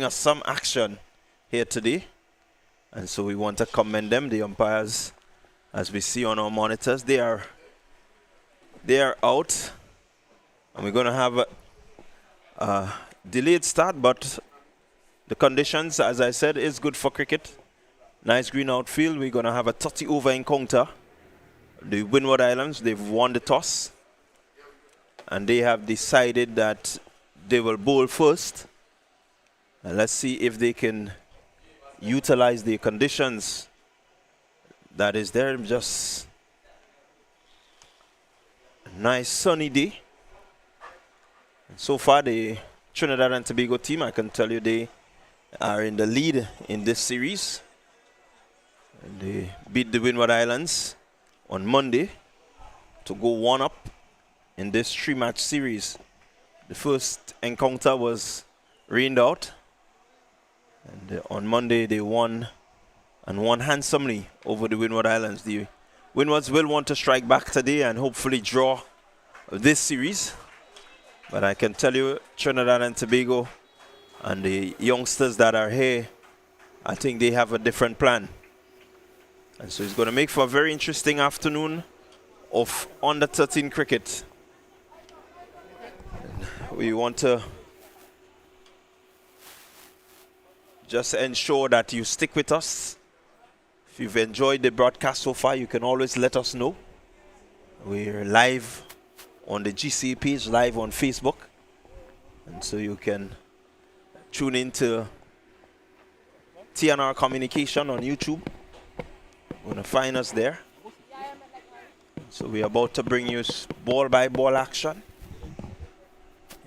us some action here today. And so we want to commend them, the umpires, as we see on our monitors. They are out. And we're going to have a delayed start, but the conditions, as I said, is good for cricket. Nice green outfield. We're going to have a 30-over encounter. The Winward Islands, they've won the toss. And they have decided that they will bowl first. And let's see if they can utilize the conditions that is there. Just a nice sunny day. And so far, the Trinidad and Tobago team, I can tell you they are in the lead in this series. And they beat the Winward Islands on Monday to go 1-up in this 3-match series. The first encounter was rained out. And on Monday, they won and won handsomely over the Winward Islands. The Windwards will want to strike back today and hopefully draw this series. But I can tell you, Trinidad and Tobago and the youngsters that are here, I think they have a different plan. And so it's going to make for a very interesting afternoon of under-13 cricket. And we want to just ensure that you stick with us. If you've enjoyed the broadcast so far, you can always let us know. We're live on the GCA page, live on Facebook. And so you can tune into TNR Communication on YouTube. You're going to find us there. So we're about to bring you ball-by-ball action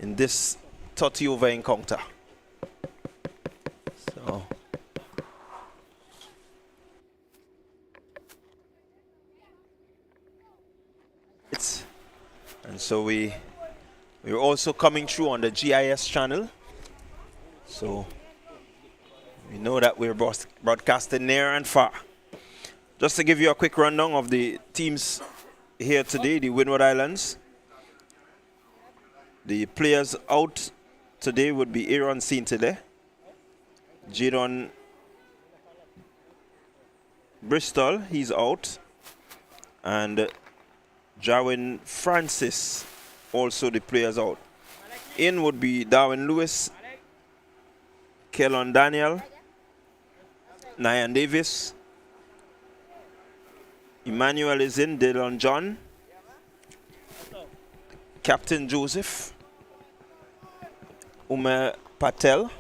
in this 30-over encounter. So and so we're also coming through on the GIS channel. So we know that we're broadcasting near and far. Just to give you a quick rundown of the teams here today, the Winward Islands. The players out today would be Aaron Saint-Hilaire, Jadon Bristol, he's out, and Jarwin Francis, also the players out. In would be Darwin Lewis, Kellon Daniel, Nyan Davis, Emmanuel is in, Dylan John, Captain Joseph, Umer Patel,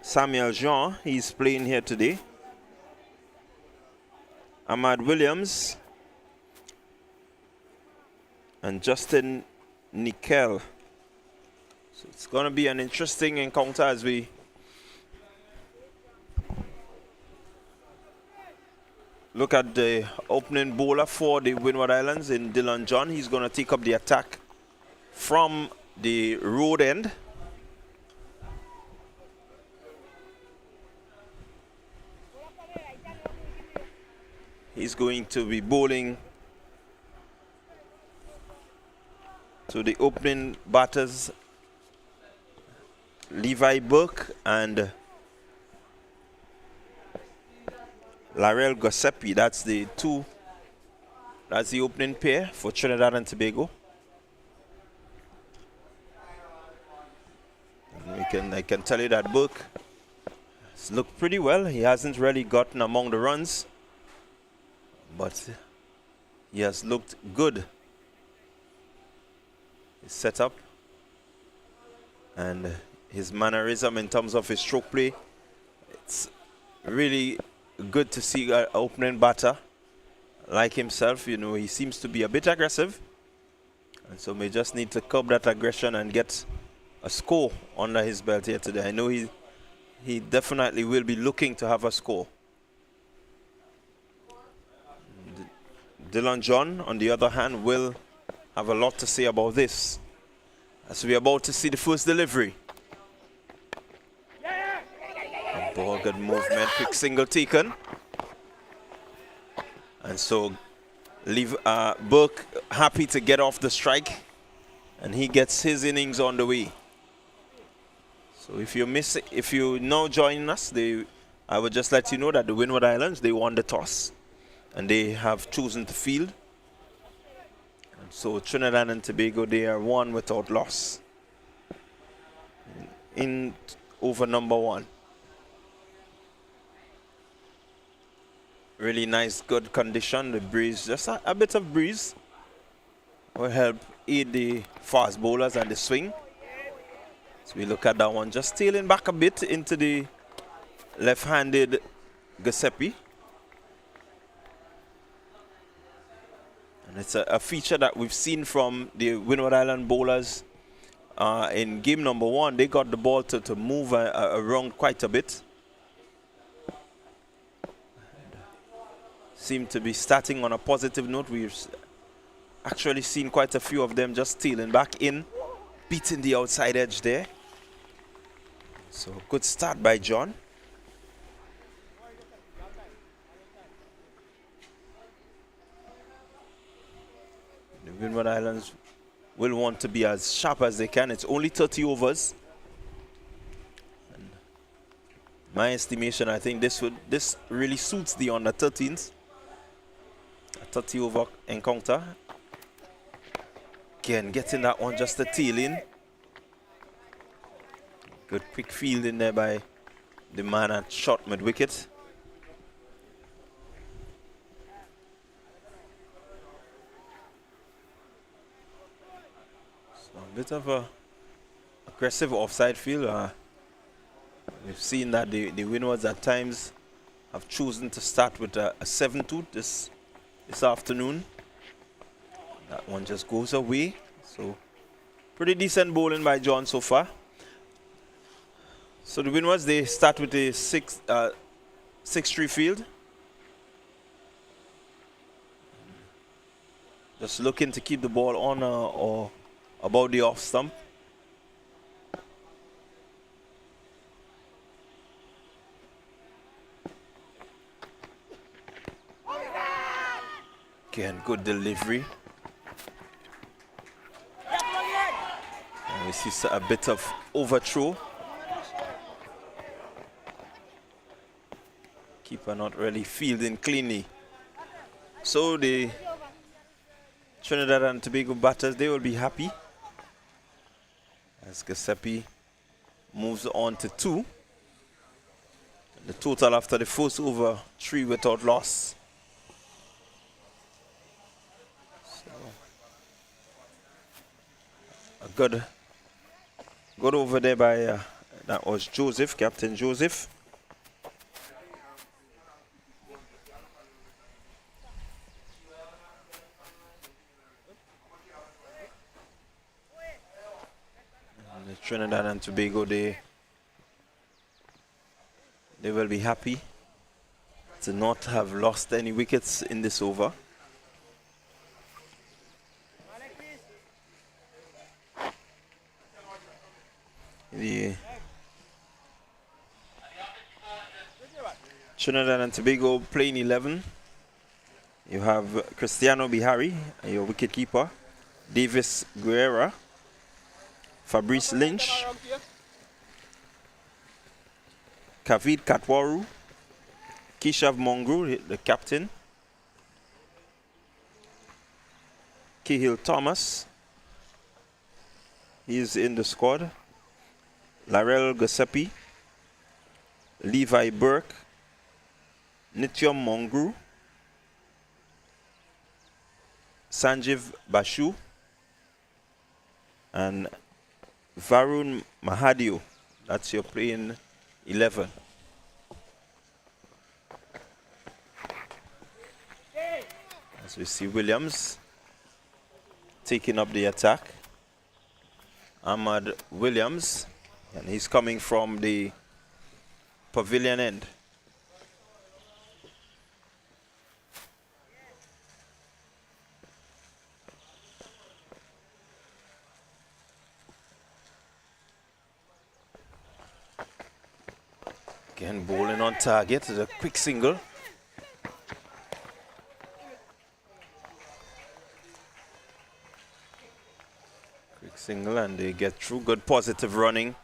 Samuel Jean, he's playing here today, Ahmad Williams, and Justin Nickel. So it's going to be an interesting encounter as we look at the opening bowler for the Winward Islands in Dylan John. He's going to take up the attack from the road end. He's going to be bowling to the opening batters, Levi Burke and Larell Gossepi. That's the opening pair for Trinidad and Tobago. And I can tell you that Burke has looked pretty well. He hasn't really gotten among the runs, but he has looked good. His setup and his mannerism in terms of his stroke play, it's really good to see an opening batter like himself. You know, he seems to be a bit aggressive, and so may just need to curb that aggression and get a score under his belt here today. I know he definitely will be looking to have a score. Dylan John, on the other hand, will have a lot to say about this, as we're about to see the first delivery. Ball, good movement, quick single taken. And so Burke happy to get off the strike. and he gets his innings on the way. So if you now joining us, I would just let you know that the Winward Islands, they won the toss and they have chosen to field. And so Trinidad and Tobago, they are one without loss in over number 1. Really nice, good condition. The breeze, just a bit of breeze will help aid the fast bowlers and the swing. So we look at that one, just tailing back a bit into the left-handed Giuseppe. And it's a feature that we've seen from the Winward Island bowlers in game number 1. They got the ball to move around quite a bit. Seem to be starting on a positive note. We've actually seen quite a few of them just tailing back in, beating the outside edge there. So good start by John. The Winward Islands will want to be as sharp as they can. It's only 30 overs. And my estimation, I think this really suits the under 13s. A 30 over encounter. Again, getting that one just a tail in. Good quick fielding there by the man at short mid wicket. So a bit of a aggressive offside field. We've seen that the Winwards at times have chosen to start with a 7-2 this afternoon. That one just goes away. So pretty decent bowling by John so far. So the Winwards, they start with a 6-3 field. Just looking to keep the ball on or above the off stump. Again, good delivery. And we see a bit of overthrow. Keeper not really fielding cleanly. So the Trinidad and Tobago batters, they will be happy as Giuseppe moves on to 2. The total after the first over, 3 without loss. So a good over there by that was Joseph, Captain Joseph. Trinidad and Tobago, they will be happy to not have lost any wickets in this over. The Trinidad and Tobago playing 11. You have Cristiano Bihari, your wicketkeeper, Davis Guerra, Fabrice Lynch, Kavid Katwaru, Keshav Mongru, the captain, Cahill Thomas, he is in the squad, Larell Giuseppe, Levi Burke, Nityam Mongru, Sanjeev Bashu, and Varun Mahadio. That's your playing 11. As we see Williams taking up the attack. Ahmad Williams, and he's coming from the pavilion end. Again, bowling on target, a quick single. Quick Single, and they get through. Good positive running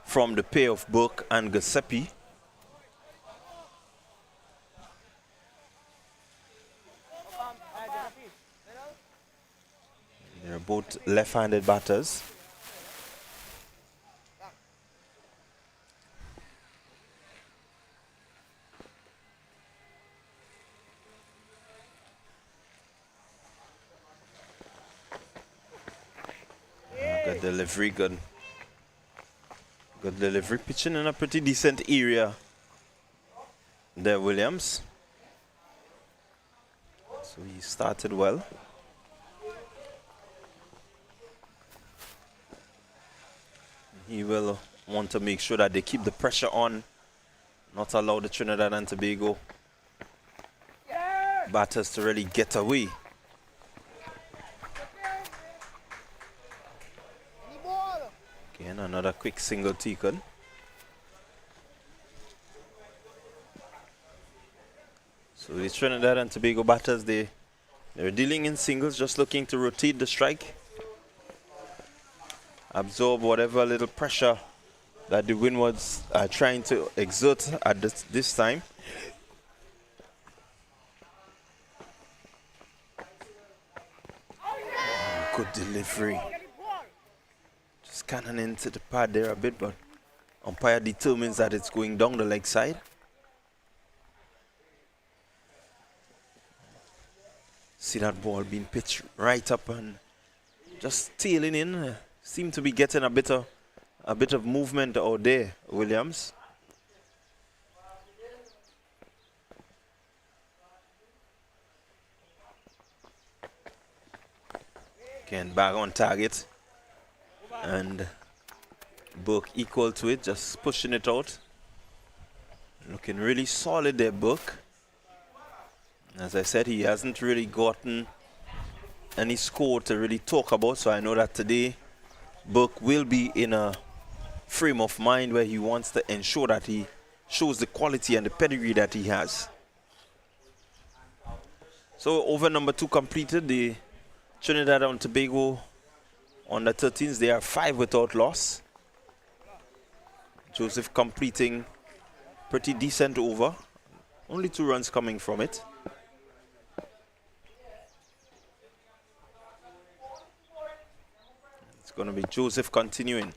from the pair of Burke and Giuseppe. They're both left-handed batters. Good delivery, good delivery. Pitching in a pretty decent area there, Williams. So he started well. He will want to make sure that they keep the pressure on, not allow the Trinidad and Tobago batters to really get away. Again, another quick single taken. So the Trinidad and Tobago batters, they're dealing in singles, just looking to rotate the strike, absorb whatever little pressure that the Windwards are trying to exert at this time. Good delivery. Just cannon into the pad there a bit, but umpire determines that it's going down the leg side. See that ball being pitched right up and just tailing in. Seem to be getting a bit of movement out there, Williams. Again, back on target. And Burke equal to it, just pushing it out. Looking really solid there, Burke. As I said, he hasn't really gotten any score to really talk about, so I know that today Burke will be in a frame of mind where he wants to ensure that he shows the quality and the pedigree that he has. So over number 2 completed. The Trinidad and Tobago on the 13s, they are 5 without loss. Joseph completing pretty decent over. Only 2 runs coming from it. It's going to be Joseph continuing.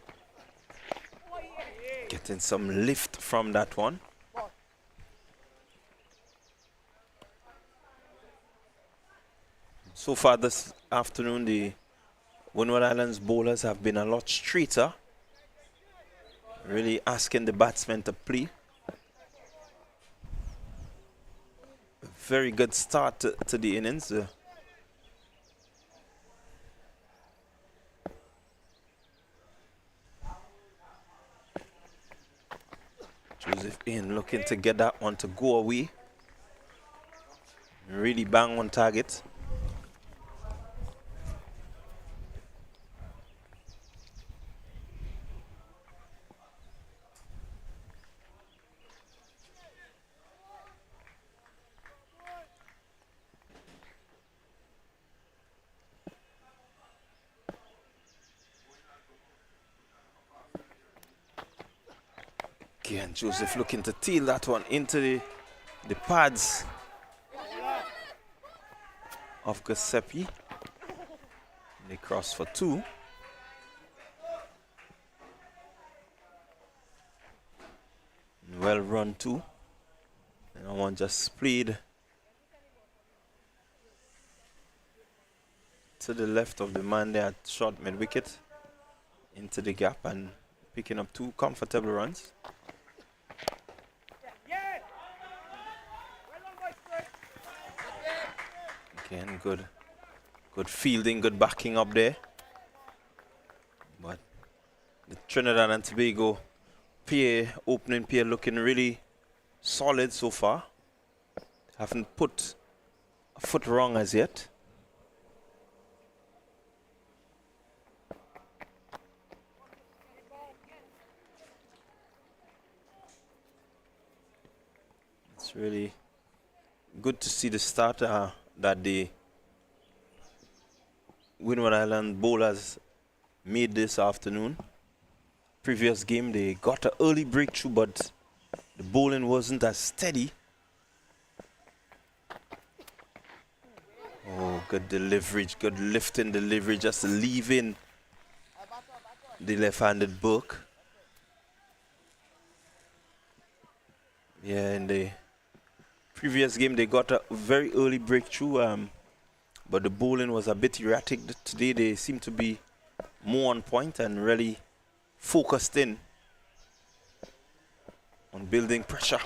Getting some lift from that one. So far this afternoon, the Winward Islands bowlers have been a lot straighter. Really asking the batsmen to play. A very good start to the innings. Joseph in looking to get that one to go away. Really bang on target. Again, Joseph looking to tail that one into the pads of Giuseppe. They cross for 2. Well run too. And that one just played to the left of the man there at short mid wicket into the gap and picking up 2 comfortable runs. Again, good fielding, good backing up there. But the Trinidad and Tobago pair, opening pair, looking really solid so far. Haven't put a foot wrong as yet. It's really good to see the start that the Winward Island bowlers made this afternoon. Previous game, they got an early breakthrough, but the bowling wasn't as steady. Oh, good delivery, good lifting delivery, just leaving the left-handed book. Yeah, in the previous game, they got a very early breakthrough, but the bowling was a bit erratic. Today, they seem to be more on point and really focused in on building pressure.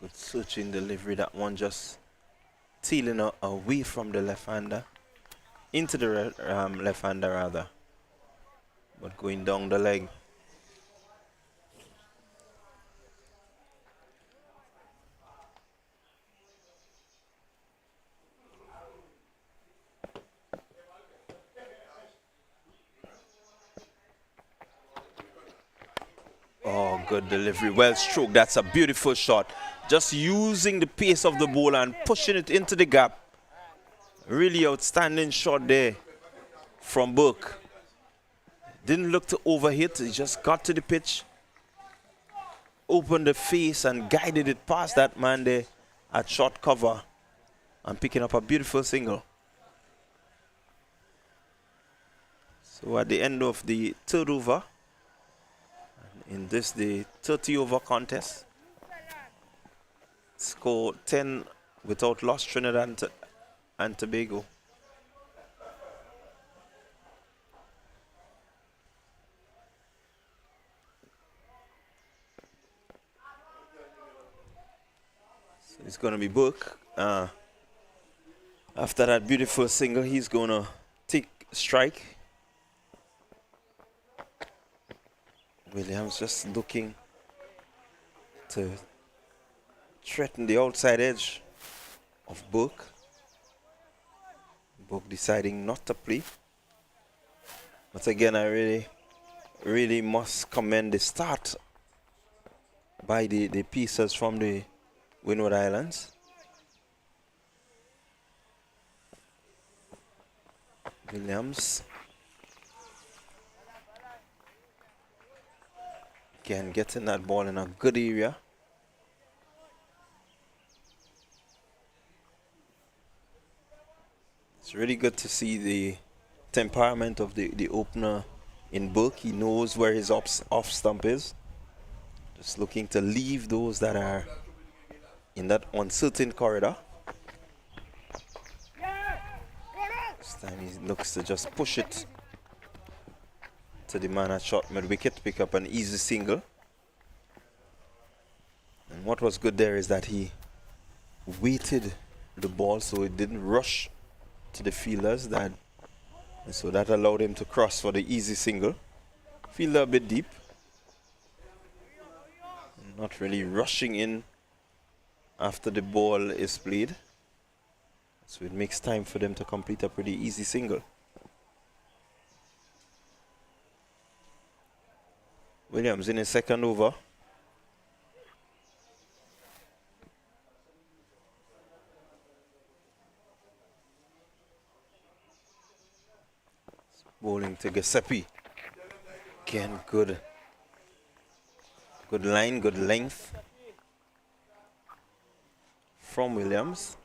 Good searching delivery, that one just tailing away from the left-hander, into the left-hander rather, but going down the leg. Oh, good delivery, well stroked. That's a beautiful shot. Just using the pace of the ball and pushing it into the gap. Really outstanding shot there from Burke. Didn't look to overhit, he just got to the pitch, opened the face and guided it past that man there at short cover and picking up a beautiful single. So at the end of the third over, in this the 30-over contest, score 10 without loss, Trinidad and Tobago. So it's going to be Burke. After that beautiful single, he's going to take strike. Williams just looking to threaten the outside edge of Burke. Burke deciding not to play. But again, I really must commend the start by the pieces from the Winward Islands. Williams again getting that ball in a good area. It's really good to see the temperament of the opener in Burke. He knows where his off stump is. Just looking to leave those that are in that uncertain corridor. This time he looks to just push it to the man at short mid wicket, pick up an easy single. And what was good there is that he weighted the ball so it didn't rush to the fielders, and so that allowed him to cross for the easy single. Fielder a bit deep, not really rushing in after the ball is played, so it makes time for them to complete a pretty easy single. Williams in his second over. Bowling to Giuseppe. Again, good line, good length from Williams.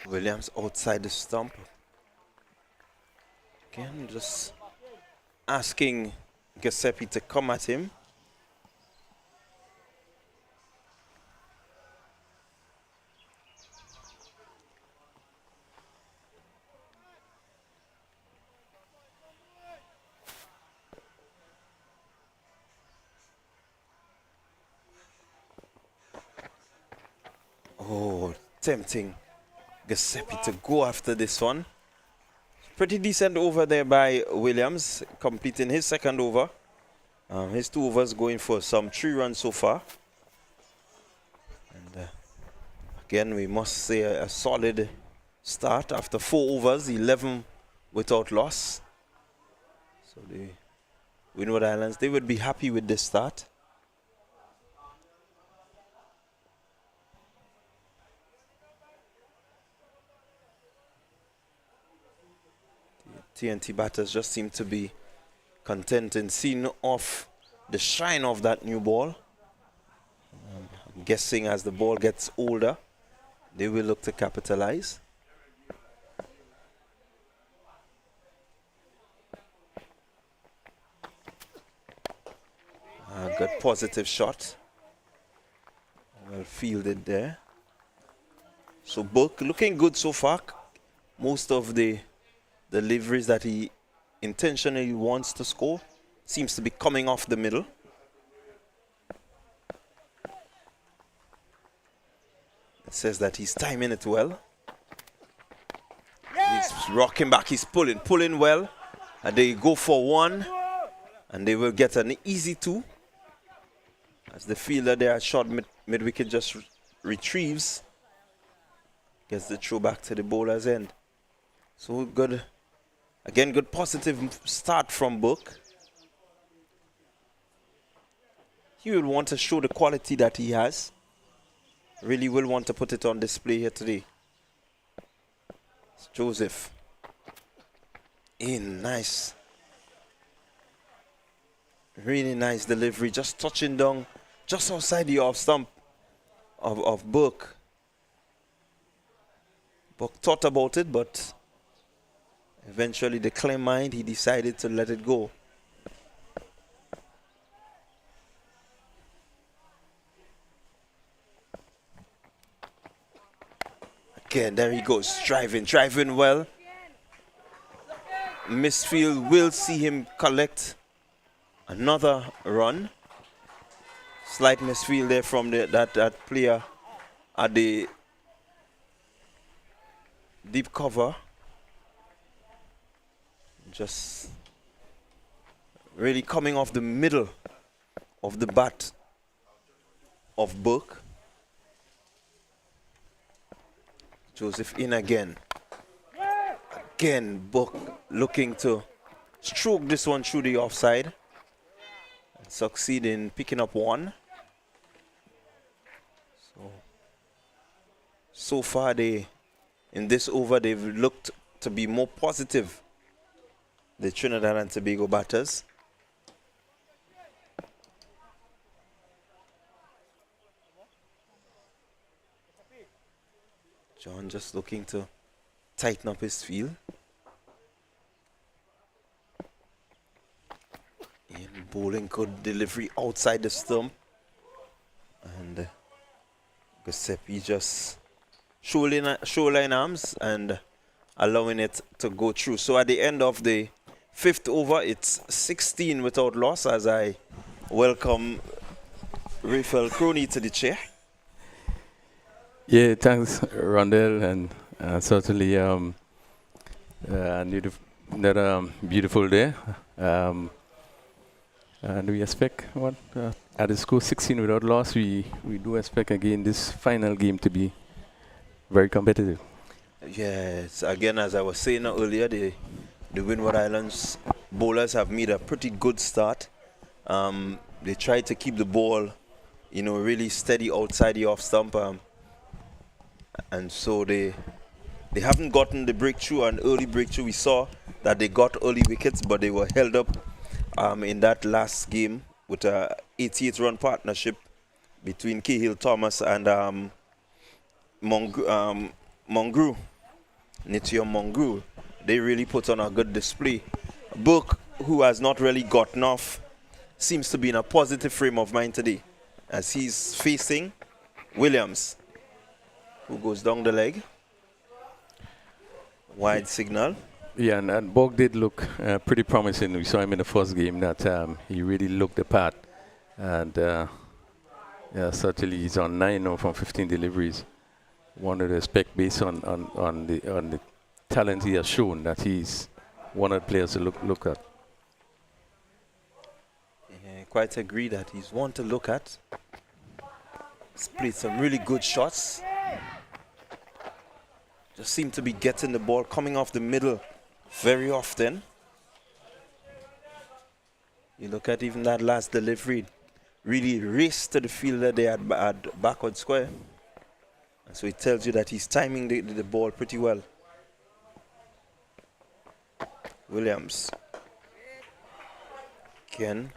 Williams outside the stump. Again, just asking Giuseppe to come at him. Oh, tempting Giuseppe to go after this one. Pretty decent over there by Williams, completing his second over. His 2 overs going for some 3 runs so far. And Again, we must say a solid start after 4 overs, 11 without loss. So the Winward Islands, they would be happy with this start. The TNT batters just seem to be content in seeing off the shine of that new ball. I'm guessing as the ball gets older, they will look to capitalize. A good positive shot. Well fielded there. So Burke looking good so far. Most of the deliveries that he intentionally wants to score seems to be coming off the middle. It says that he's timing it well. He's rocking back, he's pulling well. And they go for 1. And they will get an easy 2. As the fielder there at short mid-wicket just retrieves. Gets the throw back to the bowler's end. So good. Again, good positive start from Book. He will want to show the quality that he has. Really will want to put it on display here today. It's Joseph. In, nice. Really nice delivery, just touching down just outside the off stump of Book. Book thought about it, but eventually the clear mind, he decided to let it go. Again, there he goes, driving well. Misfield will see him collect another run. Slight misfield there from that player at the deep cover. Just really coming off the middle of the bat of Book. Joseph in again. Again, Book looking to stroke this one through the offside. Succeed in picking up 1. So far in this over, they've looked to be more positive, the Trinidad and Tobago batters. John just looking to tighten up his field. Bowling good delivery outside the stump. And Giuseppe just shoreline arms and allowing it to go through. So at the end of the 5th over, it's 16 without loss as I welcome Rafael Crony to the chair. Yeah, thanks, Rondell, and certainly another beautiful day. And we expect at the score 16 without loss, we do expect again this final game to be very competitive. Yes, again, as I was saying earlier, the Winward Islands bowlers have made a pretty good start. They tried to keep the ball, really steady outside the off stump, and so they haven't gotten the breakthrough, an early breakthrough. We saw that they got early wickets, but they were held up in that last game with a 88-run partnership between Cahill Thomas and Nitya Mongru. They really put on a good display. Burke, who has not really gotten off, seems to be in a positive frame of mind today as he's facing Williams, who goes down the leg. Wide signal. Yeah, and Bog did look pretty promising. We saw him in the first game that he really looked the part. And yeah, certainly he's on 9 now from 15 deliveries. One of the expect based on the talent he has shown that he's one of the players to look at. Yeah, quite agree that he's one to look at. He's played some really good shots. just seem to be getting the ball coming off the middle very often. You look at even that last delivery, really raced to the fielder there at backward square. And so it tells you that he's timing the ball pretty well. Williams. Again,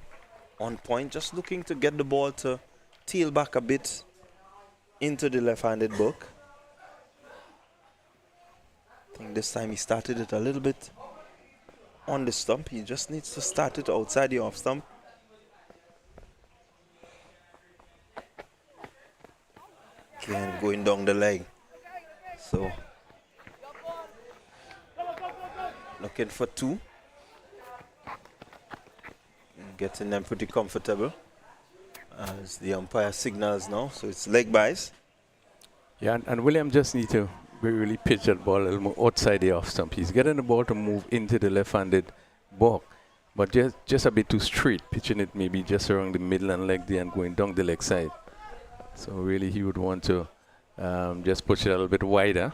on point, just looking to get the ball to tail back a bit into the left-handed book. I think this time he started it a little bit on the stump. He just needs to start it outside the off stump. Again, going down the leg. So, looking for 2. Getting them pretty comfortable as the umpire signals now. So it's leg byes. Yeah, and William just need to really pitch that ball a little more outside the off stump. He's getting the ball to move into the left-handed ball, but just a bit too straight, pitching it maybe just around the middle and leg there and going down the leg side. So really he would want to just push it a little bit wider.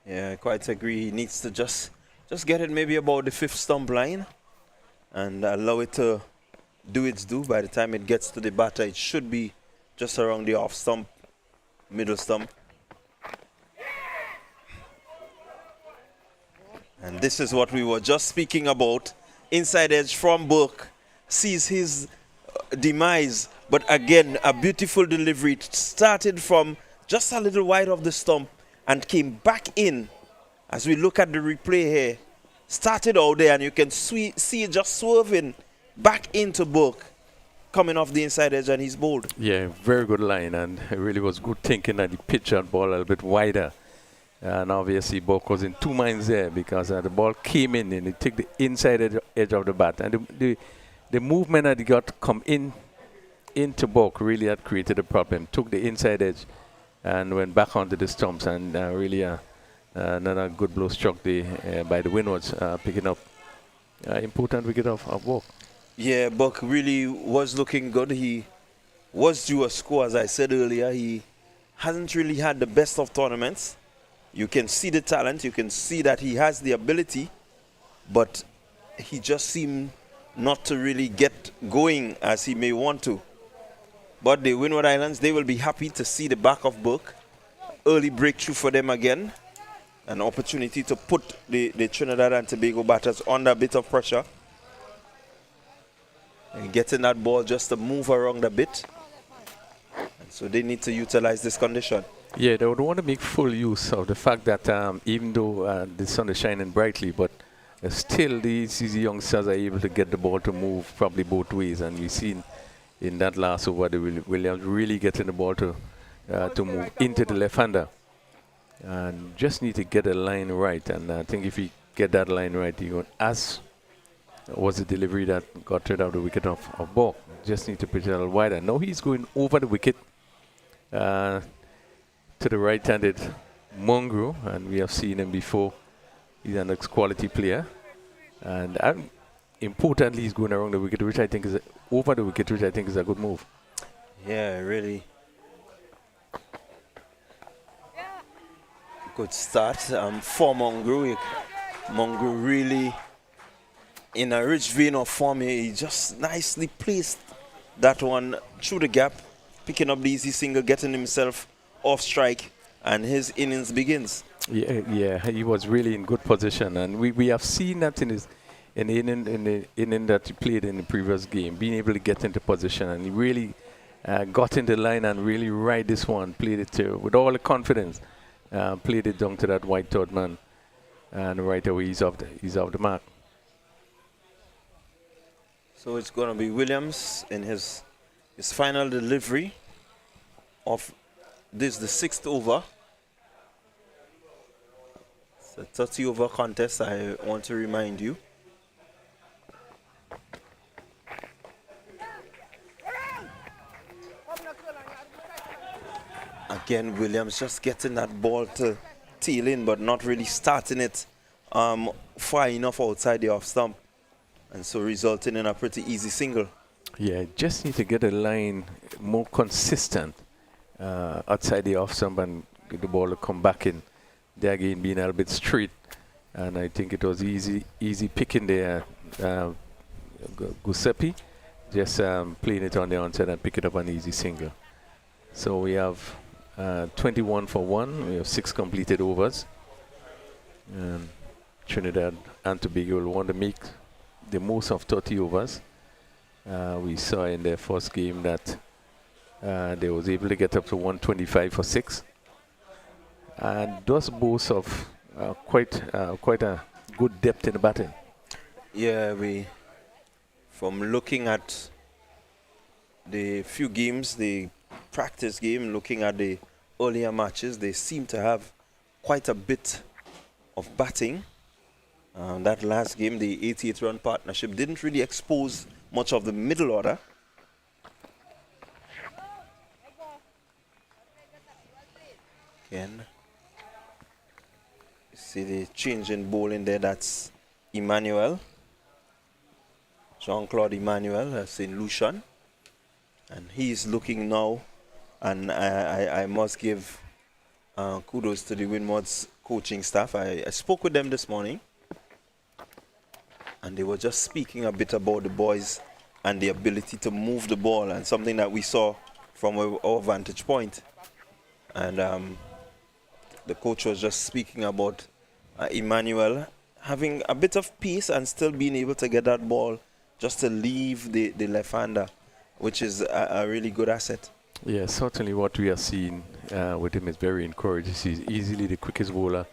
Yeah, I quite agree. He needs to just get it maybe about the 5th stump line and allow it to do its due. By the time it gets to the batter, it should be just around the off stump, middle stump. And this is what we were just speaking about. Inside edge from Burke sees his demise, but again, a beautiful delivery. It started from just a little wide of the stump and came back in. As we look at the replay here, started out there and you can see it just swerving back into Burke, coming off the inside edge, and he's bowled. Yeah, very good line, and it really was good thinking that he pitched that ball a little bit wider. And obviously Burke was in 2 minds there because the ball came in and he took the inside edge of the bat. And the movement that he got to come into Burke really had created a problem. Took the inside edge and went back onto the stumps, and really another good blow struck by the Windwards, picking up important wicket of Burke. Yeah, Burke really was looking good. He was due a score, as I said earlier. He hasn't really had the best of tournaments. You can see the talent. You can see that he has the ability, but he just seemed not to really get going as he may want to. But the Winward Islands, they will be happy to see the back of Burke. Early breakthrough for them again. An opportunity to put the Trinidad and Tobago batters under a bit of pressure. And getting that ball just to move around a bit. And so they need to utilize this condition. Yeah, they would want to make full use of the fact that even though the sun is shining brightly, but still these youngsters are able to get the ball to move probably both ways. And we've seen in that last over, Williams really getting the ball to move into the left-hander. And just need to get the line right. And I think if he get that line right, he would, as was the delivery that got rid of the wicket of Burke. Just need to pitch it a little wider. Now he's going over the wicket to the right-handed Mongrel, and we have seen him before. He's an ex-quality player. And importantly, he's going around the wicket, which I think is over the wicket, which I think is a good move. Yeah, really. Good start for Mongrel. Mongrel really in a rich vein of form here. He just nicely placed that one through the gap, picking up the easy single, getting himself off strike, and his innings begins. Yeah, he was really in good position, and we have seen that in the inning that he played in the previous game, being able to get into position, and he really got in the line and really ride this one, played it with all the confidence, played it down to that white third man, and right away he's off the mark. So it's going to be Williams in his final delivery of this, the 6th over. It's a 30 over contest, I want to remind you. Again, Williams just getting that ball to tail in, but not really starting it far enough outside the off stump. And so resulting in a pretty easy single. Yeah, just need to get a line more consistent outside the off stump and get the ball to come back in. There again being a little bit straight, and I think it was easy picking there. Giuseppe just playing it on the onside and pick it up an easy single. So we have 21 for 1. We have 6 completed overs. And Trinidad and Tobago will want to make the most of 30 overs. We saw in their first game that they was able to get up to 125 for 6. And those boasts of quite a good depth in the batting. Yeah, from looking at the few games, the practice game, looking at the earlier matches, they seem to have quite a bit of batting. That last game, the 88-run partnership, didn't really expose much of the middle order. Again, you see the change in bowling there, that's Emmanuel. Jean-Claude Emmanuel, St. Lucian. And he's looking now, and I must give kudos to the Windwards coaching staff. I spoke with them this morning, and they were just speaking a bit about the boys and the ability to move the ball, and something that we saw from our vantage point. And the coach was just speaking about Emmanuel having a bit of pace and still being able to get that ball just to leave the left-hander, which is a really good asset. Yeah, certainly what we are seeing with him is very encouraging. He's easily the quickest bowler.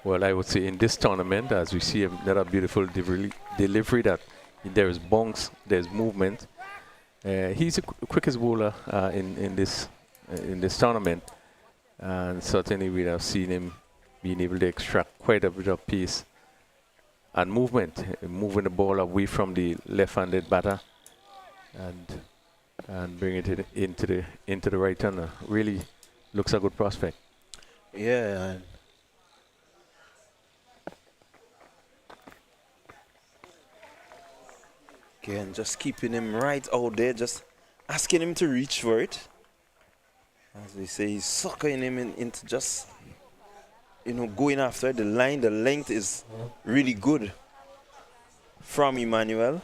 Well, I would say in this tournament, as we see another beautiful delivery that there is bounce, there's movement. He's the quickest bowler in this tournament, and certainly we have seen him being able to extract quite a bit of pace and movement, moving the ball away from the left-handed batter and bring it into the right hander. Really looks a good prospect. Yeah. Again, just keeping him right out there, just asking him to reach for it. As we say, he's suckering him into just, going after it. The line, the length is really good from Emmanuel.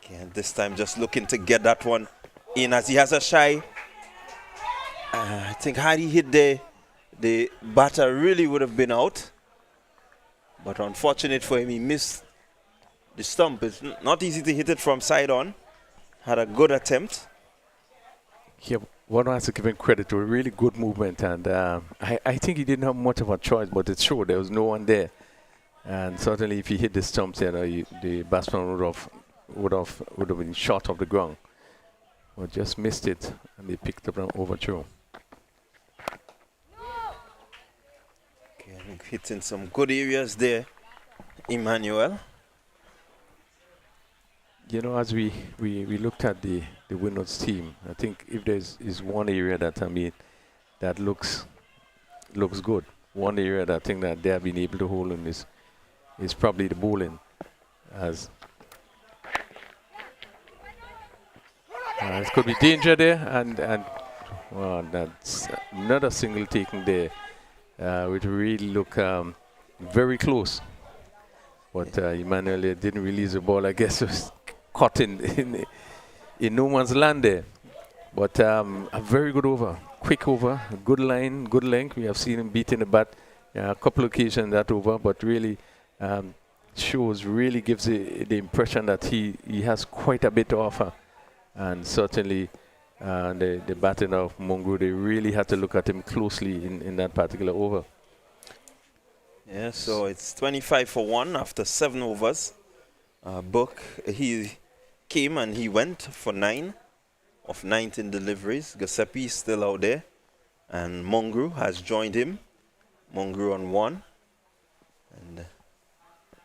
Again, this time just looking to get that one in as he has a shy. I think had he hit the batter really would have been out. But unfortunate for him, he missed the stump. It's not easy to hit it from side on. Had a good attempt. Yeah, one has to give him credit to a really good movement, and I think he didn't have much of a choice, but it showed there was no one there. And certainly, if he hit the stumps there, the batsman would have been short of the ground, but just missed it, and they picked up an overthrow. Okay, hitting some good areas there, Emmanuel. As we looked at the Windwards team, I think if is one area that looks good. One area that I think that they have been able to hold on is probably the bowling. As it could be danger there, and that's another single taken there, which really look very close. But Emmanuel didn't release the ball. I guess it was caught in no man's land there. But a very good over, quick over, good line, good length. We have seen him beating the bat a couple of occasions that over, but really gives the impression that he has quite a bit to offer. And certainly the batting of Mongu, they really had to look at him closely in that particular over. Yeah, so it's 25 for 1 after 7 overs. Book, he came and he went for 9 of 19 deliveries. Giuseppe is still out there. And Mongu has joined him. Mongu on 1. And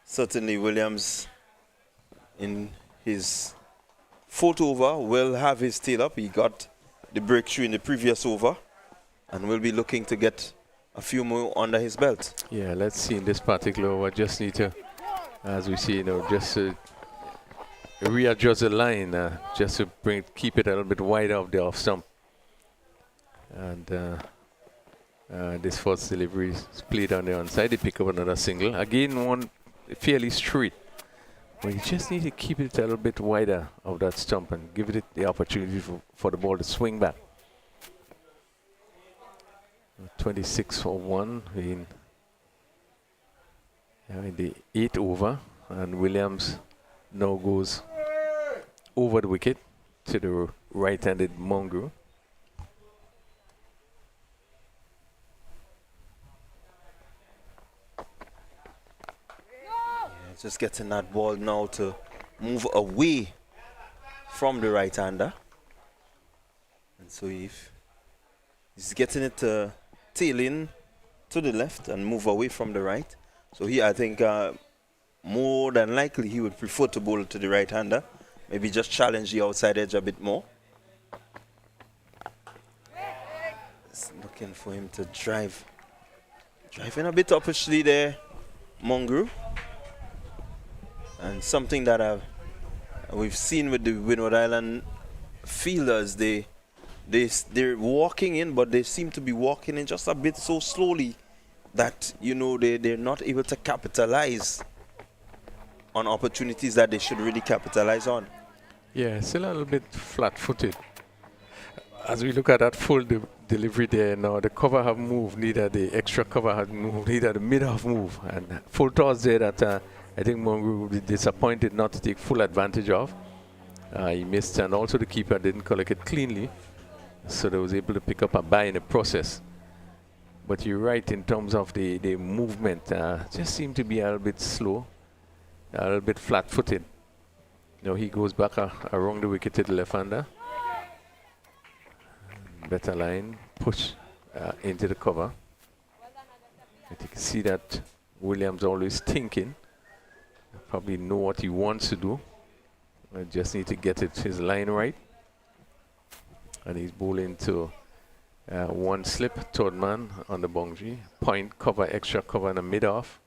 certainly Williams in his 4th over will have his tail up. He got the breakthrough in the previous over and will be looking to get a few more under his belt. Yeah, let's see in this particular over. Just need to, as we see, just readjust the line, just to keep it a little bit wider of the off stump. And this first delivery is played on the onside. They pick up another single. Again, one fairly straight. But you just need to keep it a little bit wider of that stump and give it the opportunity for the ball to swing back. 26 for 1 in the 8th over, and Williams now goes over the wicket to the right-handed Mongrel. Just getting that ball now to move away from the right-hander. And so if he's getting it to tail in to the left and move away from the right. So here I think more than likely he would prefer to bowl to the right-hander. Maybe just challenge the outside edge a bit more. Just looking for him to drive. Driving a bit uppishly there, Mongrel. And something that we've seen with the Winward Island fielders, they're walking in, but they seem to be walking in just a bit so slowly that, they're not able to capitalize on opportunities that they should really capitalize on. Yeah, still a little bit flat-footed. As we look at that full delivery there now, the cover have moved, neither the extra cover has moved, neither the middle have moved. And full toss there that I think Mongrel will be disappointed not to take full advantage of. He missed, and also the keeper didn't collect it cleanly, so they was able to pick up a bye in the process. But you're right in terms of the movement, just seemed to be a little bit slow, a little bit flat-footed. Now he goes back around the wicket to the left-hander. Better line, push into the cover. But you can see that Williams always thinking. Probably know what he wants to do. I just need to get his line right. And he's bowling to one slip, third man on the boundary. Point, cover, extra cover, and a mid-off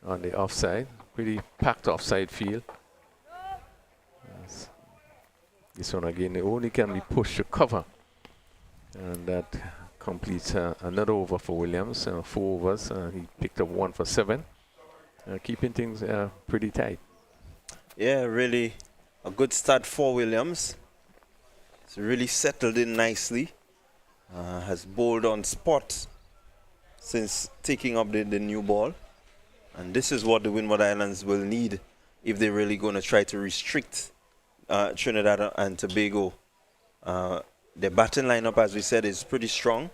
on the offside. Pretty packed offside field. This one again, it only can be pushed to cover. And that completes another over for Williams. 4 overs. He picked up 1 for 7. Keeping things pretty tight. Yeah, really a good start for Williams. He's really settled in nicely. Has bowled on spot since taking up the new ball. And this is what the Winward Islands will need if they're really going to try to restrict Trinidad and Tobago. Their batting lineup, as we said, is pretty strong.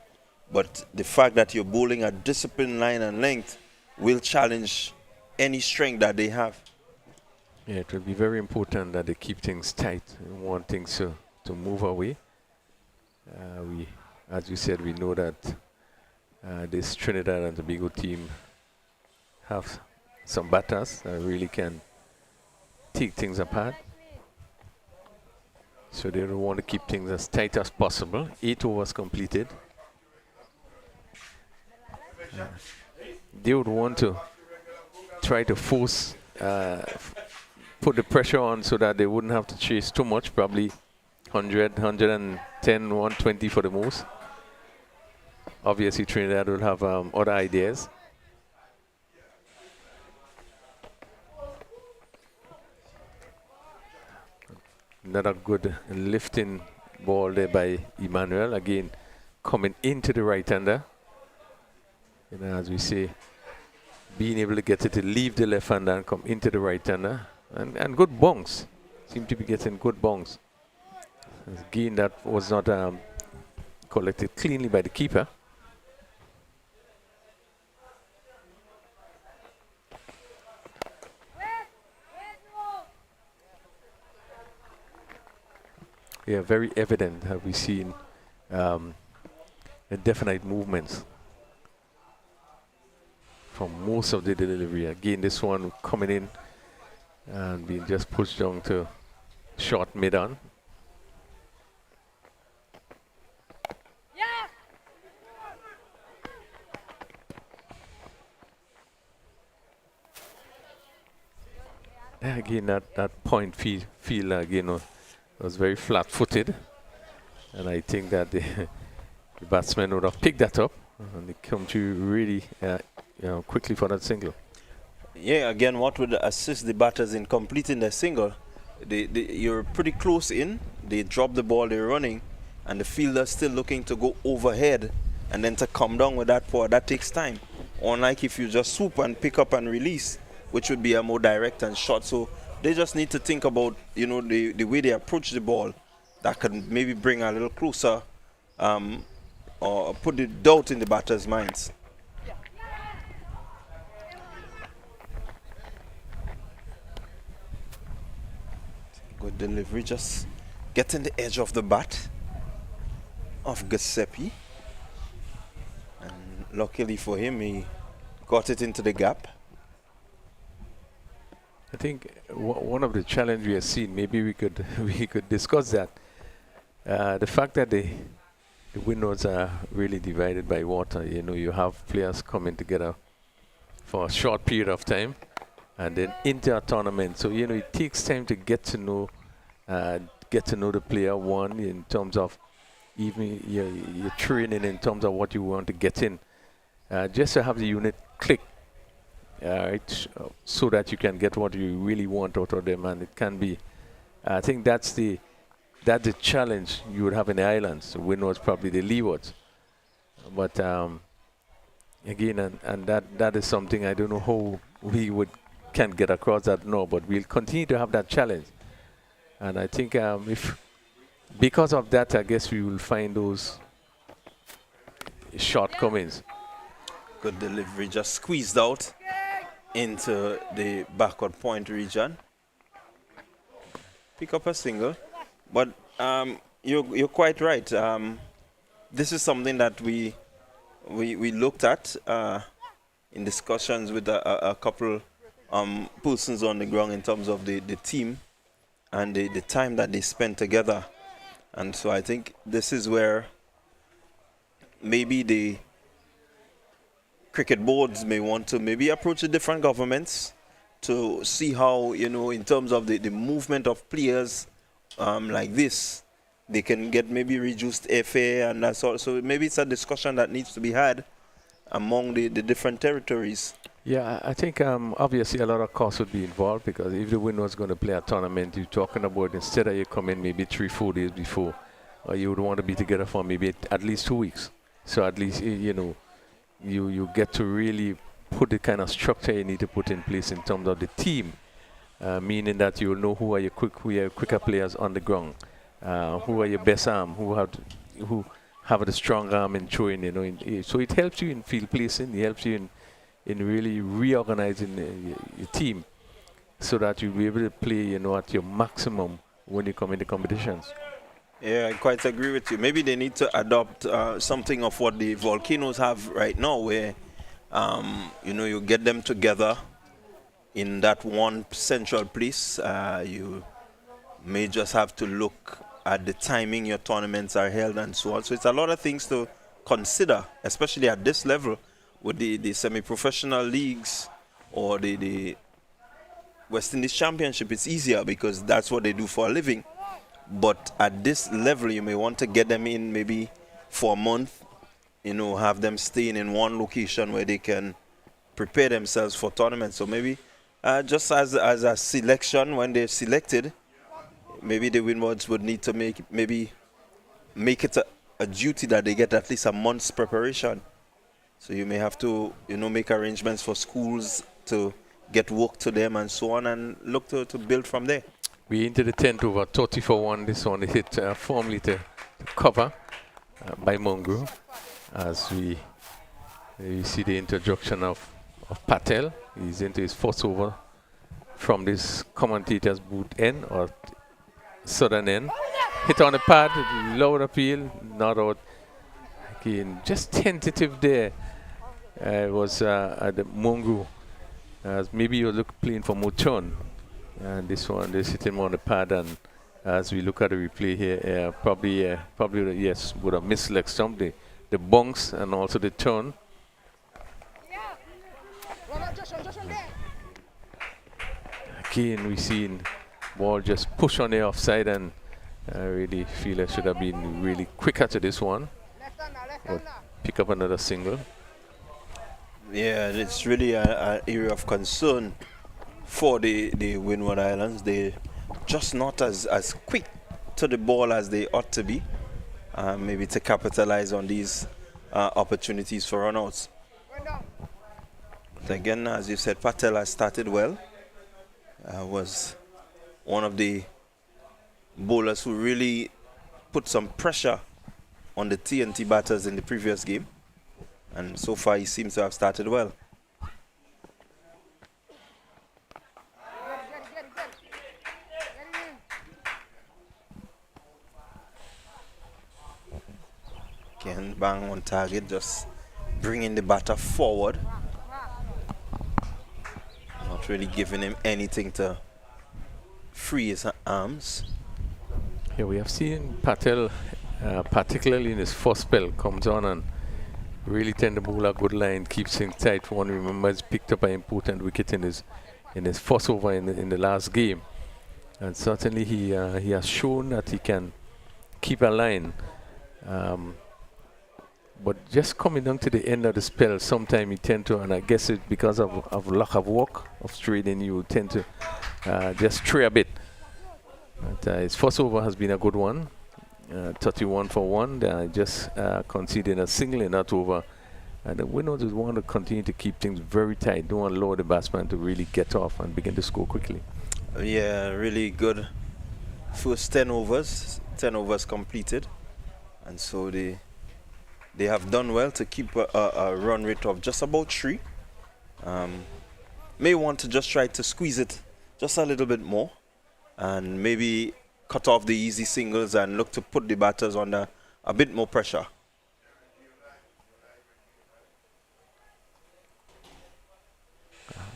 But the fact that you're bowling a disciplined line and length will challenge any strength that they have. Yeah, it will be very important that they keep things tight. We want things to move away. As you said, we know that this Trinidad and Tobago team have some batters that really can take things apart. So they want to keep things as tight as possible. 8 overs completed. They would want to try to force, put the pressure on so that they wouldn't have to chase too much, probably 100, 110, 120 for the most. Obviously, Trinidad will have other ideas. Another good lifting ball there by Emmanuel. Again, coming into the right-hander. As we say, being able to get it to leave the left-hander and come into the right-hander. And good bonks. Seem to be getting good bonks. Again, that was not collected cleanly by the keeper. Yeah, very evident have we seen definite movements from most of the delivery. Again, this one coming in and being just pushed down to short mid-on. again, that point feel again was very flat-footed, and I think that the, the batsman would have picked that up and they come to really quickly for that single. Yeah, again, what would assist the batters in completing their single? You're pretty close in, they drop the ball, they're running, and the fielder's still looking to go overhead and then to come down with that power. That takes time. Unlike if you just swoop and pick up and release, which would be a more direct and short. So they just need to think about, the way they approach the ball that can maybe bring a little closer or put the doubt in the batter's minds. Good delivery, just getting the edge of the bat of Giuseppe. And luckily for him, he got it into the gap. I think one of the challenges we have seen, maybe we could discuss that. The fact that the Windwards are really divided by water. You have players coming together for a short period of time and then into a tournament. So, it takes time to get to know the player, one, in terms of even your training, in terms of what you want to get in. Just to have the unit click, so that you can get what you really want out of them. And it can be, I think that's the challenge you would have in the islands. The Windwards, probably the leewards. But again, and that is something I don't know how we can get across that now, but we'll continue to have that challenge. And I think if because of that, I guess we will find those shortcomings. Good delivery, just squeezed out into the backward point region. Pick up a single. But you're quite right. This is something that we looked at in discussions with a couple persons on the ground in terms of the team and the time that they spent together. And so I think this is where maybe the cricket boards may want to maybe approach the different governments to see how, in terms of the movement of players like this, they can get maybe reduced airfare and that sort. So maybe it's a discussion that needs to be had among the different territories. Yeah, I think obviously a lot of costs would be involved, because if the winner was going to play a tournament, you're talking about instead of you come in maybe 3-4 days before, you would want to be together for maybe at least 2 weeks. So at least, you get to really put the kind of structure you need to put in place in terms of the team, meaning that you'll know who are your quicker players on the ground, who are your best arm, who have the strong arm in throwing, so it helps you in field placing, it helps you in really reorganizing your team so that you'll be able to play, at your maximum when you come into competitions. Yeah, I quite agree with you. Maybe they need to adopt something of what the volcanoes have right now, where, you get them together in that one central place. You may just have to look at the timing your tournaments are held and so on. So it's a lot of things to consider, especially at this level with the semi-professional leagues or the West Indies Championship. It's easier because that's what they do for a living. But at this level, you may want to get them in maybe for a month, have them staying in one location where they can prepare themselves for tournaments. So maybe just as a selection, when they're selected, maybe the Windwards would need to make it a duty that they get at least a month's preparation. So you may have to, make arrangements for schools to get work to them and so on, and look to build from there. We into the 10th over 30 for 1. This one hit firmly to cover by Mongo, as we see the introduction of Patel. He's into his first over from this commentator's booth end or southern end. Hit on the pad, lower appeal, not out. Again, just tentative there. It was at the Mongo. Maybe you're playing for more turn. And this one, they're sitting on the pad, and as we look at the replay here, probably yes, would have missed leg stump, the bunks and also the turn. again, we seen ball just push on the offside, and I really feel I should have been really quicker to this one. But pick up another single. Yeah, it's really an area of concern for the Winward Islands. They're just not as quick to the ball as they ought to be, maybe to capitalize on these opportunities for runouts. But again, as you said, Patel has started well. Was one of the bowlers who really put some pressure on the TNT batters in the previous game. And so far, he seems to have started well. Again, bang on target, just bringing the batter forward. Not really giving him anything to free his arms. Here we have seen Patel, particularly in his first spell, comes on and really tend to bowl a good line, keeps things tight. One remembers picked up an important wicket in his first over in the last game, and certainly he has shown that he can keep a line. But just coming down to the end of the spell, sometimes you tend to, and I guess it's because of lack of work of trading, you tend to just stray a bit. But, his first over has been a good one, 31 for 1. Just conceding a single in that over. And the Winward just want to continue to keep things very tight. Don't want to allow the batsman to really get off and begin to score quickly. Yeah, really good first 10 overs completed. And so they have done well to keep a run rate of just about 3. May want to just try to squeeze it just a little bit more and maybe cut off the easy singles and look to put the batters under a bit more pressure.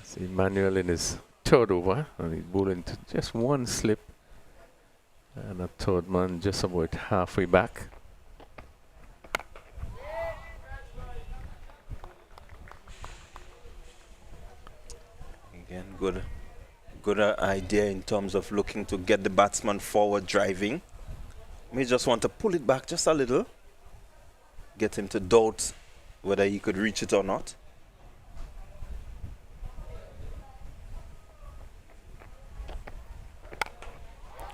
See Emmanuel in his third over, and he's bowling to just one slip, and a third man just about halfway back. Again, good idea in terms of looking to get the batsman forward driving. May just want to pull it back just a little, get him to doubt whether he could reach it or not.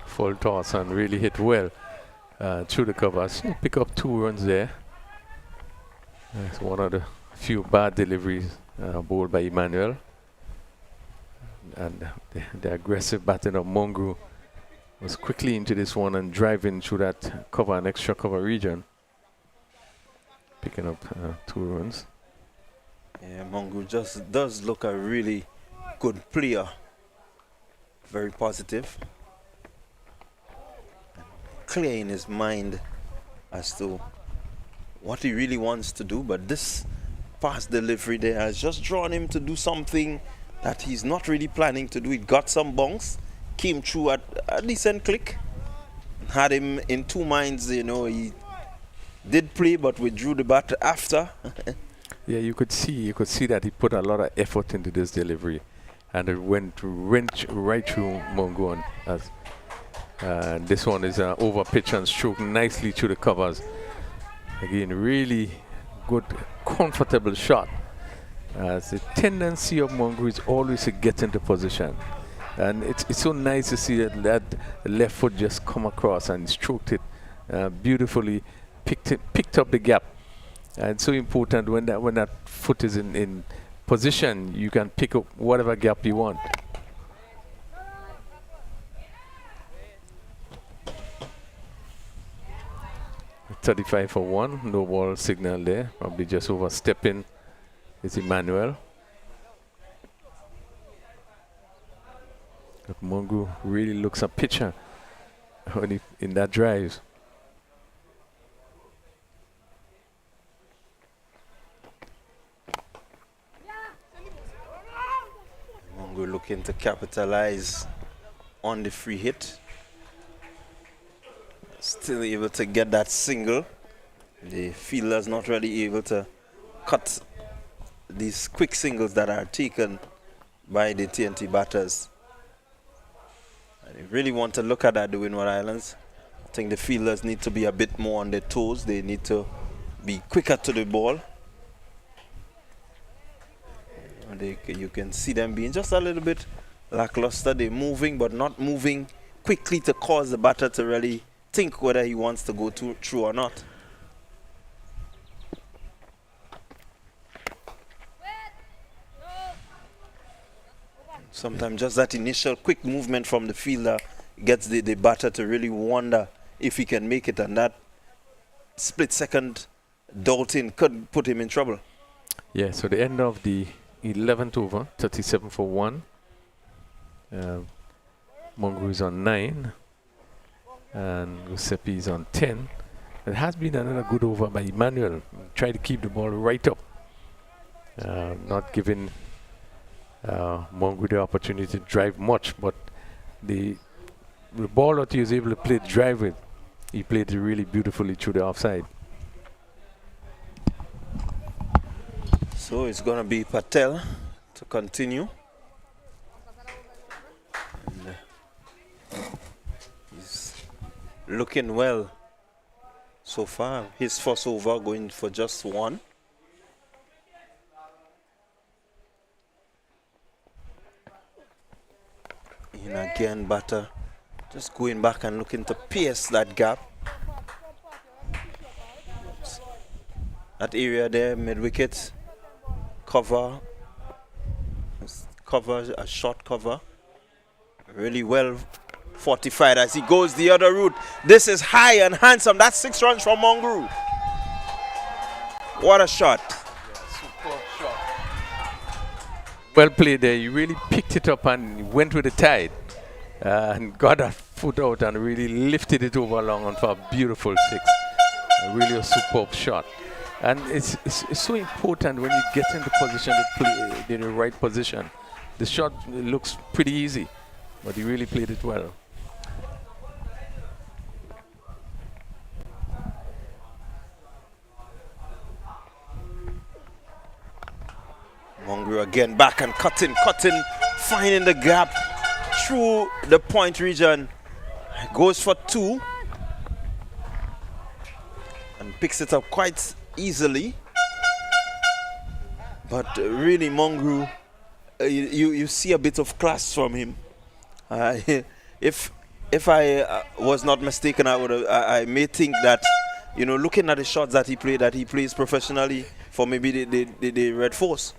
Full toss and really hit well through the covers. Pick up 2 runs there. That's one of the few bad deliveries bowled by Emmanuel. And the aggressive batting of Mongu was quickly into this one and driving through that cover and extra cover region, picking up 2 runs. Yeah, Mongu just does look a really good player. Very positive. Clear in his mind as to what he really wants to do, but this fast delivery there has just drawn him to do something that he's not really planning to do. It got some bounce, came through at a decent click, had him in 2 minds. You know, he did play but withdrew the bat after. Yeah, you could see that he put a lot of effort into this delivery, and it went right through Mongo. And this one is over pitch and stroke nicely through the covers. Again, really good, comfortable shot. The tendency of Mongo is always to get into position, and it's so nice to see that left foot just come across and stroked it beautifully, picked up the gap. And it's so important when that foot is in position, you can pick up whatever gap you want. .35 for 1, no ball signal there, probably just overstepping. It's Emmanuel. But Mongu really looks a pitcher when in that drive. Mongu looking to capitalize on the free hit. Still able to get that single. The fielder's not really able to cut these quick singles that are taken by the TNT batters. They really want to look at that, the Winward Islands. I think the fielders need to be a bit more on their toes. They need to be quicker to the ball. And you can see them being just a little bit lackluster. They're moving, but not moving quickly to cause the batter to really think whether he wants to go through or not. Sometimes just that initial quick movement from the fielder gets the batter to really wonder if he can make it, and that split-second Dalton could put him in trouble. Yeah, so the end of the 11th over, 37 for 1. Mongrel is on 9, and Giuseppe is on 10. It has been another good over by Emmanuel. Try to keep the ball right up, not giving Mongrel the opportunity to drive much, but the ball that he was able to play drive with, he played it really beautifully through the offside. So it's going to be Patel to continue. And, he's looking well so far. His first over going for just 1. And again, batter just going back and looking to pierce that gap. That area there, mid-wicket, cover, a short cover. Really well fortified as he goes the other route. This is high and handsome. That's 6 runs from Mongrel. What a shot. Superb shot. Well played there. You really picked it up and went with the tide. And got that foot out and really lifted it over long on for a beautiful 6. Really a superb shot. And it's so important when you get into position to play in the right position. The shot looks pretty easy, but he really played it well. Mongrel again back and cutting, finding the gap through the point region. Goes for 2 and picks it up quite easily. But really, Mongrel, you see a bit of class from him. If I was not mistaken, I may think that, looking at the shots that he plays professionally for maybe the Red Force.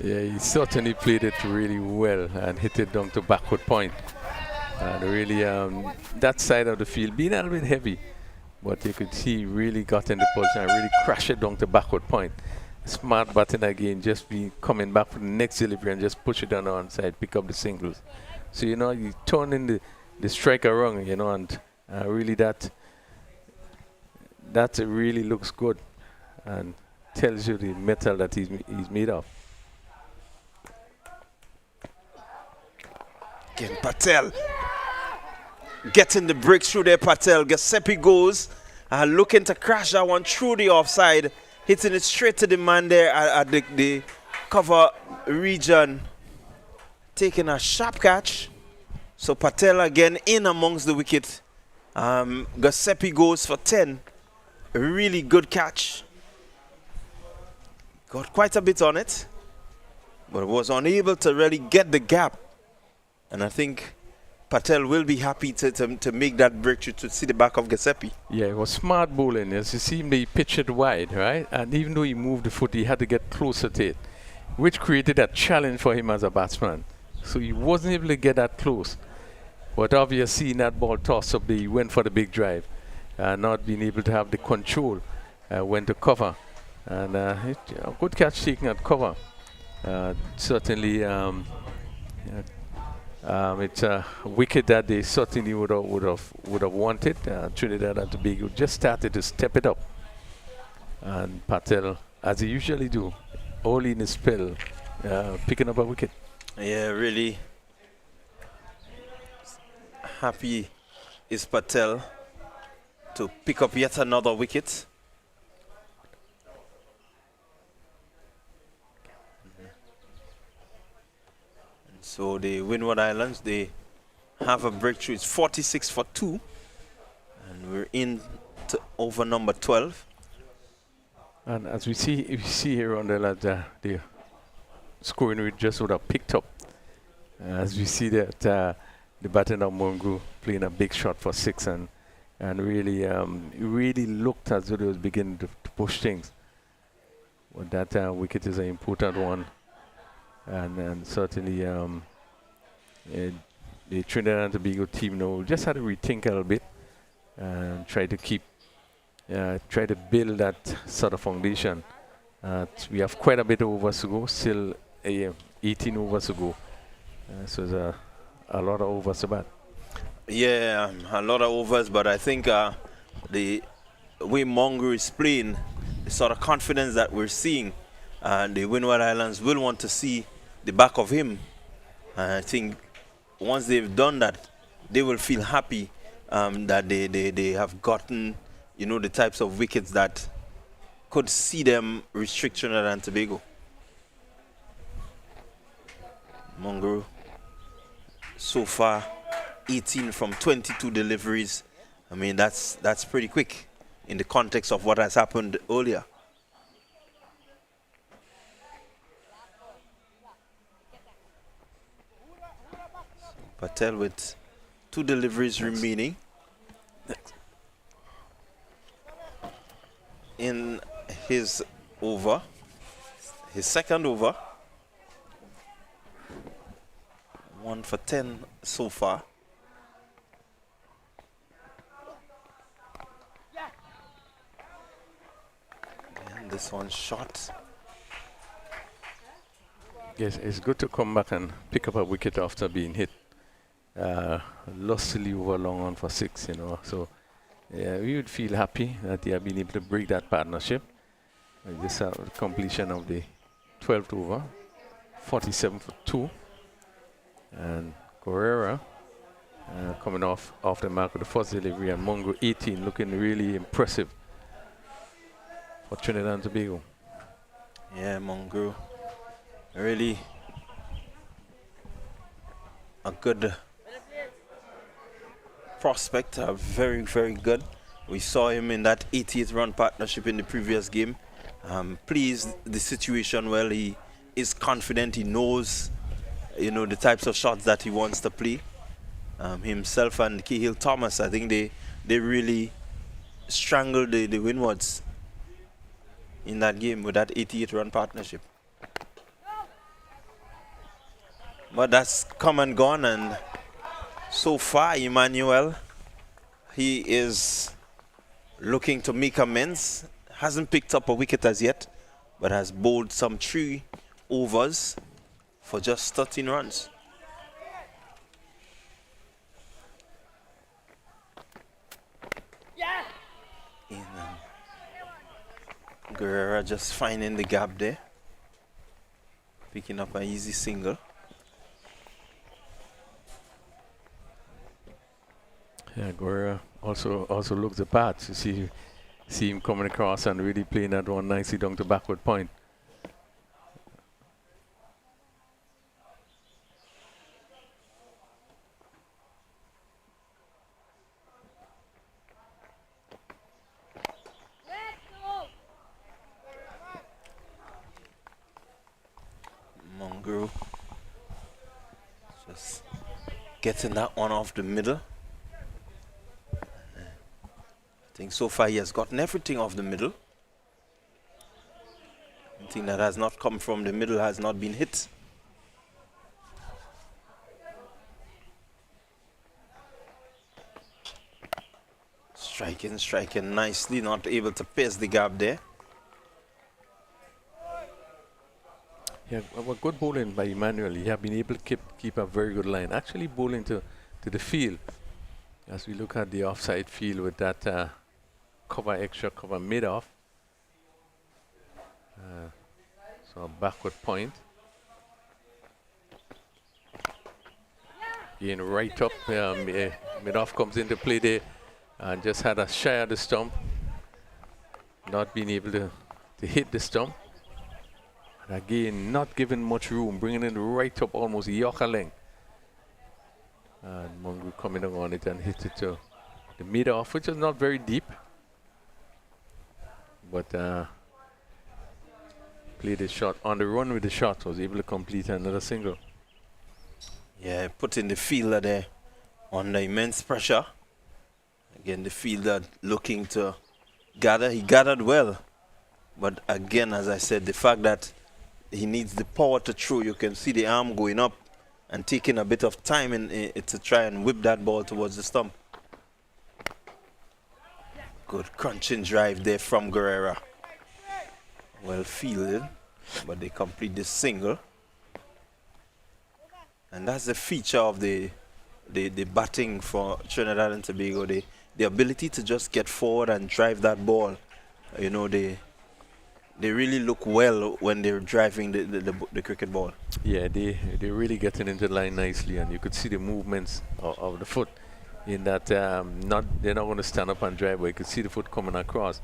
Yeah, he certainly played it really well and hit it down to backward point. And really, that side of the field being a little bit heavy, but you could see he really got into position and really crashed it down to backward point. Smart batting again, just be coming back for the next delivery and just push it down the onside, pick up the singles. So, you turn in the striker wrong, and really that really looks good and tells you the metal that he's made of. Again, Patel getting the breakthrough there. Patel, Giuseppe goes looking to crash that one through the offside, hitting it straight to the man there at the cover region, taking a sharp catch. So Patel again in amongst the wicket. Giuseppe goes for 10. A really good catch. Got quite a bit on it, but was unable to really get the gap. And I think Patel will be happy to make that breakthrough to see the back of Giuseppe. Yeah, it was smart bowling. As you see him, he pitched it wide, right? And even though he moved the foot, he had to get closer to it, which created a challenge for him as a batsman. So he wasn't able to get that close. But obviously, seeing that ball toss up, he went for the big drive. Not being able to have the control, went to cover. And a good catch taken at cover. Certainly, it's a wicket that they certainly would have wanted. Trinidad and Tobago just started to step it up, and Patel, as he usually do, all in his spell, picking up a wicket. Yeah, really happy is Patel to pick up yet another wicket. So the Winward Islands, they have a breakthrough. It's 46 for 2. And we're in to over number 12. And as we see here on the scoring rate just would have picked up. As we see that the batter of Mungu playing a big shot for 6 and really really looked as though they was beginning to push things. But that wicket is an important one, and certainly the Trinidad and Tobago team now just had to rethink a little bit and try to build that sort of foundation. We have quite a bit of overs to go, still 18 overs to go. So there's a lot of overs to bat. Yeah, a lot of overs, but I think the way Mongo is playing, the sort of confidence that we're seeing, the Winward Islands will want to see the back of him. And I think once they've done that, they will feel happy that they have gotten, you know, the types of wickets that could see them restrict Trinidad and Tobago. Mongo, so far, 18 from 22 deliveries. I mean, that's pretty quick in the context of what has happened earlier. Patel with 2 deliveries remaining in his over, his second over. 1 for 10 so far. And this one shot. Yes, it's good to come back and pick up a wicket after being hit. Lustily over long on for 6, you know. So yeah, we would feel happy that they have been able to break that partnership. This completion of the 12th over, 47 for 2. And Guerrera coming off the mark with the first delivery, and Mongo 18 looking really impressive for Trinidad and Tobago. Yeah, Mongo really a good prospect, very, very good. We saw him in that 88th run partnership in the previous game. Plays the situation well. He is confident. He knows, you know, the types of shots that he wants to play. Himself and Cahill Thomas, I think they really strangled the Windwards in that game with that 88 run partnership. But that's come and gone, and so far Emmanuel, he is looking to make amends. Hasn't picked up a wicket as yet, but has bowled some 3 overs for just 13 runs. Guerrera just finding the gap there, picking up an easy single. Yeah, Guerrera also looks the part. You see him coming across and really playing that one nicely down to backward point. Mongo just getting that one off the middle. I think so far he has gotten everything off the middle. Anything that has not come from the middle has not been hit. Striking nicely, not able to pierce the gap there. Yeah, well, good bowling by Emmanuel. He have been able to keep a very good line. Actually bowling to the field. As we look at the offside field with that extra cover mid-off. So a backward point. Again, right up. Mid-off comes into play there and just had a shy of the stump. Not being able to hit the stump. And again, not giving much room, bringing it right up almost Yorker length. And Mongrel coming on it and hit it to the mid-off, which is not very deep. But played a shot on the run with the shot, was able to complete another single. Yeah, putting the fielder there under immense pressure. Again, the fielder looking to gather. He gathered well. But again, as I said, the fact that he needs the power to throw, you can see the arm going up and taking a bit of time to try and whip that ball towards the stump. Good crunching drive there from Guerrera. Well fielded, but they complete this single. And that's the feature of the batting for Trinidad and Tobago. The ability to just get forward and drive that ball. You know, they really look well when they're driving the cricket ball. Yeah, they're really getting into the line nicely, and you could see the movements of the foot in that they're not going to stand up and drive, but you could see the foot coming across,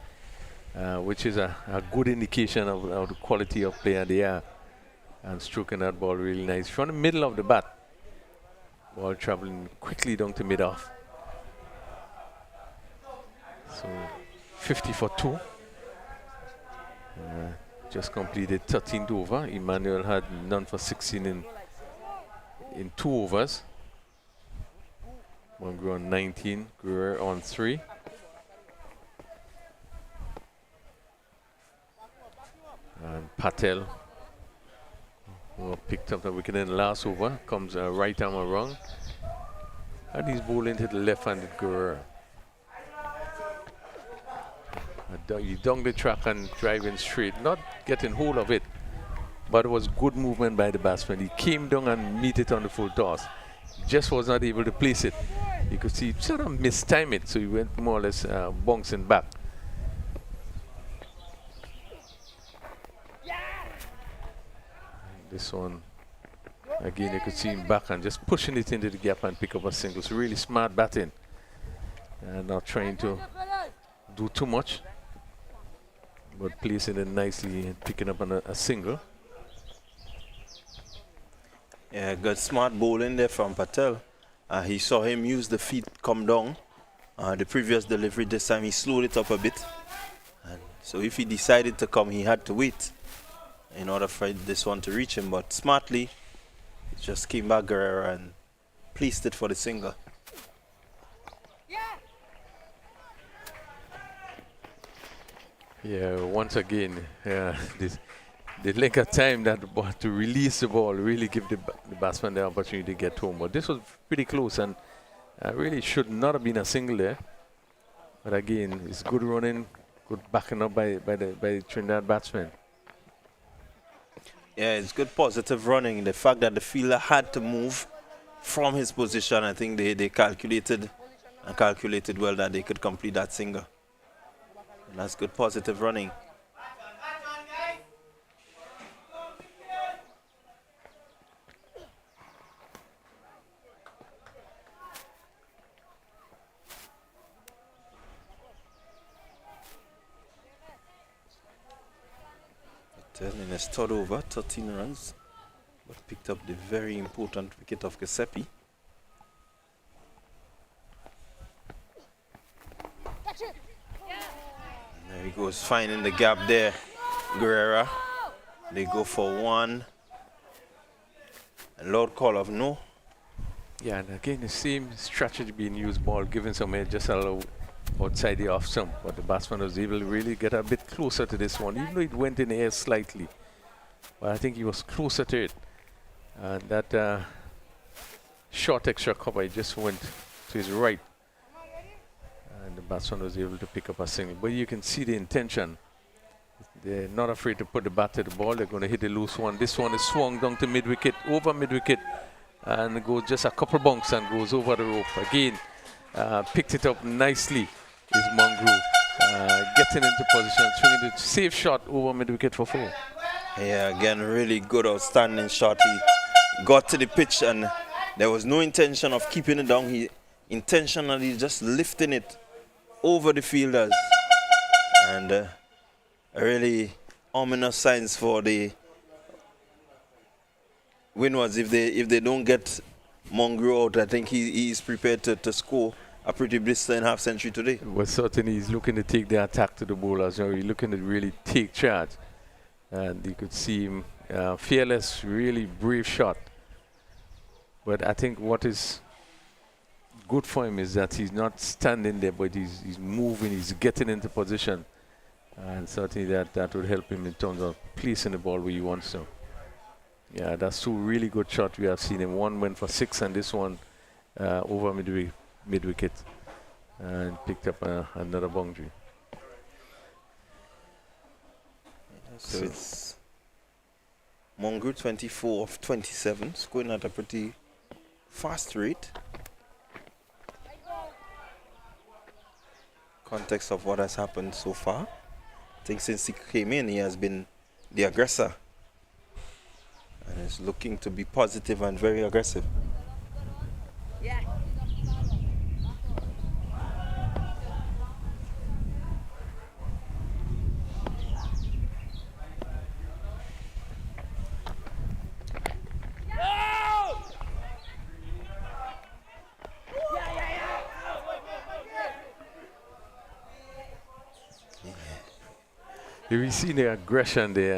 which is a good indication of the quality of player they are, and stroking that ball really nice. From the middle of the bat, ball traveling quickly down to mid-off. So 50 for 2. Just completed 13th over. Emmanuel had none for 16 in 2 overs. Mongrel on 19, Guerrero on 3. And Patel, who picked up the wicket in the last over, comes right arm around. And he's bowling to the left-handed Guerrero. He down the track and driving straight, not getting hold of it, but it was good movement by the batsman. He came down and meet it on the full toss. Just was not able to place it. You could see sort of mistimed it, so he went more or less bouncing back. This one, again, you could see him back and just pushing it into the gap and pick up a single. So really smart batting. Not trying to do too much, but placing it nicely and picking up on a single. Yeah, good smart bowling there from Patel. He saw him use the feet come down. The previous delivery, this time he slowed it up a bit. And so if he decided to come, he had to wait in order for this one to reach him. But smartly, he just came back, Guerrero, and placed it for the single. Yeah, once again, the length of time that to release the ball really give the batsman the opportunity to get home. But this was pretty close, and really should not have been a single there. But again, it's good running, good backing up by the Trinidad batsman. Yeah, it's good positive running. The fact that the fielder had to move from his position, I think they calculated well that they could complete that single. And that's good positive running. In his third over, 13 runs, but picked up the very important wicket of Giuseppe. And there he goes, finding the gap there, Guerrera. They go for one. And Lord call of no. Yeah, and again, the same strategy being used, ball given some edge just a little outside the off stump, but the batsman was able to really get a bit closer to this one, even though it went in the air slightly. But I think he was closer to it. And that short extra cover, just went to his right. And the batsman was able to pick up a single. But you can see the intention. They're not afraid to put the bat to the ball. They're going to hit the loose one. This one is swung down to mid-wicket, over mid-wicket, and goes just a couple bunks and goes over the rope. Again, picked it up nicely is Mongrel. Getting into position, swinging the safe shot over mid-wicket for 4. Yeah, again, really good, outstanding shot. He got to the pitch and there was no intention of keeping it down. He intentionally just lifting it over the fielders. And really ominous signs for the Windwards if they don't get Mongrel out, I think he's prepared to score a pretty blistering half century today. Well, certainly he's looking to take the attack to the bowlers. You know, he's looking to really take charge. And you could see him fearless, really brave shot. But I think what is good for him is that he's not standing there, but he's moving, he's getting into position. And certainly that would help him in terms of placing the ball where he wants to. Yeah, that's two really good shots we have seen him. One went for 6 and this one over mid-wicket and picked up another boundary. So it's Mongrel 24 of 27, scoring at a pretty fast rate. Context of what has happened so far. I think since he came in, he has been the aggressor. And is looking to be positive and very aggressive. Yeah. We see the aggression there,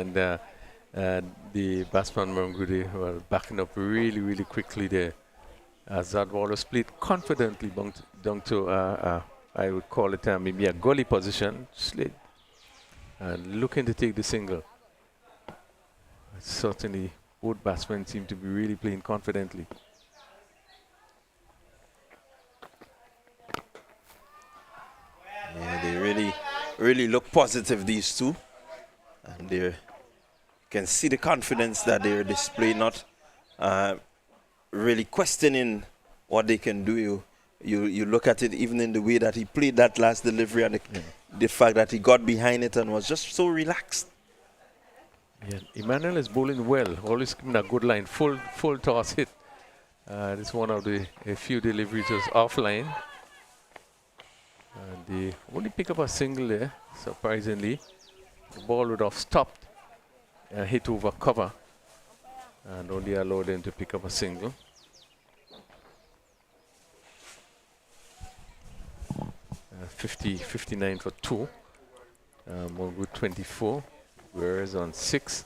and the batsman Mangudi were backing up really, really quickly there. As that ball was played confidently down to, I would call it maybe a gully position, slid, and looking to take the single. Certainly, both batsmen seem to be really playing confidently. Yeah, they really look positive, these two. And you can see the confidence that they're displaying, not really questioning what they can do. You look at it even in the way that he played that last delivery and the fact that he got behind it and was just so relaxed. Yeah, Emmanuel is bowling well, always giving a good line, full toss hit. This is one of the few deliveries was offline. And they only pick up a single there, surprisingly. The ball would have stopped and hit over cover and only allowed them to pick up a single. 59 for 2. Mongrel 24, whereas on 6.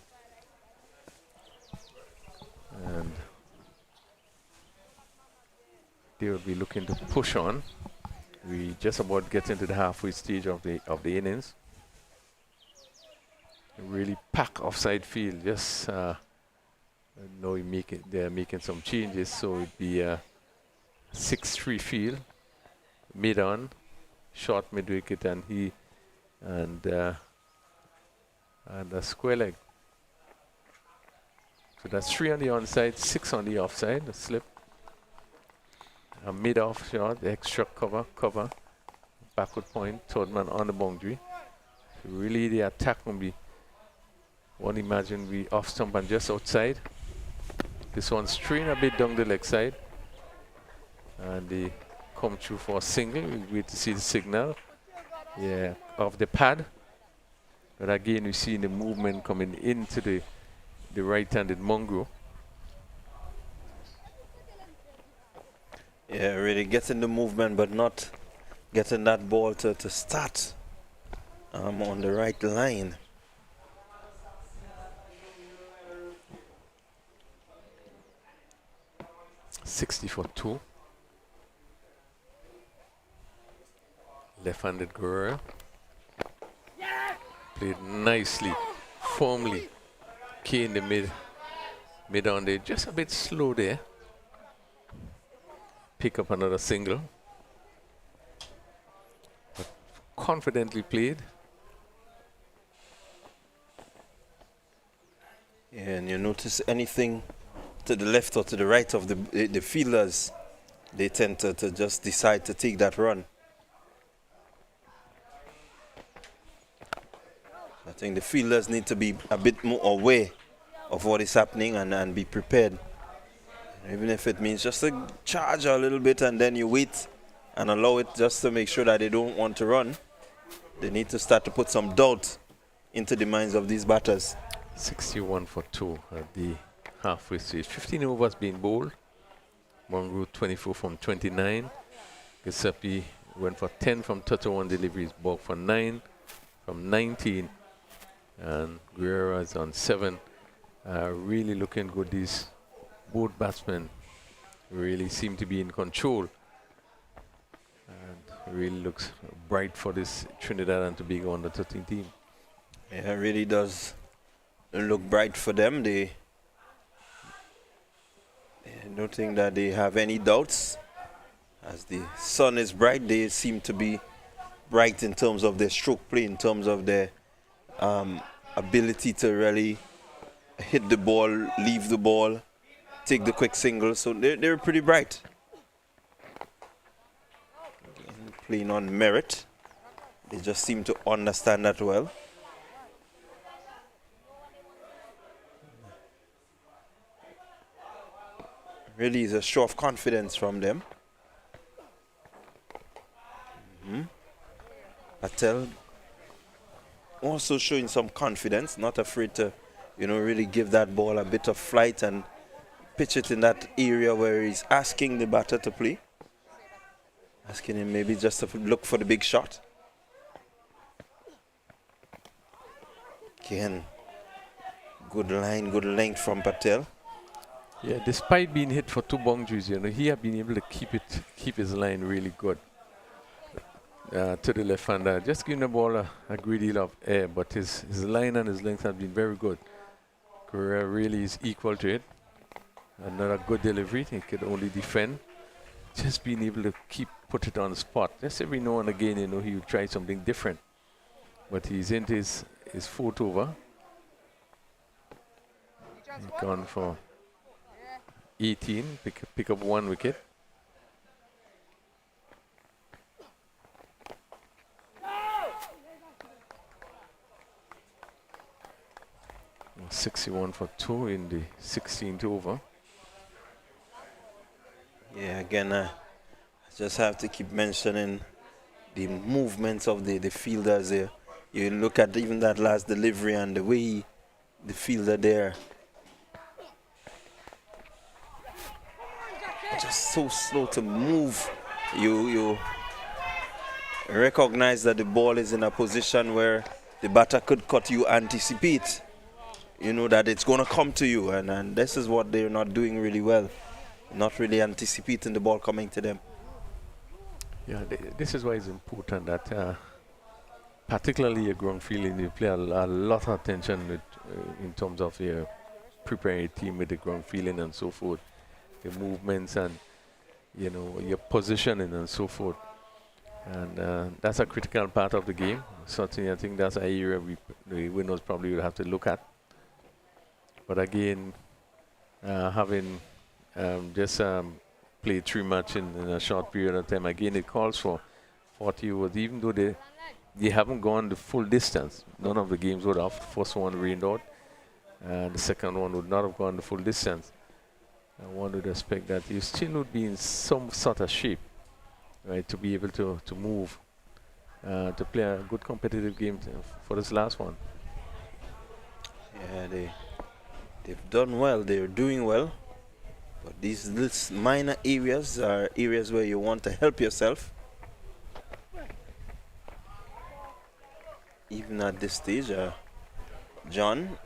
And they will be looking to push on. We just about get into the halfway stage of the innings. Really pack offside field. Just now they're making some changes, so it'd be a 6-3 field, mid on, short mid wicket, and a square leg. So that's 3 on the onside, 6 on the offside. A slip. A mid off shot, extra cover, backward point, third man on the boundary. So really the attack will be, one imagine we off stump and just outside. This one's straying a bit down the leg side. And they come through for a single. We wait to see the signal. Yeah, off the pad. But again, we see the movement coming into the right-handed Mongrel. Yeah, really getting the movement, but not getting that ball to start on the right line. .60 for 2. Left-handed Guerrero. Played nicely, firmly. Key in the mid on there, just a bit slow there. Pick up another single. But confidently played. Yeah, and you notice anything to the left or to the right of the fielders, they tend to just decide to take that run. I think the fielders need to be a bit more aware of what is happening and be prepared. Even if it means just to charge a little bit and then you wait and allow it just to make sure that they don't want to run. They need to start to put some doubt into the minds of these batters. 61 for 2 at the halfway stage. 15 overs being bowled. Monroe 24 from 29. Giuseppe went for 10 from 31 deliveries. Borg for 9 from 19. And Guerrero is on 7. Really looking good. These both batsmen really seem to be in control. And really looks bright for this Trinidad and Tobago under 13 team. Yeah, it really does look bright for them. I don't think that they have any doubts. As the sun is bright, they seem to be bright in terms of their stroke play, in terms of their ability to really hit the ball, leave the ball, take the quick single. So they're pretty bright. Playing on merit. They just seem to understand that well. Really is a show of confidence from them. Patel also showing some confidence, not afraid to, really give that ball a bit of flight and pitch it in that area where he's asking the batter to play. Asking him maybe just to look for the big shot. Again, good line, good length from Patel. Yeah, despite being hit for 2 boundaries, he have been able to keep his line really good. To the left-hander, just giving the ball a great deal of air, but his line and his length have been very good. Correa really is equal to it. Another good delivery, he could only defend. Just being able to put it on the spot. Just every now and again, he would try something different. But he's into his 4th over. He's gone for 18, pick up 1 wicket. 61 for 2 in the 16th over. Yeah, again, I just have to keep mentioning the movements of the fielders there. You look at even that last delivery and the way the fielder there, just so slow to move. You recognize that the ball is in a position where the batter could cut. You anticipate, that it's going to come to you, and this is what they're not doing really well. Not really anticipating the ball coming to them. Yeah, this is why it's important that, particularly a ground fielding, you play a lot of attention with, in terms of your preparing a team with the ground fielding and so forth, the movements and your positioning and so forth, and that's a critical part of the game. Certainly, I think that's an area the winners probably will have to look at. But again, having just played 3 matches in a short period of time, again it calls for 40 overs, even though they haven't gone the full distance. None of the games would have. The first one rained out, the second one would not have gone the full distance. One would expect that you still would be in some sort of shape, right, to be able to move, to play a good competitive game for this last one. Yeah, they've done well. They're doing well. But these little minor areas are areas where you want to help yourself. Even at this stage, John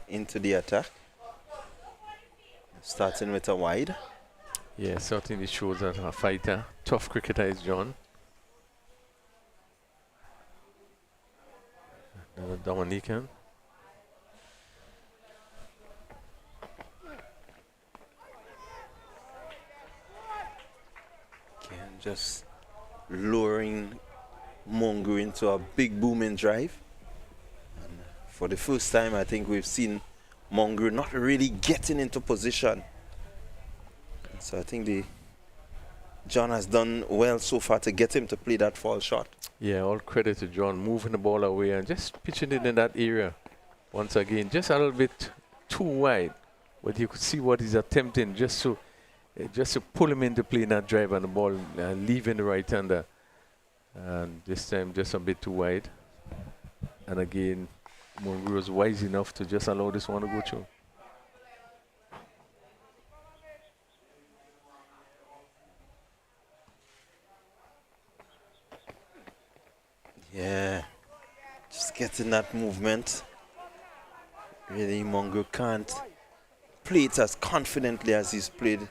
into the attack, starting with a wide. Yeah, certainly shows that a fighter, tough cricketer is John. Another Dominican. Just luring Mongo into a big booming drive. And for the first time, I think we've seen Mongo not really getting into position. And so I think John has done well so far to get him to play that fall shot. Yeah, all credit to John, moving the ball away and just pitching it in that area. Once again, just a little bit too wide. But you could see what he's attempting just to pull him into play in that drive and the ball leaving the right-hander. And this time just a bit too wide. And again, Monroe was wise enough to just allow this one to go through. getting that movement. Really, Mongo can't play it as confidently as he's played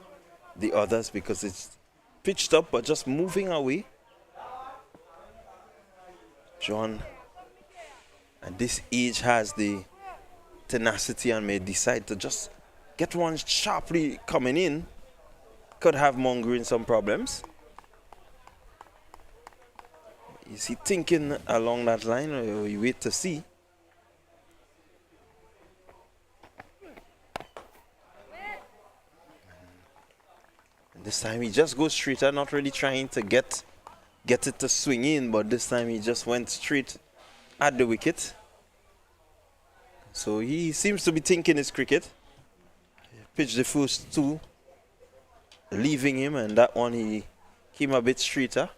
the others because it's pitched up but just moving away. John at this age has the tenacity and may decide to just get one sharply coming in. Could have Mongo in some problems. Is he thinking along that line, or we wait to see? And this time he just goes straighter, not really trying to get it to swing in, but this time he just went straight at the wicket. So he seems to be thinking his cricket. He pitched the first two, leaving him, and that one he came a bit straighter.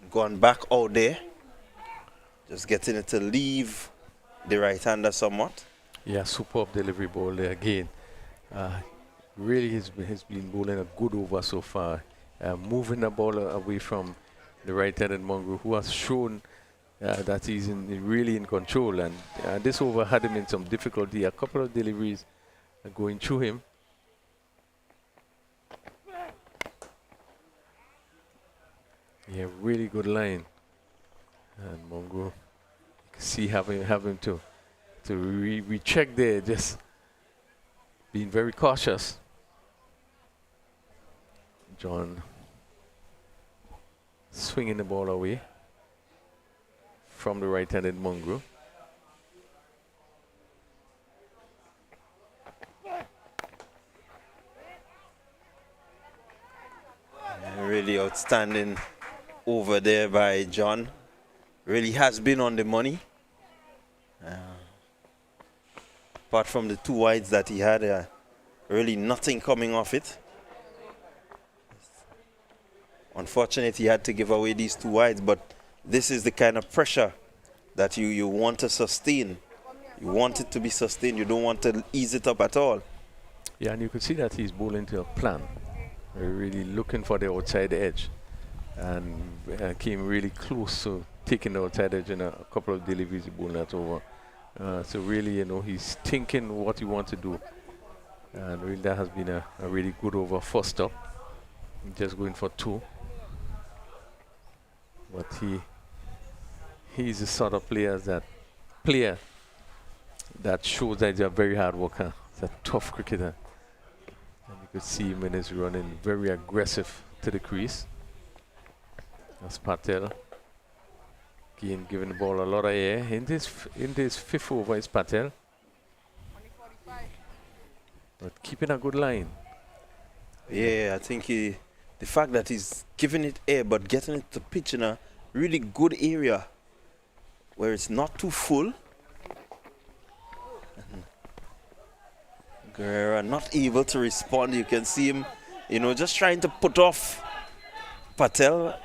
And gone back out there. Just getting it to leave the right-hander somewhat. Yeah, superb delivery ball there again. Really has been bowling a good over so far. Moving the ball away from the right-handed Mongo, who has shown that he's really in control. And this over had him in some difficulty. A couple of deliveries going through him. Yeah, really good line. And Mongo, you can see having to recheck there, just being very cautious. John swinging the ball away from the right-handed Mongo. Really outstanding over there by John. Really has been on the money. Apart from the two wides that he had, really nothing coming off it. Unfortunately, he had to give away these two wides, but this is the kind of pressure that you want to sustain. You want it to be sustained. You don't want to ease it up at all. Yeah, and you could see that he's bowling to a plan. Really looking for the outside edge, and came really close to taking the outside edge in a couple of deliveries he bowled that over. So really, he's thinking what he wants to do, and really that has been a really good over. First up, just going for two, but he's the sort of player that shows that he's a very hard worker. He's a tough cricketer. And you could see him when he's running very aggressive to the crease. That's Patel. Again, giving the ball a lot of air. In this fifth over is Patel. But keeping a good line. Yeah, I think the fact that he's giving it air but getting it to pitch in a really good area where it's not too full. Guerrero not able to respond. You can see him, just trying to put off Patel.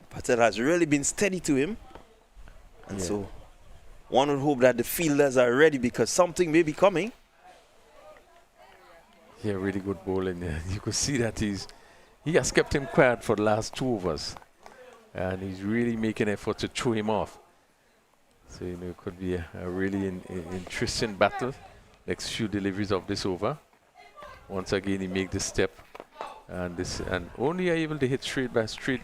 Patel has really been steady to him. And so one would hope that the fielders are ready because something may be coming. Yeah, really good bowling. You could see that he has kept him quiet for the last two overs. And he's really making effort to throw him off. So, it could be a really interesting battle. Next few deliveries of this over. Once again, he make the step, and only are able to hit straight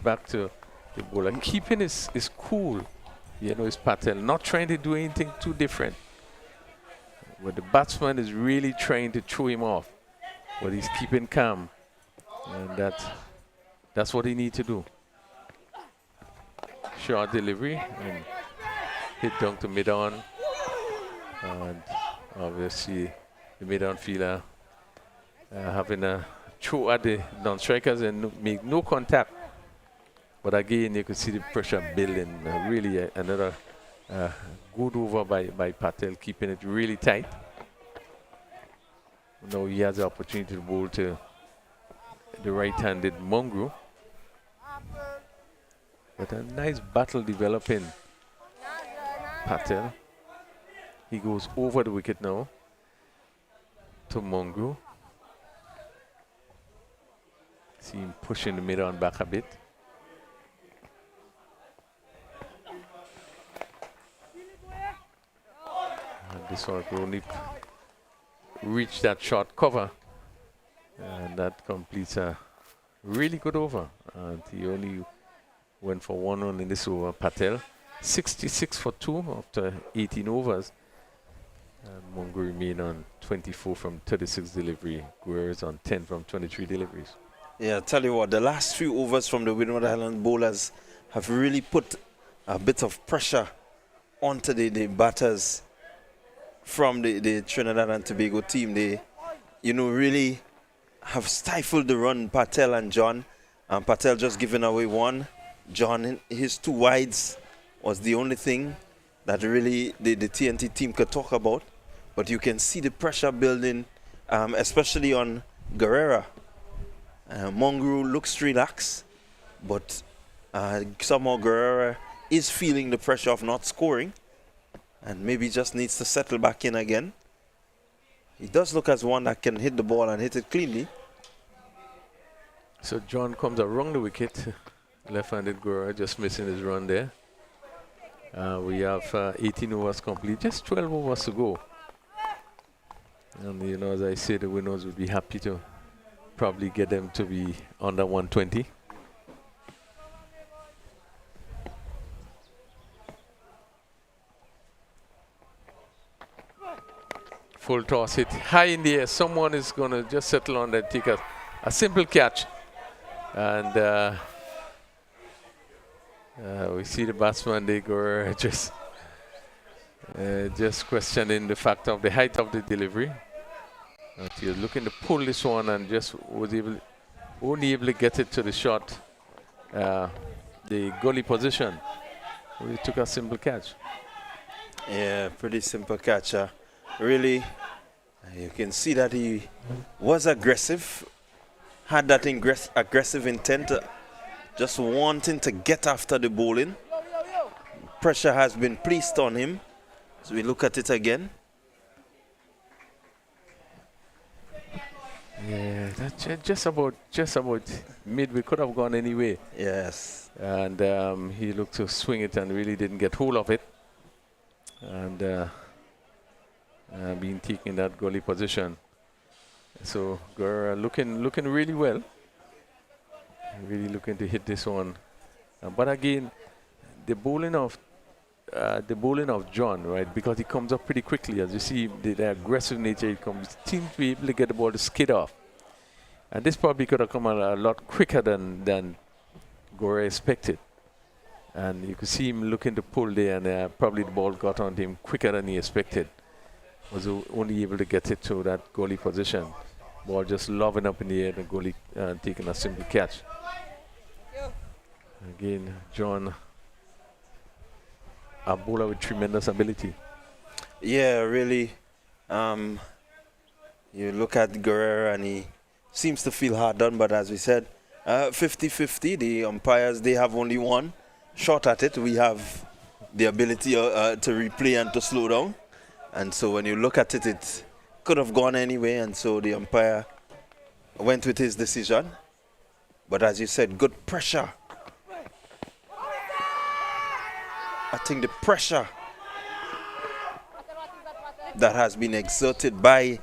back to the bowler. Keeping his cool, his Patel, not trying to do anything too different. But the batsman is really trying to throw him off, but he's keeping calm, and that's what he needs to do. Short delivery and hit down to mid-on, and obviously the mid-on fielder having a throw at the non-strikers and make no contact. But again, you could see the pressure building. Really another good over by Patel, keeping it really tight. Now he has the opportunity to bowl to the right-handed Mongo. But a nice battle developing. Patel. He goes over the wicket now to Mongo. See him pushing the mid-on back a bit. This one could only reach that short cover. And that completes a really good over. And he only went for 1 run in this over. Patel, 66 for 2 after 18 overs. And Mungo remain on 24 from 36 delivery. Guerrero is on 10 from 23 deliveries. Yeah, I'll tell you what, the last few overs from the Winward Island bowlers have really put a bit of pressure onto the batters from the Trinidad and Tobago team. They, really have stifled the run, Patel and John. Patel just giving away 1. John, his 2 wides was the only thing that really the TNT team could talk about. But you can see the pressure building, especially on Guerrero. Mongrel looks relaxed, but somehow Guerrero is feeling the pressure of not scoring and maybe just needs to settle back in again. He does look as one that can hit the ball and hit it cleanly. So John comes around the wicket. Left-handed Guerrero just missing his run there. We have 18 overs complete, just 12 overs to go. And as I say, the winners would be happy to probably get them to be under 120. Full toss hit high in the air. Someone is going to just settle on that, take a simple catch. And we see the batsman, they go just questioning the fact of the height of the delivery. But he was looking to pull this one and just was only able to get it to the shot, the gully position. He took a simple catch. Yeah, pretty simple catch. Really, you can see that he was aggressive, had that aggressive intent, just wanting to get after the bowling. Pressure has been placed on him. So we look at it again. Yeah, that's just about midway. Could have gone anyway. Yes. And he looked to swing it and really didn't get hold of it. And being taken in that goalie position. So Guerrero looking really well. Really looking to hit this one. But again, the bowling of John, right? Because he comes up pretty quickly, as you see, the aggressive nature. He seems to be able to get the ball to skid off. And this probably could have come a lot quicker than Guerrero expected. And you could see him looking to pull there, and probably the ball got onto him quicker than he expected. Was only able to get it to that goalie position. Ball just lobbing up in the air, the goalie taking a simple catch. Again, John, a bowler with tremendous ability. Yeah, really. You look at Guerrero and he seems to feel hard done, but as we said, 50-50. The umpires, they have only 1 shot at it. We have the ability to replay and to slow down. And so when you look at it, it could have gone anyway, and so the umpire went with his decision. But as you said, good pressure. I think the pressure that has been exerted by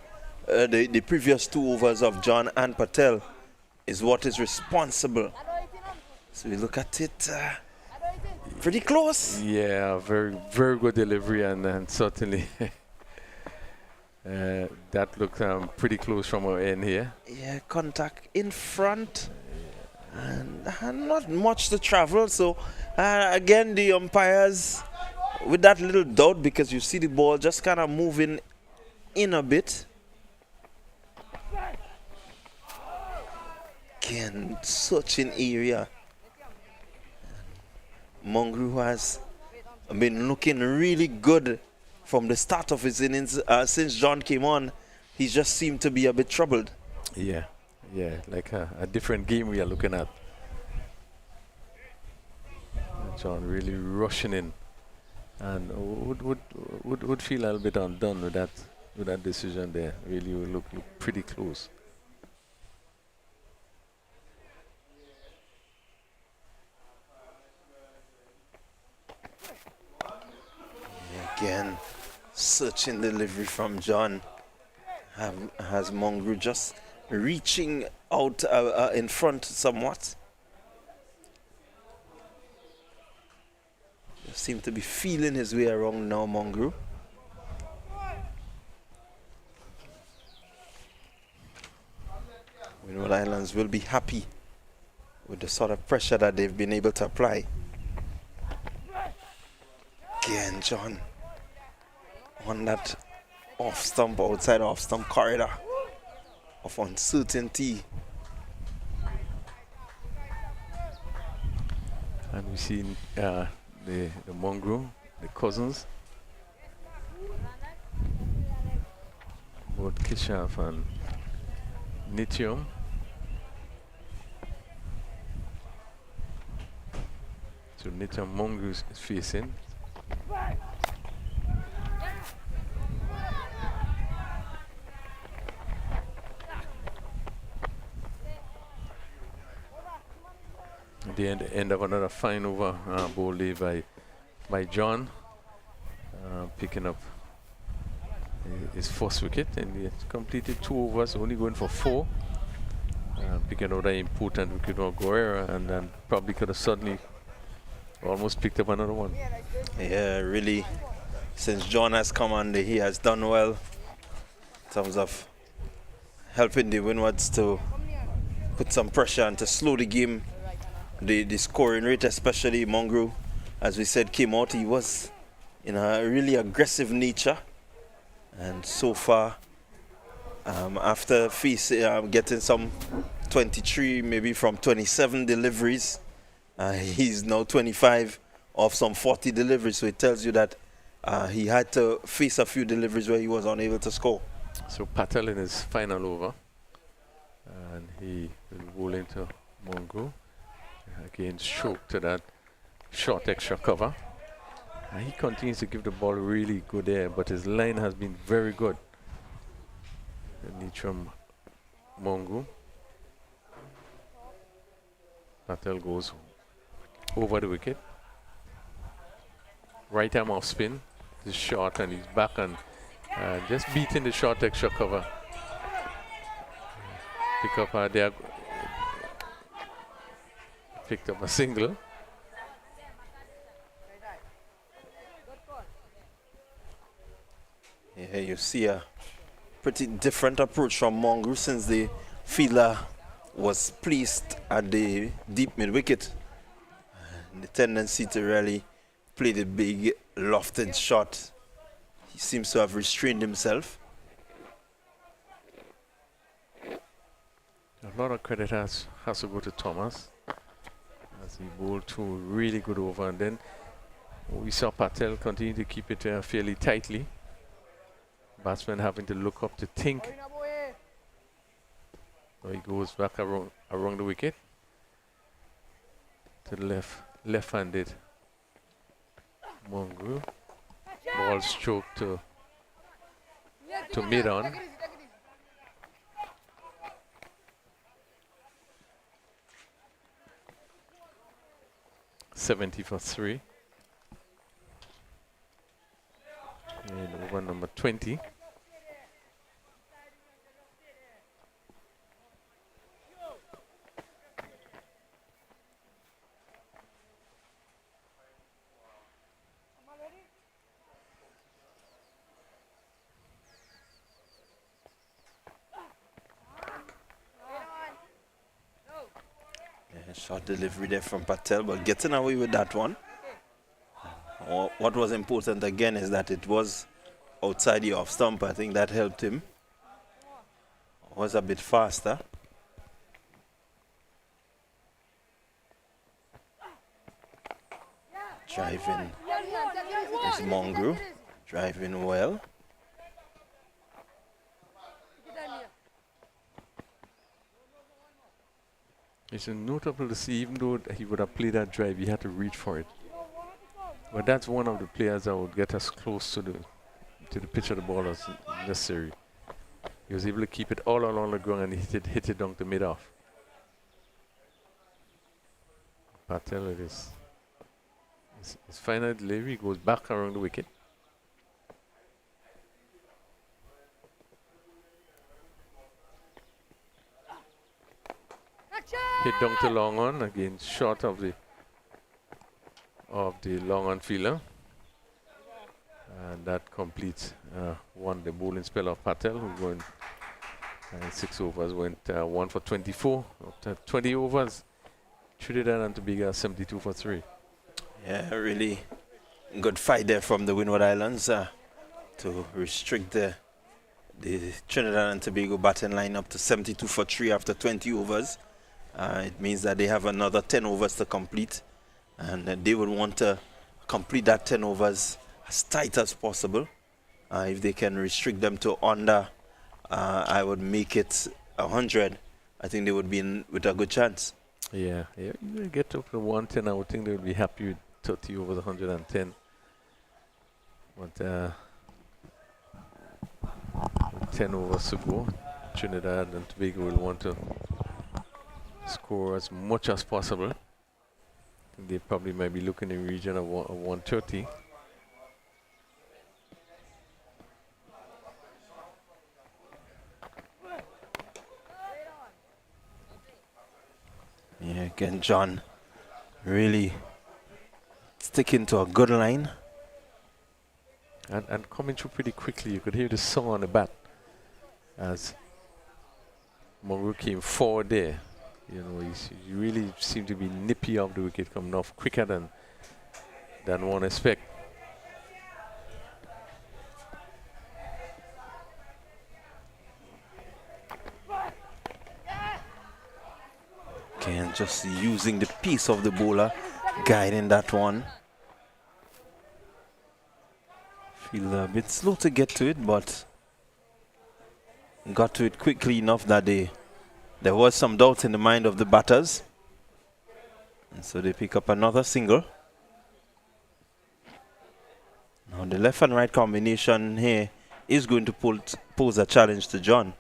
the previous 2 overs of John and Patel is what is responsible. So we look at it, pretty close. Yeah, very, very good delivery, and certainly that looked pretty close from our end here. Yeah, contact in front, and not much to travel. So again, the umpires with that little doubt, because you see the ball just kind of moving in a bit. Again, such an area. Mongrel has been looking really good from the start of his innings. Since John came on, he just seemed to be a bit troubled. Yeah, like a different game we are looking at. John really rushing in, and would feel a little bit undone with that decision there. Really would look pretty close. Again, Searching delivery from John. Has Mongrel just reaching out in front somewhat. Just seem to be feeling his way around now, Mongrel. Winward Islands will be happy with the sort of pressure that they've been able to apply. Again, John on that off stump, outside off stump corridor of uncertainty. And we see the mongrel, the cousins, both Kishaf and Nitium. So Nitium mongrel is facing. At the end of another fine over ball day by John, picking up his first wicket, and he completed 2 overs, only going for 4. Picking out an important wicket for Guerrero, and then probably could have suddenly almost picked up another one. Yeah, really, since John has come on, he has done well in terms of helping the Windwards to put some pressure and to slow the game. The scoring rate, especially Mongrel, as we said, came out. He was in a really aggressive nature, and so far, after getting some 23, maybe from 27 deliveries, he's now 25 of some 40 deliveries. So it tells you that he had to face a few deliveries where he was unable to score. So Patel in his final over, and he will roll into Mongrel. Again, stroke to that short extra cover. And he continues to give the ball really good air, but his line has been very good. Nitram Mongrel. Patel goes over the wicket. Right arm off spin. He's short and he's back and just beating the short extra cover. Pick up there. Picked up a single. Yeah, you see a pretty different approach from Mongrel since the fielder was placed at the deep mid wicket. The tendency to really play the big lofted shot. He seems to have restrained himself. A lot of credit has to go to Thomas, as he bowled 2 really good over, and then we saw Patel continue to keep it fairly tightly. Batsman having to look up to think. So he goes back around the wicket to the left-handed Mongrel. Ball stroke to mid-on. $70 for 3. And over number 20. Short delivery there from Patel, but getting away with that one. What was important again is that it was outside the off stump. I think that helped him. Was a bit faster. Driving is Mongrel. Driving well. It's notable to see, even though he would have played that drive, he had to reach for it. But that's one of the players that would get us close to the pitch of the ball as necessary. He was able to keep it all along the ground and hit it down to mid-off. Patel, it is his final delivery goes back around the wicket. Hit down to long on again, short of the long on fielder. And that completes the bowling spell of Patel, who went 6 overs, went 1 for 24. After 20 overs, Trinidad and Tobago 72 for 3. Yeah, really good fight there from the Winward Islands to restrict the Trinidad and Tobago batting line up to 72 for 3 after 20 overs. It means that they have another 10 overs to complete, and they would want to complete that 10 overs as tight as possible. If they can restrict them to under, I would make it 100. I think they would be in with a good chance. Yeah. You get up to 110, I would think they would be happy with 30 overs, 110. But 10 overs to go. Trinidad and Tobago will want to score as much as possible. I think they probably might be looking in the region of 130. Yeah, again, John really sticking to a good line. And coming through pretty quickly. You could hear the song on the bat as Monroe came forward there. You know, he really seemed to be nippy off the wicket, coming off quicker than one expect. Again, just using the piece of the bowler, guiding that one. Feel a bit slow to get to it, but got to it quickly enough that there was some doubt in the mind of the batters. And so they pick up another single. Now the left and right combination here is going to pose a challenge to John.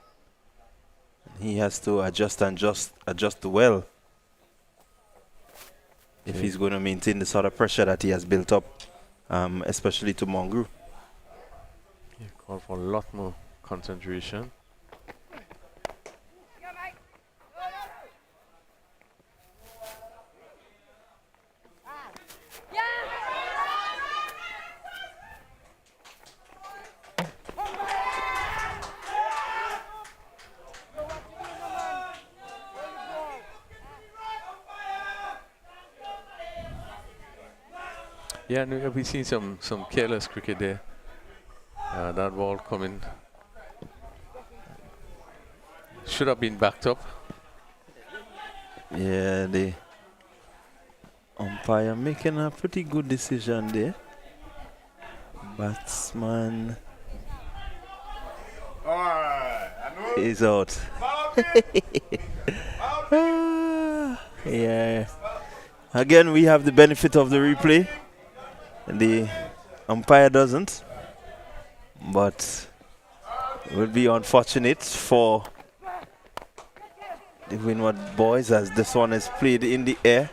He has to adjust well if he's going to maintain the sort of pressure that he has built up, especially to Monroe. Yeah, call for a lot more concentration. Yeah, no, we've seen some careless cricket there. That ball coming should have been backed up. Yeah, the umpire making a pretty good decision there. Batsman is out. Yeah. Again, we have the benefit of the replay. The umpire doesn't, but it will be unfortunate for the Winward boys as this one is played in the air.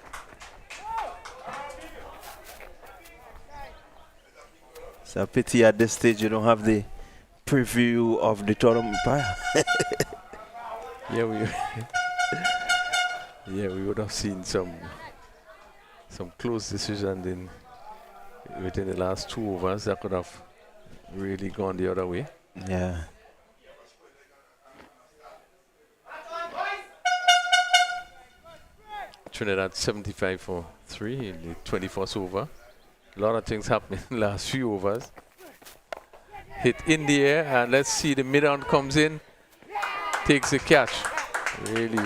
It's a pity at this stage you don't have the preview of the third umpire. Yeah, we would have seen some close decisions within the last 2 overs that could have really gone the other way. Yeah. Trinidad 75 for 3 in the 21st over. A lot of things happening in the last few overs. Hit in the air, and let's see, the mid-on comes in, takes the catch. Really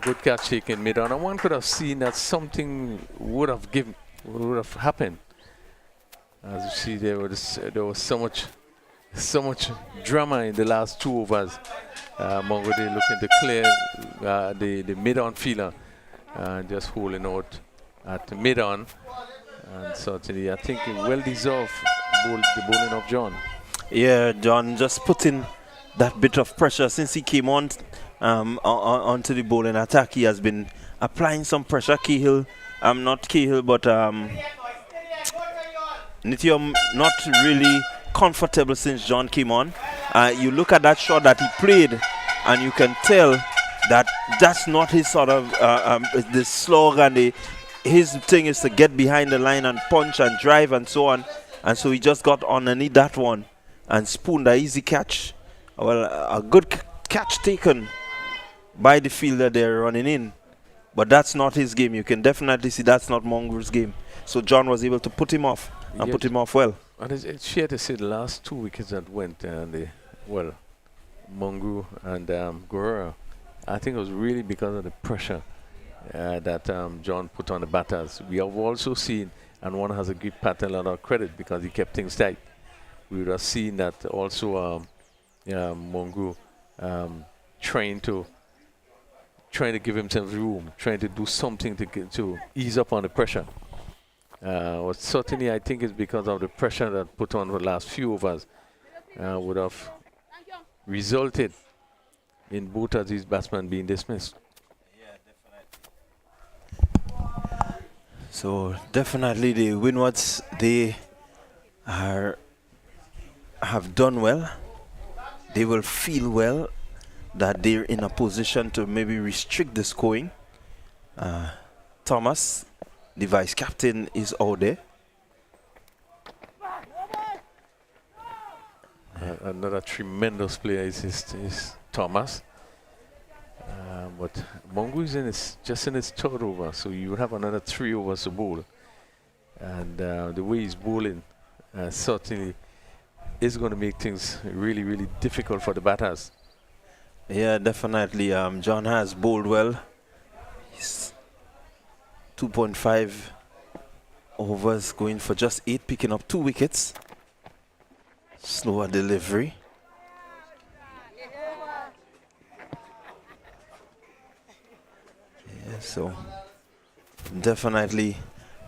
good catch taken mid-on. And one could have seen that something would have happened. As you see, there was so much drama in the last 2 overs. Monroe looking to clear the mid-on fielder, just holding out at the mid-on, and certainly I think well deserved the bowling of John. Yeah, John just putting that bit of pressure since he came on onto the bowling attack. He has been applying some pressure. Not Cahill, but Nitium not really comfortable since John came on. You look at that shot that he played, and you can tell that's not his sort of the slog, and his thing is to get behind the line and punch and drive and so on. And so he just got underneath that one and spooned an easy catch. Well, a good catch taken by the fielder there running in. But that's not his game. You can definitely see that's not Mongu's game. So John was able to put him off and put him off well. And it's fair to say the last 2 wickets that went, Mongu and Guerrero, I think it was really because of the pressure that John put on the batters. We have also seen, and one has to give Pat a lot of credit because he kept things tight. We would have seen that also Mongu trying to give himself room, trying to do something to ease up on the pressure. Certainly, I think it's because of the pressure that put on the last few overs would have resulted in both of these batsmen being dismissed. So definitely the Winwards, they have done well. They will feel well that they're in a position to maybe restrict the scoring. Thomas, the vice captain, is out there. Another tremendous player is Thomas. But Mongu is just in his third over, so you have another 3 overs to bowl. And the way he's bowling certainly is going to make things really, really difficult for the batters. Yeah, definitely. John has bowled well. He's 2.5 overs, going for just 8, picking up 2 wickets. Slower delivery. Yeah, so definitely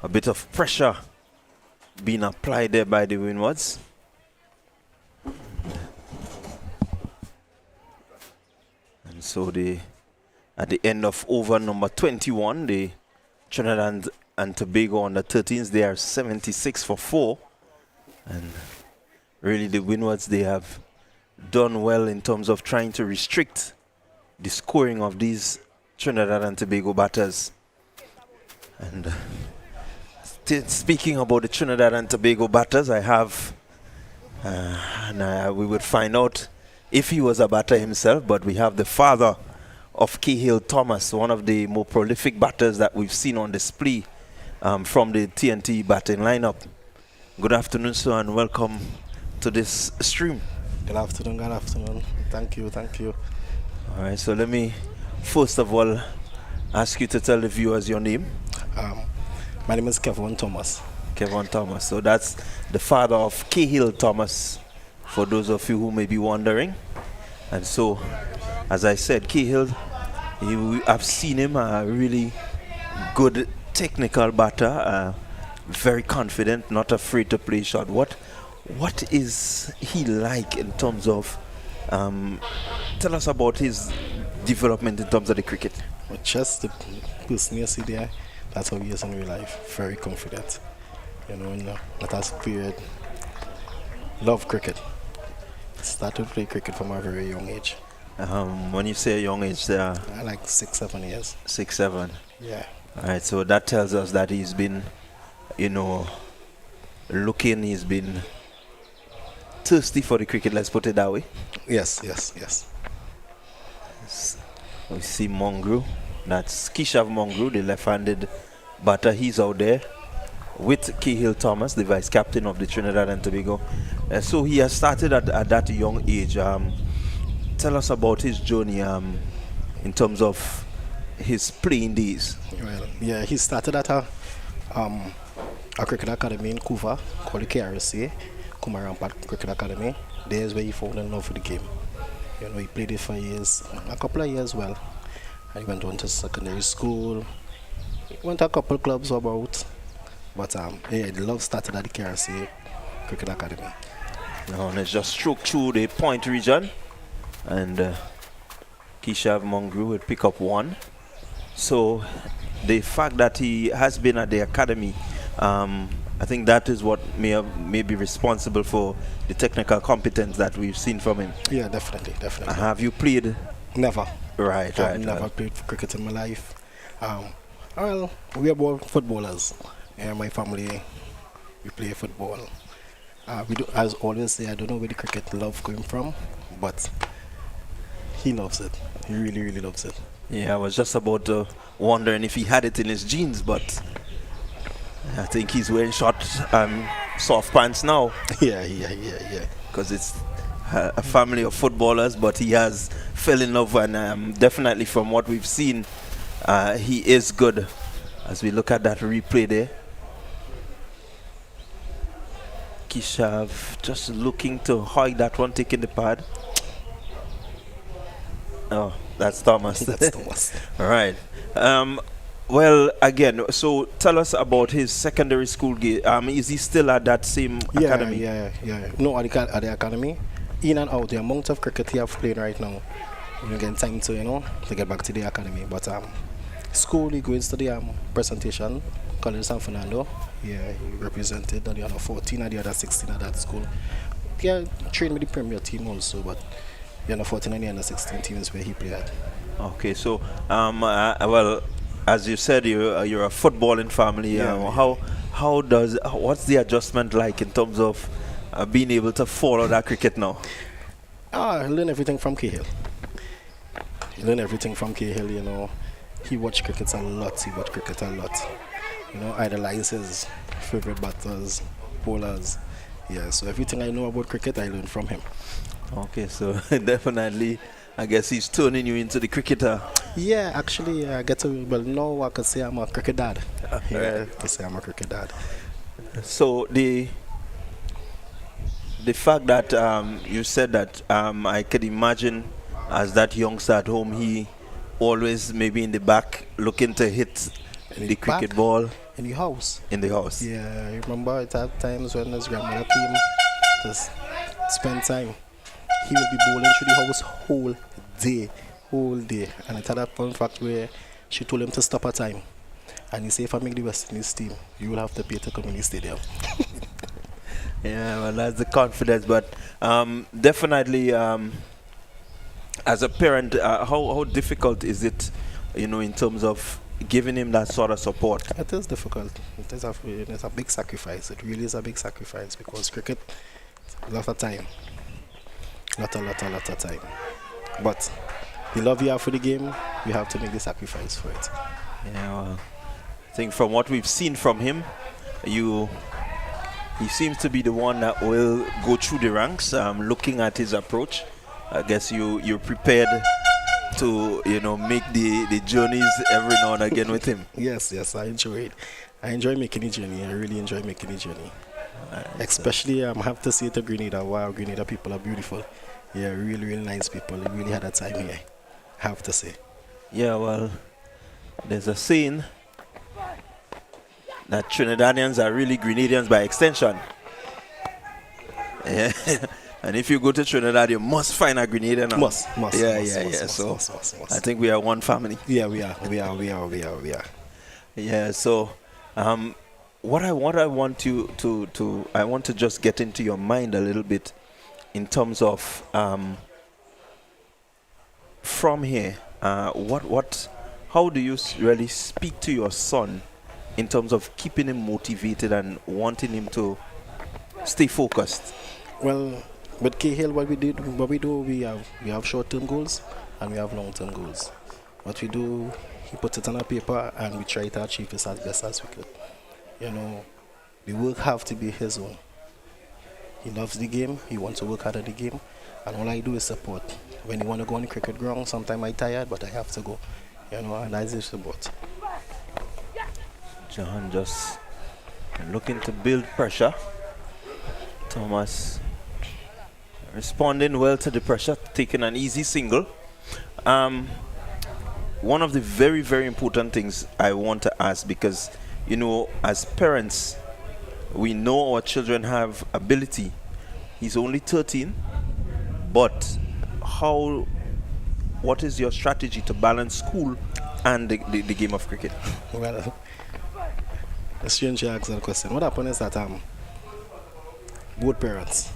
a bit of pressure being applied there by the Winwards. And so at the end of over number 21, the Trinidad and Tobago under 13s, they are 76 for 4. And really the Winwards, they have done well in terms of trying to restrict the scoring of these Trinidad and Tobago batters. And speaking about the Trinidad and Tobago batters, I have, we would find out if he was a batter himself, but we have the father of Cahill Thomas, one of the more prolific batters that we've seen on display from the TNT batting lineup. Good afternoon, sir, and welcome to this stream. Good afternoon, good afternoon. Thank you, thank you. All right, so let me first of all ask you to tell the viewers your name. My name is Kevin Thomas. Kevin Thomas. So that's the father of Cahill Thomas, for those of you who may be wondering. And so, as I said, Cahill, I've seen him a really good technical batter, very confident, not afraid to play shot. What is he like in terms of, tell us about his development in terms of the cricket? Well, just the person you see there, that's how he is in real life, very confident. You know, in that last period, love cricket. Started to play cricket from a very young age. When you say young age, like 6, 7 years. 6, 7. Yeah. All right, so that tells us that he's been, looking, he's been thirsty for the cricket, let's put it that way. Yes. We see Mongu, that's Keshav Mongu, the left-handed batter. He's out there with Cahill Thomas, the vice captain of the Trinidad and Tobago. So he has started at that young age. Tell us about his journey in terms of his playing days. Well, yeah, he started at a cricket academy in Kuva called the KRC, Kumarampat Cricket Academy. There's where he fell in love with the game. You know, he played it for years, a couple of years well. And he went on to secondary school. He went to a couple of clubs about. But the love started at the KRC Cricket Academy. And it's just stroked through the point region. And Keshav Mongu would pick up 1. So the fact that he has been at the academy, I think that is what may be responsible for the technical competence that we've seen from him. Yeah, definitely. Have you played Never. Right, I've right. never played for cricket in my life. Um, well, we are both footballers. My family, we play football. We do, as always say, I don't know where the cricket love came from, but he loves it. He really, really loves it. Yeah, I was just about wondering if he had it in his genes, but I think he's wearing short, soft pants now. Yeah. Because it's a family of footballers, but he has fell in love, and definitely from what we've seen, he is good. As we look at that replay there, Kishav just looking to hide that one, taking the pad. Oh, that's Thomas. That's Thomas. All right. Well, again, so tell us about his secondary school game. Is he still at that same academy? Yeah. No, at the academy. In and out, the amount of cricket he have played right now, you get time to, to get back to the academy. But school, he goes to the presentation, College San Fernando. Yeah, he represented the other 14 and the other 16 at that school. Yeah, trained with the Premier team also, but the under 14 and the under 16 team is where he played at. Okay, so well, as you said, you're a footballing family. What's the adjustment like in terms of being able to follow that cricket now? I learn everything from Cahill. He watched cricket a lot. Idolizes favorite batters, bowlers. Yeah, so everything I know about cricket, I learned from him. Okay, so definitely, I guess he's turning you into the cricketer. Yeah, actually, I get to, now I can say I'm a cricket dad. Right. I say I'm a cricket dad. So the fact that you said that, I could imagine as that youngster at home, he always maybe in the back looking to hit the cricket ball. In the house. Yeah, I remember it at times when his grandmother came to spend time. He would be bowling through the house whole day. And it had that fun fact where she told him to stop at time. And he said, if I make the West Indies team, you will have to pay to come in the stadium. Yeah, well, that's the confidence. But definitely, as a parent, how difficult is it, in terms of giving him that sort of support? It is difficult. It's a big sacrifice. It really is a big sacrifice because cricket, a lot of time. Lot of time. But the love you have for the game, you have to make the sacrifice for it. Yeah, well, I think from what we've seen from him, he seems to be the one that will go through the ranks. Looking at his approach, I guess you're prepared to make the journeys every now and again with him. Yes, I enjoy it. I enjoy making the journey. I really enjoy making the journey. Especially, I have to say to Grenada. Wow, Grenada people are beautiful. Yeah, really, really nice people. They really had a time here, I have to say. Yeah, well, there's a saying that Trinidadians are really Grenadians by extension. Yeah. And if you go to Trinidad, you must find a Grenadian. Must. So I think we are one family. Yeah, we are. Yeah, so what I want to just get into your mind a little bit in terms of from here, how do you really speak to your son in terms of keeping him motivated and wanting him to stay focused? Well, with Cahill, what we have short-term goals and we have long-term goals. What we do, he puts it on a paper and we try to achieve it as best as we could. The work have to be his own. He loves the game, he wants to work hard at the game, and all I do is support. When he want to go on the cricket ground, sometimes I'm tired, but I have to go. And that's his support. John just looking to build pressure. Thomas responding well to the pressure, taking an easy single. One of the very, very important things I want to ask, because as parents, we know our children have ability. He's only 13, but what is your strategy to balance school and the game of cricket? Well, a strange ask that question. What happened is that both parents,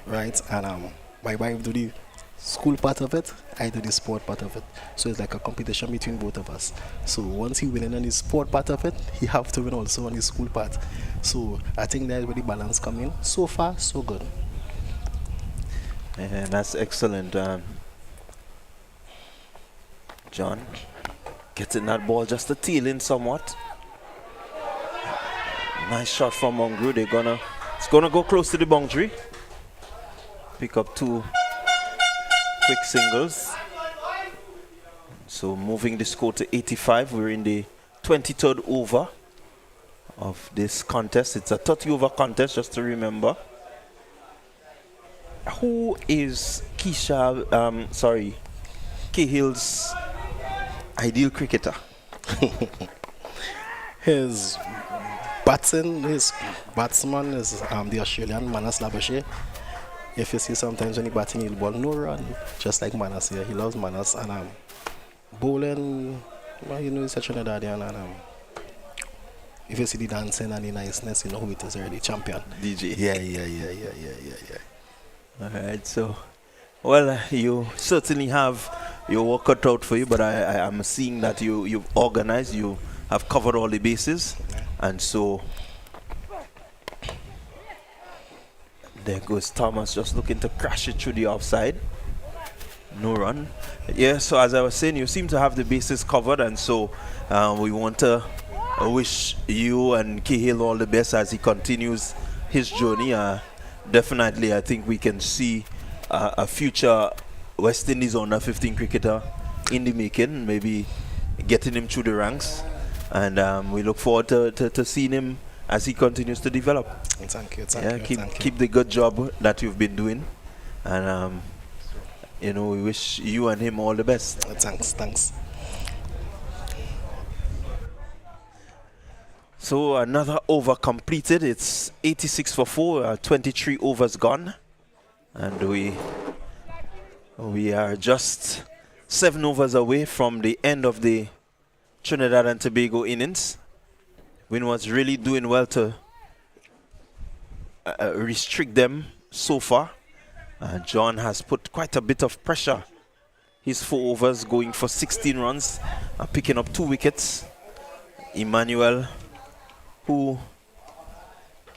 right, and my wife do the school part of it, I do the sport part of it. So it's like a competition between both of us. So once he winning on the sport part of it, he have to win also on the school part. So I think that's where the balance come in. So far, so good. And that's excellent. John getting that ball just a tail in somewhat. Nice shot from Mongru. It's gonna go close to the boundary. Pick up 2 quick singles. So moving the score to 85. We're in the 23rd over of this contest. It's a 30 over contest, just to remember. Who is Cahill's ideal cricketer? His batsman is the Australian Manas Labuschagne. If you see sometimes when he batting, he'll ball no run, just like Manas here. He loves Manas. And bowling, well, you know, he's a Trinidadian. And if you see the dancing and the niceness, you know who it is already, champion. DJ. Yeah. All right, so, well, you certainly have your work cut out for you, but I am seeing that you've organized, you have covered all the bases, and so there goes Thomas just looking to crash it through the offside. No run. Yeah, so as I was saying, you seem to have the bases covered, and so we want to wish you and Cahill all the best as he continues his journey. Definitely, I think we can see a future West Indies under 15 cricketer in the making, maybe getting him through the ranks. And we look forward to seeing him as he continues to develop. Thank you. Keep the good job that you've been doing. And, we wish you and him all the best. Thanks. So another over completed. It's 86 for 4, 23 overs gone. And we are just 7 overs away from the end of the Trinidad and Tobago innings. Windwards really doing well to restrict them so far. John has put quite a bit of pressure. His 4 overs going for 16 runs, picking up 2 wickets. Emmanuel, who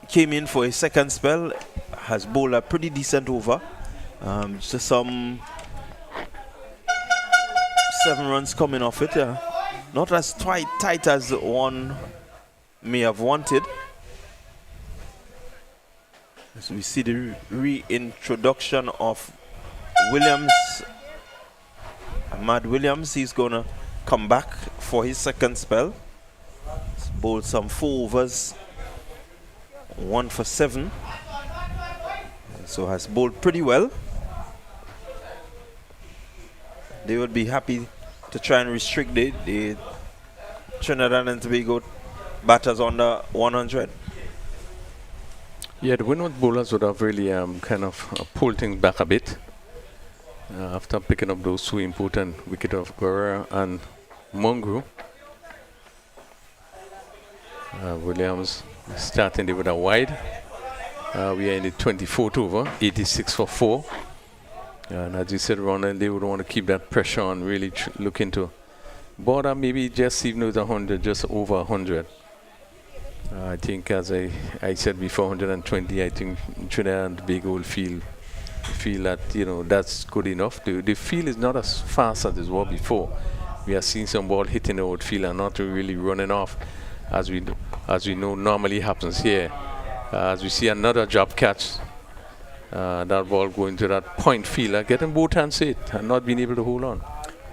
came in for a second spell, has bowled a pretty decent over. Just some 7 runs coming off it. Not as tight as one may have wanted. So we see the reintroduction of Williams. Ahmad Williams, he's going to come back for his second spell. He's bowled some 4 overs, 1 for 7. So has bowled pretty well. They would be happy to try and restrict the Trinidad and Tobago batters under 100. Yeah, the Winward bowlers would have really kind of pulled things back a bit after picking up those 2 important wickets of Guerrero and Mongru. Williams starting there with a wide. We are in the 24th over, 86 for 4. And as you said, Ronald, they would want to keep that pressure on, really look into border, maybe just even with 100, just over 100. I think, as I said before, 120, I think Trinidad and Tobago will feel that, that's good enough. The field is not as fast as it was before. We are seeing some ball hitting the outfield and not really running off, as we know normally happens here. As we see another drop catch, that ball going to that point fielder, getting both hands hit and not being able to hold on.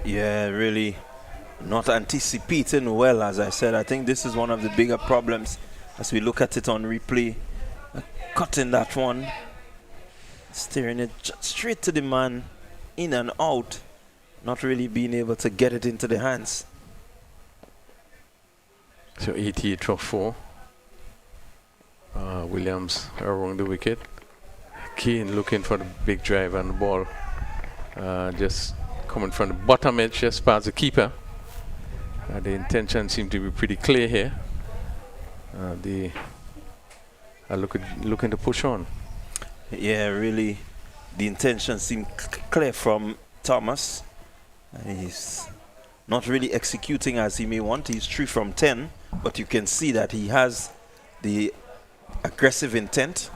Yeah, really not anticipating well, as I said. I think this is one of the bigger problems as we look at it on replay. Cutting that one, steering it straight to the man, in and out, not really being able to get it into the hands. So 88 for 4. Williams around the wicket. Kane looking for the big drive and the ball just coming from the bottom edge, just past the keeper. The intention seemed to be pretty clear here. They are looking to push on. Yeah, really the intention seemed clear from Thomas. He's not really executing as he may want. He's 3 from 10, but you can see that he has the aggressive intent.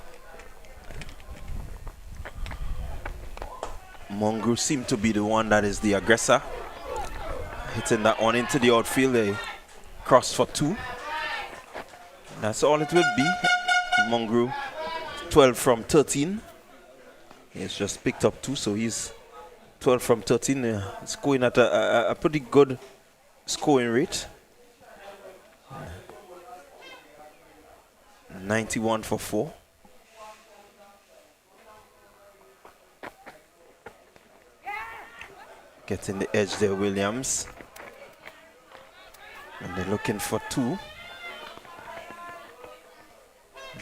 Mongrou seemed to be the one that is the aggressor. Hitting that one into the outfield, a cross for 2. That's all it will be. Mongrou 12 from 13. He's just picked up 2, so he's 12 from 13. Scoring at a pretty good scoring rate. 91 for 4. Getting the edge there, Williams. And they're looking for 2.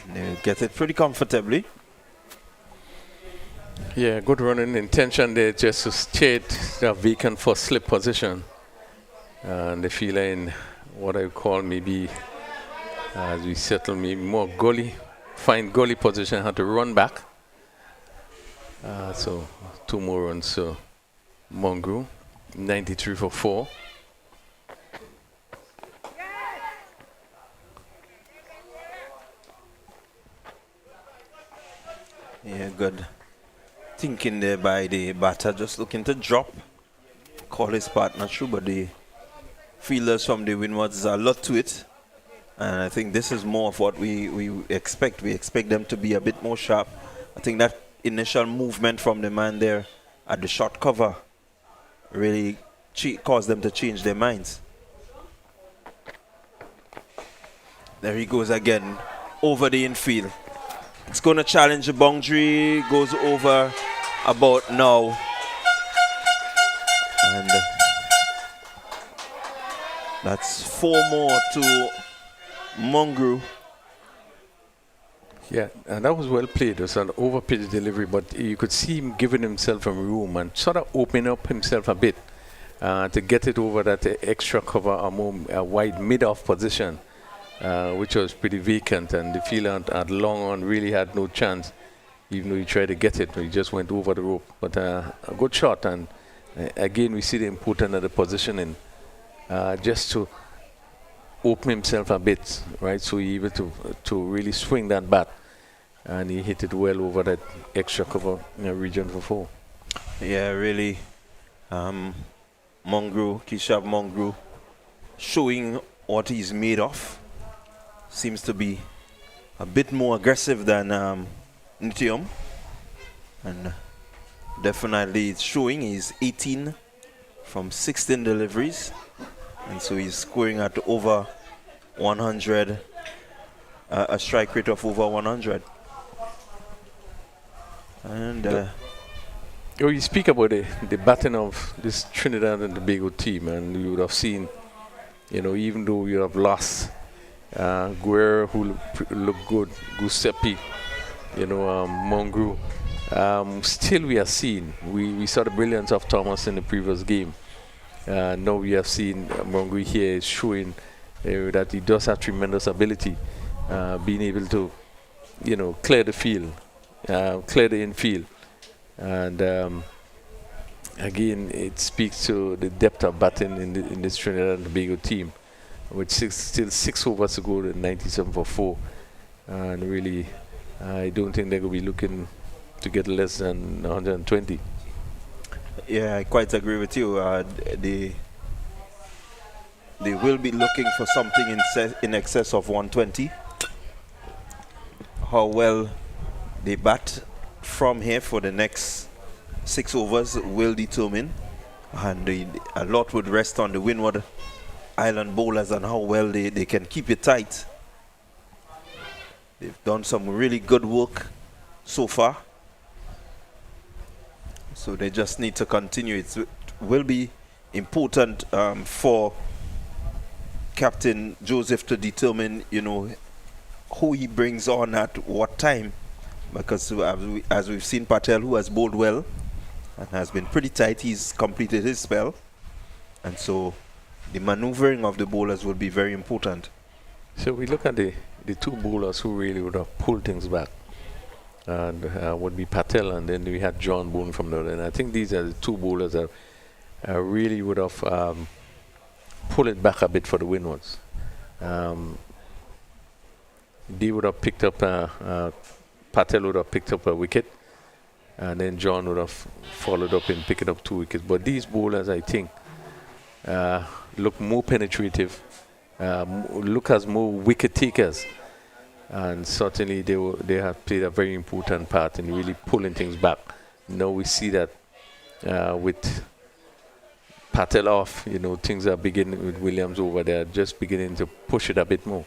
And they'll get it pretty comfortably. Yeah, good running intention there just to state the vacant for slip position. And the fielder in what I call maybe, as we settle, maybe more gully, fine gully position, had to run back. So 2 more runs. So Mongrou, 93 for 4. Yeah, good thinking there by the batter, just looking to drop, call his partner through, but the fielders from the Windwards are a lot to it. And I think this is more of what we expect. We expect them to be a bit more sharp. I think that initial movement from the man there at the short cover really caused them to change their minds. There he goes again, over the infield. It's going to challenge the boundary, goes over about now. And that's 4 more to Mongrou. Yeah, and that was well played. It was an over-pitch delivery, but you could see him giving himself a room and sort of opening up himself a bit to get it over that extra cover, a wide mid-off position, which was pretty vacant. And the fielder at long on really had no chance, even though he tried to get it. He just went over the rope. But a good shot. And again, we see the importance of the positioning, just to open himself a bit, right? So he able to really swing that bat, and he hit it well over that extra cover region for 4. Yeah, really. Mongrou, Kishab Mongrou, showing what he's made of. Seems to be a bit more aggressive than Nitium, and definitely it's showing. He's 18 from 16 deliveries. And so he's scoring at over 100, a strike rate of over 100. And you speak about the batting of this Trinidad and Tobago team, and you would have seen, even though you have lost Guerre, who looked good, Giuseppe, Mongrou, still we are seeing. We saw the brilliance of Thomas in the previous game. Now we have seen Mongrou here showing that he does have tremendous ability, being able to, clear the field, clear the infield. And again, it speaks to the depth of batting in this Trinidad and Tobago team, with still 6 overs to go to 97 for 4. And really, I don't think they're going to be looking to get less than 120. yeah, I quite agree with you. They will be looking for something in excess of 120. How well they bat from here for the next 6 overs will determine, and a lot would rest on the Winward Island bowlers and how well they can keep it tight. They've done some really good work so far, so they just need to continue. It will be important for Captain Joseph to determine, who he brings on at what time, because as we've seen Patel, who has bowled well and has been pretty tight, he's completed his spell, and so the maneuvering of the bowlers will be very important. So we look at the 2 bowlers who really would have pulled things back. and would be Patel, and then we had John bowling from the other. And I think these are the two bowlers that really would have pulled it back a bit for the Windwards. They would have picked up, Patel would have picked up a wicket, and then John would have followed up in picking up 2 wickets. But these bowlers, I think, look more penetrative, look as more wicket takers, and certainly they have played a very important part in really pulling things back. Now we see that with Patel off, things are beginning with Williams over there, just beginning to push it a bit more.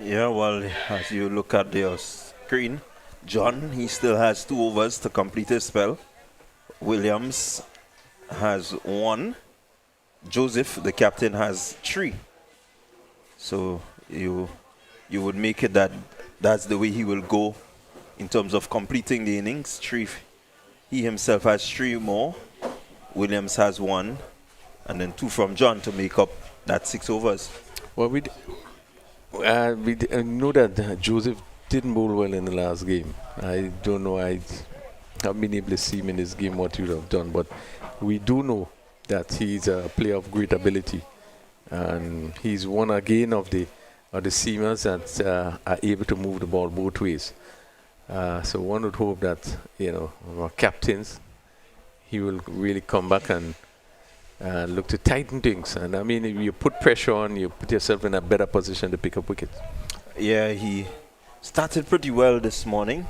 Yeah, well, as you look at their screen, John, he still has 2 overs to complete his spell. Williams has 1. Joseph, the captain, has 3. So you would make it that's the way he will go in terms of completing the innings. 3. He himself has 3 more. Williams has 1. And then 2 from John to make up that 6 overs. Well, we know that Joseph didn't bowl well in the last game. I don't know. I haven't been able to see him in this game what he would have done, but we do know that he's a player of great ability, and he's one again of the seamers that are able to move the ball both ways. So one would hope that our captains, he will really come back and look to tighten things. And I mean, if you put pressure on, you put yourself in a better position to pick up wickets. Yeah, he started pretty well this morning.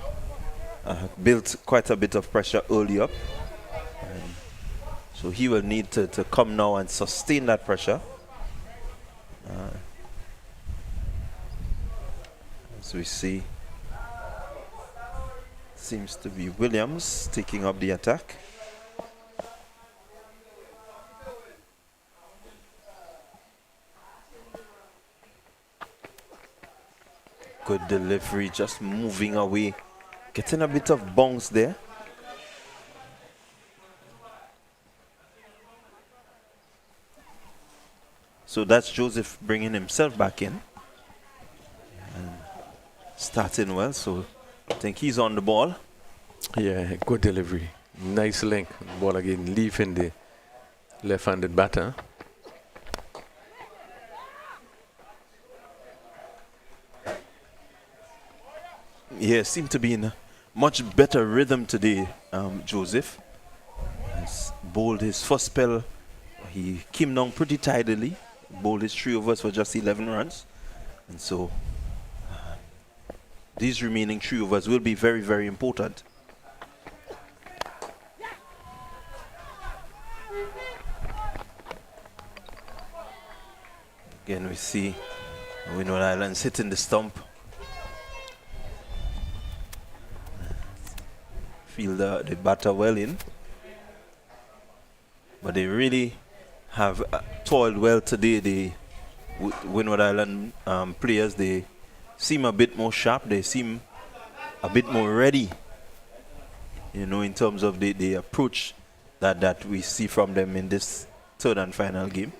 Built quite a bit of pressure early up. So he will need to come now and sustain that pressure. As we see, seems to be Williams taking up the attack. Good delivery, just moving away, getting a bit of bounce there. So that's Joseph bringing himself back in and starting well. So I think he's on the ball. Yeah, good delivery, nice length. Ball again, leaving the left-handed batter. Yeah, seemed to be in a much better rhythm today, Joseph. Has bowled his first spell. He came down pretty tidily, bowled his 3 overs for just 11 runs. And so these remaining 3 overs will be very, very important. Again, we see Winward Islands hitting the stump. Feel the batter well in, but they really have toiled well today. The Winward Island players, they seem a bit more sharp. They seem a bit more ready, in terms of the approach that we see from them in this 3rd and final game.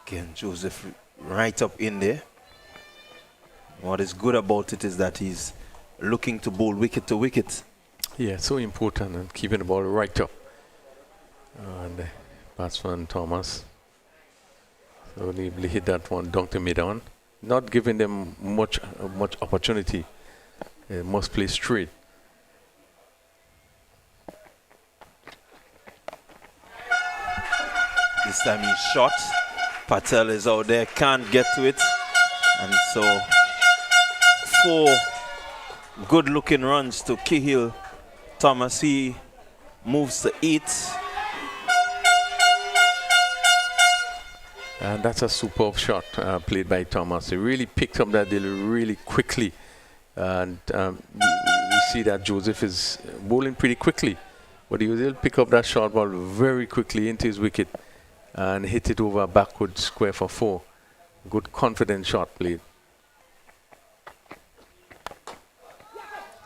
Again, Joseph right up in there. What is good about it is that he's looking to bowl wicket to wicket. Yeah, so important, and keeping the ball right up. And batsman Thomas, so they hit that one down to mid-on, not giving them much opportunity. They must play straight. This time he's shot. Patel is out there, can't get to it, and so 4 good-looking runs to Cahill. Thomas, he moves to 8. And that's a superb shot played by Thomas. He really picked up that deal really quickly. And we see that Joseph is bowling pretty quickly, but he was able to pick up that short ball very quickly into his wicket and hit it over a backward square for 4. Good confident shot played.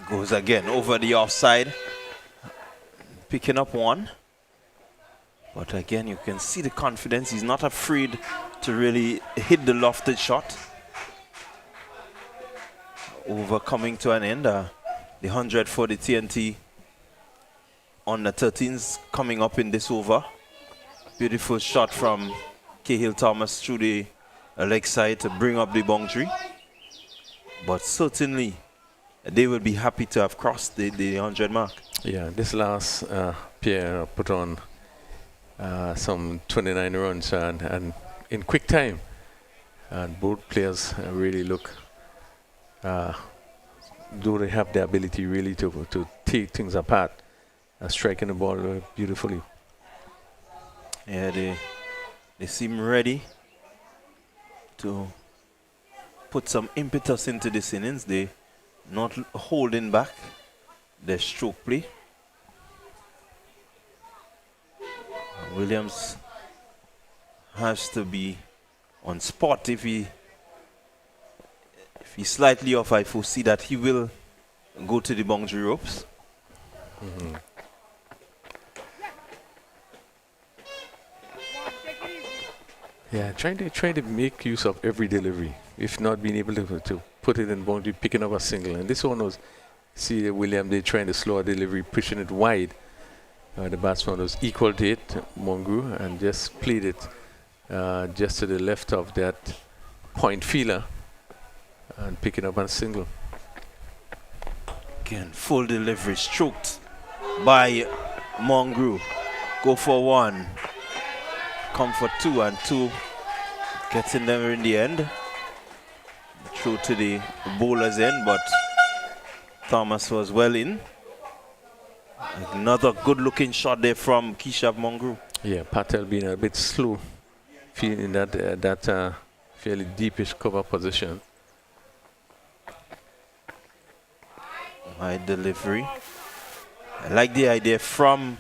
Goes again over the offside, picking up 1. But again, you can see the confidence. He's not afraid to really hit the lofted shot. Over coming to an end. The 100 for the TNT under 13s coming up in this over. Beautiful shot from Cahill Thomas through the leg side to bring up the boundary. But certainly, they will be happy to have crossed the 100 mark. Yeah, this last pair put on some 29 runs and in quick time. And both players really look, do they have the ability really to take things apart, striking the ball beautifully. Yeah, they seem ready to put some impetus into this innings. They not holding back their stroke play. Williams has to be on spot. If he's slightly off, I foresee that he will go to the boundary ropes. Mm-hmm. Yeah, trying to make use of every delivery. If not being able to put it in boundary, picking up a single. And this one was, see William, they trying to slow a delivery, pushing it wide. The batsman was equal to it, Mongu, and just played it just to the left of that point feeler and picking up a single. Again, full delivery, stroked by Mongu. Go for one. Come for two, and two gets in there in the end. Through to the bowler's end, but Thomas was well in. Another good-looking shot there from Keshav Mongu. Yeah, Patel being a bit slow, feeling that fairly deepish cover position. High delivery. I like the idea from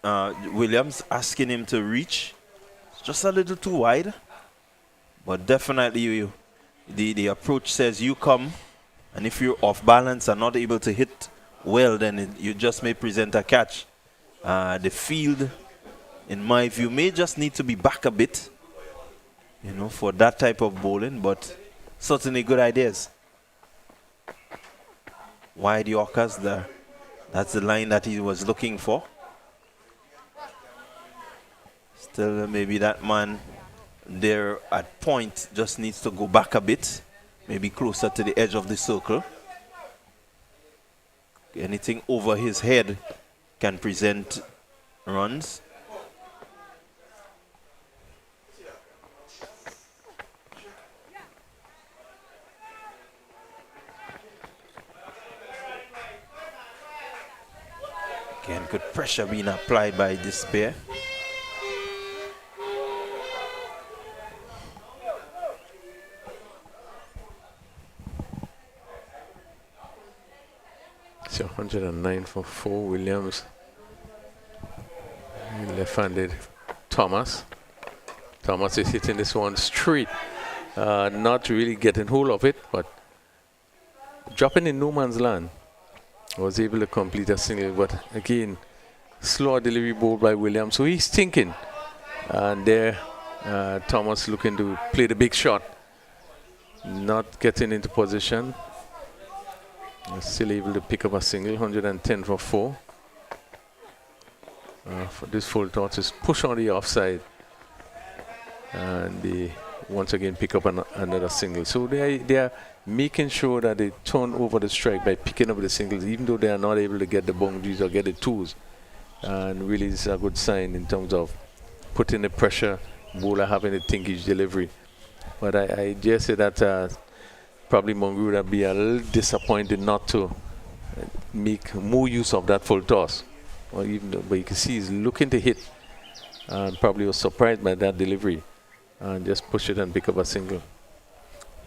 Williams asking him to reach. It's just a little too wide, but definitely the approach says you come, and if you're off balance and not able to hit well, then you just may present a catch. The field, in my view, may just need to be back a bit, for that type of bowling, but certainly good ideas. Wide Yorkers there. That's the line that he was looking for. Still, maybe that man there at point just needs to go back a bit, maybe closer to the edge of the circle. Anything over his head can present runs. Again, good pressure being applied by this pair. So 109 for 4. Williams. Left-handed Thomas. Thomas is hitting this one straight. Not really getting hold of it, but dropping in no man's land. Was able to complete a single, but again, slow delivery ball by Williams. So he's thinking. And there, Thomas looking to play the big shot. Not getting into position. Still able to pick up a single, 110 for 4. For this full toss is push on the offside. And they once again pick up another single. So they are making sure that they turn over the strike by picking up the singles, even though they are not able to get the boundaries or get the twos. And really it's a good sign in terms of putting the pressure, bowler having to think his delivery. But I dare say that probably Mongu would be a little disappointed not to make more use of that full toss. Or even though, but you can see he's looking to hit and probably was surprised by that delivery and just push it and pick up a single.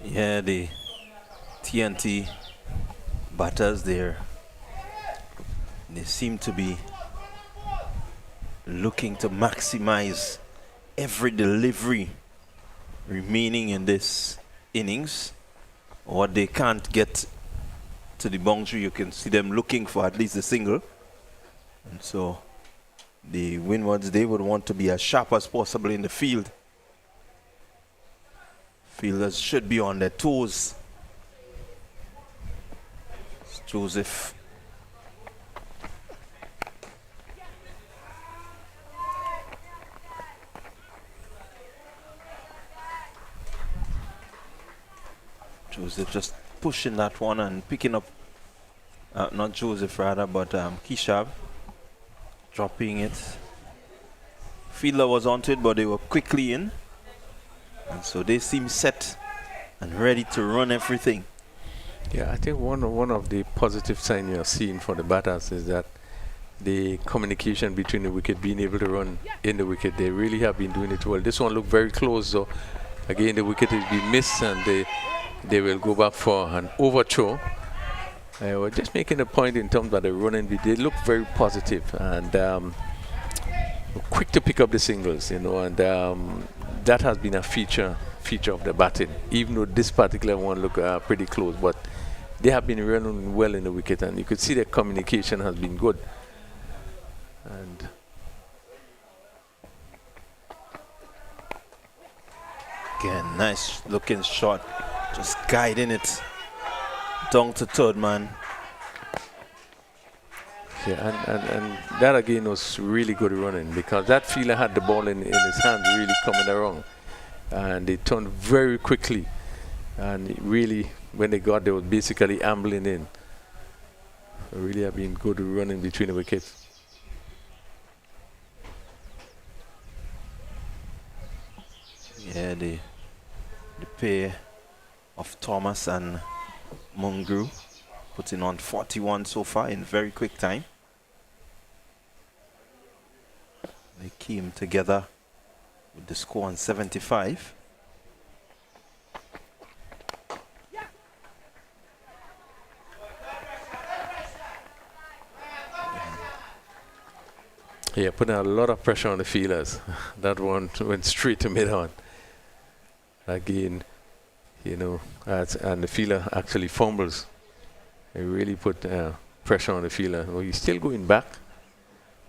Yeah, the TNT batters there, they seem to be looking to maximize every delivery remaining in this innings. What they can't get to the boundary, you can see them looking for at least a single. And so the Windwards, they would want to be as sharp as possible in the field. Fielders should be on their toes. It's Joseph. Joseph just pushing that one and picking up, not Joseph rather, but Kishab dropping it. Fielder was onto it, but they were quickly in. And so they seem set and ready to run everything. Yeah, I think one of the positive signs you're seeing for the batters is that the communication between the wicket, being able to run in the wicket, they really have been doing it well. This one looked very close, though. Again, the wicket has been missed, and they will go back for an overthrow. We're just making a point in terms of the running. They look very positive and quick to pick up the singles, you know, and that has been a feature of the batting. Even though this particular one looked pretty close, but they have been running well in the wicket, and you could see their communication has been good. And again, nice looking shot, just guiding it down to third man. yeah, and that again was really good running, because that fielder had the ball in his hand, really coming around, and they turned very quickly, and really when they got, they were basically ambling in. Really have been good running between the wickets. Yeah, the pair of Thomas and Mungru putting on 41 so far in very quick time. They came together with the score on 75. Yeah, putting a lot of pressure on the fielders. That one went straight to mid-on. Again, you know, and the fielder actually fumbles. He really put pressure on the fielder. Well, he's still going back.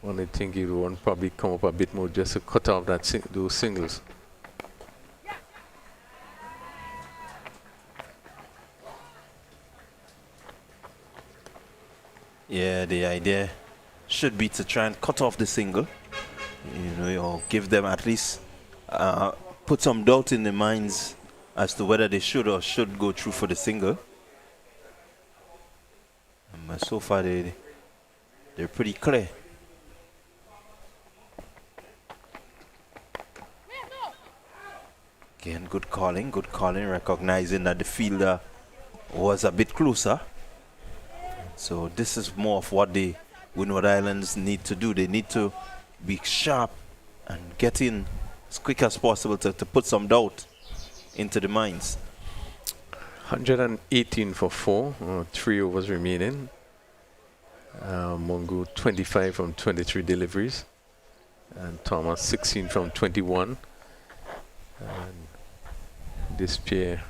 One, I think he would probably come up a bit more just to cut off that those singles. Yeah, the idea should be to try and cut off the single, you know, or give them at least put some doubt in their minds as to whether they should or should go through for the single. But so far they're pretty clear. Again, good calling, recognizing that the fielder was a bit closer. So this is more of what the Winward Islands need to do. They need to be sharp and get in as quick as possible to put some doubt into the minds. 118 for 4, 3 overs remaining. Mongo 25 from 23 deliveries, and Thomas 16 from 21. And this pair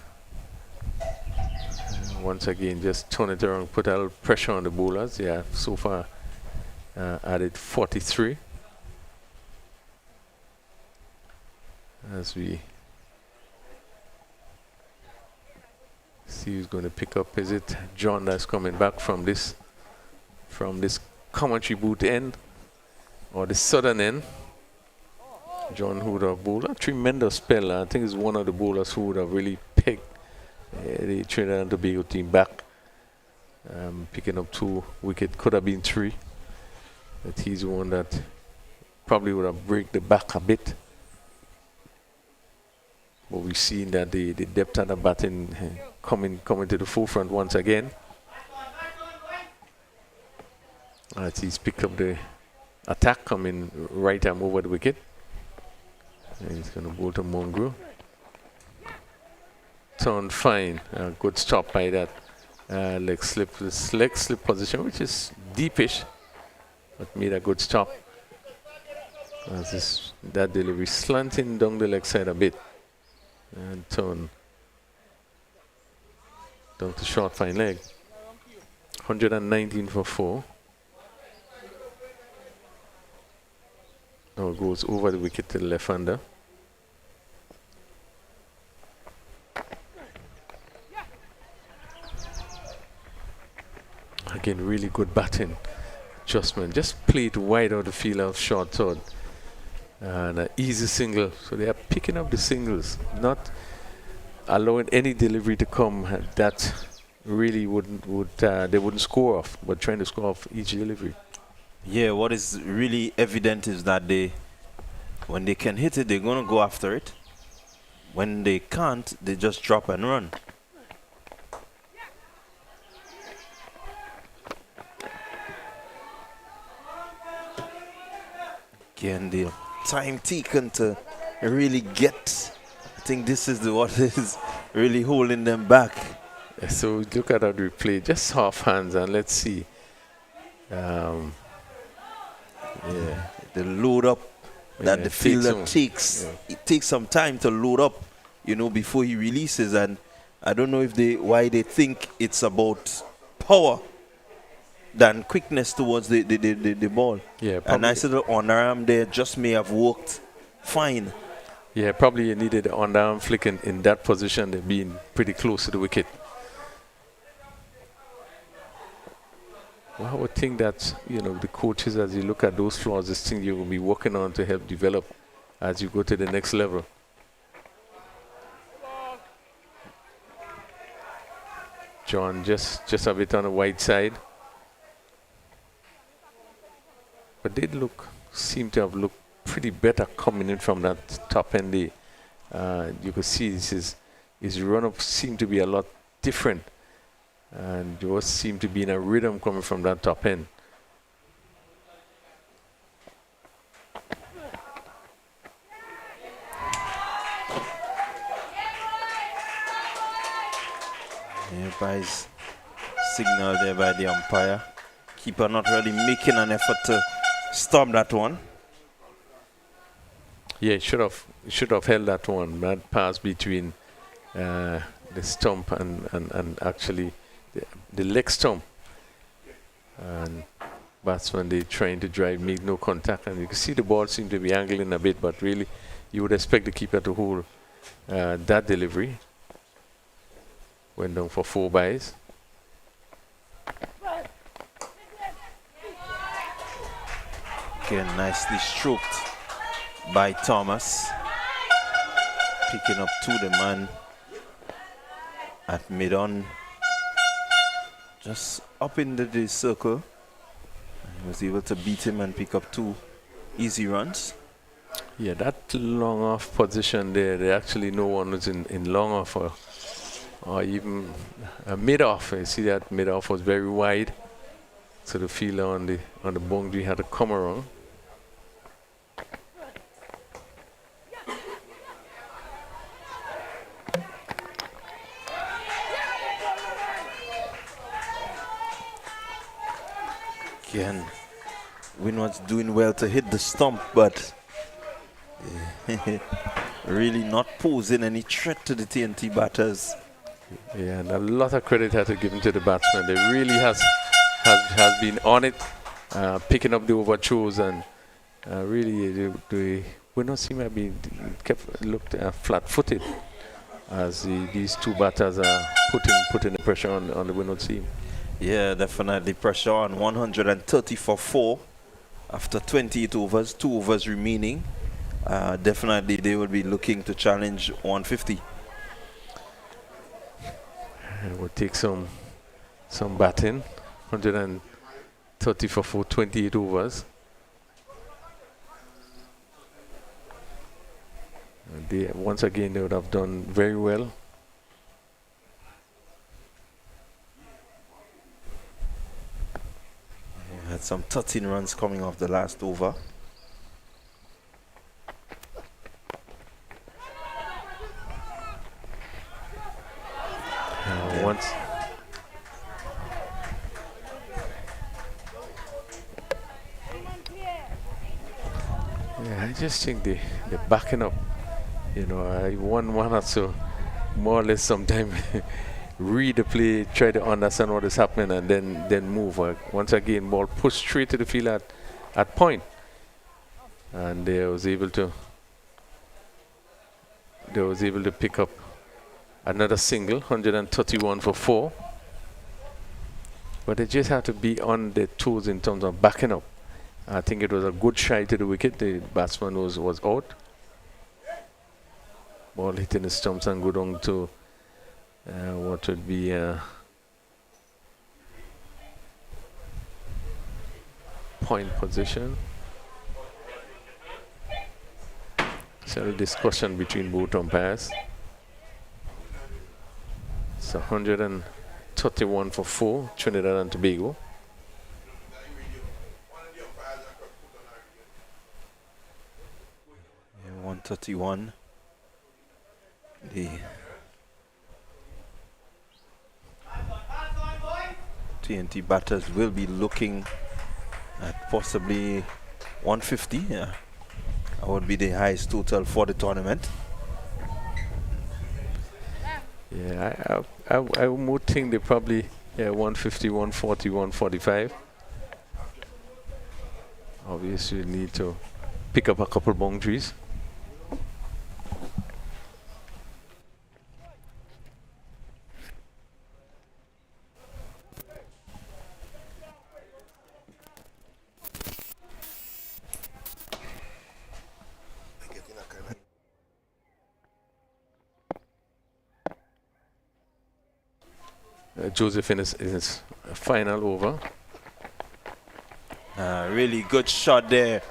once again just turn it around, put a little pressure on the bowlers. Yeah, so far added 43. As we see who's going to pick up. Is it John that's coming back from this commentary booth end, or the southern end? John, who would have bowled a tremendous spell. I think he's one of the bowlers who would have really picked the Trinidad and Tobago team back. Picking up 2 wickets, could have been 3. But he's the one that probably would have break the back a bit. But we've seen that the depth at the batting coming to the forefront once again. As he's picked up the attack coming right arm over the wicket. And he's going to bowl to Mungru. Turned fine. Good stop by that leg slip position, which is deepish, but made a good stop. As that delivery slanting down the leg side a bit. And turn down to short fine leg. 119 for 4. Now it goes over the wicket to the left-hander. Again, really good batting adjustment. Just play it wide out the field out short third. And an easy single. So they are picking up the singles, not allowing any delivery to come that really they wouldn't score off, but trying to score off each delivery. Yeah, what is really evident is that when they can hit it, they're going to go after it. When they can't, they just drop and run. Again, the time taken to really get. I think this is what is really holding them back. So look at that replay, just half hands, and let's see. Yeah, the load up that the fielder takes. Yeah. It takes some time to load up, before he releases. And I don't know why they think it's about power than quickness towards the ball. Yeah, a nice little underarm there just may have worked fine. Yeah, probably you needed an underarm flick in that position, being pretty close to the wicket. Well, I would think that, the coaches, as you look at those flaws, this thing you will be working on to help develop as you go to the next level. John just a bit on the wide side. But they seem to have looked pretty better coming in from that top end there. You could see his run-up seemed to be a lot different. And just seemed to be in a rhythm coming from that top end. By signal there by the umpire. Keeper not really making an effort to stop that one. Yeah, should have held that one. That pass between the stump and actually the leg stump. And batsman, they trying to drive, make no contact, and you can see the ball seem to be angling a bit, but really you would expect the keeper to hold that delivery. Went down for 4 byes. Again, nicely stroked by Thomas. Picking up to the man at mid-on. Just up into the circle. He was able to beat him and pick up 2 easy runs. Yeah, that long off position there actually no one was in long off or even mid off. You see that mid off was very wide, so the fielder on the boundary had to come around. Again, Winward's doing well to hit the stump, but really not posing any threat to the TNT batters. Yeah, and a lot of credit had to give to the batsman. They really has been on it, picking up the overthrows, and really they would not seem to be looked flat-footed as these 2 batters are putting the pressure on the Winward team. Yeah, definitely pressure on. 130 for 4 after 28 overs, 2 overs remaining. Definitely they will be looking to challenge 150. And we'll take some batting. 130 for 4, 28 overs. And once again, they would have done very well. Had some 13 runs coming off the last over. Once. Yeah, I just think they're backing up. I one or so, more or less sometime read the play, try to understand what is happening, and then move. Once again, ball pushed straight to the field at point. and they was able to pick up another single, 131 for 4. But they just have to be on their toes in terms of backing up. I think it was a good shot to the wicket. The batsman was out. Ball hitting the stumps and go down to what would be point position. So a discussion between both umpires. It's 131 for 4, Trinidad and Tobago. Yeah, 131. The TNT batters will be looking at possibly 150. Yeah, that would be the highest total for the tournament. Yeah, I would think they probably 150, 140, 145. Obviously, you need to pick up a couple boundaries. Joseph in his final over. Really good shot there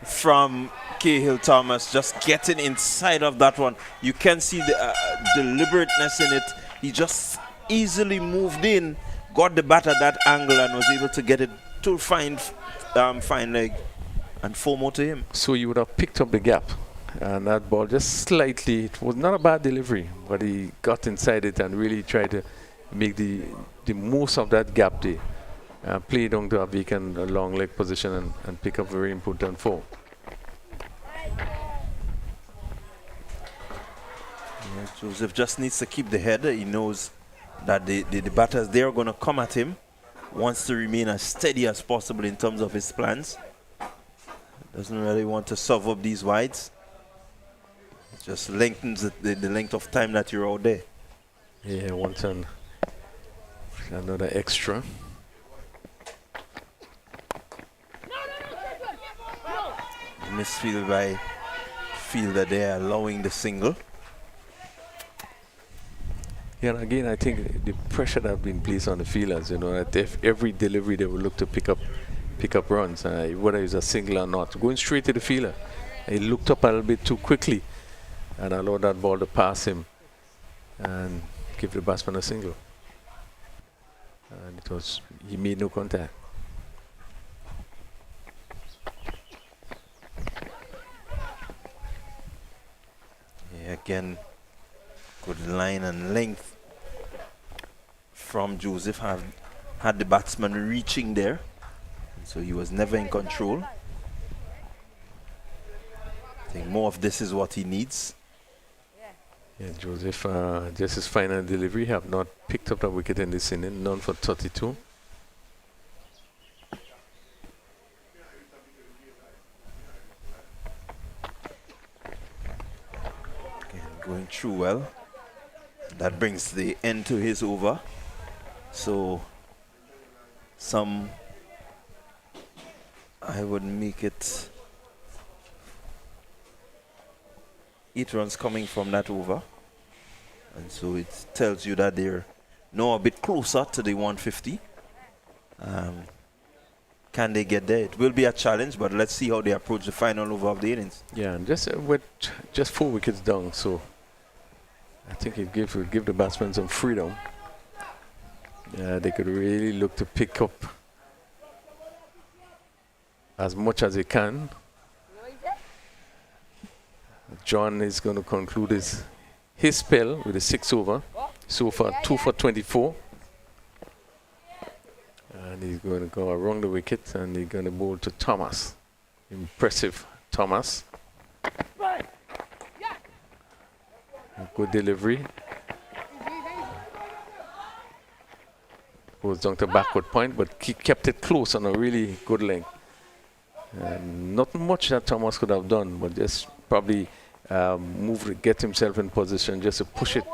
from Cahill Thomas, just getting inside of that one. You can see the deliberateness in it. He just easily moved in, got the bat at that angle, and was able to get it to fine leg and 4 more to him. So you would have picked up the gap, and that ball just slightly, it was not a bad delivery, but he got inside it and really tried to make the most of that gap there. Play down to a vacant long leg position and pick up very important 4. Yeah, Joseph just needs to keep the head. He knows that the batters, they are going to come at him. Wants to remain as steady as possible in terms of his plans. Doesn't really want to serve up these wides. It just lengthens the length of time that you're out there. Yeah, wants another extra. Misfield by fielder there, allowing the single. Yeah, and again, I think the pressure that has been placed on the fielders, that if every delivery they will look to pick up runs, whether it's a single or not. Going straight to the fielder, he looked up a little bit too quickly and allowed that ball to pass him and give the batsman a single. And he made no contact. Yeah, again, good line and length from Joseph. Had the batsman reaching there, so he was never in control. I think more of this is what he needs. Yeah, Joseph, just his final delivery, have not picked up the wicket in this inning, none for 32. Again, going through well. That brings the end to his over. So, I would make it 8 runs coming from that over, and so it tells you that they're now a bit closer to the 150. Can they get there? It will be a challenge, but let's see how they approach the final over of the innings. Yeah, and with just 4 wickets down, so I think it would give the batsmen some freedom. They could really look to pick up as much as they can. John is going to conclude his spell with a 6 over. So far, 2 for 24. And he's going to go around the wicket and he's going to bowl to Thomas. Impressive Thomas. Good delivery. Goes down to backward point, but he kept it close on a really good length. Not much that Thomas could have done, but just probably get himself in position just to push it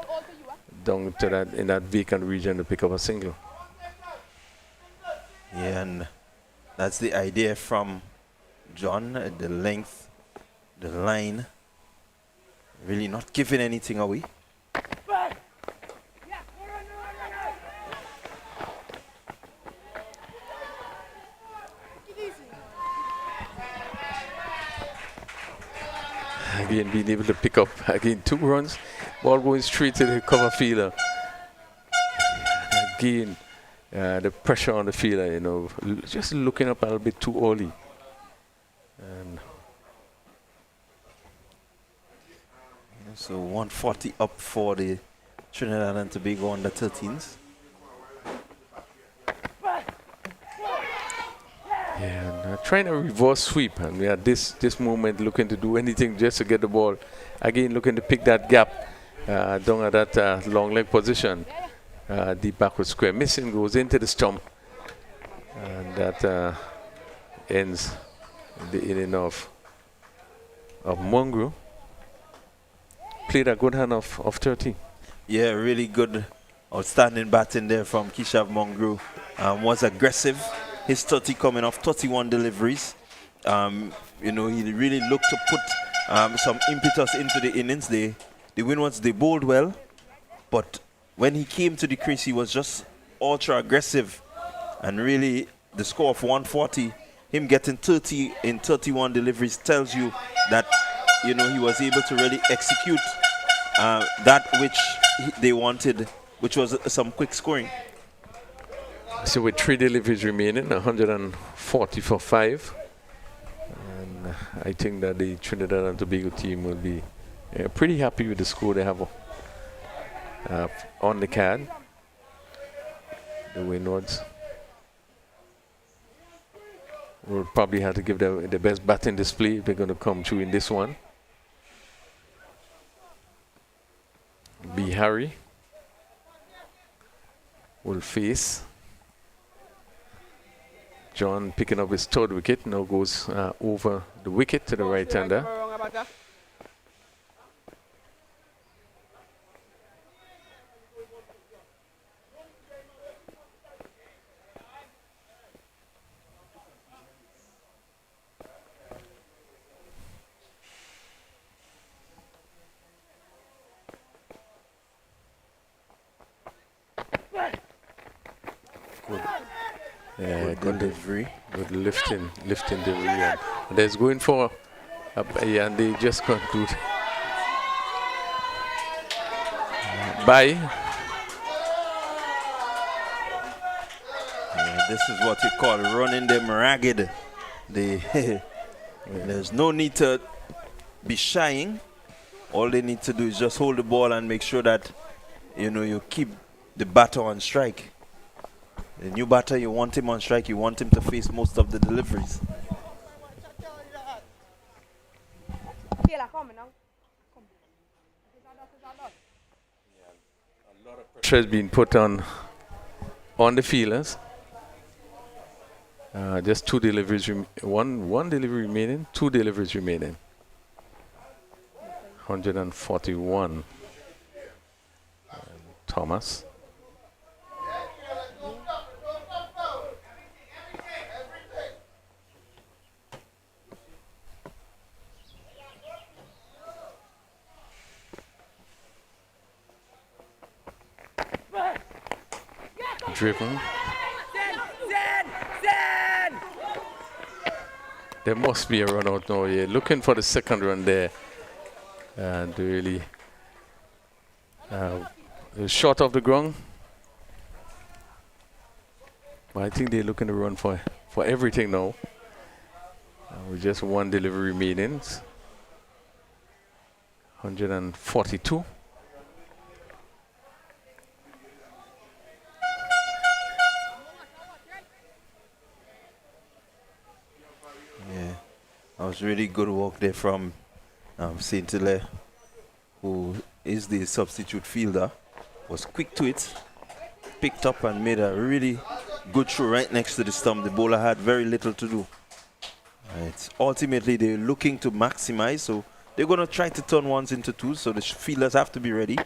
down to that in that vacant region to pick up a single. Yeah, and that's the idea from John, the length, the line, really not giving anything away. Again, being able to pick up again 2 runs, ball going straight to the cover fielder. Again, the pressure on the fielder, you know, just looking up a little bit too early. And so 140 up for the Trinidad and Tobago under 13s. Yeah, and trying a reverse sweep, and we are this moment looking to do anything just to get the ball. Again, looking to pick that gap down at that long leg position. Deep backward square, missing, goes into the stump, and that ends the inning of Mongrel. Played a good hand of 30. Yeah, really good, outstanding batting there from Keshav Mongrel. Was aggressive. His 30 coming off 31 deliveries. You know, he really looked to put some impetus into the innings. The Windwards, they bowled well, but when he came to the crease, he was just ultra aggressive. And really, the score of 140, him getting 30 in 31 deliveries tells you that, you know, he was able to really execute that which they wanted, which was some quick scoring. So with 3 deliveries remaining, 140 for 5. And I think that the Trinidad and Tobago team will be pretty happy with the score they have on the card. The Windwards will probably have to give the best batting display if they're going to come through in this one. B. Harry will face John, picking up his 3rd wicket, now goes over the wicket to the right-hander. Good delivery. Good lifting delivery. And there's going for and they just conclude by. This is what you call running them ragged. There's no need to be shying. All they need to do is just hold the ball and make sure that, you know, you keep the batter on strike. The new batter, you want him on strike, you want him to face most of the deliveries. Pressure has been put on the fielders. Just 2 deliveries, one delivery remaining, 2 deliveries remaining. 141. Thomas. Driven. There must be a run out now. Yeah, looking for the 2nd run there, and really short of the ground. But I think they're looking to run for everything now. With just 1 delivery remaining. 142. That was really good work there from St. Hilaire, who is the substitute fielder. Was quick to it, picked up and made a really good throw right next to the stump. The bowler had very little to do. It's ultimately they're looking to maximize, so they're going to try to turn ones into twos, so the fielders have to be ready.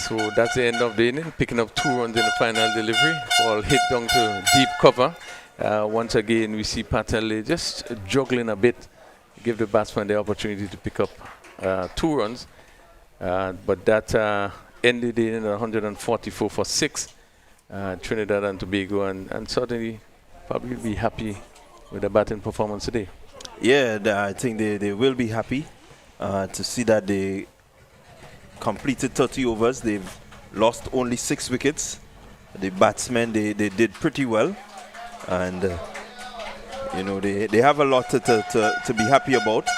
So that's the end of the inning, picking up 2 runs in the final delivery. Ball hit down to deep cover. Once again, we see Patel just juggling a bit, give the batsman the opportunity to pick up 2 runs. But that ended the inning at 144 for 6. Trinidad and Tobago, and certainly probably be happy with the batting performance today. Yeah, I think they will be happy to see that they completed 30 overs. They've lost only 6 wickets. The batsmen, they did pretty well. And, you know, they have a lot to be happy about.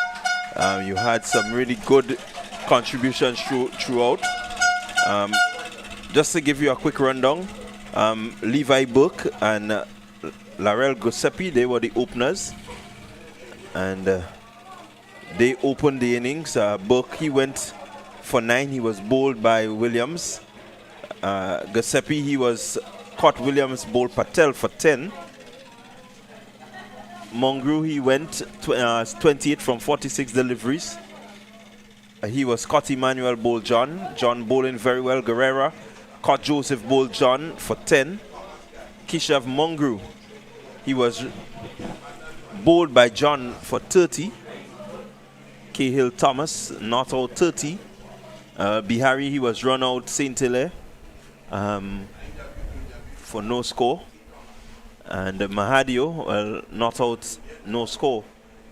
You had some really good contributions throughout. Just to give you a quick rundown, Levi Burke and Larell Giuseppe, they were the openers. And they opened the innings. Burke, he went for 9. He was bowled by Williams. Giuseppe, he was caught Williams, bowled Patel for 10. Mongrel, he went 28 from 46 deliveries. He was caught Emmanuel, bowled John. John bowling very well. Guerrera caught Joseph, bowled John for 10. Kishav Mongrel, he was bowled by John for 30. Cahill Thomas not out 30. Bihari, he was run out St. Hilaire for no score. And Mahadio, well, not out, no score,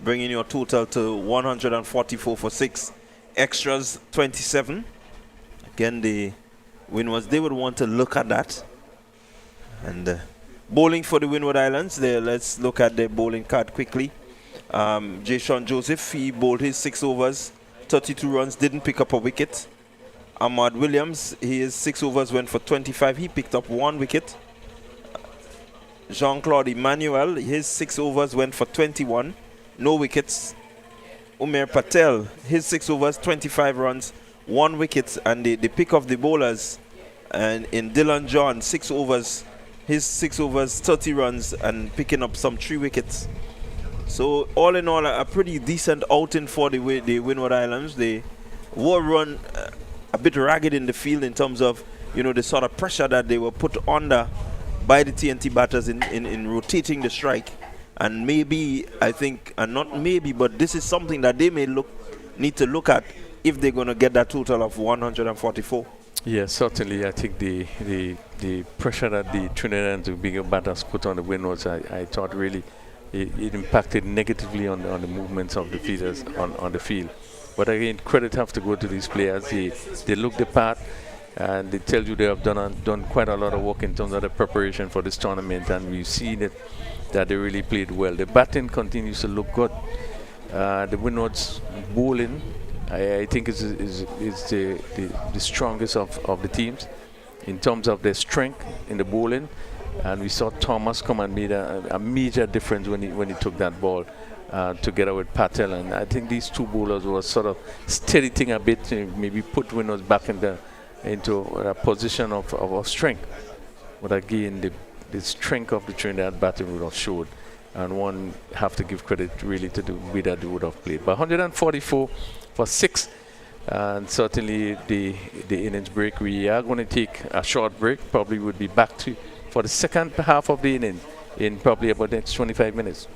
bringing your total to 144 for 6. Extras 27. Again, the Winwards, they would want to look at that. And bowling for the Winward Islands, let's look at the bowling card quickly. Jason Joseph, he bowled his 6 overs, 32 runs, didn't pick up a wicket. Ahmad Williams, his 6 overs went for 25, he picked up 1 wicket. Jean-Claude Emmanuel, his 6 overs went for 21, no wickets. Umer Patel, his 6 overs, 25 runs, 1 wicket. And the pick of the bowlers, and in Dylan John, 6 overs, his 6 overs, 30 runs, and picking up some 3 wickets. So all in all, a pretty decent outing for the Winward Islands. They were run a bit ragged in the field in terms of, you know, the sort of pressure that they were put under by the TNT batters in rotating the strike. And maybe, I think, and not maybe, but this is something that they may need to look at if they're going to get that total of 144. Yeah, certainly. I think the pressure that the Trinidad and Tobago batters put on the Windwards, I thought really it impacted negatively on the movements of the fielders on the field. But again, credit have to go to these players. They look the part, and they tell you they have done quite a lot of work in terms of the preparation for this tournament, and we've seen it that they really played well. The batting continues to look good. The Windwards bowling, I think is the strongest of the teams in terms of their strength in the bowling. And we saw Thomas come and made a major difference when he took that ball together with Patel. And I think these 2 bowlers were sort of steady thing a bit, maybe put Windwards back into a position of strength. But again, the strength of the Trinidad batting would have showed, and one have to give credit really to the way that they would have played. But 144 for 6, and certainly the innings break. We are going to take a short break. Probably would be back for the second half of the inning in probably about the next 25 minutes.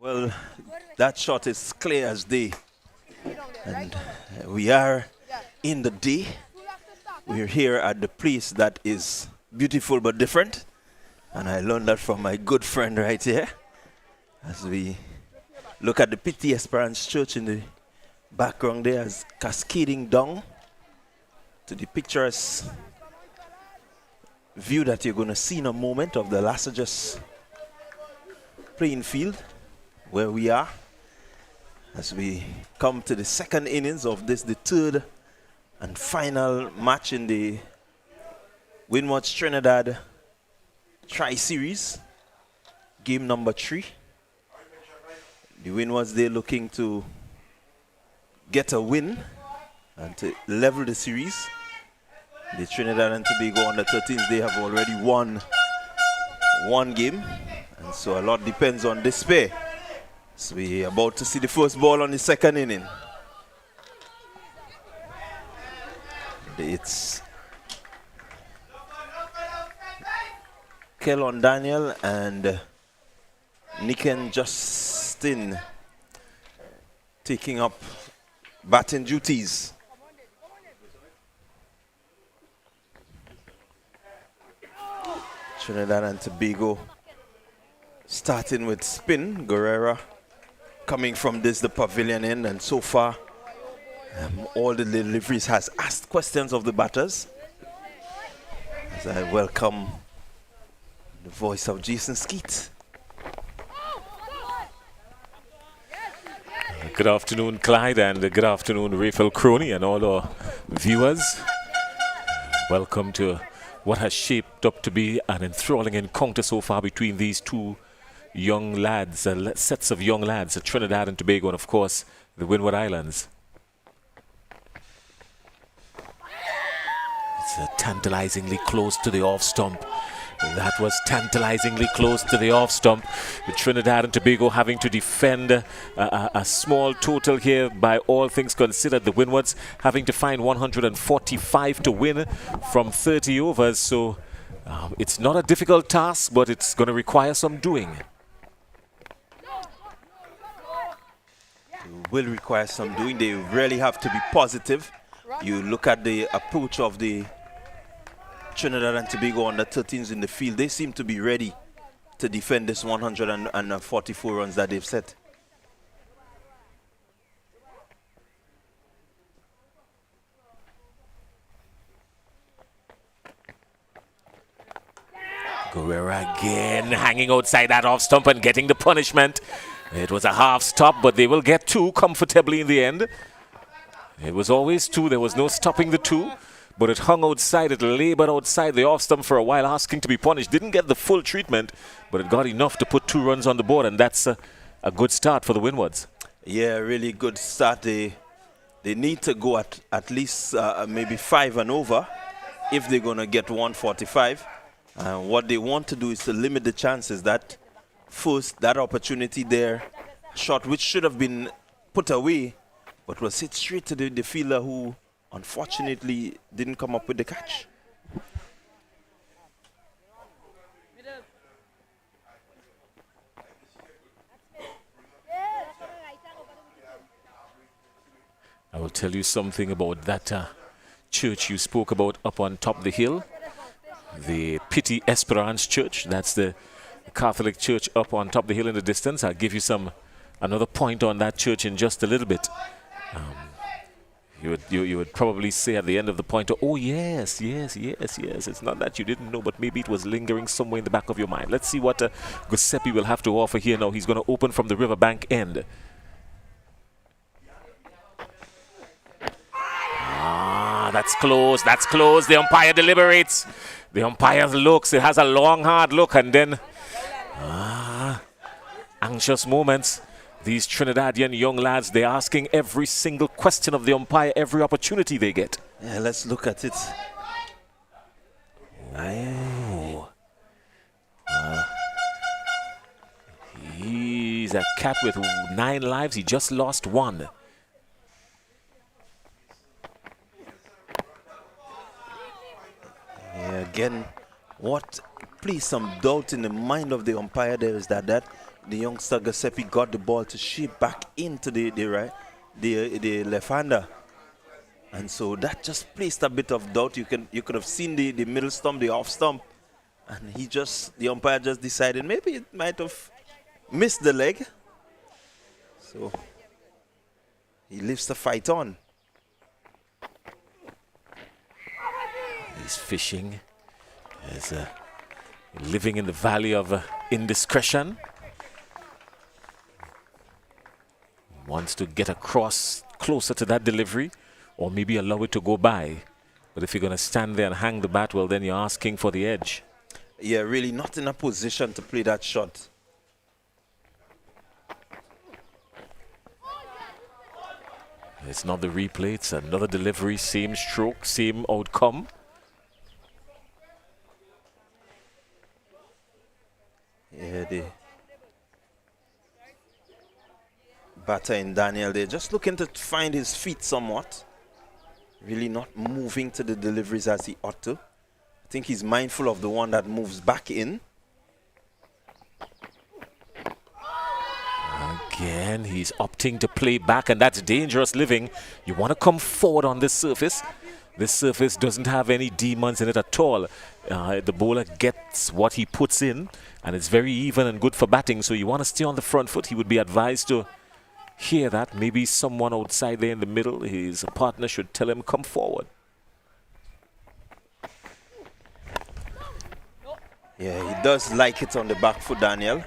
Well, that shot is clear as day. And we are in the day. We're here at the place that is beautiful but different. And I learned that from my good friend right here. As we look at the Pity Esperance Church in the background there, as cascading down to the picturesque view that you're going to see in a moment of the Lassages playing field where we are as we come to the second innings of this, the third and final match in the Windwards Trinidad Tri-Series, game number 3. The Windwards, they're looking to get a win and to level the series. The Trinidad and Tobago under 13s, they have already won one game. And so a lot depends on this pair. So we're about to see the first ball on the second inning. It's Kellon Daniel and Niken Justin taking up batting duties. Trinidad and Tobago starting with spin. Guerrera coming from the pavilion end, and so far all the deliveries has asked questions of the batters. As I welcome the voice of Jason Skeet. Good afternoon, Clyde, and good afternoon, Raphael Crony, and all our viewers. Welcome to what has shaped up to be an enthralling encounter so far between these two young lads, sets of young lads, Trinidad and Tobago, and of course, the Winward Islands. It's tantalizingly close to the off stump. That was tantalizingly close to the off stump. The Trinidad and Tobago having to defend a small total here by all things considered. The Windwards having to find 145 to win from 30 overs. So it's not a difficult task, but it's going to require some doing. It will require some doing. They really have to be positive. You look at the approach of the Trinidad and Tobago under 13s in the field. They seem to be ready to defend this 144 runs that they've set. Guerrera again hanging outside that off stump and getting the punishment. It was a half stop, but they will get two comfortably in the end. It was always two. There was no stopping the two. But it hung outside, it labored outside the off stump for a while, asking to be punished. Didn't get the full treatment, but it got enough to put 2 runs on the board, and that's a good start for the Windwards. Yeah, really good start. They need to go at least maybe 5 and over if they're going to get 145. What they want to do is to limit the chances that first, that opportunity there, shot which should have been put away, but was hit straight to the fielder who unfortunately didn't come up with the catch. I will tell you something about that church you spoke about up on top of the hill. The Pity Esperance Church. That's the Catholic church up on top of the hill in the distance. I'll give you another point on that church in just a little bit. You would probably say at the end of the pointer, oh yes. It's not that you didn't know, but maybe it was lingering somewhere in the back of your mind. Let's see what Giuseppe will have to offer here now. He's going to open from the riverbank end. That's close. The umpire deliberates. The umpire looks. It has a long, hard look, and then anxious moments. These Trinidadian young lads, they're asking every single question of the umpire, every opportunity they get. Yeah, let's look at it. Oh. He's a cat with 9 lives. He just lost 1. Yeah, again, what placed some doubt in the mind of the umpire there is that the youngster Giuseppe got the ball to shape back into the left-hander. And so that just placed a bit of doubt. You could have seen the middle stump, the off stump, and the umpire just decided maybe it might have missed the leg. So he leaves the fight on. He's fishing. He's living in the valley of indiscretion. Wants to get across closer to that delivery, or maybe allow it to go by. But if you're going to stand there and hang the bat, well, then you're asking for the edge. Yeah, really not in a position to play that shot. It's not the replay, it's another delivery, same stroke, same outcome. Yeah, the batter in Daniel, they're just looking to find his feet somewhat. Really not moving to the deliveries as he ought to. I think he's mindful of the one that moves back in. Again, he's opting to play back, and that's dangerous living. You want to come forward on this surface. This surface doesn't have any demons in it at all. The bowler gets what he puts in, and it's very even and good for batting, so you want to stay on the front foot. He would be advised to hear that. Maybe someone outside there in the middle, his partner should tell him, come forward. Yeah, he does like it on the back foot, Daniel.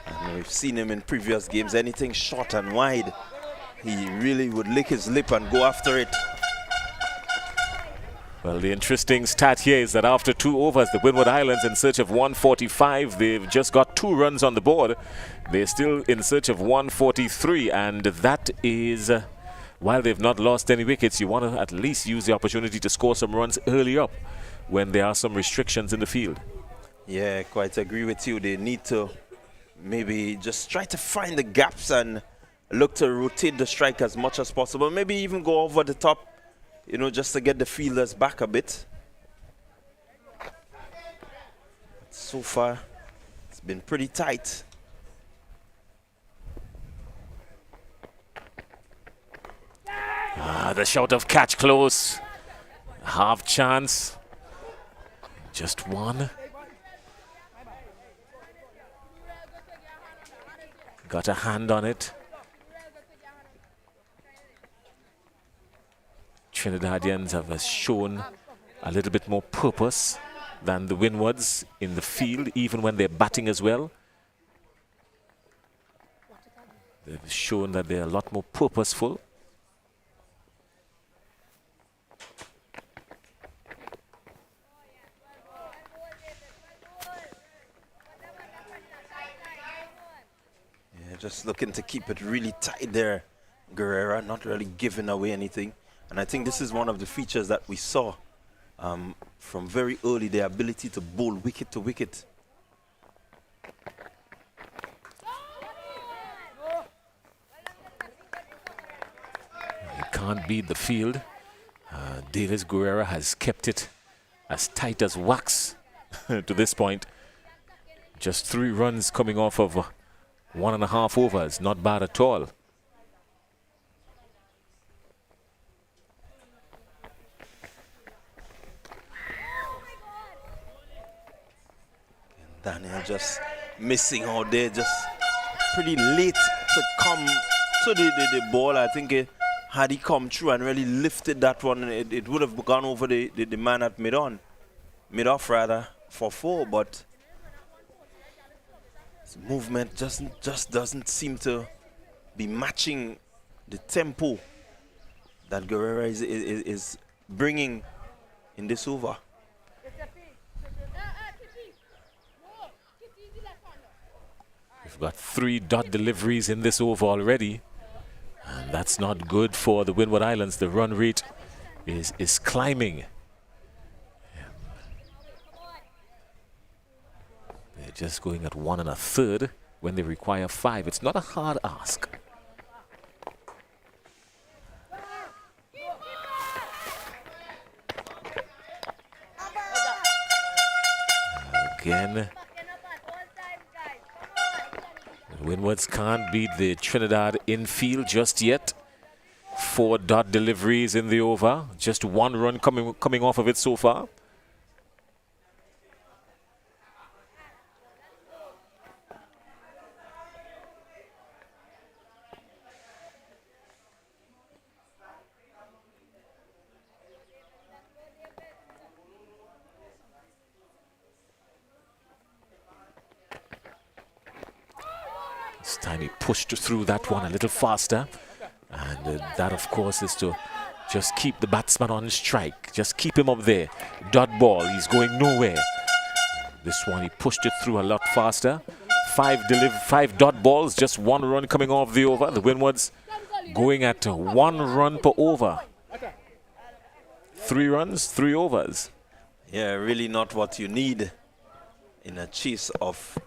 And we've seen him in previous games. Anything short and wide, he really would lick his lip and go after it. Well, the interesting stat here is that after 2 overs, the Winward Islands in search of 145. They've just got 2 runs on the board. They're still in search of 143, and that is, while they've not lost any wickets, you want to at least use the opportunity to score some runs early up when there are some restrictions in the field. Yeah, quite agree with you. They need to maybe just try to find the gaps and look to rotate the strike as much as possible. Maybe even go over the top, you know, just to get the fielders back a bit. So far, it's been pretty tight. The shout of catch close. Half chance. Just one. Got a hand on it. Trinidadians have shown a little bit more purpose than the Windwards in the field, even when they're batting as well. They've shown that they're a lot more purposeful. Just looking to keep it really tight there, Guerrera, not really giving away anything. And I think this is one of the features that we saw from very early, the ability to bowl wicket to wicket. You can't beat the field. Davis Guerrera has kept it as tight as wax to this point. Just 3 runs coming off of 1.5 overs, not bad at all. Daniel just missing out there, just pretty late to come to the ball. I think had he come through and really lifted that one, it would have gone over the man at mid-off rather, for 4, but movement just doesn't seem to be matching the tempo that Guerrera is bringing in this over. We've got 3 dot deliveries in this over already, and that's not good for the Winward Islands. The run rate is climbing. They're just going at 1 1/3 when they require 5. It's not a hard ask. Again, the Windwards can't beat the Trinidad infield just yet. 4 dot deliveries in the over. Just 1 run coming off of it so far. This time he pushed through that one a little faster. And that, of course, is to just keep the batsman on strike. Just keep him up there. Dot ball, he's going nowhere. This one, he pushed it through a lot faster. 5 dot balls, just 1 run coming off the over. The Windwards going at 1 run per over. 3 runs, 3 overs. Yeah, really not what you need in a chase of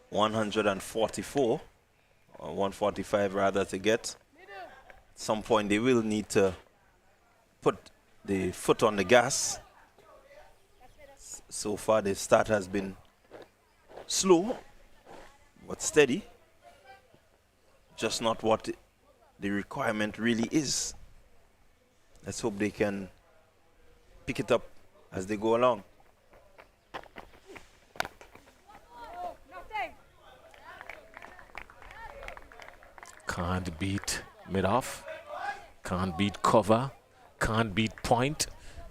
144 or 145 rather to get. At some point they will need to put the foot on the gas. So far the start has been slow but steady. Just not what the requirement really is. Let's hope they can pick it up as they go along. Can't beat mid-off, can't beat cover, can't beat point,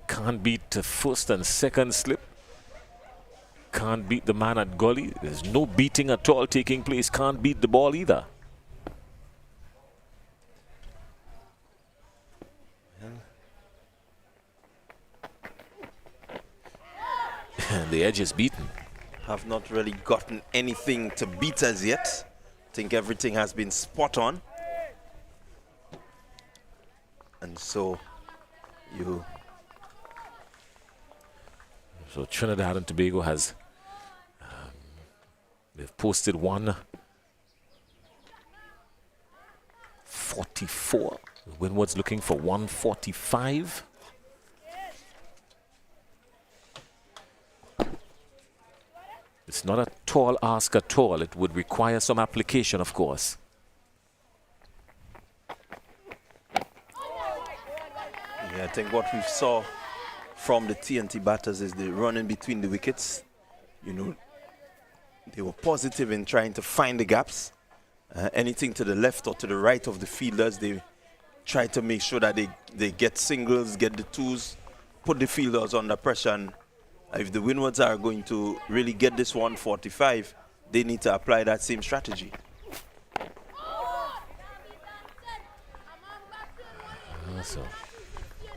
can't beat first and second slip, can't beat the man at gully. There's no beating at all taking place, can't beat the ball either. And the edge is beaten. Have not really gotten anything to beat us yet. I think everything has been spot on. And so Trinidad and Tobago has they've posted 144. Windwards looking for 145. It's not a tall ask at all. It would require some application, of course. Yeah, I think what we saw from the TNT batters is the running between the wickets. You know, they were positive in trying to find the gaps. Anything to the left or to the right of the fielders, they try to make sure that they get singles, get the twos, put the fielders under pressure. And if the Windwards are going to really get this 145, they need to apply that same strategy. So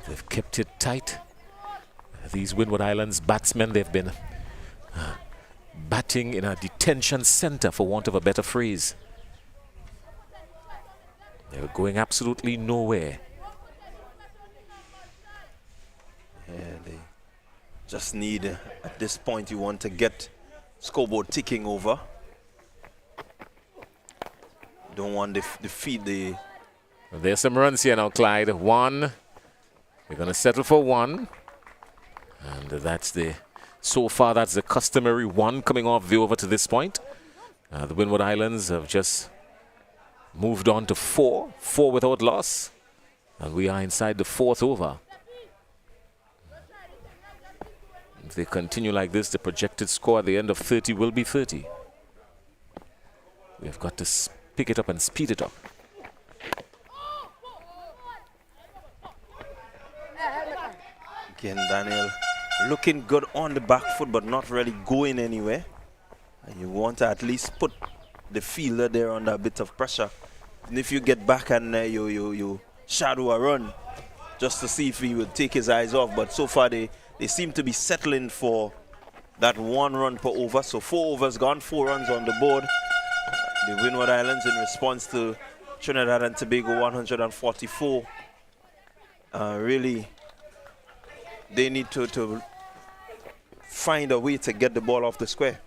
they've kept it tight. These Winward Islands batsmen, they've been batting in a detention center, for want of a better phrase. They're going absolutely nowhere. Yeah, they just need, at this point, you want to get scoreboard ticking over. Don't want the feed the... There's some runs here now, Clyde. 1. We're going to settle for 1. And that's so far that's the customary 1 coming off the over to this point. The Winward Islands have just moved on to 4. 4 without loss. And we are inside the 4th over. If they continue like this, the projected score at the end of 30 will be 30. We've got to pick it up and speed it up. Again, Daniel looking good on the back foot, but not really going anywhere. And you want to at least put the fielder there under a bit of pressure. And if you get back and you shadow a run, just to see if he will take his eyes off. But so far they seem to be settling for that 1 run per over. So 4 overs gone, 4 runs on the board. The Winward Islands in response to Trinidad and Tobago 144. Really, they need to find a way to get the ball off the square.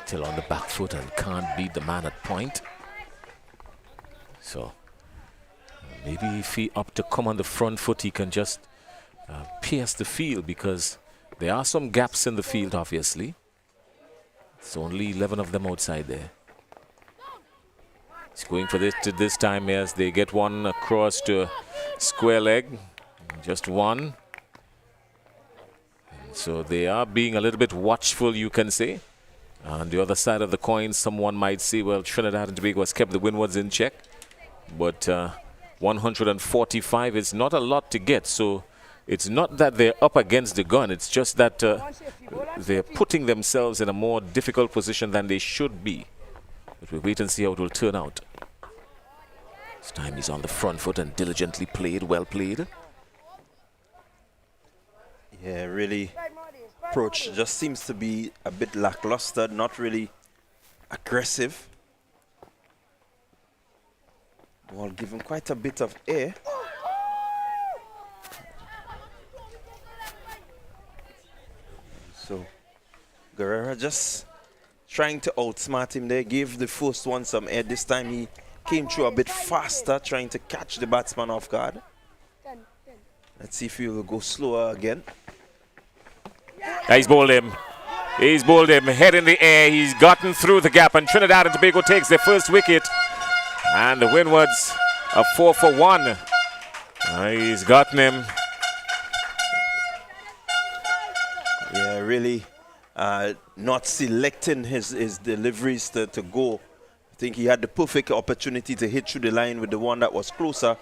Still on the back foot and can't beat the man at point. So maybe if he up to come on the front foot, he can just pierce the field, because there are some gaps in the field, obviously. It's only 11 of them outside there. He's going for this time as they get one across to square leg. Just 1. And so they are being a little bit watchful, you can say. On the other side of the coin, someone might say, well, Trinidad and Tobago has kept the Windwards in check. But 145 is not a lot to get. So it's not that they're up against the gun. It's just that they're putting themselves in a more difficult position than they should be. But we'll wait and see how it will turn out. This time he's on the front foot and diligently played, well played. Yeah, really. Approach just seems to be a bit lackluster, not really aggressive. Ball given quite a bit of air. So Guerrera just trying to outsmart him there, gave the first one some air. This time he came through a bit faster, trying to catch the batsman off guard. Let's see if he will go slower again. He's bowled him. He's bowled him. Head in the air. He's gotten through the gap. And Trinidad and Tobago takes their first wicket. And the Windwards are 4 for 1. He's gotten him. Yeah, really not selecting his deliveries to go. I think he had the perfect opportunity to hit through the line with the one that was closer.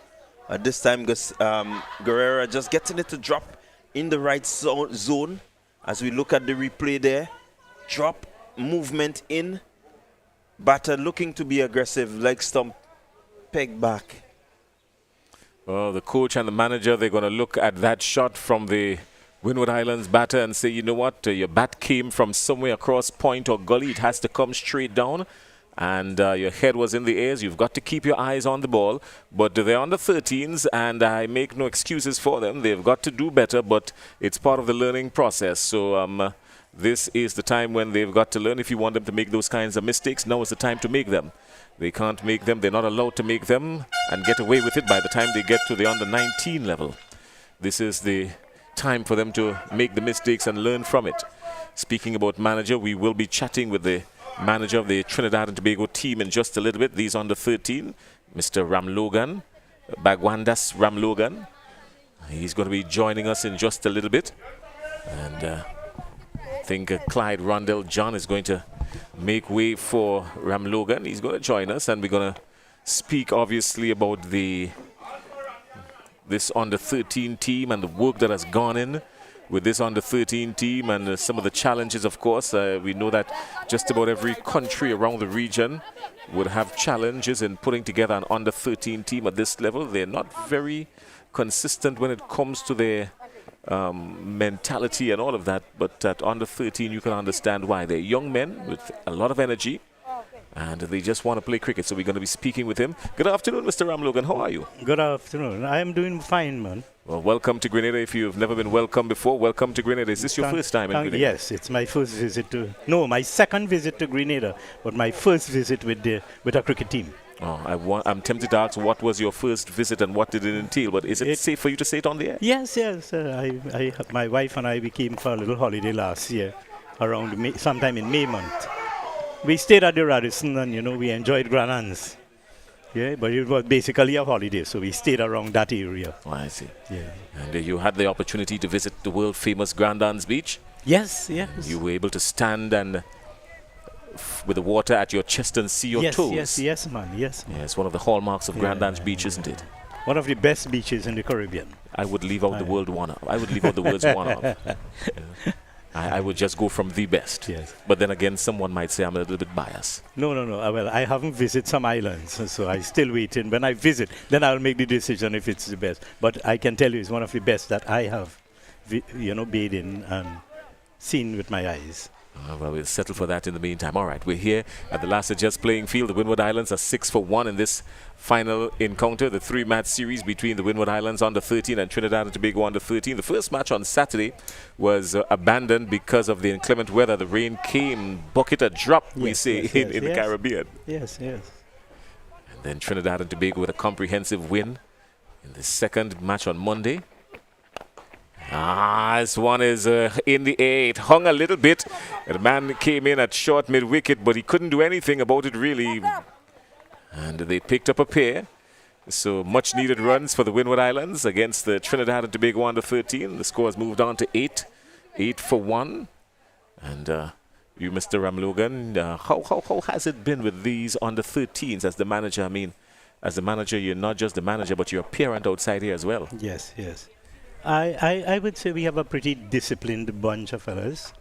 At this time, Guerrera just getting it to drop in the right zone. As we look at the replay there, drop, movement in, batter looking to be aggressive, leg stump, peg back. Well, the coach and the manager, they're going to look at that shot from the Winward Islands batter and say, you know what, your bat came from somewhere across point or gully. It has to come straight down. And your head was in the air. You've got to keep your eyes on the ball. But they're under 13s, and I make no excuses for them. They've got to do better, but it's part of the learning process. So this is the time when they've got to learn. If you want them to make those kinds of mistakes, now is the time to make them. They can't make them. They're not allowed to make them and get away with it by the time they get to the under 19 level. This is the time for them to make the mistakes and learn from it. Speaking about manager, we will be chatting with the manager of the Trinidad and Tobago team in just a little bit. These under 13, Mr. Ramlogan, Bagwandas Ramlogan. He's going to be joining us in just a little bit. And I think Clyde Rondell John is going to make way for Ramlogan. He's going to join us, and we're going to speak obviously about this under 13 team and the work that has gone in with this under 13 team and some of the challenges, of course. We know that just about every country around the region would have challenges in putting together an under 13 team at this level. They're not very consistent when it comes to their mentality and all of that, but at under 13 you can understand why. They're young men with a lot of energy, and they just want to play cricket. So we're going to be speaking with him. Good afternoon, Mr. Ramlogan. How are you? Good afternoon. I am doing fine, man. Well, welcome to Grenada. If you've never been welcome before, welcome to Grenada. Is this your first time in Grenada? Yes, it's my first visit to... No, my second visit to Grenada, but my first visit with a cricket team. Oh, I'm tempted to ask, what was your first visit and what did it entail? But is it safe for you to say it on the air? Yes. My wife and I, we came for a little holiday last year, around May, sometime in May month. We stayed at the Radisson and, we enjoyed Grand Anse. Yeah, but it was basically a holiday, so we stayed around that area. Oh, I see. Yeah. And you had the opportunity to visit the world-famous Grand Anse Beach? Yes. You were able to stand and with the water at your chest and see your toes? Yes, man. Yeah, it's one of the hallmarks of Grand Anse Beach, isn't it? One of the best beaches in the Caribbean. I would leave out the word one of. I would leave out the words one of. Yeah. I would just go from the best. Yes. But then again, someone might say I'm a little bit biased. No. Well, I haven't visited some islands, so I'm still waiting. When I visit, then I'll make the decision if it's the best. But I can tell you it's one of the best that I have, bathed in and seen with my eyes. Well, we'll settle for that in the meantime. All right, we're here at the last adjust playing field. The Winward Islands are 6 for 1 in this final encounter, the 3-match series between the Winward Islands under 13 and Trinidad and Tobago under 13. The first match on Saturday was abandoned because of the inclement weather. The rain came, bucket a drop, we say, in the Caribbean. Yes. And then Trinidad and Tobago with a comprehensive win in the second match on Monday. This one is in the air. It hung a little bit. The man came in at short mid-wicket, but he couldn't do anything about it, really. And they picked up a pair. So much needed runs for the Winward Islands against the Trinidad and Tobago under 13. The score has moved on to 8 for 1. And you, Mr. Ramlogan, how has it been with these under 13s as the manager? I mean, as the manager, you're not just the manager, but you're a parent outside here as well. Yes. I would say we have a pretty disciplined bunch of fellas,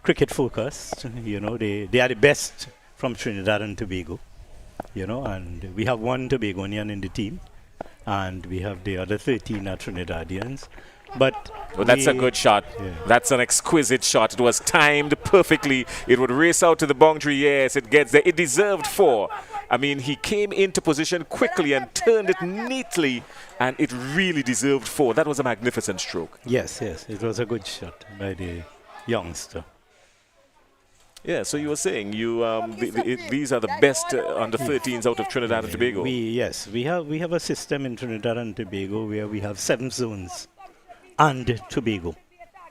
cricket focused. They are the best from Trinidad and Tobago, and we have one Tobagonian in the team, and we have the other 13 are Trinidadians. But Well, that's a good shot. Yeah. That's an exquisite shot. It was timed perfectly. It would race out to the boundary. Yes, it gets there. It deserved 4. I mean, he came into position quickly and turned it neatly, and it really deserved 4. That was a magnificent stroke. yes, it was a good shot by the youngster. Yeah, so you were saying these are the best under 13s out of Trinidad and Tobago. We have a system in Trinidad and Tobago where we have 7 zones and Tobago.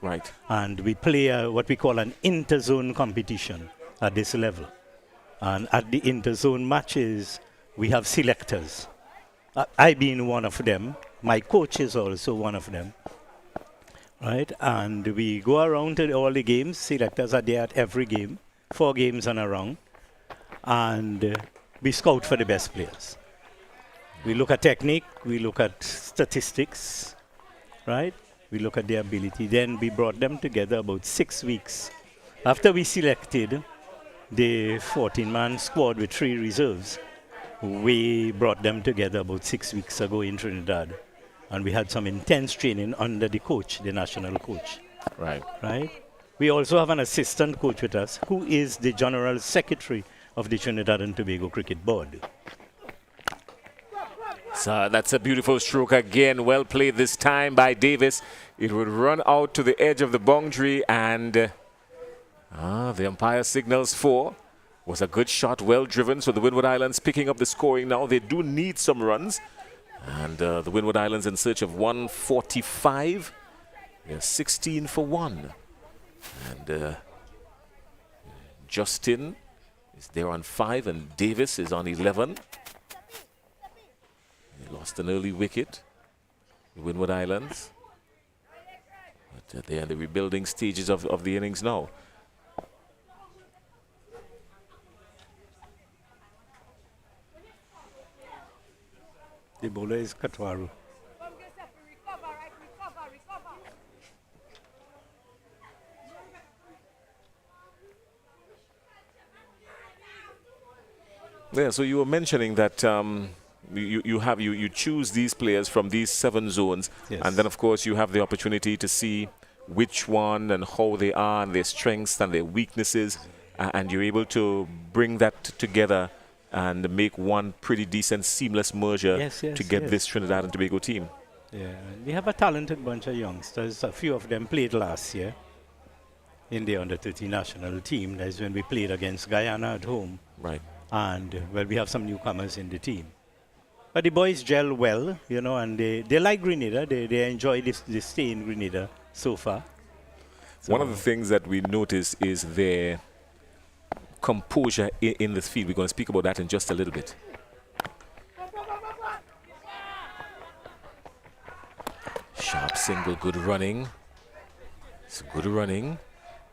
Right. And we play what we call an inter-zone competition at this level. And at the inter-zone matches, we have selectors. I being one of them, my coach is also one of them. Right? And we go around to all the games. Selectors are there at every game, 4 games and around. And we scout for the best players. We look at technique, we look at statistics, right? We look at their ability. Then we brought them together about 6 weeks. After we selected the 14-man squad with 3 reserves, we brought them together about 6 weeks ago in Trinidad. And we had some intense training under the coach, the national coach. Right. Right? We also have an assistant coach with us who is the general secretary of the Trinidad and Tobago Cricket Board. So that's a beautiful stroke again. Well played this time by Davis. It would run out to the edge of the boundary, and the umpire signals 4. Was a good shot, well driven. So the Winward Islands picking up the scoring now. They do need some runs. And the Winward Islands in search of 145. They're 16 for 1. And Justin is there on 5, and Davis is on 11. They lost an early wicket, the Winward Islands. But they're in the rebuilding stages of the innings now. The bowler is Katwaru. Yeah, so you were mentioning that you choose these players from these 7 zones, Yes. and then of course you have the opportunity to see which one and how they are and their strengths and their weaknesses, and you're able to bring that together and make one pretty decent seamless merger to get this Trinidad and Tobago team. Yeah, we have a talented bunch of youngsters. A few of them played last year in the under-13 national team. That's when we played against Guyana at home. Right. And, well, we have some newcomers in the team. But the boys gel well, you know, and they like Grenada. They enjoy this stay in Grenada so far. So one of the things that we notice is their composure in this field. We're going to speak about that in just a little bit. Sharp single, good running. It's good running.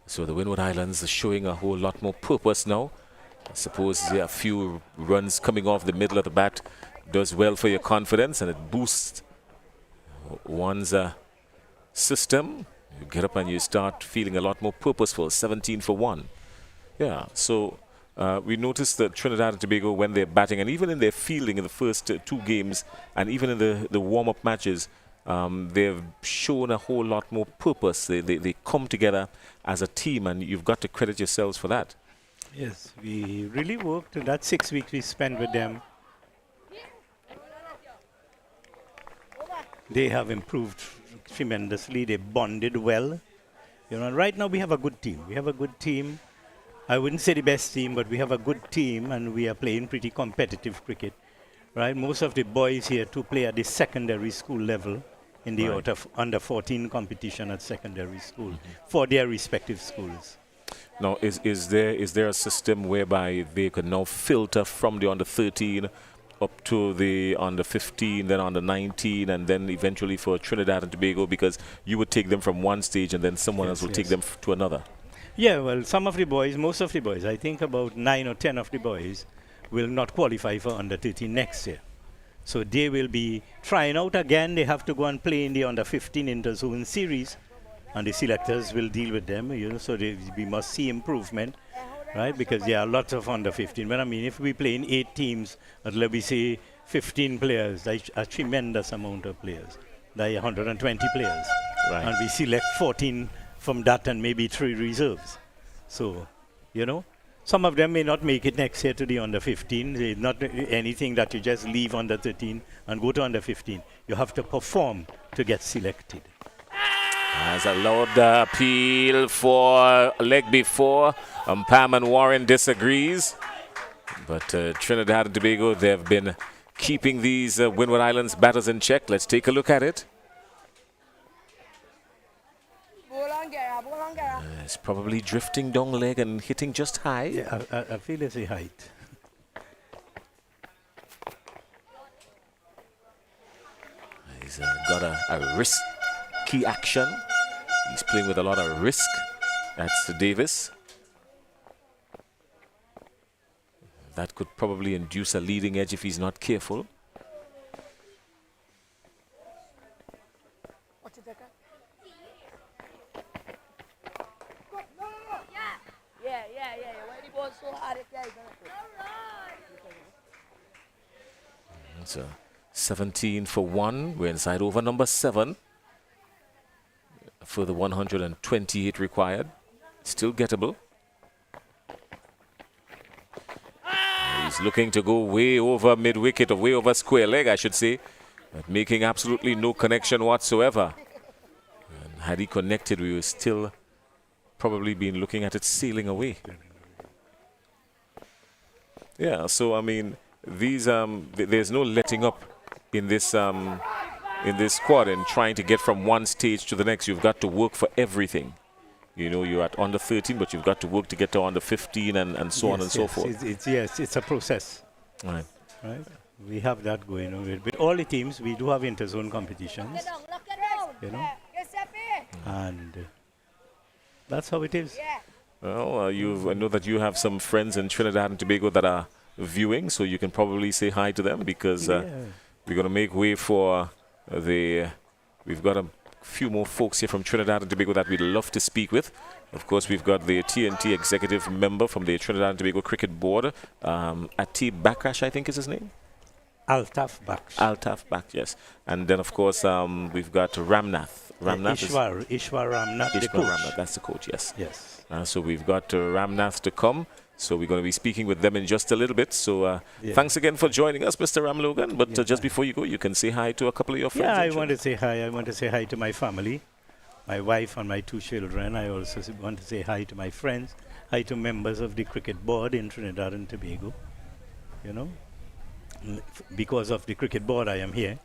So the Winward Islands are showing a whole lot more purpose now. I suppose a few runs coming off the middle of the bat does well for your confidence, and it boosts one's system. You get up and you start feeling a lot more purposeful. 17 for 1. Yeah, so we noticed that Trinidad and Tobago, when they're batting, and even in their fielding in the first 2 games, and even in the warm-up matches, they've shown a whole lot more purpose. They come together as a team, and you've got to credit yourselves for that. yes, we really worked. That 6 weeks we spent with them, they have improved tremendously. They bonded well. You know, right now we have a good team. We have a good team. I wouldn't say the best team, but we have a good team, and we are playing pretty competitive cricket. Right? Most of the boys here to play at the secondary school level in the under 14 competition at secondary school for their respective schools. Now, is there a system whereby they can now filter from the under 13 up to the under 15, then under 19, and then eventually for Trinidad and Tobago, because you would take them from one stage and then someone else will take them to another? Yeah, well, some of the boys, most of the boys, I think about 9 or 10 of the boys will not qualify for under 13 next year. So they will be trying out again. They have to go and play in the under 15 inter-zone series, and the selectors will deal with them, you know, so we must see improvement, right? Because there are lots of under 15. But I mean, if we play in 8 teams, let me say 15 players, that's a tremendous amount of players. That's 120 players. Right. And we select 14 from that and maybe 3 reserves. So, some of them may not make it next year to the under 15. It's not anything that you just leave under 13 and go to under 15. You have to perform to get selected. Has allowed the appeal for a leg before. Pam and Warren disagrees. But Trinidad and Tobago, they've been keeping these Winward Islands batters in check. Let's take a look at it. It's probably drifting down leg and hitting just high. Yeah, I feel it's a height. He's got a risky action. He's playing with a lot of risk. That's Davis. That could probably induce a leading edge if he's not careful. It's 17 for 1. We're inside over number 7. For the 128 required. Still gettable. He's looking to go way over mid-wicket, or way over square leg, I should say. But making absolutely no connection whatsoever. And had he connected, we would still probably been looking at it sailing away. Yeah, so I mean, these there's no letting up in this squad and trying to get from one stage to the next. You've got to work for everything. You're at under 13, but you've got to work to get to under 15 and so on and so forth. It's a process. Right. We have that going on. With all the teams, we do have interzone competitions. And that's how it is. Well, I know that you have some friends in Trinidad and Tobago that are viewing, so you can probably say hi to them, because we're going to make way for we've got a few more folks here from Trinidad and Tobago that we'd love to speak with. Of course, we've got the TNT executive member from the Trinidad and Tobago Cricket Board, Ati Bakrash, I think is his name. Altaf Baksh, yes. And then, of course, we've got Ramnath. Ishwar Ramnath, the coach. Ramnath, that's the coach, yes. Yes. So we've got Ramnath to come. So we're going to be speaking with them in just a little bit. So thanks again for joining us, Mr. Ram Logan. But just before you go, you can say hi to a couple of your friends. Yeah, I want to say hi. I want to say hi to my family, my wife and my 2 children. I also want to say hi to my friends, hi to members of the cricket board in Trinidad and Tobago. Because of the cricket board, I am here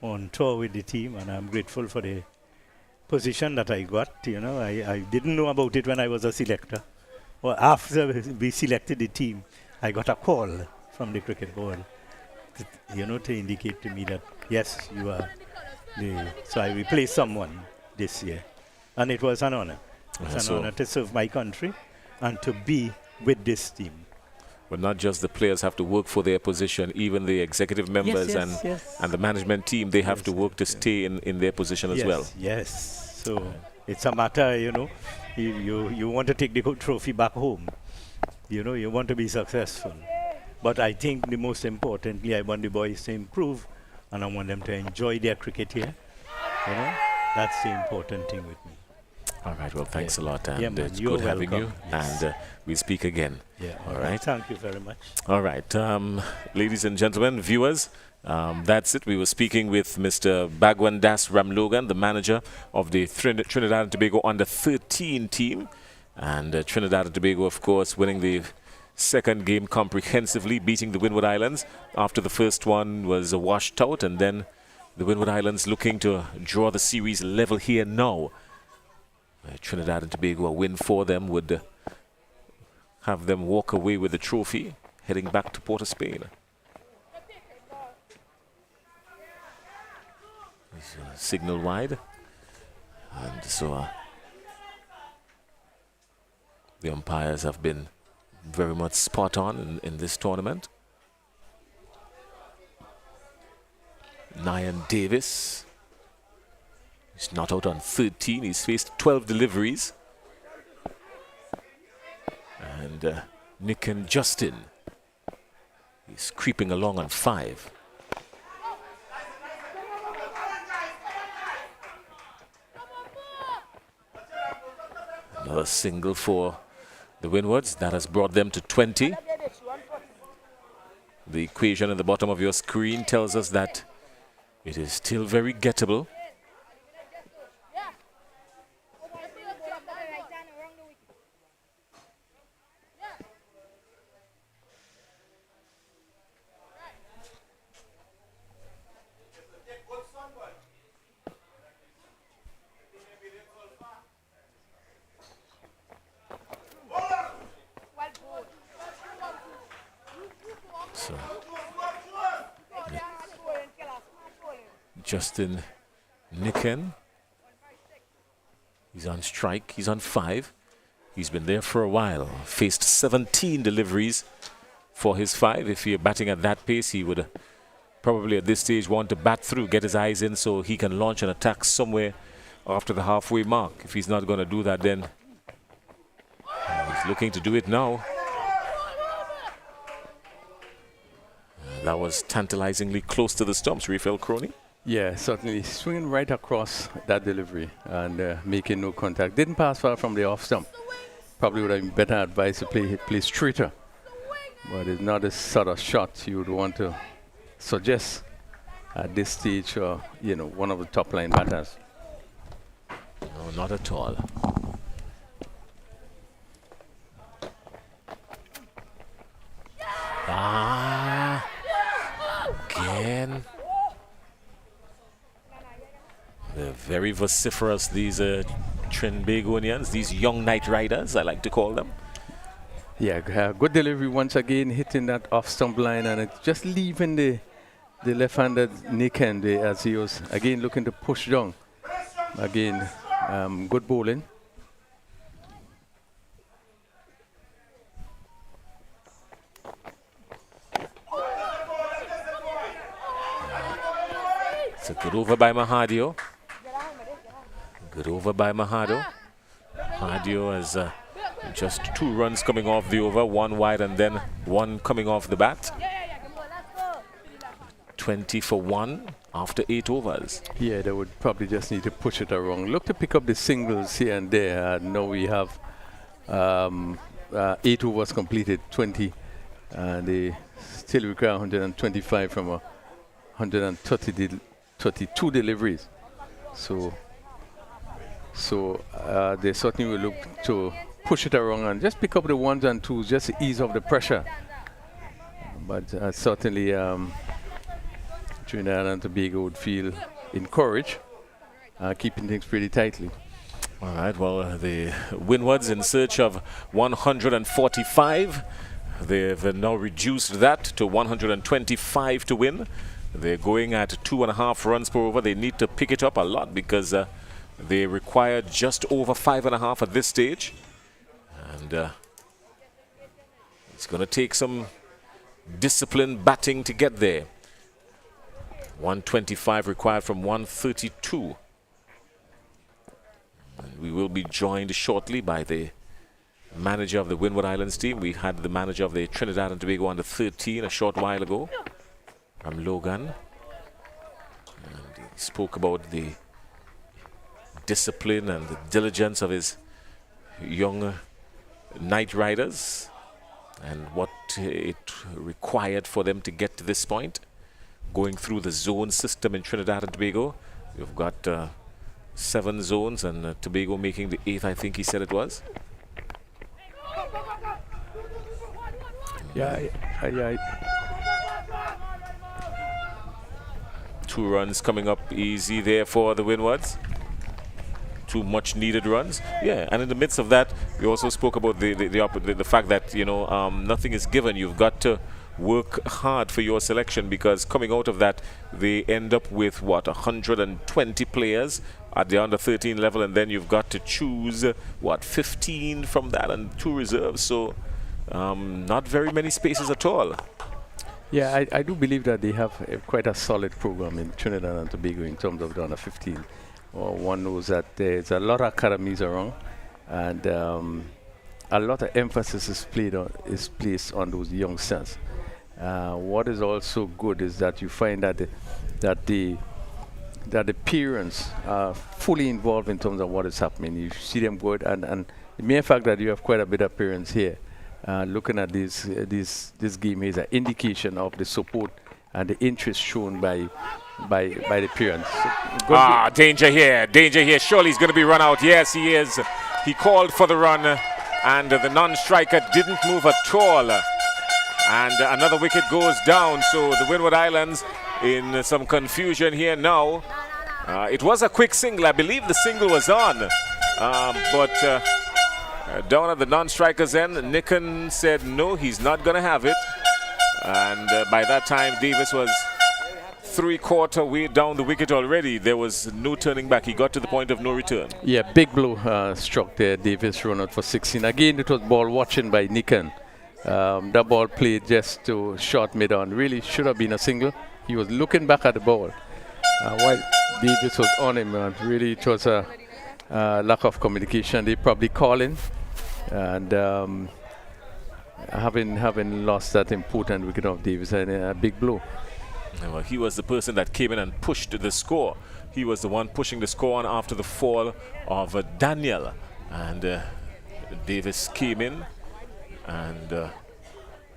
on tour with the team, and I'm grateful for the position that I got. I didn't know about it when I was a selector. Well, after we selected the team, I got a call from the cricket board, to indicate to me that, yes, you are so I replaced someone this year. And it was an honor. It's an honor to serve my country and to be with this team. But not just the players have to work for their position, even the executive members and the management team, they have to work to stay in their position as well. Yes. So it's a matter, you want to take the trophy back home. You want to be successful. But I think the most importantly, I want the boys to improve, and I want them to enjoy their cricket here. That's the important thing with me. All right, well, thanks a lot, and it's you're good having welcome. you, Yes. and we'll speak again. Yeah. All right. Thank you very much. All right, ladies and gentlemen, viewers, that's it. We were speaking with Mr. Bagwan Das Ramlogan, the manager of the Trinidad and Tobago under 13 team, and Trinidad and Tobago, of course, winning the second game comprehensively, beating the Winward Islands. After the first one was washed out, and then the Winward Islands looking to draw the series level here now. Trinidad and Tobago, a win for them would have them walk away with the trophy, heading back to Port of Spain. Signal wide, and so the umpires have been very much spot on in this tournament. Nyan Davis, he's not out on 13. He's faced 12 deliveries. And Nick and Justin, he's creeping along on 5. Another single for the Windwards. That has brought them to 20. The equation at the bottom of your screen tells us that it is still very gettable. So, Justin Nicken, he's on strike, he's on 5. He's been there for a while, faced 17 deliveries for his 5. If you're batting at that pace, he would probably at this stage want to bat through, get his eyes in so he can launch an attack somewhere after the halfway mark. If he's not going to do that, then he's looking to do it now. That was tantalizingly close to the stumps, Rafael Crony. Yeah, certainly. Swinging right across that delivery and making no contact. Didn't pass far from the off stump. Probably would have been better advice to play straighter. But it's not a sort of shot you would want to suggest at this stage or, one of the top line batters. No, not at all. Again. They're very vociferous, these Trinbagonians, these young night riders, I like to call them. Yeah, good delivery once again, hitting that off stump line and just leaving the left-handed Nicken there as he was again looking to push down. Again, good bowling. It's a good over by Mahadio. Good over by Mahado. Mahadio has just 2 runs coming off the over, 1 wide and then 1 coming off the bat. 20 for 1 after 8 overs. Yeah, they would probably just need to push it around. Look to pick up the singles here and there. Now we have 8 overs completed, 20. And they still require 125 from 132 deliveries. So they certainly will look to push it around and just pick up the 1s and 2s just to ease off the pressure. But certainly Trinidad and Tobago would feel encouraged, keeping things pretty tightly. All right, well, the Windwards in search of 145. They've now reduced that to 125 to win. They're going at 2.5 runs per over. They need to pick it up a lot because they require just over 5.5 at this stage. And it's going to take some disciplined batting to get there. 125 required from 132. And we will be joined shortly by the manager of the Winward Islands team. We had the manager of the Trinidad and Tobago under 13 a short while ago, from Logan. And he spoke about the discipline and the diligence of his young night riders and what it required for them to get to this point. Going through the zone system in Trinidad and Tobago. You've got 7 zones and Tobago making the 8th, I think he said it was. Yeah. 2 runs coming up easy there for the Windwards. 2 much needed runs. Yeah, and in the midst of that, we also spoke about the fact that, nothing is given. You've got to work hard for your selection because coming out of that, they end up with, 120 players at the under 13 level, and then you've got to choose, 15 from that and 2 reserves. So not very many spaces at all. Yeah, I do believe that they have quite a solid program in Trinidad and Tobago in terms of the under 15. One knows that there's a lot of academies around, and a lot of emphasis is placed on those youngsters. What is also good is that you find that the parents are fully involved in terms of what is happening. You see them go out and the mere fact that you have quite a bit of appearance here, looking at this game is an indication of the support and the interest shown by the parents. Danger here, danger here. Surely he's going to be run out. Yes, he is. He called for the run, and the non-striker didn't move at all. And another wicket goes down. So the Winward Islands in some confusion here now. It was a quick single. I believe the single was on. But down at the non-striker's end, Nicken said no, he's not going to have it. And by that time, Davis was 3/4 way down the wicket already. There was no turning back. He got to the point of no return. Yeah, big blow struck there. Davis run out for 16. Again, it was ball watching by Nicken. That ball played just to short mid-on. Really should have been a single. He was looking back at the ball while Davis was on him. Really, it was a lack of communication. They probably calling, and having lost that important wicket of Davis, and a big blow. Well, he was the person that came in and pushed the score. He was the one pushing the score on after the fall of Daniel. And Davis came in and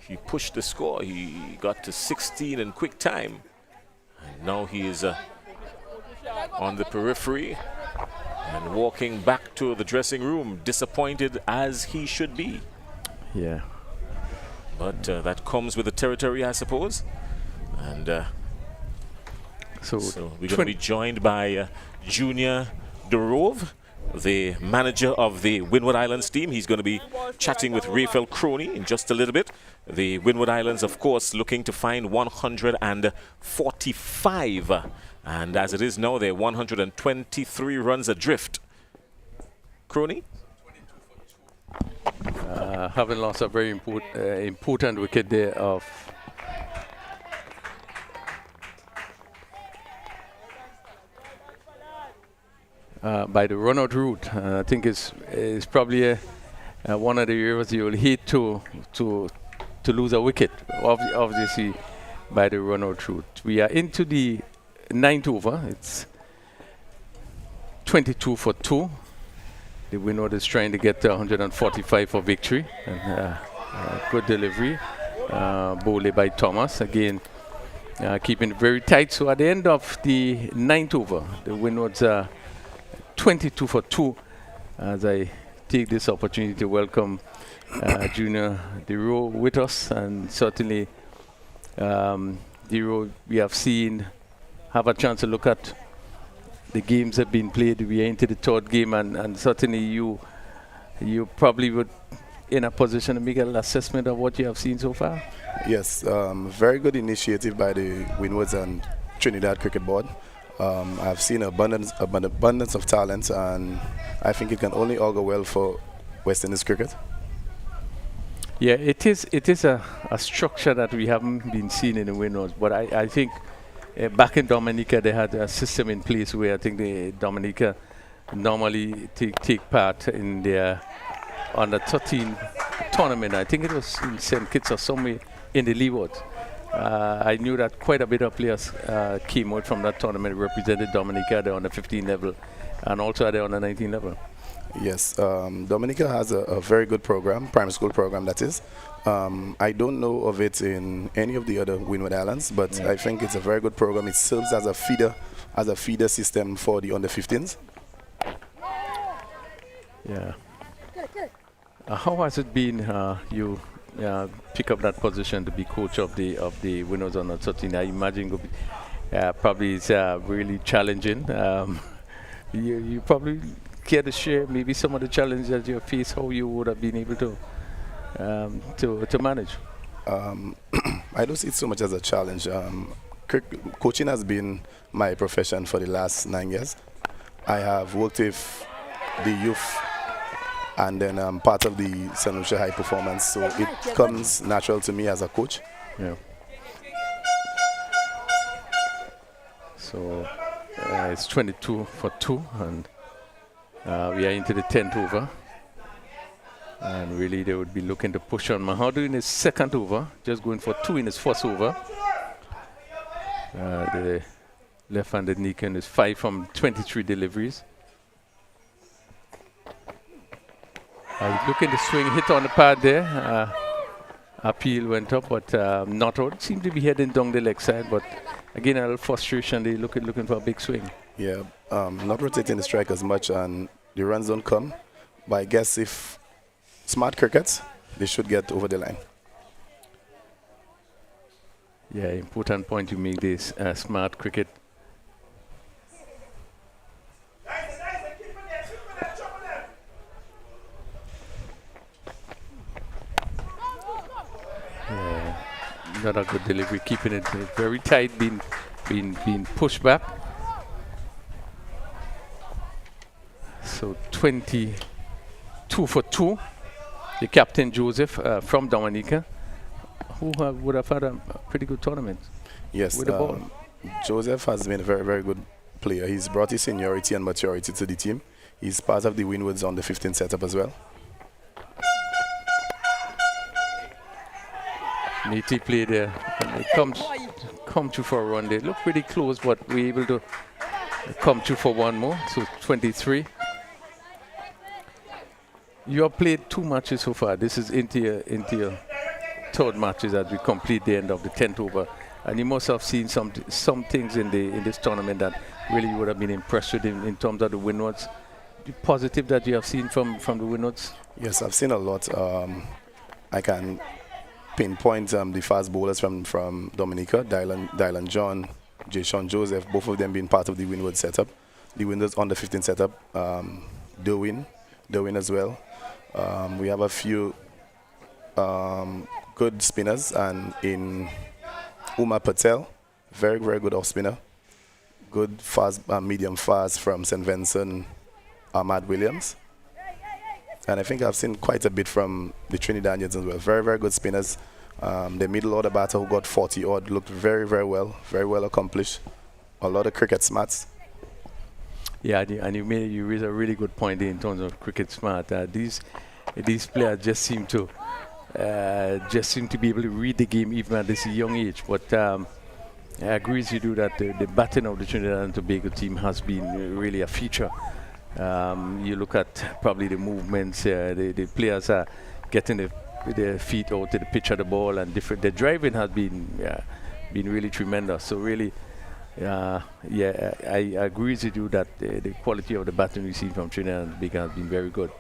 he pushed the score. He got to 16 in quick time. And now he is on the periphery and walking back to the dressing room, disappointed as he should be. Yeah. But that comes with the territory, I suppose. And so we're going to be joined by Junior Durov, the manager of the Winward Islands team. He's going to be chatting with Raphael Crony in just a little bit. The Winward Islands, of course, looking to find 145. And as it is now, they're 123 runs adrift. Crony? Having lost a very important wicket there of by the run-out route. I think it's probably one of the areas you'll hate to lose a wicket, obviously, by the run-out route. We are into the 9th over. It's 22 for 2. The Winward is trying to get 145 for victory. And, good delivery. Bowled by Thomas. Again, keeping it very tight. So at the end of the 9th over, the Winward's 22 for 2. As I take this opportunity to welcome Junior Dero with us. And certainly, Dero, we have have a chance to look at the games that have been played. We are into the 3rd game, and certainly you probably would in a position to make an assessment of what you have seen so far. Yes, very good initiative by the Windwards and Trinidad Cricket Board. I've seen abundance of talent, and I think it can only augur well for West Indies cricket. Yeah, it is a structure that we haven't been seeing in the Windwards, but I think back in Dominica they had a system in place where I think the Dominica normally take part in their under 13 tournament. I think it was in St. Kitts or somewhere in the Leewards. I knew that quite a bit of players came out from that tournament, represented Dominica at the under 15 level and also at the under 19 level. Yes, Dominica has a very good program, primary school program that is. I don't know of it in any of the other Winward Islands, but I think it's a very good program. It serves as a feeder system for the under 15s. Yeah. How has it been? You pick up that position to be coach of the Winners under 13. I imagine probably it's really challenging. You probably care to share maybe some of the challenges that you face, how you would have been able to manage? I don't see it so much as a challenge. Coaching has been my profession for the last 9 years. I have worked with the youth, and then I'm part of the St. Lucia High Performance, so it comes natural to me as a coach. Yeah. So it's 22 for 2, and we are into the 10th over. And really, they would be looking to push on. Mahadu in his 2nd over, just going for 2 in his 1st over. The left-handed Nikan is 5 from 23 deliveries. Looking to swing, hit on the pad there. Appeal went up, but not out. Seemed to be heading down the leg side, but again, a little frustration. They looking for a big swing. Yeah, not rotating the strike as much, and the runs don't come. But I guess if smart crickets, they should get over the line. Yeah, important point you make this smart cricket. Yeah, not a good delivery, keeping it very tight, being pushed back. So 22 for 2. The captain Joseph from Dominica, who would have had a pretty good tournament. Yes, with the ball. Joseph has been a very, very good player. He's brought his seniority and maturity to the team. He's part of the Windwards on the 15th setup as well. Neatly played there. And they come through for a run. They look pretty close, but we're able to come through for one more. So 23. You have played 2 matches so far. This is into your third matches as we complete the end of the 10th over. And you must have seen some things in this tournament that really you would have been impressed with in terms of the Windwards. The positive that you have seen from the Windwards? Yes, I've seen a lot. I can pinpoint the fast bowlers from Dominica, Dylan John, Jason Joseph, both of them being part of the Winward setup. The Windwards on the 15th setup, Derwin as well. We have a few good spinners, and in Umar Patel, very, very good off spinner. Good fast, medium fast from St. Vincent, Ahmad Williams. And I think I've seen quite a bit from the Trinidadians as well. Very, very good spinners. The middle order batter who got 40 odd looked very, very well accomplished. A lot of cricket smarts. Yeah, and you raised a really good point there in terms of cricket smart. These players just seem to be able to read the game even at this young age. But I agree with you that the batting of the Trinidad and Tobago team has been really a feature. You look at probably the movements, the players are getting their feet out to the pitch of the ball, and the driving has been really tremendous. So really, I agree with you that the quality of the batting we see from Trinidad and Tobago has been very good.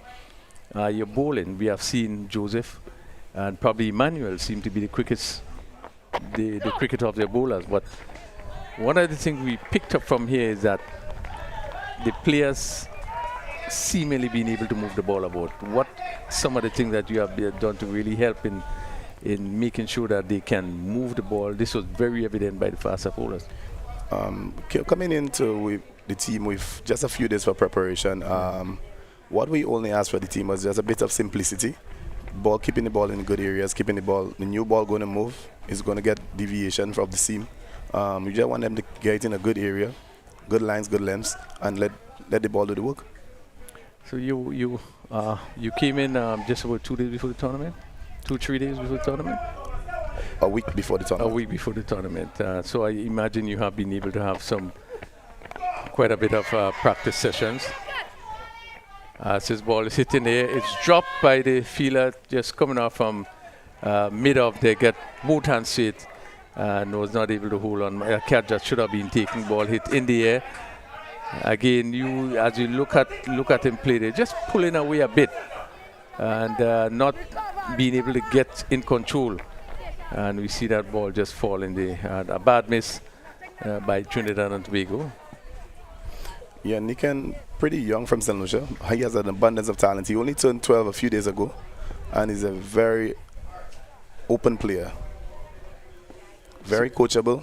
Your bowling, we have seen Joseph and probably Emmanuel seem to be the quickest, the cricket of their bowlers. But one of the things we picked up from here is that the players seemingly being able to move the ball about. What some of the things that you have done to really help in making sure that they can move the ball? This was very evident by the faster bowlers. Coming into the team with just a few days for preparation, what we only asked for the team was just a bit of simplicity. Keeping the ball in good areas, keeping the new ball going to move is going to get deviation from the seam. You just want them to get it in a good area, good lines, good lengths, and let the ball do the work. So you came in just about 2 days before the tournament, 2-3 days before the tournament. A week before the tournament. A week before the tournament. So I imagine you have been able to have quite a bit of practice sessions. As his ball is hitting there, it's dropped by the fielder just coming off from mid off. They get both hands straight and was not able to hold on. A catch that should have been taken, ball hit in the air. Again, as you look at him play, they're just pulling away a bit and not being able to get in control. And we see that ball just fall in the a bad miss by Trinidad and Tobago. Yeah, Niken, pretty young from St. Lucia. He has an abundance of talent. He only turned 12 a few days ago, and he's a very open player. Very coachable.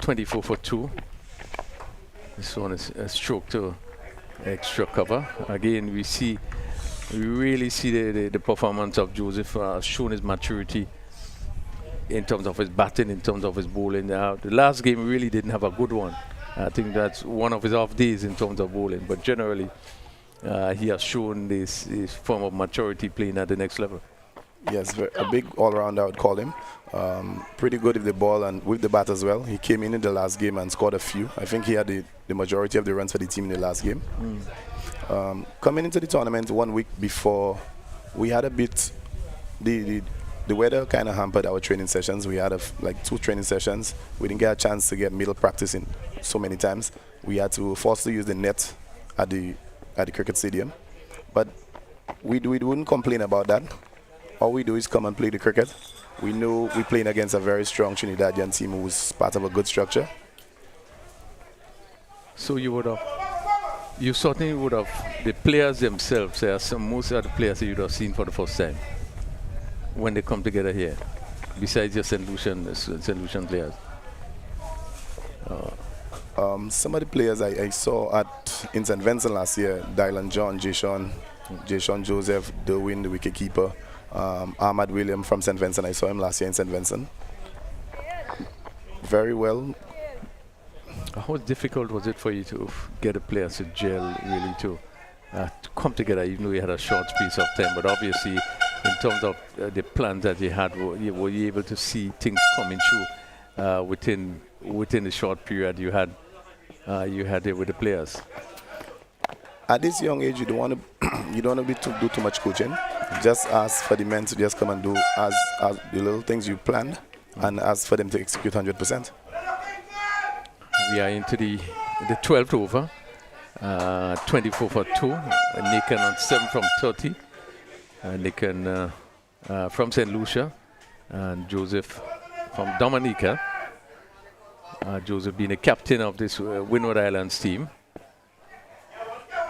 24 for 2. This one is a stroke to extra cover. Again, we really see the performance of Joseph showing his maturity in terms of his batting, in terms of his bowling. The last game really didn't have a good one. I think that's one of his off days in terms of bowling. But generally, he has shown this form of maturity playing at the next level. Yes, a big all-rounder, I would call him. Pretty good with the ball and with the bat as well. He came in the last game and scored a few. I think he had the majority of the runs for the team in the last game. Coming into the tournament 1 week before, we had a bit, the weather kind of hampered our training sessions. We had like 2 training sessions. We didn't get a chance to get middle practice in so many times. We had to force to use the net at the cricket stadium. But we wouldn't complain about that. All we do is come and play the cricket. We know we're playing against a very strong Trinidadian team who's part of a good structure. So you certainly would have, the players themselves, most of the players that you would have seen for the first time when they come together here, besides your St. Lucian players. Some of the players I saw in St. Vincent last year, Dylan John, Jason Joseph, Derwin, the wicketkeeper, Ahmad William from St. Vincent. I saw him last year in St. Vincent. Very well. How difficult was it for you to get the players to gel, really, to come together, even though you had a short space of time? But obviously, in terms of the plans that you had, were you able to see things coming through within the short period you had there with the players? At this young age, you don't want to do too much coaching. Just ask for the men to just come and do as the little things you planned, and ask for them to execute 100%. We are into the 12th over, 24 for 2. Nikan on 7 from 30. Nikan from St. Lucia, and Joseph from Dominica. Joseph being the captain of this Winward Islands team.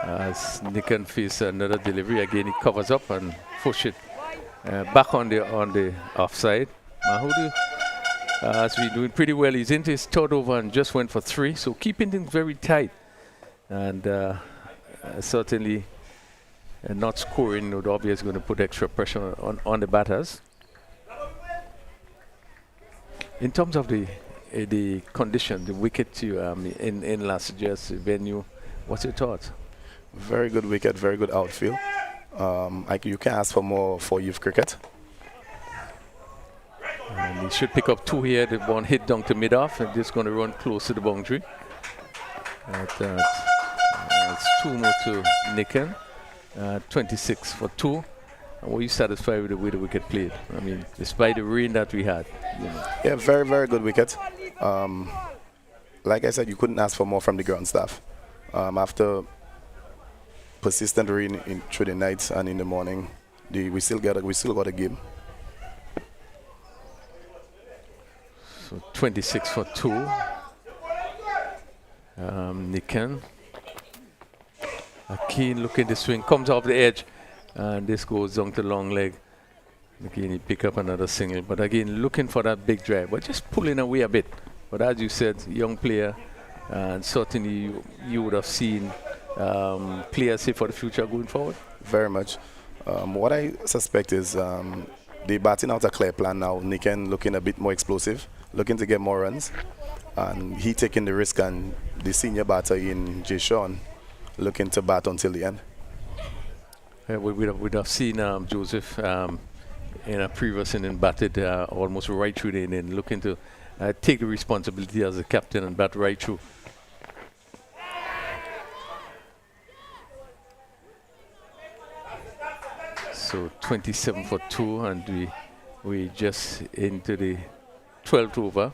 As Nikan faces another delivery, again he covers up and push it back on the offside. Mahudu has been doing pretty well. He's into his 3rd over and just went for 3, so keeping things very tight, and certainly not scoring would obviously going to put extra pressure on the batters. In terms of the condition, the wicket in last year's venue, what's your thoughts? Very good wicket, very good outfield. You can ask for more for youth cricket. And he should pick up 2 here. The one hit down to mid-off and just going to run close to the boundary. It's 2 more to Nikan. 26 for 2. And were you satisfied with the way the wicket played? I mean, despite the rain that we had. Yeah, very, very good wicket. Like I said, you couldn't ask for more from the ground staff. After persistent rain through the night and in the morning, we still got a game. So 26 for 2. Nikan. A keen look in the swing, comes off the edge, and this goes down to long leg. Again, he pick up another single, but again, looking for that big drive, but just pulling away a bit. But as you said, young player, and certainly you would have seen players here for the future going forward. Very much. What I suspect is they're batting out a clear plan now. Nikan looking a bit more explosive, looking to get more runs, and he taking the risk, and the senior batter in Jason looking to bat until the end. We'd have seen Joseph in a previous inning batted almost right through the inning, looking to take the responsibility as a captain and bat right through. So 27 for 2, and we just into the 12th over.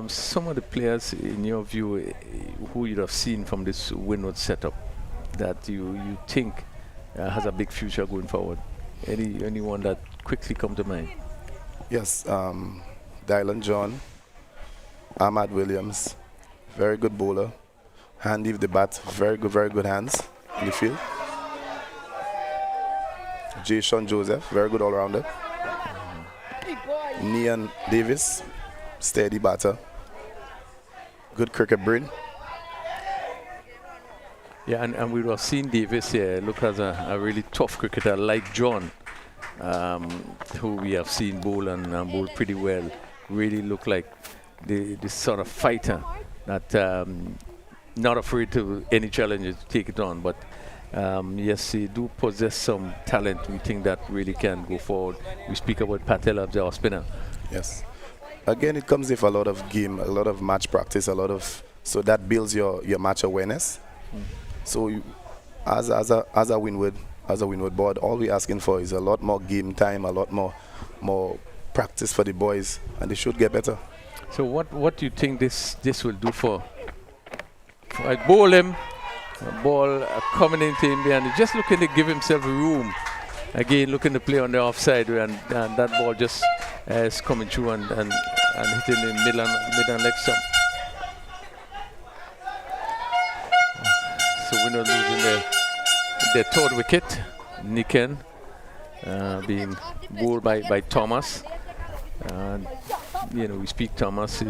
Some of the players, in your view, who you'd have seen from this Winward setup that you think has a big future going forward? Anyone that quickly come to mind? Yes, Dylan John, Ahmad Williams, very good bowler, handy with the bat, very good hands in the field. Jason Joseph, very good all-rounder. Nian Davis, steady batter, good cricket brain. Yeah, and we were seeing Davis here look as a really tough cricketer like John, who we have seen bowl and bowl pretty well. Really look like the sort of fighter that not afraid to any challenges to take it on. But yes, he do possess some talent. We think that really can go forward. We speak about Patel as our spinner. Yes. Again, it comes with a lot of game, a lot of match practice, so that builds your match awareness. So as a Winward board, all we're asking for is a lot more game time, a lot more practice for the boys, and they should get better. So what do you think this will do for I bowl him, a ball coming into him there, and he's just looking to give himself room. Again, looking to play on the offside, and that ball just is coming through and hitting the mid and leg stump. So we're not losing the third wicket. Niken being bowled by Thomas. We speak Thomas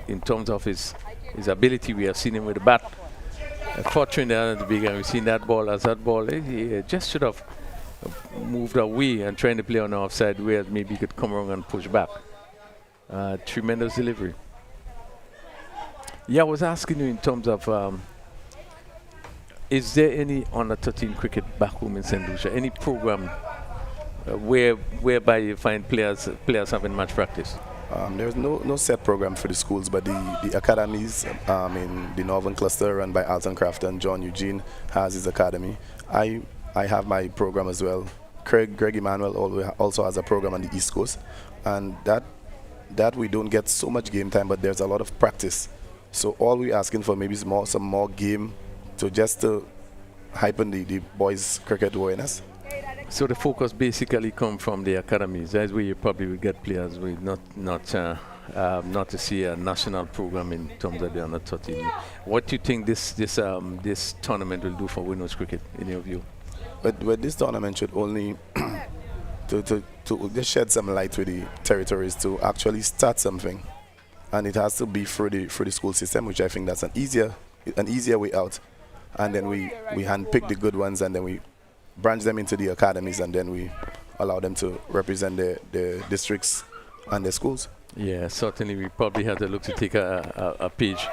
in terms of his ability. We have seen him with the bat. For Trinidad Tobago, we've seen that ball he just should have moved away and trying to play on the offside where maybe he could come around and push back. Tremendous delivery. Yeah, I was asking you in terms of is there any under 13 cricket back home in St. Lucia? Any program whereby you find players having match practice? There's no set program for the schools, but the academies in the Northern Cluster run by Alton Craft and John Eugene has his academy. I have my program as well. Greg Emmanuel also has a program on the East Coast, and that we don't get so much game time, but there's a lot of practice. So all we're asking for maybe is some more game to hypen the boys' cricket awareness. So the focus basically come from the academies. That's where you probably will get players with not to see a national program in terms of the under 13. What do you think this tournament will do for Winward's cricket in your view? But this tournament should only to just shed some light with the territories to actually start something, and it has to be through the school system, which I think that's an easier way out. And then we handpick the good ones, and then we branch them into the academies, and then we allow them to represent the districts and the schools. Yeah, certainly we probably have to look to take a page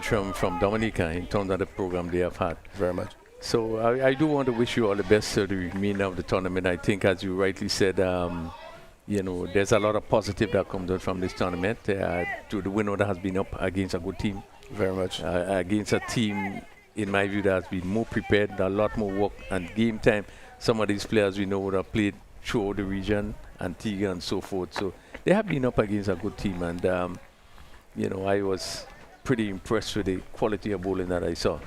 from Dominica in terms of the program they have had. Very much. So I do want to wish you all the best for the remainder of the tournament. I think, as you rightly said, there's a lot of positive that comes out from this tournament. The Winward has been up against a good team. Very much. Against a team, in my view, that has been more prepared, a lot more work and game time. Some of these players we know would have played throughout the region, Antigua and so forth. So they have been up against a good team, and I was pretty impressed with the quality of bowling that I saw.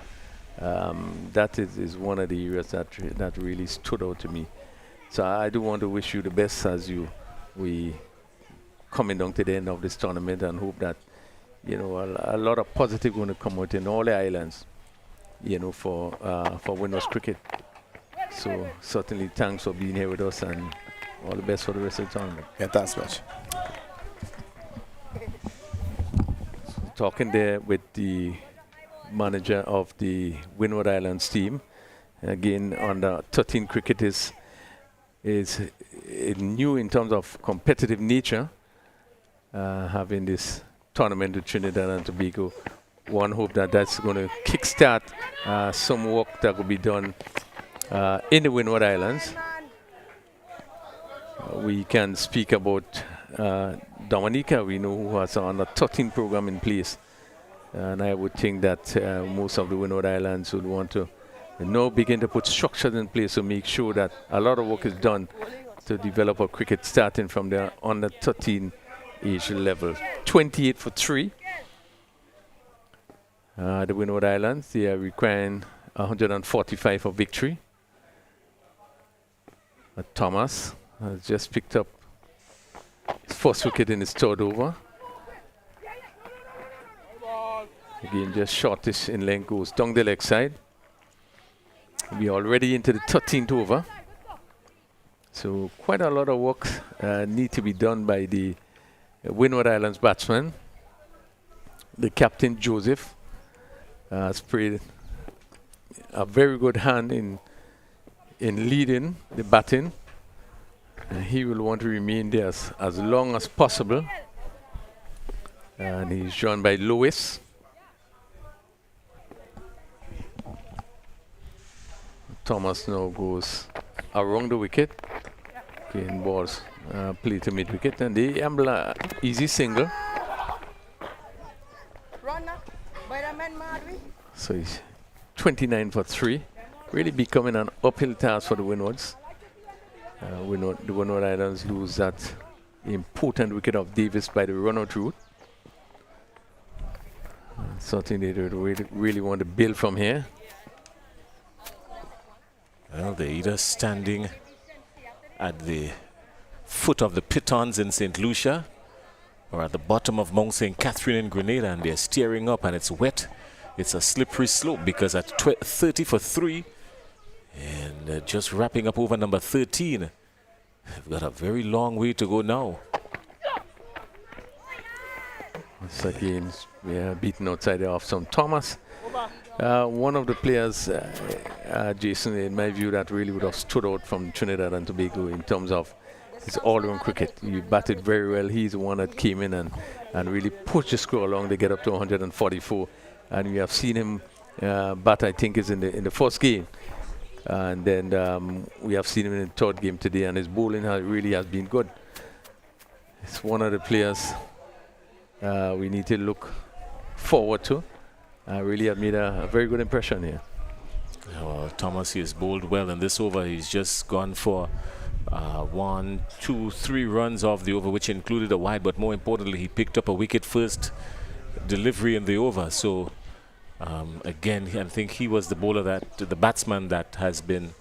That is one of the areas that really stood out to me. So I do want to wish you the best as we coming down to the end of this tournament, and hope that a lot of positive going to come out in all the islands, for Winward's cricket. So certainly thanks for being here with us, and all the best for the rest of the tournament. Yeah, thanks much. Talking there with the manager of the Winward Islands team. Again, under 13 cricket is new in terms of competitive nature, having this tournament with Trinidad and Tobago. One hope that's going to kickstart some work that will be done in the Winward Islands. We can speak about Dominica, we know, who has an under 13 program in place. And I would think that most of the Winward Islands would want to begin to put structures in place to make sure that a lot of work is done to develop a cricket starting from the under 13 age level. 28 for 3. The Winward Islands, they are requiring 145 for victory. Thomas has just picked up his first wicket in his third over. Again, just shortish in length, goes down the leg side. We are already into the 13th over. So quite a lot of work need to be done by the Winward Islands batsman. The captain, Joseph, has played a very good hand in leading the batting. And he will want to remain there as long as possible. And he's joined by Lewis. Thomas now goes around the wicket. Again, balls play to mid wicket, and the Ambler easy single. So he's 29 for 3. Really becoming an uphill task for the Windwards. The Winward Islands lose that important wicket of Davis by the run-out route. Something they really want to build from here. Well, they're either standing at the foot of the Pitons in St. Lucia or at the bottom of Mount St. Catherine in Grenada, and they're steering up and it's wet. It's a slippery slope because at 30 for 3 and just wrapping up over number 13, they've got a very long way to go now. Once again, we are beaten outside there off some Thomas. One of the players, Jason, in my view, that really would have stood out from Trinidad and Tobago in terms of his all-round cricket. He batted very well. He's the one that came in and really pushed the score along. They get up to 144. And we have seen him bat, I think, is in the first game. And then we have seen him in the third game today, and his bowling really has been good. It's one of the players we need to look forward to. Really have made a very good impression here. Well, Thomas, he has bowled well in this over. He's just gone for 1, 2, 3 runs off the over, which included a wide, but more importantly, he picked up a wicket first delivery in the over. So again, I think he was the batsman that has been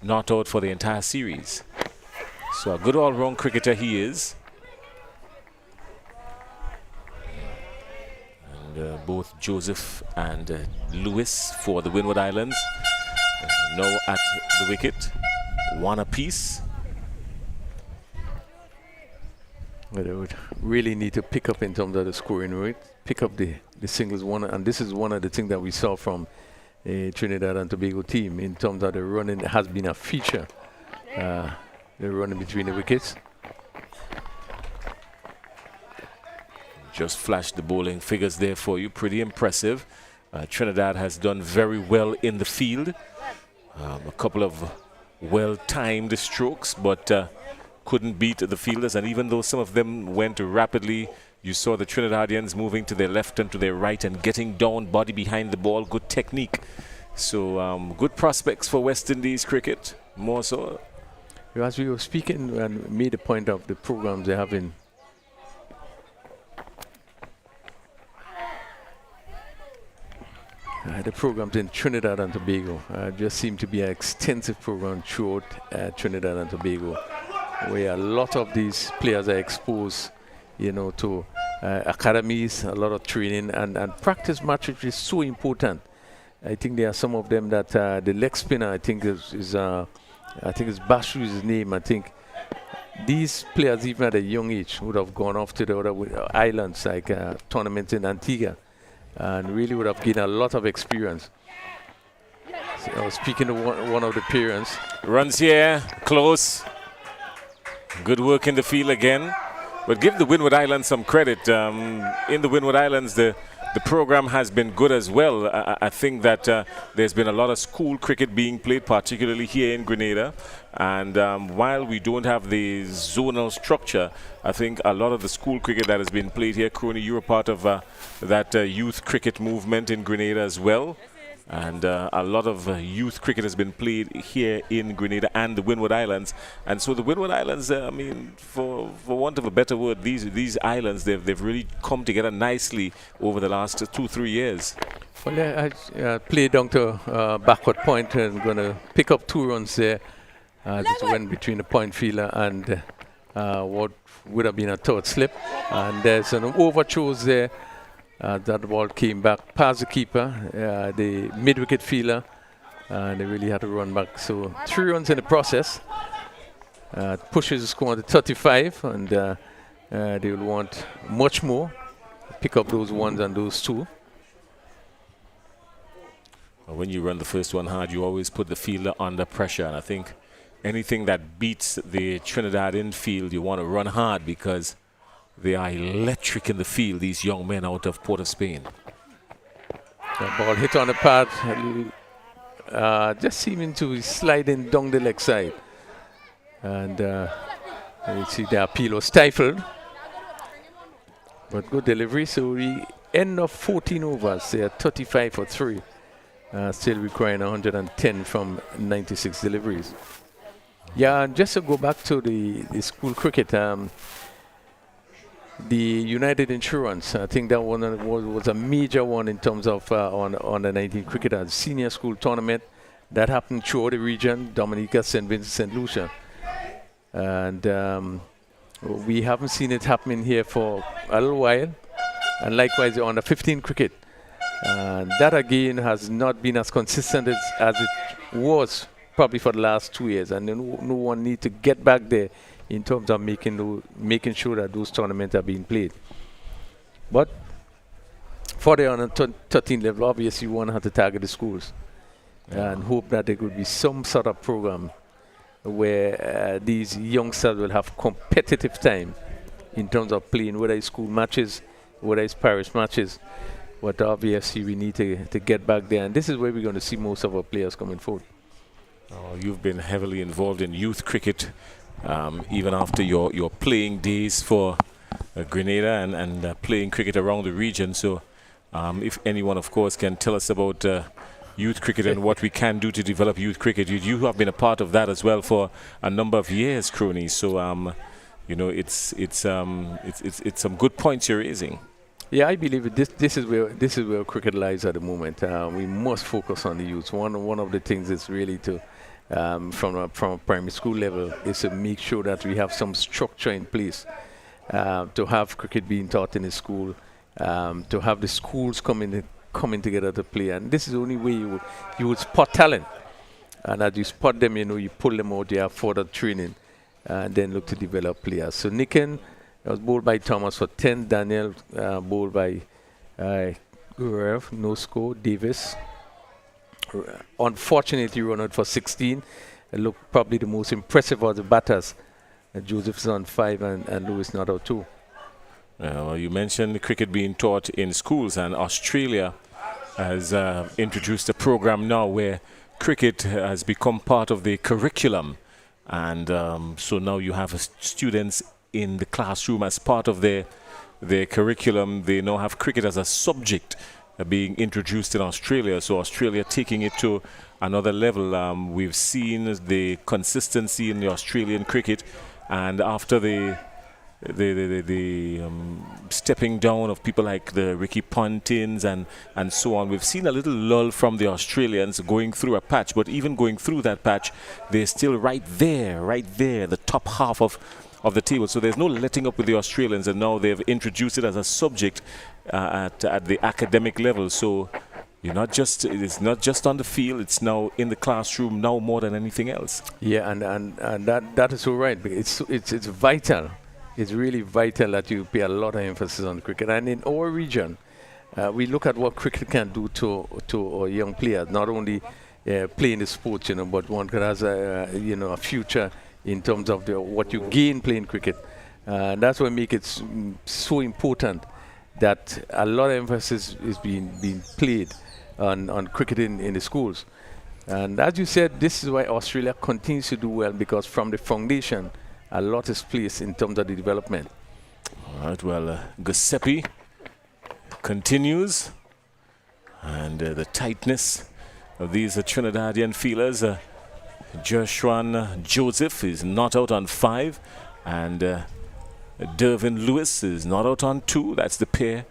not out for the entire series. So a good all-round cricketer he is. And both Joseph and Lewis for the Winward Islands now at the wicket, 1 apiece. Well, they would really need to pick up in terms of the scoring rate, pick up the singles one, and this is one of the things that we saw from a Trinidad and Tobago team in terms of the running has been a feature. The running between the wickets. Just flashed the bowling figures there for you, pretty impressive. Trinidad has done very well in the field. A couple of well-timed strokes, but couldn't beat the fielders, and even though some of them went rapidly, you saw the Trinidadians moving to their left and to their right and getting down, body behind the ball, good technique. So good prospects for West Indies cricket, more so. As we were speaking and made a point of the programs they have in the programs in Trinidad and Tobago just seem to be an extensive program throughout Trinidad and Tobago, where a lot of these players are exposed, to academies, a lot of training and practice match, which is so important. I think there are some of them that the leg spinner, I think is Bashu is his name. I think these players, even at a young age, would have gone off to the other islands, like tournaments in Antigua, and really would have gained a lot of experience. So, speaking of one of the parents. Runs here, close. Good work in the field again. But give the Winward Islands some credit. In the Winward Islands, the program has been good as well. I think that there's been a lot of school cricket being played, particularly here in Grenada. And while we don't have the zonal structure, I think a lot of the school cricket that has been played here, Crony, you're part of that youth cricket movement in Grenada as well. And a lot of youth cricket has been played here in Grenada and the Winward Islands. And so the Winward Islands, I mean, for want of a better word, these islands, they've really come together nicely over the last 2-3 years. Well, I played down to backward point and going to pick up 2 runs there. This went between the point fielder and what would have been a third slip. And there's an overthrows there. That ball came back past the keeper, the mid-wicket fielder, and they really had to run back. So 3 runs in the process. Pushes the score to 35, and they will want much more. Pick up those 1s and those 2. When you run the first one hard, you always put the fielder under pressure, and I think anything that beats the Trinidad infield, you want to run hard because they are electric in the field, these young men out of Port of Spain. The ball hit on the pad, just seeming to be sliding down the leg side. And you see the appeal was stifled. But good delivery, so we end of 14 overs, they are 35 for 3. still requiring 110 from 96 deliveries. Yeah, and just to go back to the school cricket, the United Insurance, I think that one was a major one in terms of on the 19 cricketers senior school tournament that happened throughout the region, Dominica, St. Vincent, St. Lucia. And we haven't seen it happening here for a little while. And likewise on the 15 cricket. That again has not been as consistent as it was probably for the last 2 years. And no one need to get back there in terms of making sure that those tournaments are being played. But for the under 13 level, obviously one has to target the schools and hope that there could be some sort of program where these youngsters will have competitive time in terms of playing, whether it's school matches, whether it's parish matches. But obviously we need to get back there, and this is where we're going to see most of our players coming forward. You've been heavily involved in youth cricket, even after your playing days for Grenada and playing cricket around the region. So if anyone, of course, can tell us about youth cricket and what we can do to develop youth cricket. You have been a part of that as well for a number of years, Crony. So you know, it's some good points you're raising. Yeah, I believe this is where cricket lies at the moment. We must focus on the youth. One of the things is really to from a primary school level is to make sure that we have some structure in place to have cricket being taught in the school, to have the schools coming together to play. And this is the only way you would spot talent. And as you spot them, you know, you pull them out, you have further training, and then look to develop players. So Nicken was bowled by Thomas for 10, Daniel bowled by Gurev, no score, Davis. Unfortunately, run out for 16. It looked probably the most impressive of the batters. Joseph is on 5 and Lewis not out 2. Well, you mentioned cricket being taught in schools, and Australia has introduced a program now where cricket has become part of the curriculum. And so now you have students in the classroom as part of their curriculum. They now have cricket as a subject being introduced in Australia. So Australia taking it to another level. We've seen the consistency in the Australian cricket, and after the stepping down of people like the Ricky Pontins and so on, we've seen a little lull from the Australians going through a patch. But even going through that patch, they're still right there, the top half of the table. So there's no letting up with the Australians, and now they've introduced it as a subject at the academic level. So it's not just on the field, it's now in the classroom now more than anything else. Yeah, and that is so right. It's vital. It's really vital that you pay a lot of emphasis on cricket. And in our region, we look at what cricket can do to our young players. Not only playing the sport, but one could have a future in terms of what you gain playing cricket. And that's what makes it so important that a lot of emphasis is being played on cricket in the schools. And as you said, this is why Australia continues to do well, because from the foundation, a lot is placed in terms of the development. All right, well, Giuseppe continues, and the tightness of these Trinidadian fielders. Joshua Joseph is not out on 5, and Dervin Lewis is not out on 2. That's the pair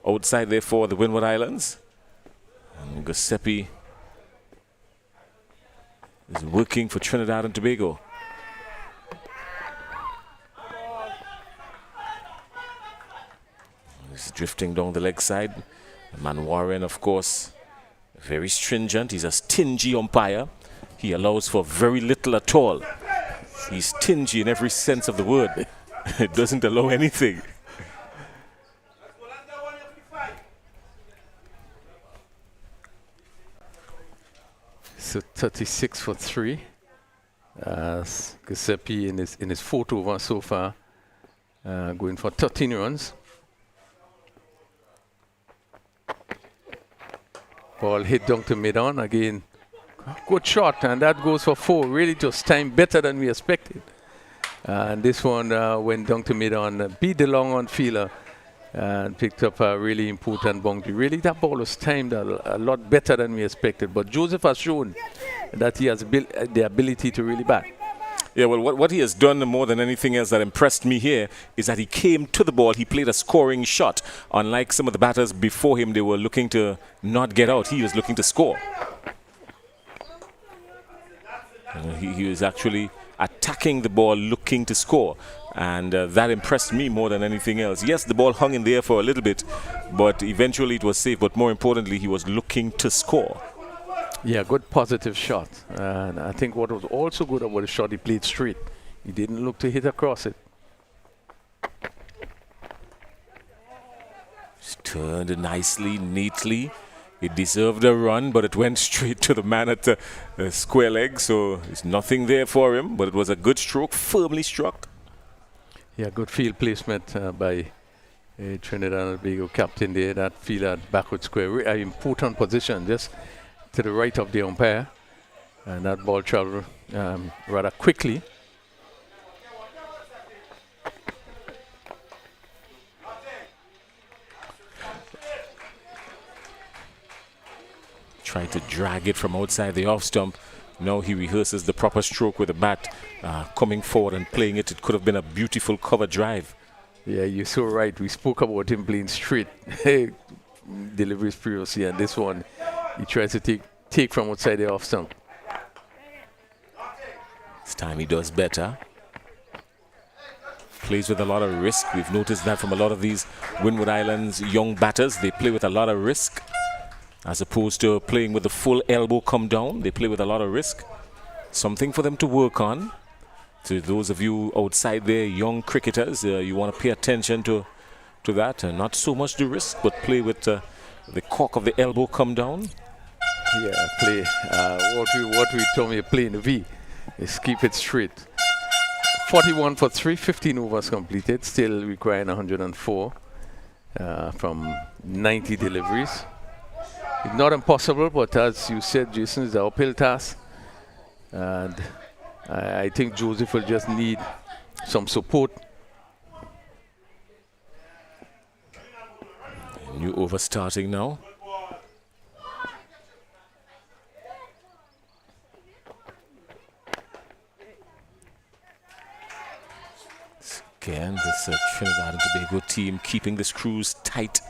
outside there for the Winward Islands. And Giuseppe is working for Trinidad and Tobago. He's drifting down the leg side. Manwaran, of course, very stringent. He's a stingy umpire. He allows for very little at all. He's stingy in every sense of the word. It doesn't allow anything. So 36 for 3. Giuseppe in his 4th over so far, going for 13 runs. Ball hit down to mid-on again. Good shot, and that goes for 4. Really just timed better than we expected. And this one went down to mid-on, beat the long-on fielder, and picked up a really important boundary. Really, that ball was timed a lot better than we expected. But Joseph has shown that he has the ability to really bat. Yeah, well, what he has done more than anything else that impressed me here is that he came to the ball. He played a scoring shot. Unlike some of the batters before him, they were looking to not get out. He was looking to score. He was actually attacking the ball, looking to score. And that impressed me more than anything else. Yes, the ball hung in the air for a little bit, but eventually it was safe. But more importantly, he was looking to score. Yeah, good positive shot. And I think what was also good about the shot, he played straight. He didn't look to hit across it. Just turned nicely, neatly. It deserved a run, but it went straight to the man at the square leg. So there's nothing there for him, but it was a good stroke, firmly struck. Yeah, good field placement by Trinidad and Tobago captain there. That field at backward square, an important position, just to the right of the umpire, and that ball traveled rather quickly. Tried to drag it from outside the off stump. Now he rehearses the proper stroke with the bat, coming forward and playing it. It could have been a beautiful cover drive. Yeah, you're so right. We spoke about him playing straight deliveries previously, and this one he tries to take from outside the off stump. This time he does better. Plays with a lot of risk. We've noticed that from a lot of these Winward Islands young batters. They play with a lot of risk. As opposed to playing with the full elbow come down, they play with a lot of risk. Something for them to work on. To those of you outside there, young cricketers, you want to pay attention to that. Not so much the risk, but play with the cork of the elbow come down. Yeah, play. What we told me, play in the V, is keep it straight. 41 for 3, 15 overs completed, still requiring 104 from 90 deliveries. It's not impossible, but as you said, Jason, it's an uphill task. And I think Joseph will just need some support. New over starting now. Again, this Trinidad and Tobago team keeping the screws tight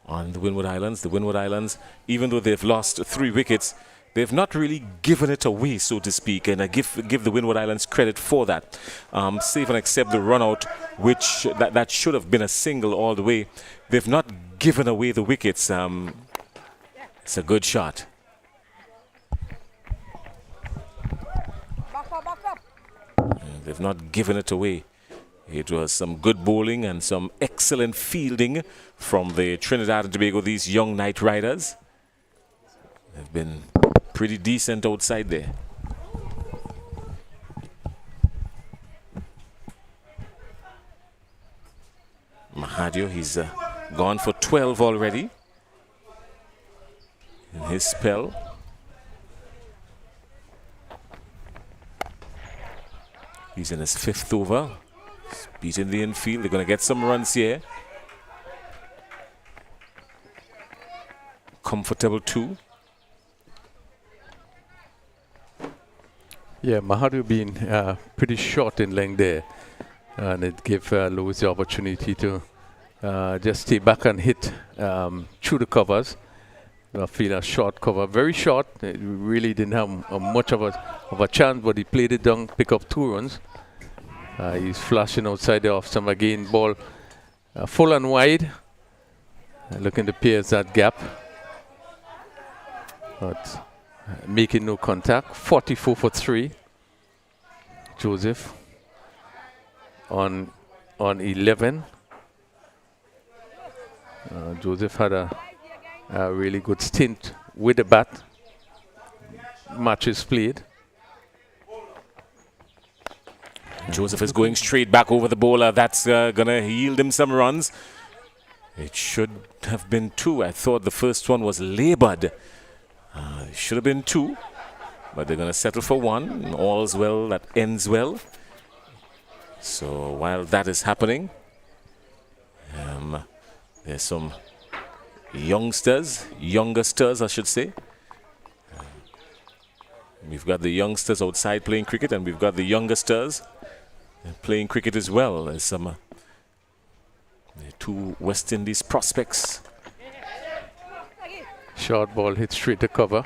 on the Winward Islands. The Winward Islands, even though they've lost 3 wickets, they've not really given it away, so to speak, and I give the Winward Islands credit for that. Save and accept the run out, which that should have been a single all the way. They've not given away the wickets. It's a good shot. They've not given it away. It was some good bowling and some excellent fielding from the Trinidad and Tobago, these young Knight Riders. They've been pretty decent outside there. Mahadio, he's gone for 12 already in his spell. He's in his 5th over. He's beating the infield. They're going to get some runs here. Comfortable 2. Yeah, Mahadio being pretty short in length there. And it gave Lewis the opportunity to just stay back and hit through the covers. I feel a short cover, very short. It really didn't have much of a chance, but he played it down, pick up 2 runs. He's flashing outside the off stump again. Ball full and wide, looking to pierce that gap, but making no contact. 44 for 3. Joseph on 11. Joseph had a really good stint with the bat. Matches played. Joseph is going straight back over the bowler. That's going to yield him some runs. It should have been 2. I thought the first one was labored. It should have been 2. But they're going to settle for 1. All's well that ends well. So while that is happening, There's some younger stars, I should say. We've got the youngsters outside playing cricket, and we've got the younger stars playing cricket as well. There's some two West Indies prospects. Short ball hit straight to cover.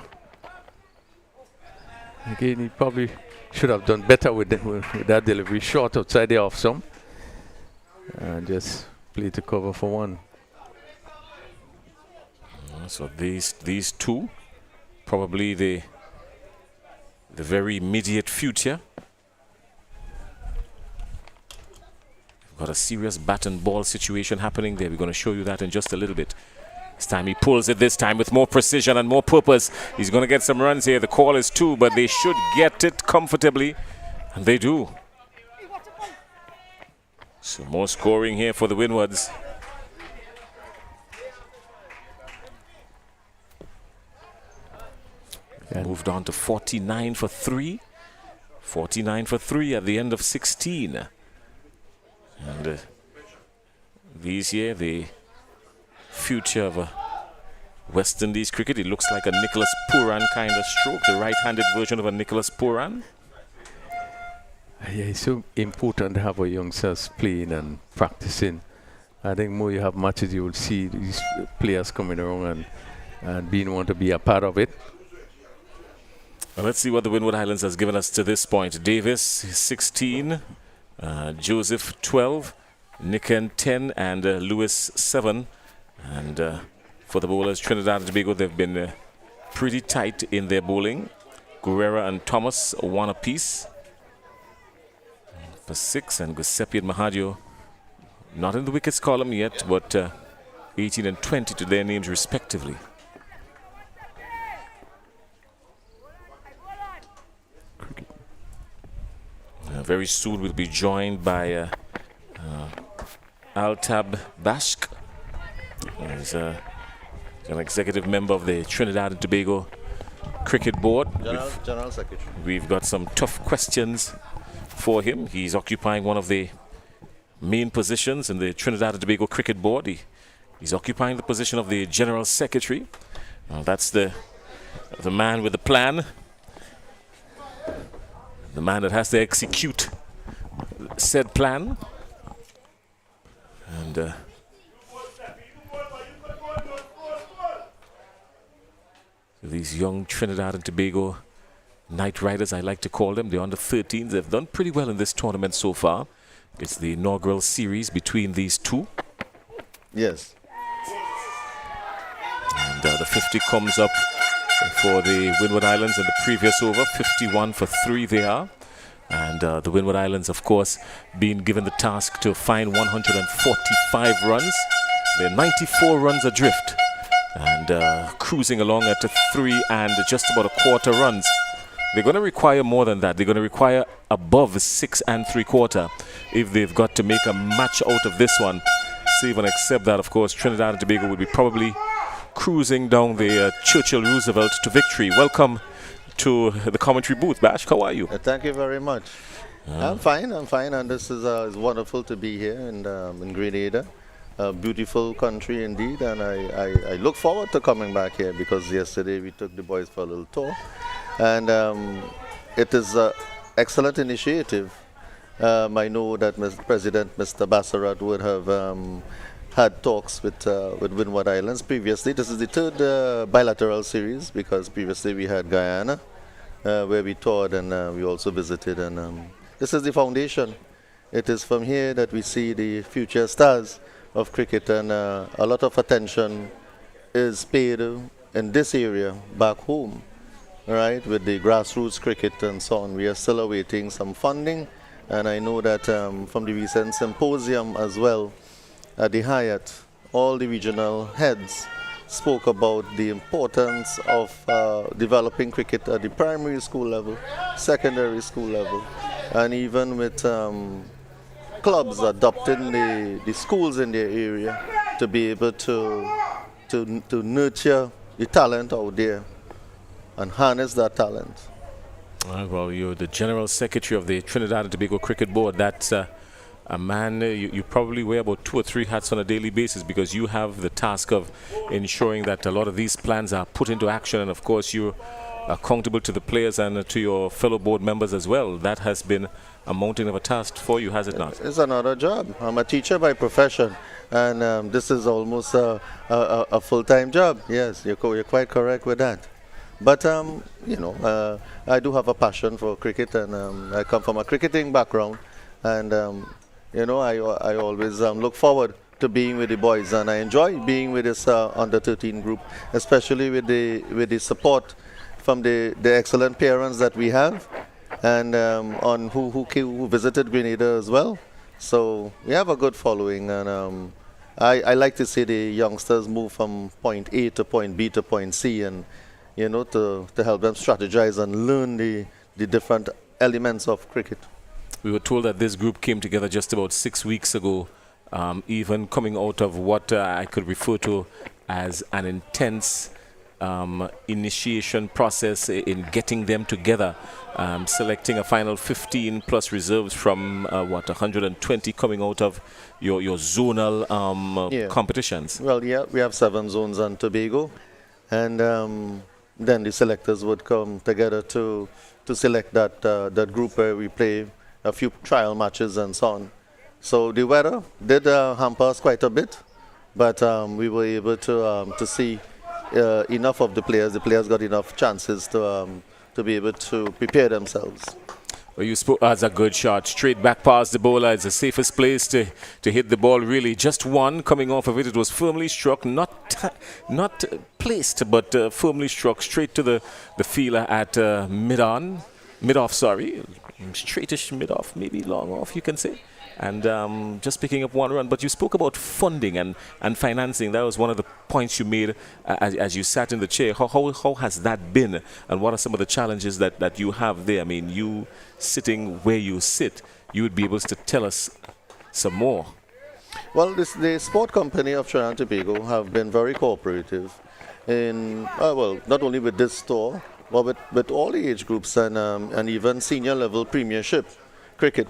Again, he probably should have done better with that delivery. Short outside the off stump. And just play to cover for one. So these two, probably the very immediate future. We've got a serious bat and ball situation happening there. We're going to show you that in just a little bit. This time he pulls it, this time with more precision and more purpose. He's going to get some runs here. The call is 2, but they should get it comfortably, and they do. So more scoring here for the Windwards. Moved on to 49 for 3. 49 for 3 at the end of 16. And these here, the future of West Indies cricket. It looks like a Nicholas Pooran kind of stroke, the right-handed version of a Nicholas Pooran. Yeah, it's so important to have our youngsters playing and practicing. I think more you have matches, you will see these players coming around and being want to be a part of it. Well, let's see what the Winward Islands has given us to this point. Davis, 16. Joseph, 12. Nicken, 10. And Lewis, 7. And for the bowlers, Trinidad and Tobago, they've been pretty tight in their bowling. Guerrera and Thomas, 1 apiece. For 6. And Giuseppe and Mahadio, not in the wickets column yet, but 18 and 20 to their names respectively. Very soon we'll be joined by Altab Bashk. He's an executive member of the Trinidad and Tobago Cricket Board. General Secretary. We've got some tough questions for him. He's occupying one of the main positions in the Trinidad and Tobago Cricket Board. He's occupying the position of the General Secretary. That's the man with the plan. The man that has to execute said plan. And these young Trinidad and Tobago Night Riders, I like to call them, the under-13s, they've done pretty well in this tournament so far. It's the inaugural series between these two. Yes. And the 50 comes up for the Winward Islands in the previous over. 51 for 3 they are. And the Winward Islands, of course, being given the task to find 145 runs. They're 94 runs adrift and cruising along at 3 and just about a quarter runs. They're going to require more than that. They're going to require above 6 3/4 if they've got to make a match out of this one. Save and accept that, of course, Trinidad and Tobago would be probably cruising down the Churchill Roosevelt to victory. Welcome to the commentary booth, Bash. How are you? Thank you very much. I'm fine, and this is it's wonderful to be here in Grenada. A beautiful country indeed, and I look forward to coming back here because yesterday we took the boys for a little tour. And it is an excellent initiative. I know that President Mr. Bassarat would have had talks with Winward Islands previously. This is the third bilateral series because previously we had Guyana where we toured and we also visited. And this is the foundation. It is from here that we see the future stars of cricket, and a lot of attention is paid in this area back home. Right, with the grassroots cricket and so on. We are still awaiting some funding, and I know that from the recent symposium as well at the Hyatt, all the regional heads spoke about the importance of developing cricket at the primary school level, secondary school level, and even with clubs adopting the schools in their area to be able to nurture the talent out there and harness that talent. Well, you're the General Secretary of the Trinidad and Tobago Cricket Board. That's a man, you probably wear about 2 or 3 hats on a daily basis, because you have the task of ensuring that a lot of these plans are put into action, and of course you're accountable to the players and to your fellow board members as well. That has been a mountain of a task for you, has it not? It's another job. I'm a teacher by profession, and this is almost a full-time job. Yes, you're quite correct with that. But, I do have a passion for cricket, and I come from a cricketing background, and, I always look forward to being with the boys, and I enjoy being with this under-13 group, especially with the support from the excellent parents that we have, and on who visited Grenada as well. So we have a good following, and I like to see the youngsters move from point A to point B to point C, and to help them strategize and learn the different elements of cricket. We were told that this group came together just about 6 weeks ago, even coming out of what I could refer to as an intense initiation process in getting them together, selecting a final 15 plus reserves from 120 coming out of your zonal competitions. Well, yeah, we have 7 zones on Tobago, and then the selectors would come together to select that group where we play a few trial matches and so on. So the weather did hamper us quite a bit, but we were able to see enough of the players. The players got enough chances to be able to prepare themselves. Well, you spoke as a good shot, straight back past the bowler. It's the safest place to hit the ball, really. Just one coming off of it. It was firmly struck, not placed, but firmly struck straight to the fielder at mid-off, straightish mid-off, maybe long off, you can say. And just picking up 1 run. But you spoke about funding and financing. That was one of the points you made as you sat in the chair. How has that been? And what are some of the challenges that you have there? I mean, you sitting where you sit, you would be able to tell us some more. Well, the sport company of Trinidad Tobago have been very cooperative in, not only with this store, but with all the age groups and even senior level premiership cricket.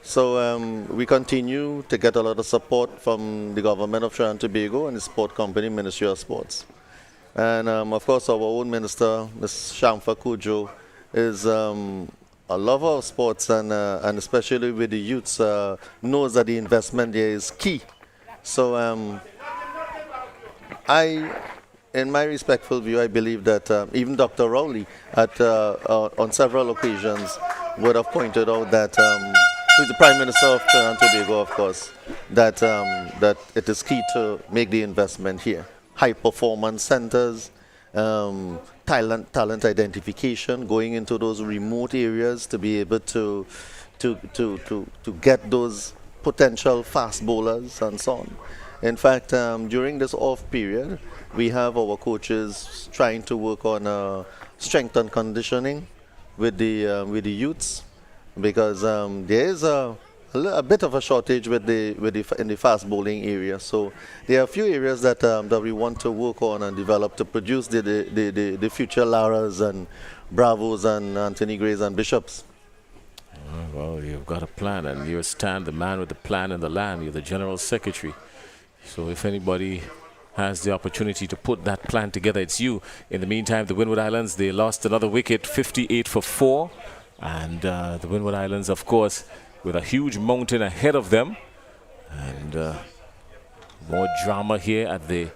So we continue to get a lot of support from the government of Trinidad and Tobago and the sport company, Ministry of Sports. And of course, our own minister, Ms. Shamfa Kujo, is a lover of sports, and especially with the youths, knows that the investment there is key. So in my respectful view, I believe that even Dr. Rowley on several occasions would have pointed out that who's the Prime Minister of Trinidad and Tobago, of course, that it is key to make the investment here. High performance centers, talent identification, going into those remote areas to be able to get those potential fast bowlers and so on. In fact, during this off period, we have our coaches trying to work on strength and conditioning with the youths, because there is a bit of a shortage in the fast bowling area. So there are a few areas that we want to work on and develop to produce the future Laras and Bravos and Anthony Grays and Bishops. Well, you've got a plan, and you stand the man with the plan in the land. You're the General Secretary. So if anybody has the opportunity to put that plan together, it's you. In the meantime, the Winward Islands, they lost another wicket, 58 for 4. And the Winward Islands, of course, with a huge mountain ahead of them. And more drama here at the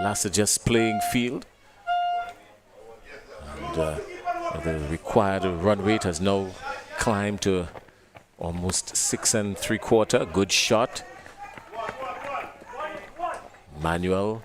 Lassajas playing field. And the required run rate has now climbed to almost 6 3/4. Good shot. Manuel.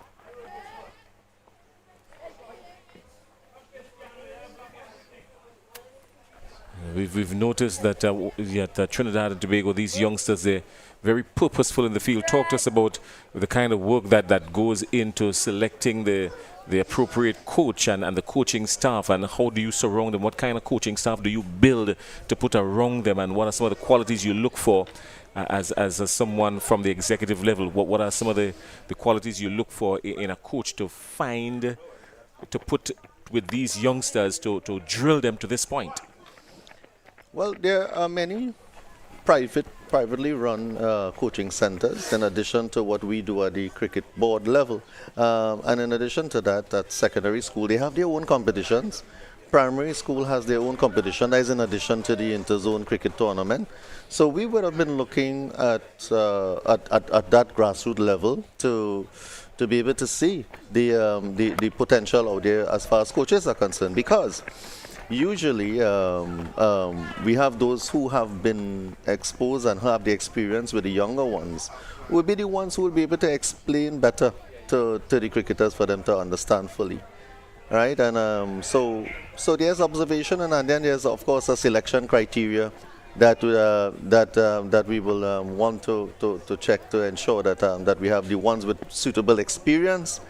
We've noticed that at Trinidad and Tobago, these youngsters, they're very purposeful in the field. Talk to us about the kind of work that goes into selecting the appropriate coach and the coaching staff, and how do you surround them? What kind of coaching staff do you build to put around them, and what are some of the qualities you look for as someone from the executive level? What are some of the qualities you look for in a coach to put with these youngsters to drill them to this point? Well, there are many privately run coaching centers in addition to what we do at the cricket board level. And in addition to that, at secondary school, they have their own competitions. Primary school has their own competition, that is in addition to the interzone cricket tournament. So we would have been looking at that grassroots level to be able to see the potential out there as far as coaches are concerned, because usually we have those who have been exposed and have the experience with the younger ones, will be the ones who will be able to explain better to the cricketers for them to understand fully. Right, and so there's observation, and then there's of course a selection criteria that we will want to check to ensure that we have the ones with suitable experience,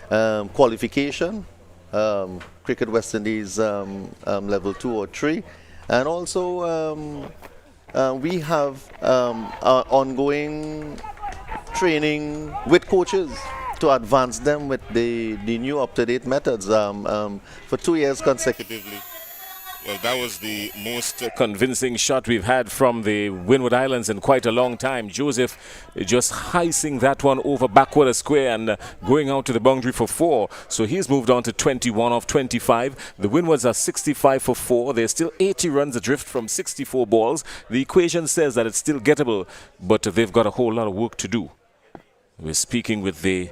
qualification, Cricket West Indies level 2 or 3, and also we have ongoing training with coaches to advance them with the new up-to-date methods for 2 years consecutively. Well, that was the most convincing shot we've had from the Winward Islands in quite a long time. Joseph just heisting that one over backward a square and going out to the boundary for 4. So he's moved on to 21 of 25. The Winwards are 65 for 4. They're still 80 runs adrift from 64 balls. The equation says that it's still gettable, but they've got a whole lot of work to do. We're speaking with the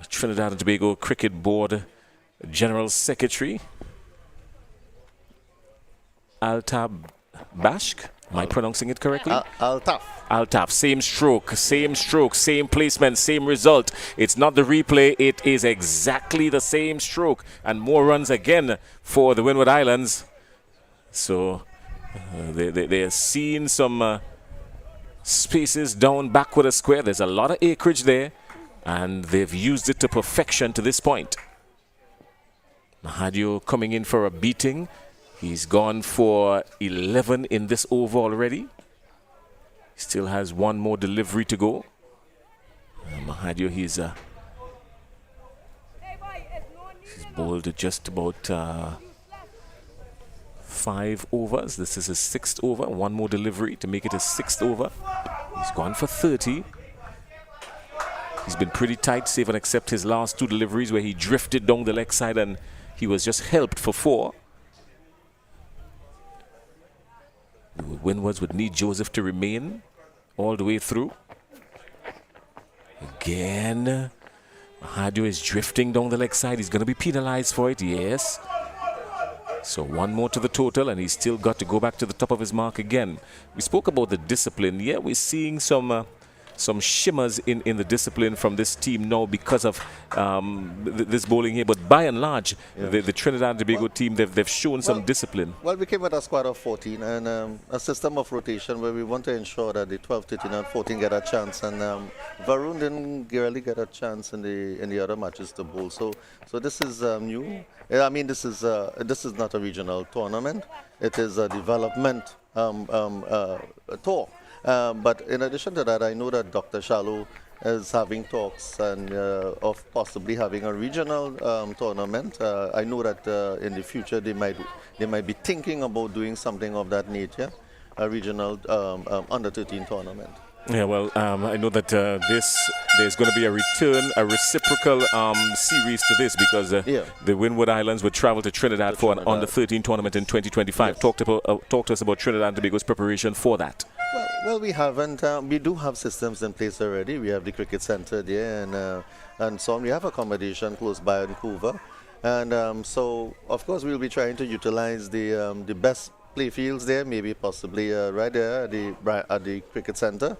Trinidad and Tobago Cricket Board General Secretary, Altaf Bashk. Am I pronouncing it correctly? Altaf. Altaf. Same stroke, same placement, same result. It's not the replay. It is exactly the same stroke. And more runs again for the Winward Islands. So they're seeing some spaces down backward a square. There's a lot of acreage there, and they've used it to perfection to this point. Mahadio coming in for a beating. He's gone for 11 in this over already. Still has one more delivery to go. Mahadio, he's bowled just about 5 overs. This is his 6th over. One more delivery to make it his 6th over. He's gone for 30. He's been pretty tight, save and except his last 2 deliveries where he drifted down the leg side and he was just helped for 4. The Winwards would need Joseph to remain all the way through. Again, Mahadio is drifting down the leg side. He's going to be penalized for it, yes. So one more to the total, and he's still got to go back to the top of his mark again. We spoke about the discipline. Yeah, we're seeing some shimmers in the discipline from this team now because of this bowling here. But by and large, the Trinidad and Tobago team, they've shown some discipline. Well, we came with a squad of 14 and a system of rotation where we want to ensure that the 12, 13, and 14 get a chance. And Varun didn't really get a chance in the other matches to bowl. So this is new. I mean, this is not a regional tournament. It is a development tour. But in addition to that, I know that Dr. Shallow is having talks and of possibly having a regional tournament. I know that in the future they might be thinking about doing something of that nature, a regional under 13 tournament. Yeah, well, I know that there's going to be a reciprocal series to this because the Winward Islands would travel to Trinidad for an under 13 tournament in 2025. Yes. Talk to us about Trinidad and Tobago's preparation for that. Well, we haven't. We do have systems in place already. We have the cricket center there, and so on. We have accommodation close by in Vancouver, and so of course we'll be trying to utilize the best play fields there, maybe possibly right there at the cricket center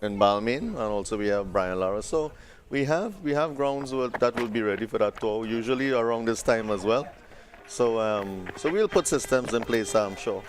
in Balmain, and also we have Brian Lara. So we have grounds that will be ready for that tour, usually around this time as well. So we'll put systems in place, I'm sure.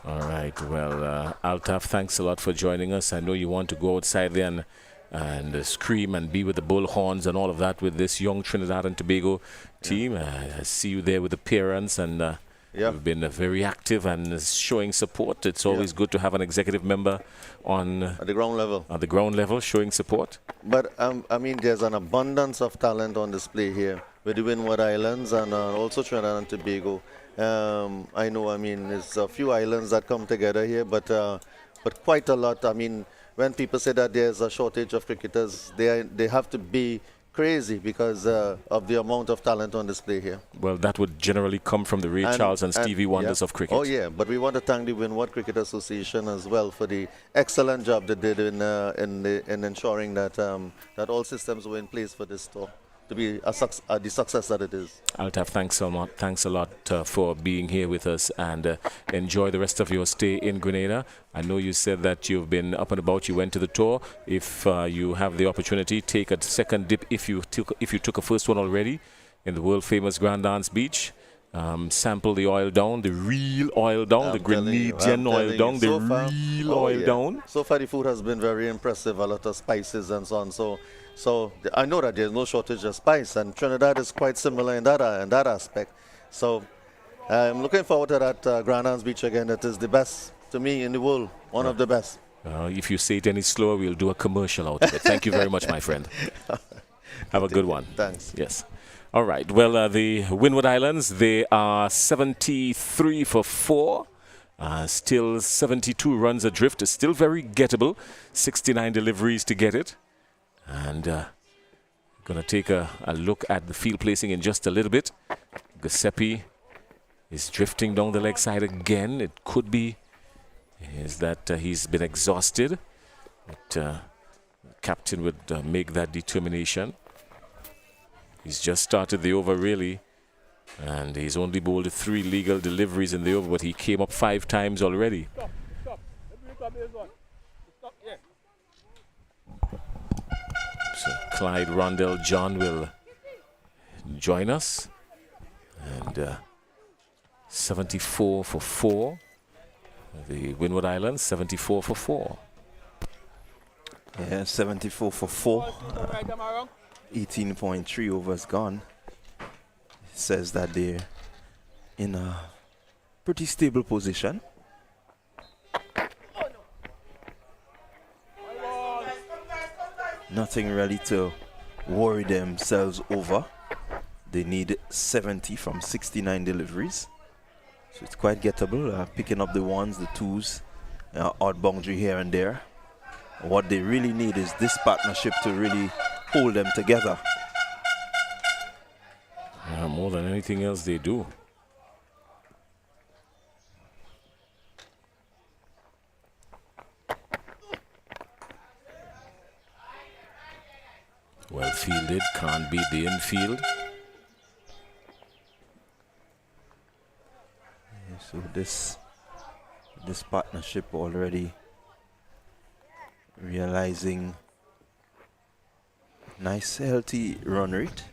All right. Well, Altaf, thanks a lot for joining us. I know you want to go outside there and scream and be with the bullhorns and all of that with this young Trinidad and Tobago team. I see you there with the parents, and you've been very active and showing support. It's always good to have an executive member at the ground level. At the ground level, showing support. But I mean, there's an abundance of talent on display here with the Winward Islands and also Trinidad and Tobago. I know, I mean, there's a few islands that come together here, but quite a lot. I mean, when people say that there's a shortage of cricketers, they have to be crazy because of the amount of talent on display here. Well, that would generally come from the Ray Charles and Stevie Wonders yeah. of cricket. Oh yeah, but we want to thank the Winward Cricket Association as well for the excellent job they did in ensuring that that all systems were in place for this tour to be the success that it is. Altaf, thanks a lot for being here with us, and enjoy the rest of your stay in Grenada. I know you said that you've been up and about. You went to the tour. If you have the opportunity, take a second dip. If you took a first one already in the world famous Grand Dance Beach. Sample the oil down, the real oil down, the Grenadian oil down, the real oil down. So far the food has been very impressive, a lot of spices and so on. So I know that there's no shortage of spice, and Trinidad is quite similar in that aspect. So I'm looking forward to that Grand Anse Beach again. It is the best to me in the world, one of the best. If you say it any slower, we'll do a commercial out of it. Thank you very much, my friend. Have a good one. Thanks. Yes. All right. Well, the Winward Islands, they are 73 for 4. Still 72 runs adrift. It's still very gettable. 69 deliveries to get it. And going to take a look at the field placing in just a little bit. Giuseppe is drifting down the leg side again. It could be is that he's been exhausted. But the captain would make that determination. He's just started the over, really. And he's only bowled 3 legal deliveries in the over, but he came up 5 times already. So Clyde Rondell John will join us. And 74 for 4. The Winward Islands, 74 for 4. Yeah, 74 for 4. 18.3 overs gone. It says that they're in a pretty stable position. Nothing really to worry themselves over. They need 70 from 69 deliveries. So it's quite gettable, picking up the ones, the twos, odd boundary here and there. What they really need is this partnership to really hold them together. More than anything else they do. Well fielded, can't beat the infield. So this partnership already realizing nice healthy run rate.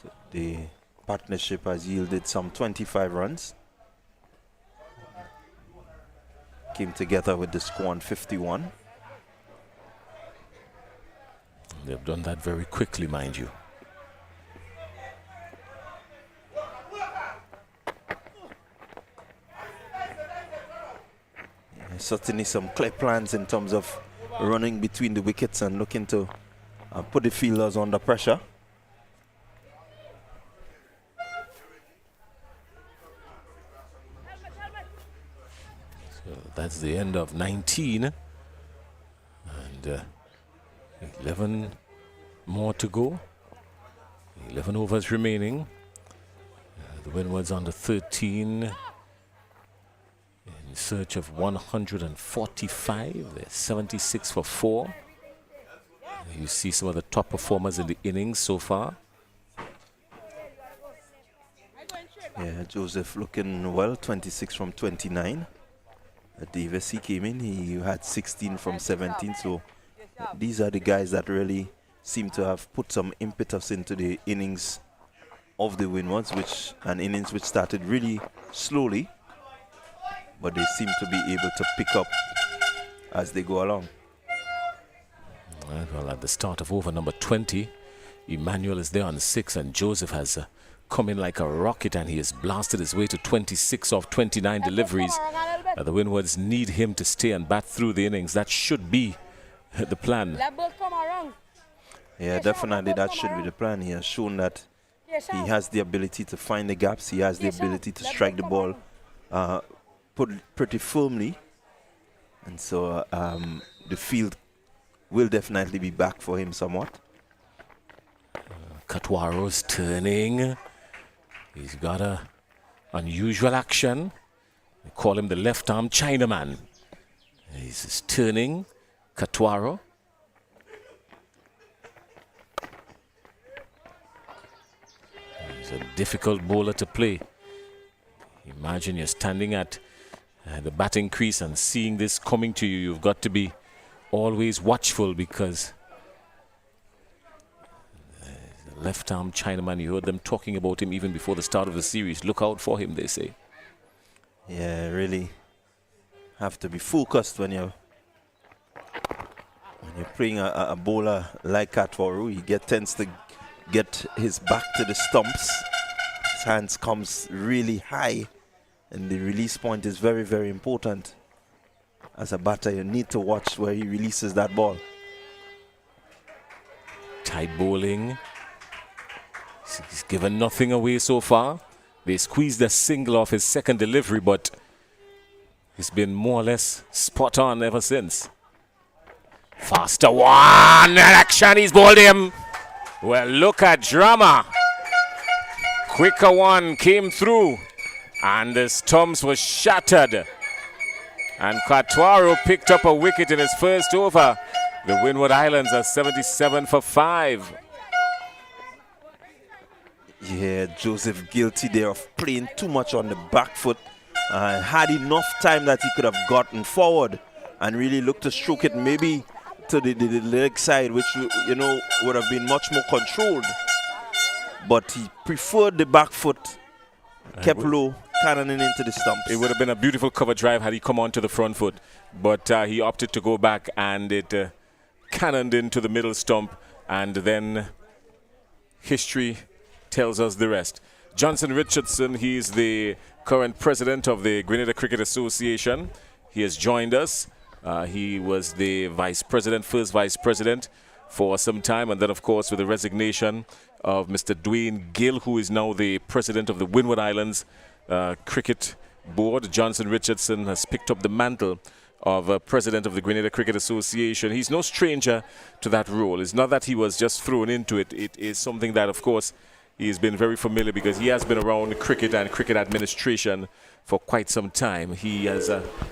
So the partnership has yielded some 25 runs. Came together with the score on 51. They've done that very quickly, mind you. Certainly some clear plans in terms of running between the wickets and looking to put the fielders under pressure. So that's the end of 19. And 11 more to go. 11 overs remaining. The Winwards under 13. In search of 145. They're 76 for 4. You see some of the top performers in the innings so far. Yeah, Joseph looking well, 26 from 29. Davis, he came in, he had 16 from 17. So these are the guys that really seem to have put some impetus into the innings of the Winwards, innings which started really slowly, but they seem to be able to pick up as they go along. Well, at the start of over number 20, Emmanuel is there on 6, and Joseph has come in like a rocket, and he has blasted his way to 26 off 29 deliveries. The Windwards need him to stay and bat through the innings. That should be the plan. Let ball come around. Yeah, definitely that should be the plan. He has shown that he has the ability to find the gaps. He has the ability to strike the ball pretty firmly. And so the field will definitely be back for him somewhat. Katwaro's turning. He's got a unusual action. They call him the left-arm Chinaman. He's turning. Katwaro. He's a difficult bowler to play. Imagine you're standing at the batting crease and seeing this coming to you. You've got to be always watchful because the left-arm Chinaman, you heard them talking about him even before the start of the series. Look out for him, they say. Yeah, really have to be focused when you're playing a bowler like Katwaru. He tends to get his back to the stumps. His hands comes really high, and the release point is very, very important. As a batter, you need to watch where he releases that ball. Tight bowling. He's given nothing away so far. They squeezed a single off his second delivery, but he's been more or less spot on ever since. Faster one, action, he's bowled him. Well, look at drama. Quicker one came through, and the stumps were shattered. And Katwaro picked up a wicket in his first over. The Winward Islands are 77 for 5. Yeah, Joseph guilty there of playing too much on the back foot. Had enough time that he could have gotten forward and really looked to stroke it maybe to the leg side, which, you know, would have been much more controlled. But he preferred the back foot, kept low, cannoning into the stumps. It would have been a beautiful cover drive had he come onto the front foot, but he opted to go back, and it cannoned into the middle stump, and then history tells us the rest. Johnson Richardson, he's the current president of the Grenada Cricket Association. He has joined us. He was the first vice president for some time, and then of course with the resignation of Mr. Dwayne Gill, who is now the president of the Winward Islands Cricket Board. Johnson Richardson has picked up the mantle of president of the Grenada Cricket Association. He's no stranger to that role. It's not that he was just thrown into it. It is something that, of course, he's been very familiar because he has been around cricket and cricket administration for quite some time. He has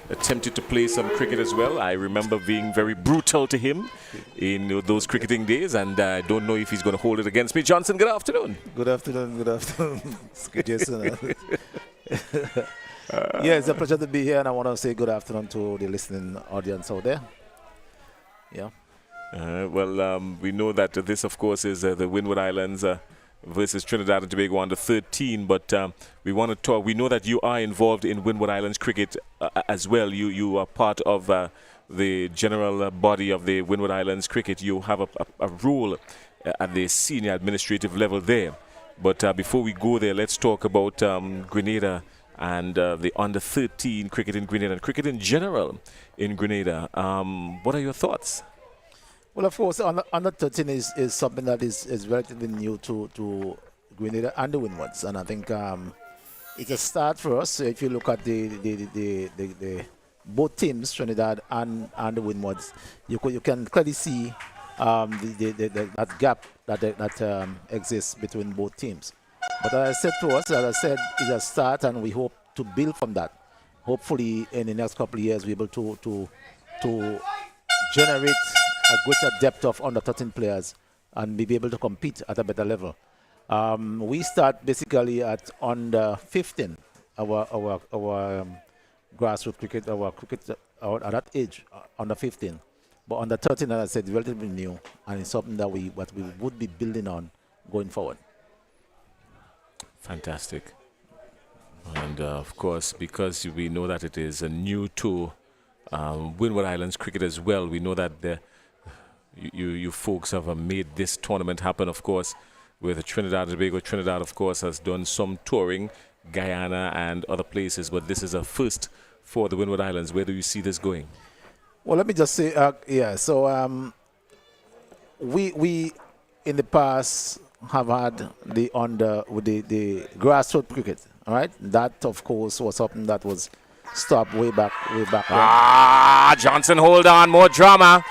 attempted to play some cricket as well. I remember being very brutal to him in those cricketing days, and I don't know if he's going to hold it against me. Johnson, good afternoon. Good afternoon, good afternoon. It's good, Jason. Yeah, it's a pleasure to be here, and I want to say good afternoon to the listening audience out there. Yeah. We know that this, of course, is the Winward Islands versus Trinidad and Tobago under 13, but we want to talk. We know that you are involved in Winward Islands cricket as well. You are part of the general body of the Winward Islands cricket. You have a role at the senior administrative level there. But before we go there, let's talk about Grenada and the under 13 cricket in Grenada and cricket in general in Grenada. What are your thoughts? Well, of course, under 13 is something that is relatively new to Grenada and the Windwards, and I think it's a start for us. So if you look at the both teams, Trinidad and the Windwards, you can clearly see that gap that exists between both teams. But as I said to us, it's a start, and we hope to build from that. Hopefully, in the next couple of years, we're able to generate a greater depth of under 13 players and be able to compete at a better level. We start basically at under 15, our grassroots cricket, our cricket at that age, under 15. But under 13, as I said, relatively new, and it's something that we would be building on going forward. Fantastic. And of course, because we know that it is new to Winward Islands cricket as well, we know that you folks have made this tournament happen, of course, with Trinidad and Tobago. Trinidad, of course, has done some touring, Guyana and other places, but this is a first for the Winward Islands? Where do you see this going? Well, let me just say, so we in the past have had the grassroots cricket, all right? That, of course, was something that was stopped way back when. Johnson, hold on, more drama.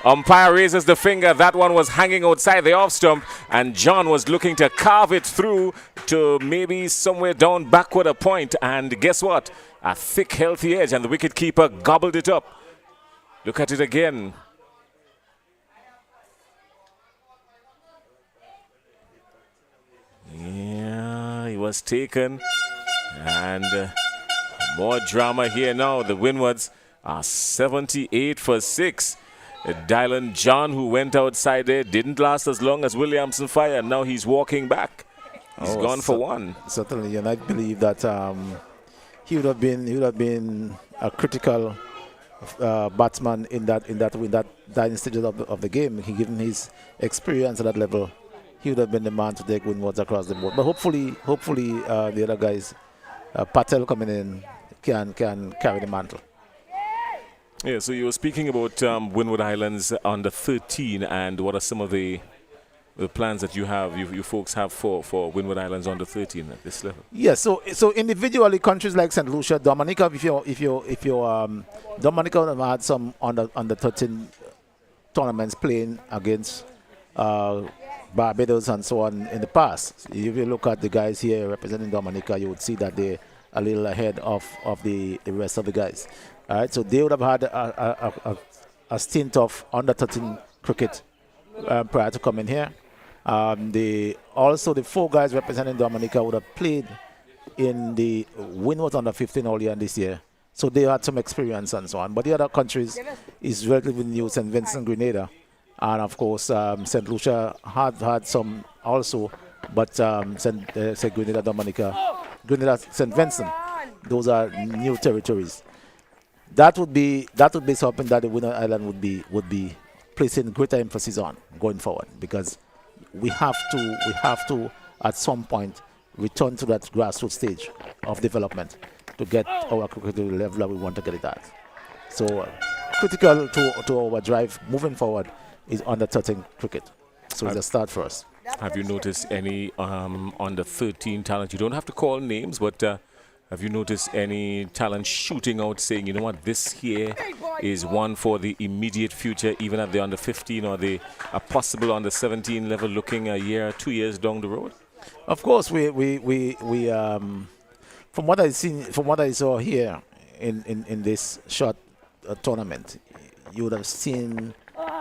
Umpire raises the finger. That one was hanging outside the off stump, and John was looking to carve it through to maybe somewhere down backward a point. And guess what? A thick, healthy edge, and the wicketkeeper gobbled it up. Look at it again. Yeah, he was taken. And more drama here now. The Winwards are 78 for 6. Dylan John, who went outside there, didn't last as long as Williamson fired. Now he's walking back. He's gone for one. Certainly, and I believe that he would have been a critical batsman in that dying stages of the game. He, given his experience at that level, he would have been the man to take Winwards across the board. But hopefully, the other guys, Patel coming in, can carry the mantle. Yeah, so you were speaking about Winward Islands under 13, and what are some of the plans that you have, you folks have for Winward Islands under 13 at this level? Yeah, so individually, countries like St. Lucia, Dominica, if you Dominica have had some under 13 tournaments playing against Barbados and so on in the past. If you look at the guys here representing Dominica, you would see that they're a little ahead of the rest of the guys. All right, so they would have had a stint of under 13 cricket prior to coming here. The 4 guys representing Dominica would have played in the Winward under 15 earlier this year. So they had some experience and so on. But the other countries is relatively new, St. Vincent, Grenada. And of course, St. Lucia had some also, but Grenada, Dominica, Grenada, St. Vincent, those are new territories. That would be something that the Winward Island would be placing greater emphasis on going forward, because we have to at some point return to that grassroots stage of development to get our cricket to the level that we want to get it at. So critical to our drive moving forward is under 13 cricket. So it's a start for us. Have you noticed any under 13 talent? You don't have to call names, but have you noticed any talent shooting out saying, you know what, this here is one for the immediate future, even at the under 15 or the possible under 17 level, looking a year, 2 years down the road? Of course, we from what I saw here in this short tournament, you would have seen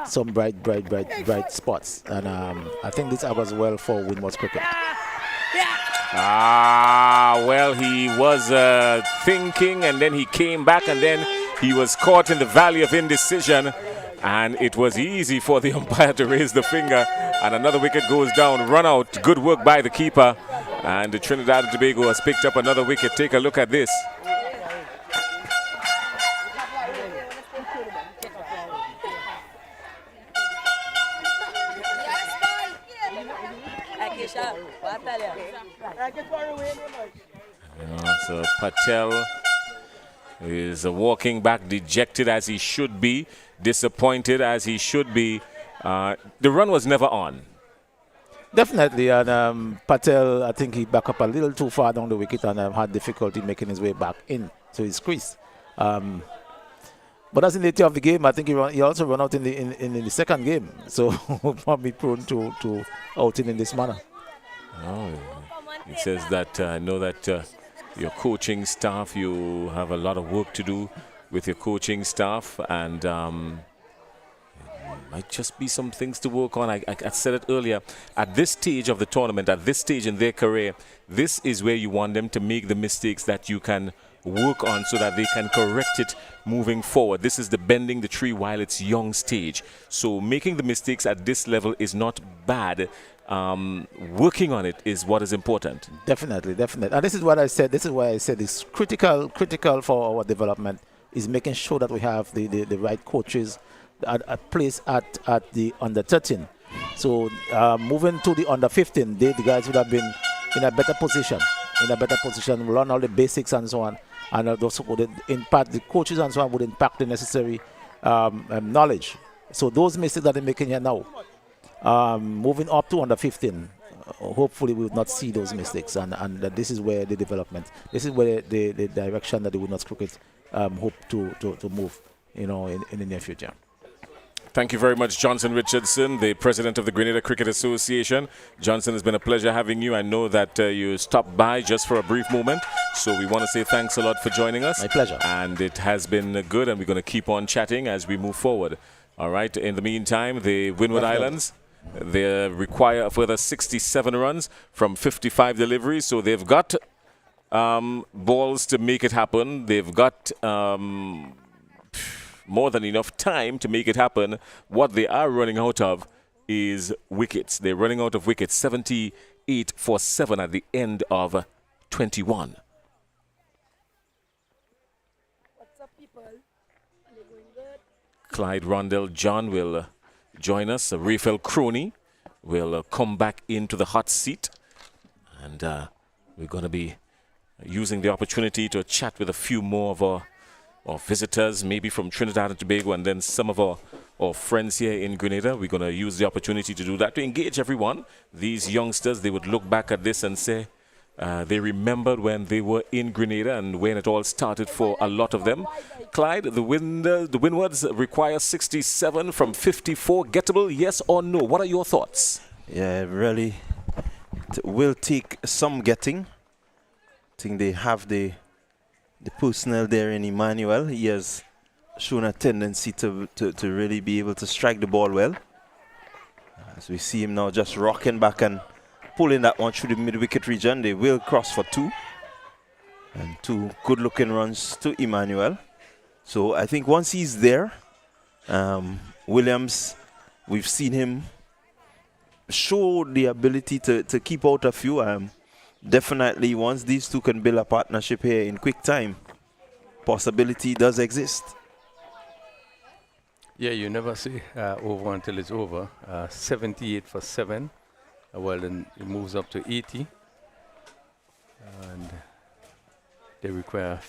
some bright spots, and I think this augurs well for Winward's cricket. Well, he was thinking, and then he came back, and then he was caught in the valley of indecision, and it was easy for the umpire to raise the finger, and another wicket goes down. Run out. Good work by the keeper, and the Trinidad Tobago has picked up another wicket. Take a look at this. So Patel is walking back, dejected as he should be, disappointed as he should be. The run was never on. Definitely, and Patel, I think he back up a little too far down the wicket and had difficulty making his way back in to his crease. But as in the nature of the game, I think he also ran out in the second game, so probably prone to outing in this manner. Oh, it says that I know that your coaching staff, you have a lot of work to do with your coaching staff, and might just be some things to work on. I said it earlier, at this stage of the tournament, at this stage in their career, this is where you want them to make the mistakes that you can work on so that they can correct it moving forward. This is the bending the tree while it's young stage. So making the mistakes at this level is not bad. Working on it is what is important. Definitely. And this is what I said. This is why I said it's critical for our development is making sure that we have the right coaches at place at the under 13. So moving to the under 15, the guys would have been in a better position in a better position, learn all the basics and so on. And those would impact the coaches and so on would impact the necessary knowledge. So those mistakes that they're making here now, moving up to under 15, hopefully we will not see those mistakes. And this is where the development, this is where the direction that the Winward cricket hope to move, in the near future. Thank you very much, Johnson Richardson, the president of the Grenada Cricket Association. Johnson, it's been a pleasure having you. I know that you stopped by just for a brief moment, so we want to say thanks a lot for joining us. My pleasure. And it has been good, and we're going to keep on chatting as we move forward. All right, in the meantime, the Winward Islands, they require a further 67 runs from 55 deliveries, so they've got balls to make it happen. They've got more than enough time to make it happen. What they are running out of is wickets. They're running out of wickets, 78 for 7 at the end of 21. What's up, people? Are they going good? Clyde Rondell John will join us. Rafael Crony will come back into the hot seat. And we're going to be using the opportunity to chat with a few more of our visitors, maybe from Trinidad and Tobago, and then some of our friends here in Grenada. We're going to use the opportunity to do that, to engage everyone. These youngsters, they would look back at this and say they remembered when they were in Grenada and when it all started for a lot of them. Clyde, the Windwards require 67 from 54. Gettable, yes or no? What are your thoughts? Yeah, really, it will take some getting. I think they have the personnel there in Emmanuel. He has shown a tendency to really be able to strike the ball well. As we see him now just rocking back and pulling that one through the mid-wicket region. They will cross for 2. And 2 good-looking runs to Emmanuel. So I think once he's there, Williams, we've seen him show the ability to keep out a few. Definitely, once these two can build a partnership here in quick time, possibility does exist. Yeah, you never say over until it's over. 78 for 7. Well, then it moves up to 80. And they require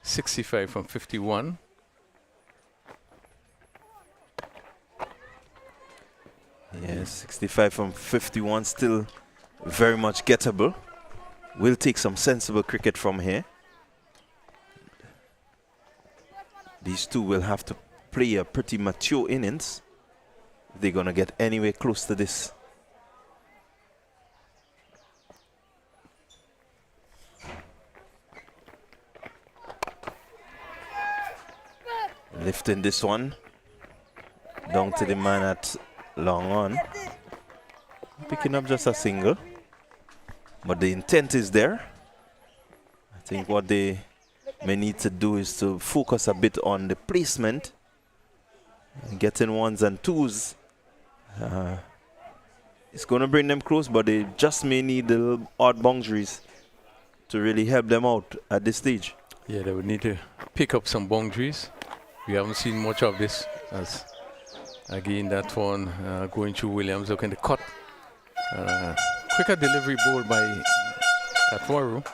65 from 51. Yes, 65 from 51, still very much gettable. We'll take some sensible cricket from here. These two will have to play a pretty mature innings if they're going to get anywhere close to this. Lifting this one down to the man at long on. Picking up just a single. But the intent is there. I think what they may need to do is to focus a bit on the placement. Getting 1s and 2s. It's going to bring them close, but they just may need the little odd boundaries to really help them out at this stage. Yeah, they would need to pick up some boundaries. We haven't seen much of this. As again, that one going through Williams, looking to cut. Quicker delivery ball by Katwaru.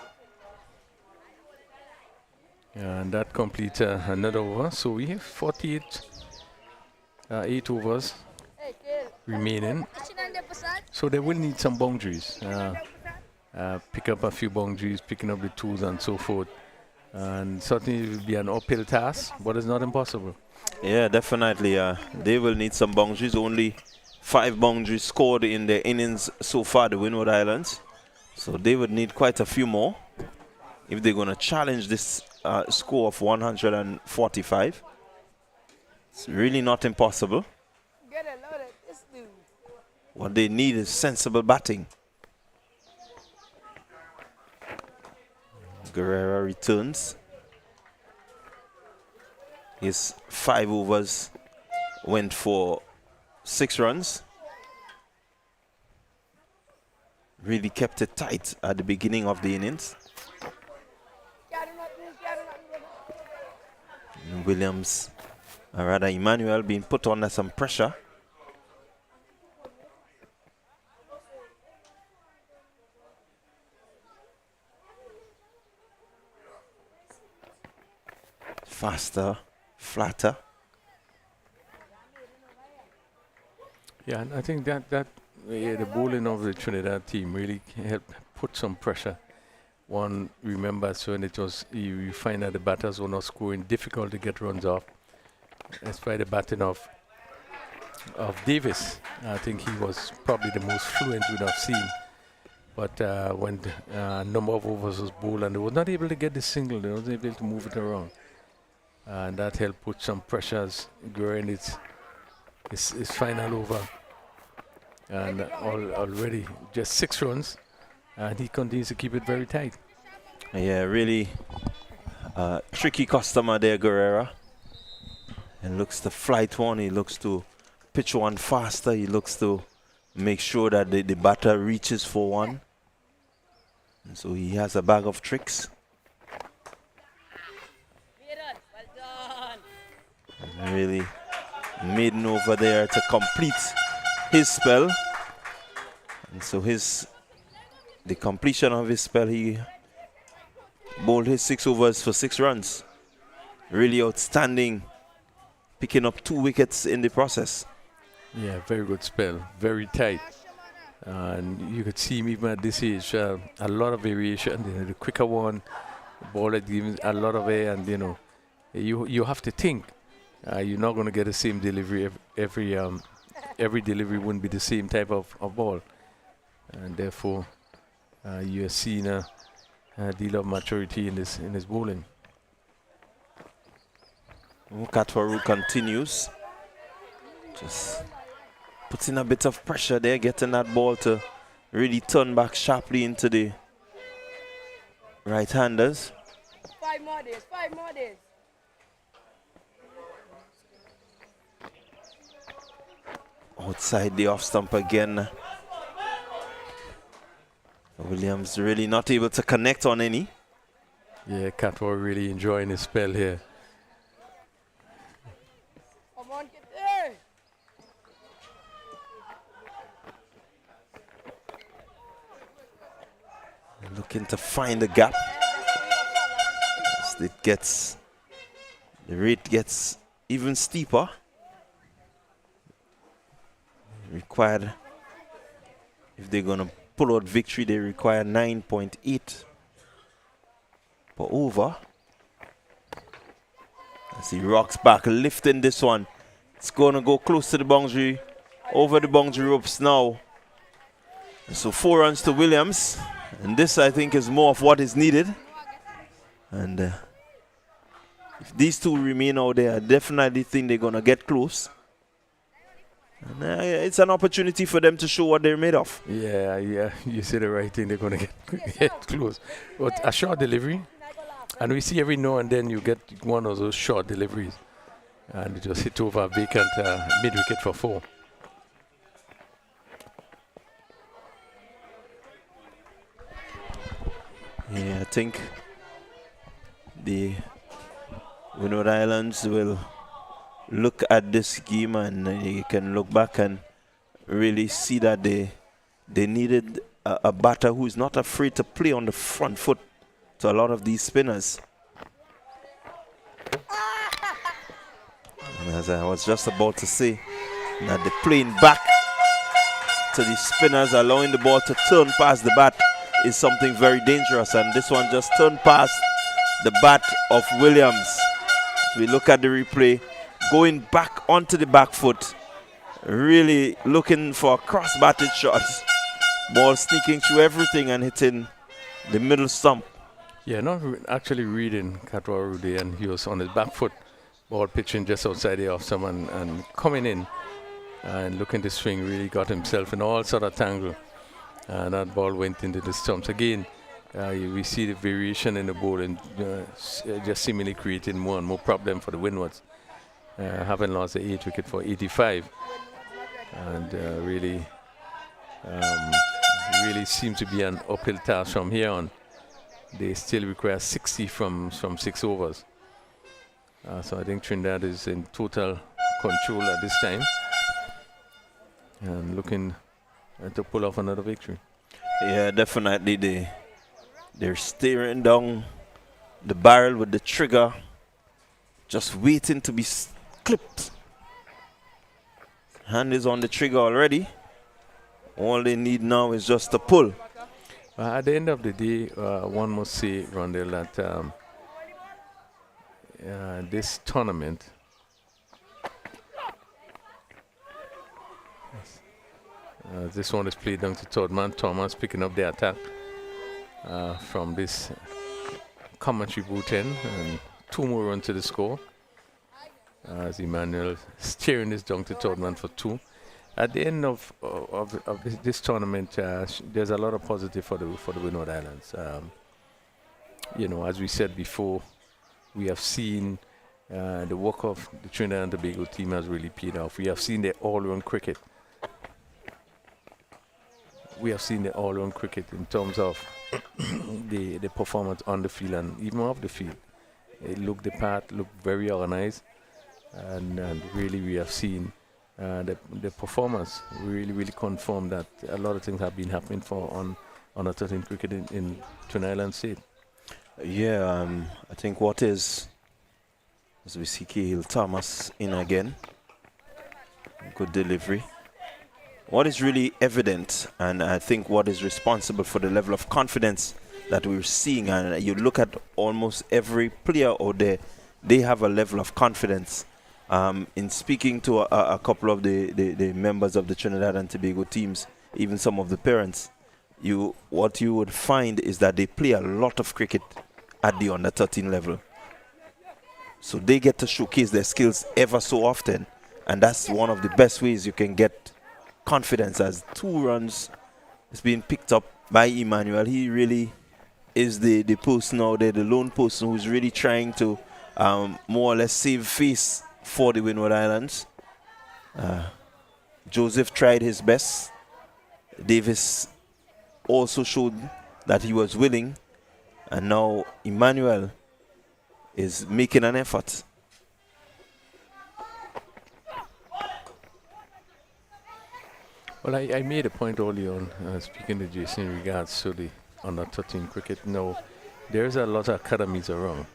And that completes another over. So we have 48, 8 overs remaining. So they will need some boundaries. Pick up a few boundaries, picking up the 2s and so forth. And certainly it will be an uphill task, but it's not impossible. Yeah, definitely. They will need some boundaries. Only 5 boundaries scored in their innings so far, the Winward Islands. So they would need quite a few more if they're going to challenge this score of 145. It's really not impossible. What they need is sensible batting. Guerrero returns. His 5 overs went for 6 runs. Really kept it tight at the beginning of the innings. And Williams, or rather Emmanuel, being put under some pressure. faster, flatter. Yeah, and I think that the bowling of the Trinidad team really helped put some pressure. One remembers when it was you find that the batters were not scoring, difficult to get runs off. Despite the batting of Davis, I think he was probably the most fluent we'd have seen. But when a number of overs was bowled and they were not able to get the single, they wasn't able to move it around, and that helped put some pressures. Guerin his final over, and already just 6 runs, and he continues to keep it very tight. Yeah, really tricky customer there, Guerrera. And looks to flight one, he looks to pitch one faster, he looks to make sure that the batter reaches for one. And so he has a bag of tricks. And really maiden over there to complete his spell. And so the completion of his spell, he bowled his 6 overs for 6 runs. Really outstanding, picking up 2 wickets in the process. Yeah, very good spell, very tight. And you could see him even at this age, a lot of variation. The quicker one, the ball that gives a lot of air, and you have to think. You're not going to get the same delivery every delivery wouldn't be the same type of ball, and therefore you're seeing a deal of maturity in his bowling. Katwaru continues, just puts in a bit of pressure there, getting that ball to really turn back sharply into the right-handers. 5 more days, 5 more days. Outside the off stump again. Williams really not able to connect on any. Yeah, Katwaru really enjoying his spell here. Come on, get there. Looking to find the gap. As the rate gets even steeper. Required, if they're going to pull out victory, they require 9.8 per over. As he rocks back, lifting this one. It's going to go close to the boundary, over the boundary ropes now. And so 4 runs to Williams. And this, I think, is more of what is needed. And if these two remain out there, I definitely think they're going to get close. And it's an opportunity for them to show what they're made of. Yeah, you say the right thing. They're going to get close. But a short delivery, and we see every now and then you get one of those short deliveries, and you just hit over a vacant mid-wicket for 4. Yeah, I think the Winward Islands will look at this game, and you can look back and really see that they needed a batter who is not afraid to play on the front foot to a lot of these spinners. And as I was just about to say, that they're playing back to the spinners, allowing the ball to turn past the bat is something very dangerous, and this one just turned past the bat of Williams. As we look at the replay, going back onto the back foot, really looking for a cross-batted shot. Ball sneaking through everything and hitting the middle stump. Yeah, not actually reading Katwaru there, and he was on his back foot, ball pitching just outside the off stump and coming in and looking to swing, really got himself in all sort of tangle. And that ball went into the stumps again. We see the variation in the ball, and just seemingly creating more and more problem for the Windwards. Having lost the 8th wicket for 85, and really seems to be an uphill task from here on. They still require 60 from 6 overs. So I think Trinidad is in total control at this time, and looking to pull off another victory. Yeah, definitely they're staring down the barrel with the trigger just waiting to be clipped. Hand is on the trigger already. All they need now is just a pull. At the end of the day, one must say, Rondell, that this tournament, this one is played down to third man. Thomas picking up the attack from this commentary booth end, and 2 more runs to the score. As Emmanuel steering this down to third man for 2. At the end of this tournament, there's a lot of positive for the Winward Islands. You know, as we said before, we have seen the work of the Trinidad and Tobago team has really paid off. We have seen the all-round cricket. We have seen the all-round cricket in terms of the performance on the field and even off the field. It looked the part, looked very organized, and really we have seen the performance really confirmed that a lot of things have been happening on a 13 cricket in Trinidad Island State. Yeah, I think what is, as we see Cahill Thomas in again, good delivery. What is really evident, and I think what is responsible for the level of confidence that we're seeing, and you look at almost every player out there, they have a level of confidence. In speaking to a couple of the members of the Trinidad and Tobago teams, even some of the parents, what you would find is that they play a lot of cricket at the under 13 level. So they get to showcase their skills ever so often, and that's one of the best ways you can get confidence. As 2 runs is being picked up by Emmanuel. He really is the person out there, the lone person who's really trying to more or less save face for the Winward Islands. Joseph tried his best. Davis also showed that he was willing, and now Emmanuel is making an effort. Well, I made a point earlier on, speaking to Jason, in regards to the under 13 cricket. Now, there's a lot of academies around.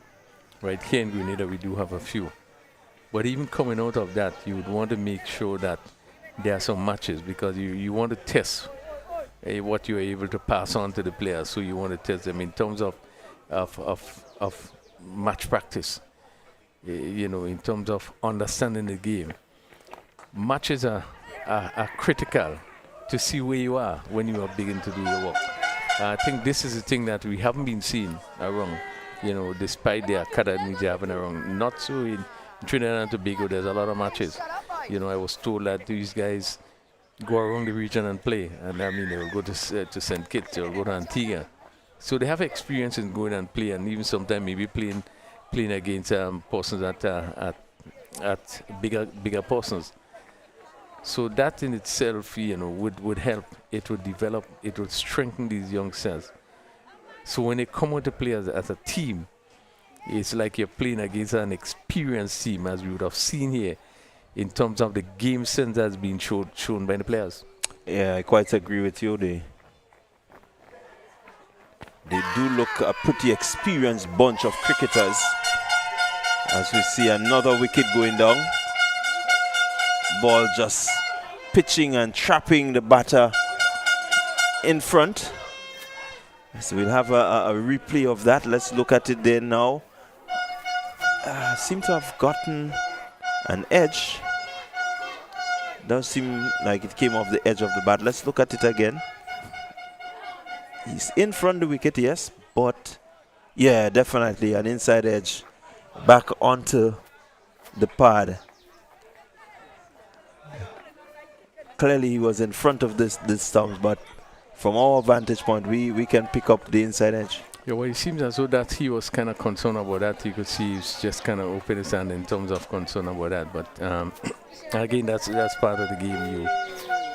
Right here in Grenada, we do have a few. But even coming out of that, you would want to make sure that there are some matches, because you want to test what you are able to pass on to the players. So you want to test them in terms of match practice, you know, in terms of understanding the game. Matches are critical to see where you are when you are beginning to do your work. I think this is a thing that we haven't been seeing around, you know, despite the academies they having around. Not so in Trinidad and Tobago, there's a lot of matches. You know, I was told that these guys go around the region and play, and I mean, they will go to St. Kitts, they will go to Antigua. So they have experience in going and play, and even sometimes maybe playing against persons at bigger persons. So that in itself, you know, would help. It would develop. It would strengthen these youngsters. So when they come out to play as a team, it's like you're playing against an experienced team, as we would have seen here, in terms of the game sense that's been shown by the players. Yeah, I quite agree with you. They do look a pretty experienced bunch of cricketers. As we see another wicket going down. Ball just pitching and trapping the batter in front. So we'll have a replay of that. Let's look at it there now. Seem to have gotten an edge. Does seem like it came off the edge of the bat. Let's look at it again. He's in front of the wicket, yes, but yeah, definitely an inside edge back onto the pad. Clearly he was in front of this stumps, but from our vantage point, we can pick up the inside edge. Yeah, well, it seems as though that he was kind of concerned about that. You could see he's just kind of open his hand in terms of concern about that. But again, that's part of the game.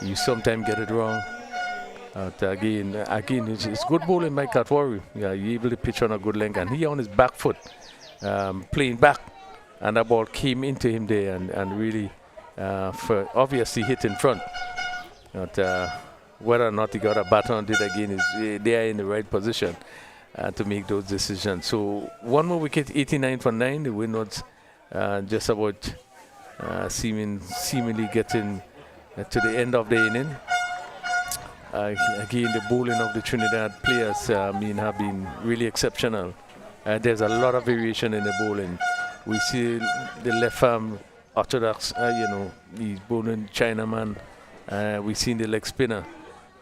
You sometimes get it wrong. Again, it's good bowling by Katwari. Yeah, you're able to pitch on a good length, and he on his back foot, playing back, and that ball came into him there and really, for obviously hit in front. But whether or not he got a bat on it again is they are in the right position to make those decisions. So one more wicket, 89 for 9. The Windwards just about seemingly getting to the end of the inning. Again, the bowling of the Trinidad players have been really exceptional. There's a lot of variation in the bowling. We see the left arm orthodox, he's bowling Chinaman. We've seen the leg spinner.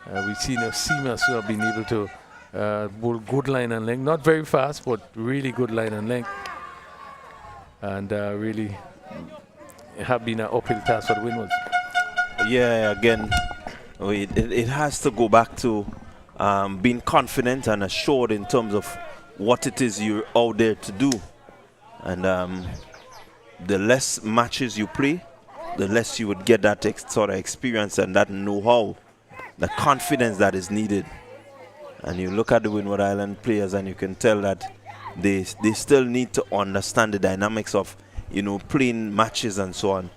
We've seen the seamers who have been able to bowl good line and length. Not very fast, but really good line and length. And really have been an uphill task for the Winwards. Yeah, again, it has to go back to being confident and assured in terms of what it is you're out there to do. And the less matches you play, the less you would get that sort of experience and that know-how, the confidence that is needed. And you look at the Winward Island players and you can tell that they still need to understand the dynamics of, playing matches and so on.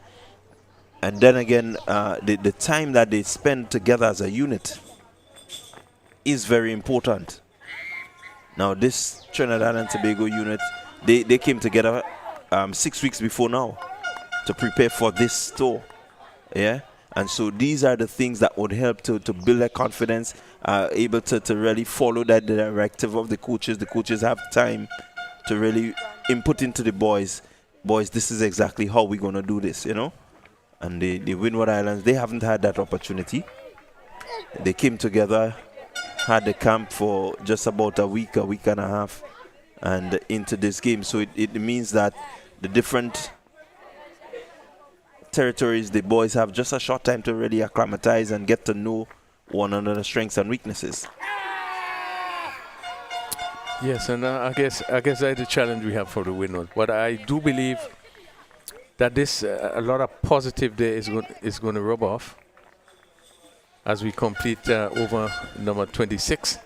And then again, the time that they spend together as a unit is very important. Now, this Trinidad and Tobago unit, they came together 6 weeks before now to prepare for this tour. Yeah? And so these are the things that would help to build their confidence, able to really follow that directive of the coaches. The coaches have time to really input into the boys. Boys, this is exactly how we're going to do this, And the Winward Islands, they haven't had that opportunity. They came together, had the camp for just about a week and a half, and into this game. So it means that the different territories, the boys have just a short time to really acclimatize and get to know one another's strengths and weaknesses. Yes, and I guess that's the challenge we have for the Winward. But I do believe that this a lot of positive there is going to rub off as we complete over number 26,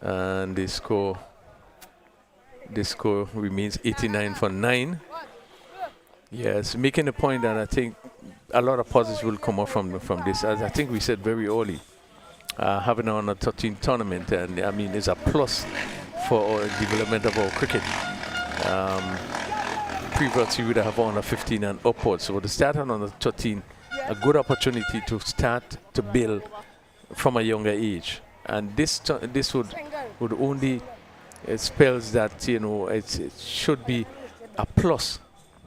and the score remains 89 for 9. Yes, making the point that I think a lot of positives will come up from this. As I think we said very early, having an under 13 tournament, and it's a plus for our development of our cricket. Previously, we would have under 15 and upwards. So to start on under 13, a good opportunity to start to build from a younger age, and this would only spells that it should be a plus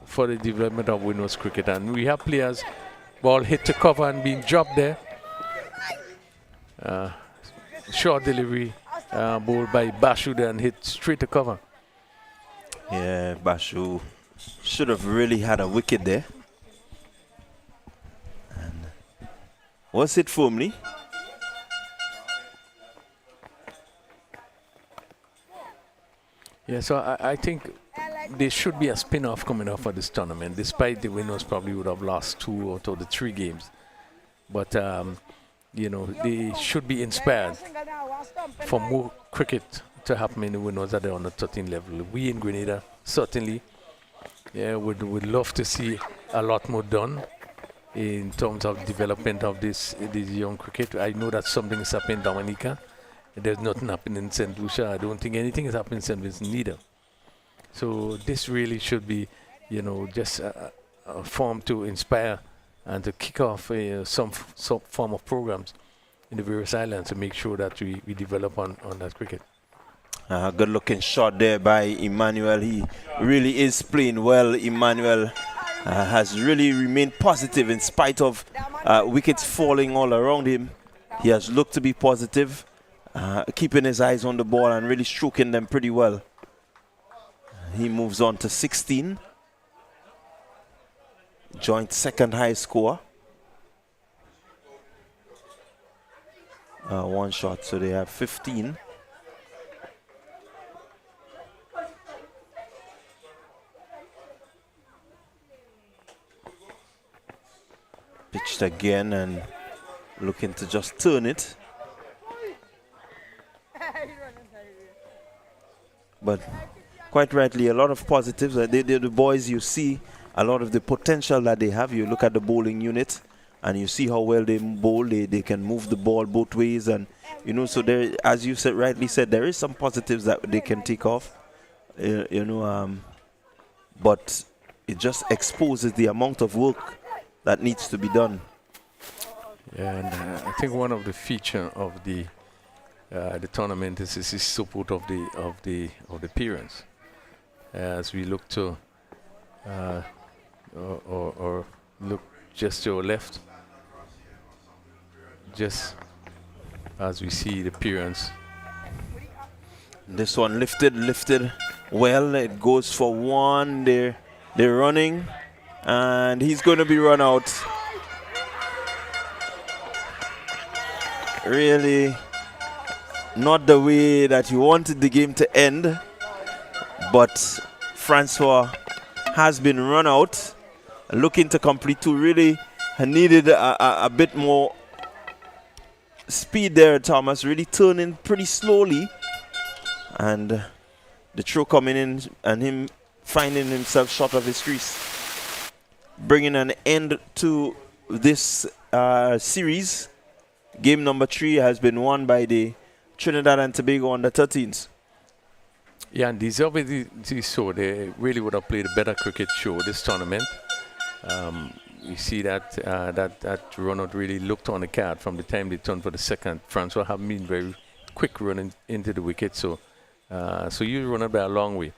for the development of Winward's cricket. And we have players ball hit to cover and being dropped there. Short delivery bowled by Bashu there and hit straight to cover. Yeah, Bashu should have really had a wicket there. And was it firmly? Yeah, so I think there should be a spin-off coming up for this tournament, despite the winners probably would have lost 2 out of the 3 games. But, they should be inspired for more cricket to happen in the winners at the under 13 level. We in Grenada certainly would love to see a lot more done in terms of development of this young cricket. I know that something is happening in Dominica. There's nothing happening in St. Lucia. I don't think anything is happening in St. Vincent neither. So this really should be, just a form to inspire and to kick off some form of programs in the various islands to make sure that we develop on that cricket. Good looking shot there by Emmanuel. He really is playing well. Emmanuel has really remained positive in spite of wickets falling all around him. He has looked to be positive, keeping his eyes on the ball and really stroking them pretty well. He moves on to 16. Joint second highest score. One shot, so they have 15. Pitched again and looking to just turn it. But quite rightly, a lot of positives. The boys, you see a lot of the potential that they have. You look at the bowling unit and you see how well they bowl. They can move the ball both ways, and so there, as you said, rightly said, there is some positives that they can take off. But it just exposes the amount of work that needs to be done. Yeah, and I think one of the feature of the tournament is the support of the parents. As we look to or look just to our left, just as we see the parents. This one lifted well. It goes for one. They're running, and he's going to be run out. Really not the way that you wanted the game to end, but Francois has been run out. Looking to complete two. Really needed a bit more speed there, Thomas. Really turning pretty slowly. And the throw coming in and him finding himself short of his crease. Bringing an end to this series. Game number 3 has been won by the Trinidad and Tobago under-13s. Yeah, and deservedly so. They really would have played a better cricket show this tournament. You see that that run-out really looked on the card from the time they turned for the second. Francois have been very quick running into the wicket, so you run it by a long way.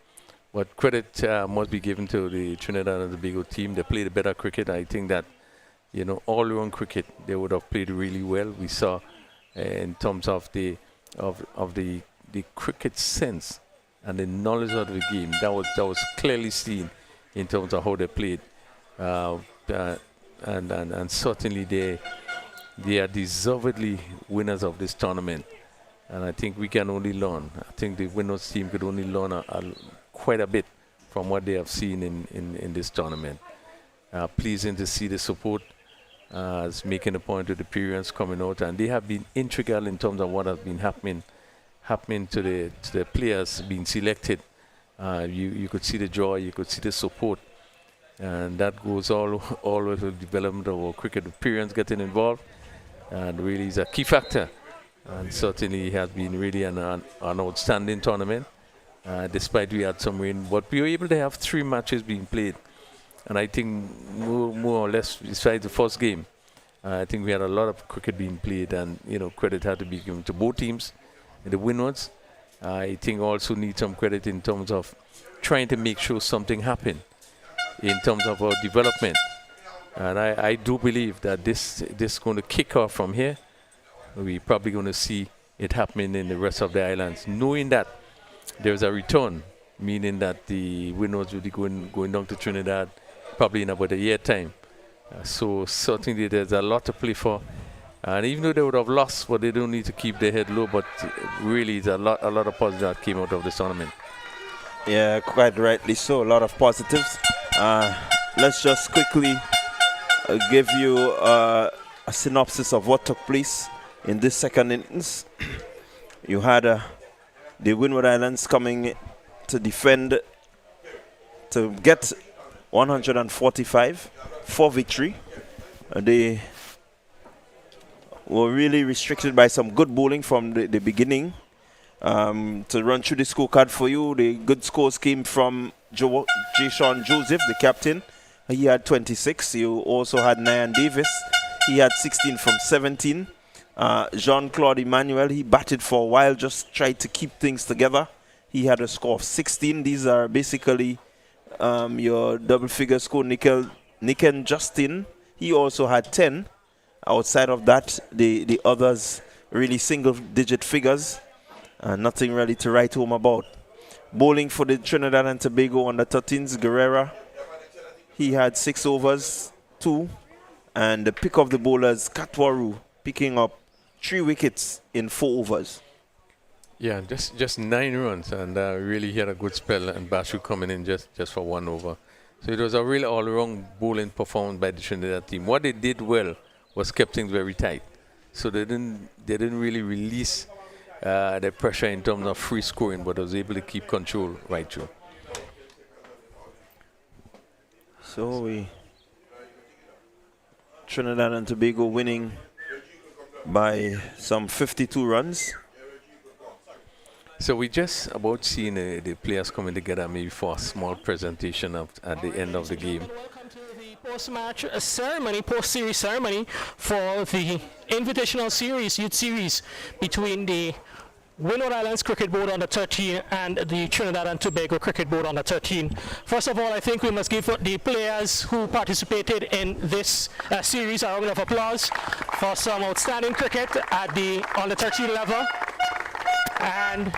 But credit must be given to the Trinidad and Tobago team. They played a better cricket. I think that, all-round cricket, they would have played really well. We saw in terms of the cricket sense and the knowledge of the game, that was clearly seen in terms of how they played. And certainly they are deservedly winners of this tournament. And I think we can only learn. I think the Winward team could only learn quite a bit from what they have seen in this tournament. Pleasing to see the support as making a point to the parents coming out, and they have been integral in terms of what has been happening to the players being selected. You could see the joy, you could see the support, and that goes all with the development of our cricket. The parents getting involved, and really is a key factor. And certainly it has been really an outstanding tournament, despite we had some rain. But we were able to have 3 matches being played. And I think more or less, besides the first game, I think we had a lot of cricket being played, and credit had to be given to both teams. The Windwards, I think, also need some credit in terms of trying to make sure something happened in terms of our development. And I do believe that this is going to kick off from here. We're probably going to see it happening in the rest of the islands, knowing that there's a return, meaning that the Windwards will be going down to Trinidad probably in about a year time. So certainly there's a lot to play for. And even though they would have lost, but they don't need to keep their head low. But really, it's a lot of positives that came out of this tournament. Yeah, quite rightly so. A lot of positives. Let's just quickly give you a synopsis of what took place in this second innings. You had the Winward Islands coming to defend to get 145 for victory. They were really restricted by some good bowling from the beginning. To run through the scorecard for you, the good scores came from Jason Joseph, the captain. He had 26. You also had Nyan Davis. He had 16 from 17. Jean-Claude Emmanuel, he batted for a while, just tried to keep things together. He had a score of 16. These are basically your double-figure score. Niken Justin, he also had 10. Outside of that, the others really single-digit figures. Nothing really to write home about. Bowling for the Trinidad and Tobago under-13s, Guerrera, he had 6 overs, 2. And the pick of the bowlers, Katwaru, picking up 3 wickets in 4 overs. Yeah, just 9 runs, and really he had a good spell, and Bashu coming in just for 1 over. So it was a real all-around bowling performance by the Trinidad team. What they did well was kept things very tight. So they didn't really release the pressure in terms of free scoring, but was able to keep control right through. So Trinidad and Tobago winning by some 52 runs. So we just about seeing the players coming together maybe for a small presentation at the end of the game. Welcome to the post-match ceremony, post-series ceremony for the Invitational Series, Youth Series between the Winward Islands Cricket Board under 13 and the Trinidad and Tobago Cricket Board under 13. First of all, I think we must give the players who participated in this series a round of applause for some outstanding cricket at the under 13 level. And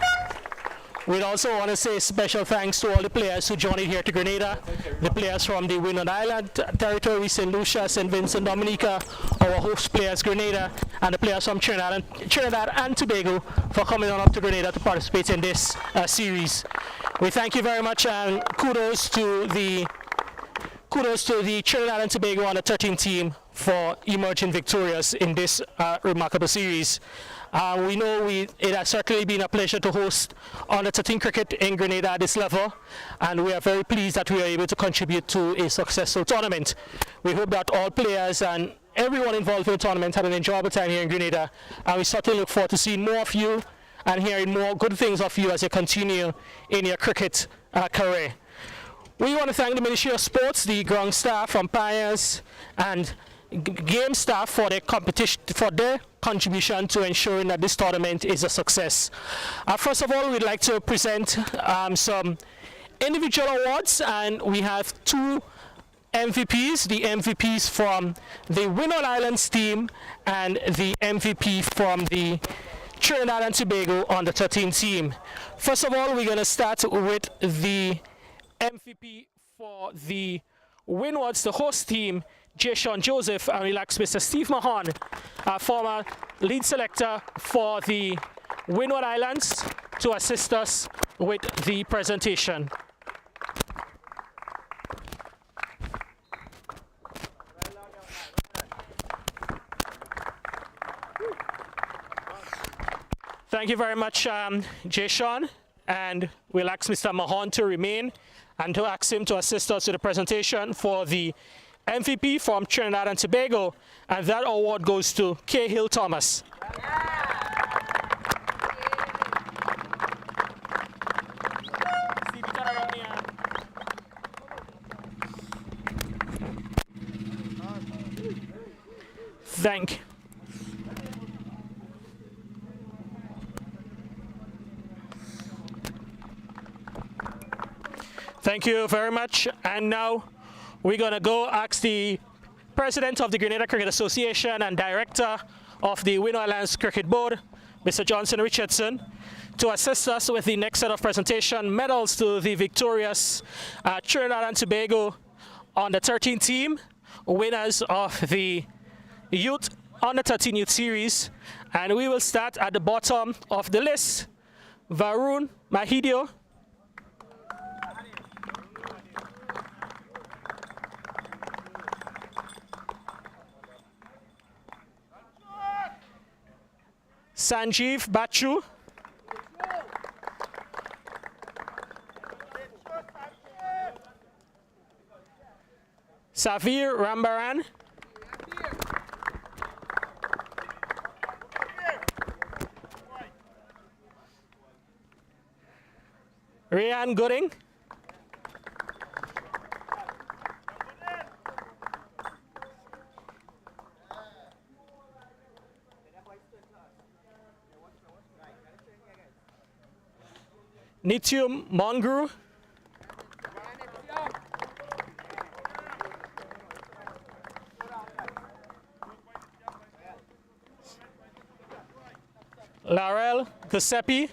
we'd also want to say special thanks to all the players who journeyed here to Grenada, the players from the Winward Island territory, St. Lucia, St. Vincent, Dominica, our host players, Grenada, and the players from Trinidad and Tobago for coming on up to Grenada to participate in this series. We thank you very much, and kudos to the Trinidad and Tobago under 13 team for emerging victorious in this remarkable series. We know it has certainly been a pleasure to host under 13 cricket in Grenada at this level, and we are very pleased that we are able to contribute to a successful tournament. We hope that all players and everyone involved in the tournament had an enjoyable time here in Grenada, and we certainly look forward to seeing more of you and hearing more good things of you as you continue in your cricket career. We want to thank the Ministry of Sports, the ground staff, umpires, and game staff for their contribution to ensuring that this tournament is a success. First of all, we'd like to present some individual awards, and we have two MVPs, the MVPs from the Winward Islands team and the MVP from the Trinidad and Tobago under 13 team. First of all, we're going to start with the MVP for the Windwards, the host team, J. Sean Joseph, and relax Mr. Steve Mahon, former lead selector for the Winward Islands, to assist us with the presentation. Thank you very much, J. Sean, and we'll ask Mr. Mahon to remain and to ask him to assist us with the presentation for the MVP from Trinidad and Tobago, and that award goes to Cahill Thomas. Thank you very much, and now we're going to go ask the President of the Grenada Cricket Association and Director of the Winward Islands Cricket Board, Mr. Johnson Richardson, to assist us with the next set of presentation medals to the victorious Trinidad and Tobago under 13 team, winners of the Youth Under 13 Youth Series. And we will start at the bottom of the list. Varun Mahidio. Sanjeev Bachu. Savir Rambaran. Rian Gooding. Nityum Mongru. Larel Giuseppe.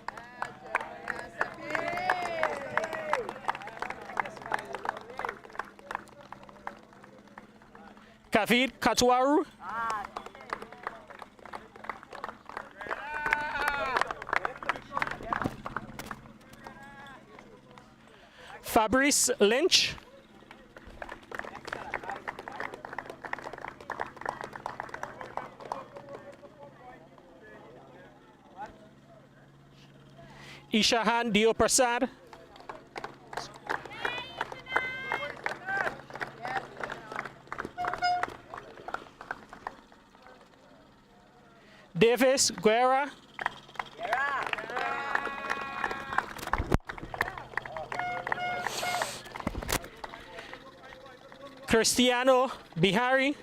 Kavid Katwaru. Fabrice Lynch. Ishahan Dio Prasad. Davis Guerra. Cristiano Bihari.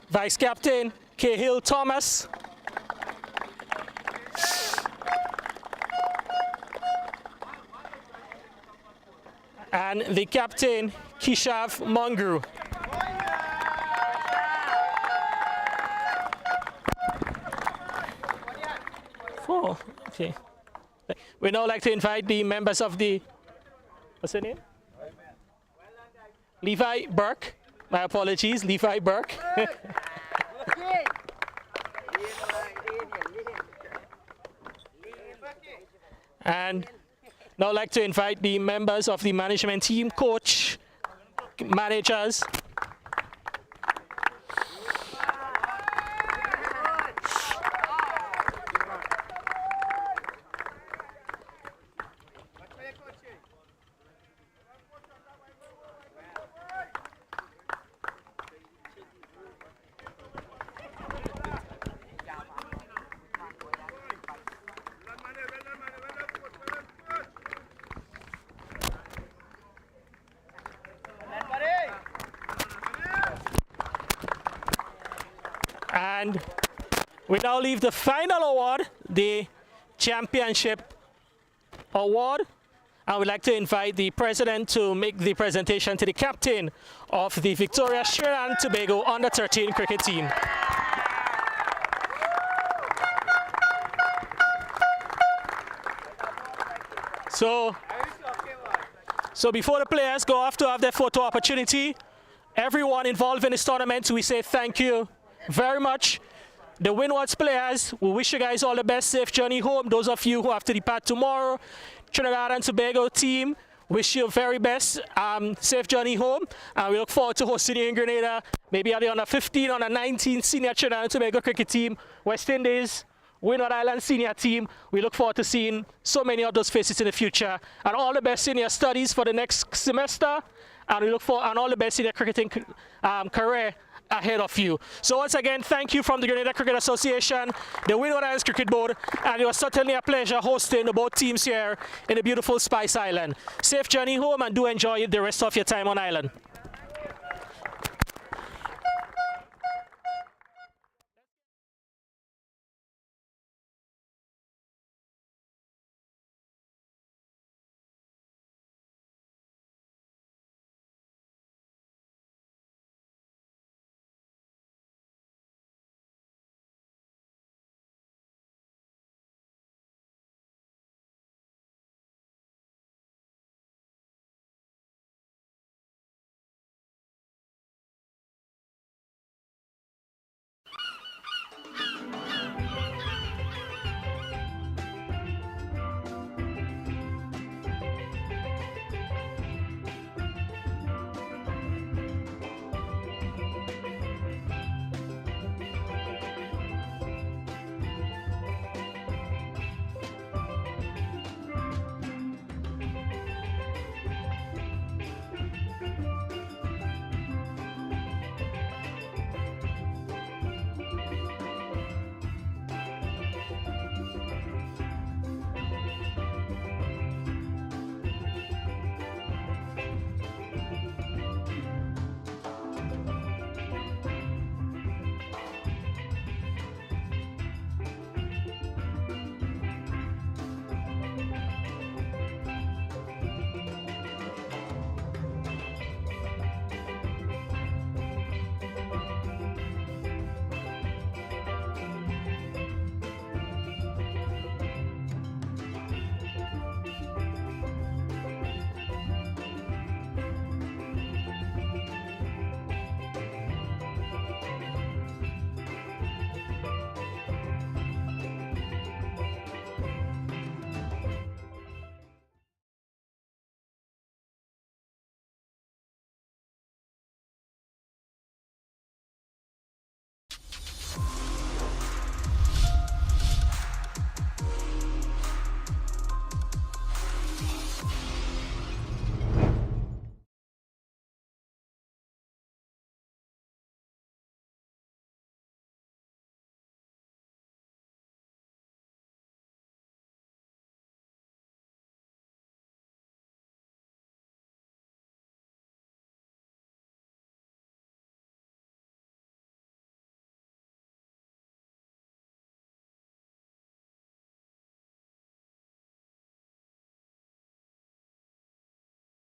Vice Captain Cahill Thomas. And the captain, Kishav Mongru. Oh, okay. We'd now like to invite the members of the, what's the name? Levi Burke. My apologies, Levi Burke. And now I'd like to invite the members of the management team, coach, managers. And we now leave the final award, the championship award. I would like to invite the president to make the presentation to the captain of the victorious Trinidad and Tobago under-13 cricket team. So before the players go off to have their photo opportunity, everyone involved in this tournament, we say thank you very much. The Windwards players, we wish you guys all the best, safe journey home. Those of you who have to depart tomorrow, Trinidad and Tobago team, wish you very best, safe journey home. And we look forward to hosting you in Grenada, maybe at the under 15, under 19 senior Trinidad and Tobago cricket team, West Indies, Winward Islands senior team. We look forward to seeing so many of those faces in the future. And all the best in your studies for the next semester. And we look forward, and all the best in your cricketing career ahead of you. So once again, thank you from the Grenada Cricket Association, the Winward Islands Cricket Board, and it was certainly a pleasure hosting both teams here in the beautiful Spice Island. Safe journey home and do enjoy the rest of your time on island.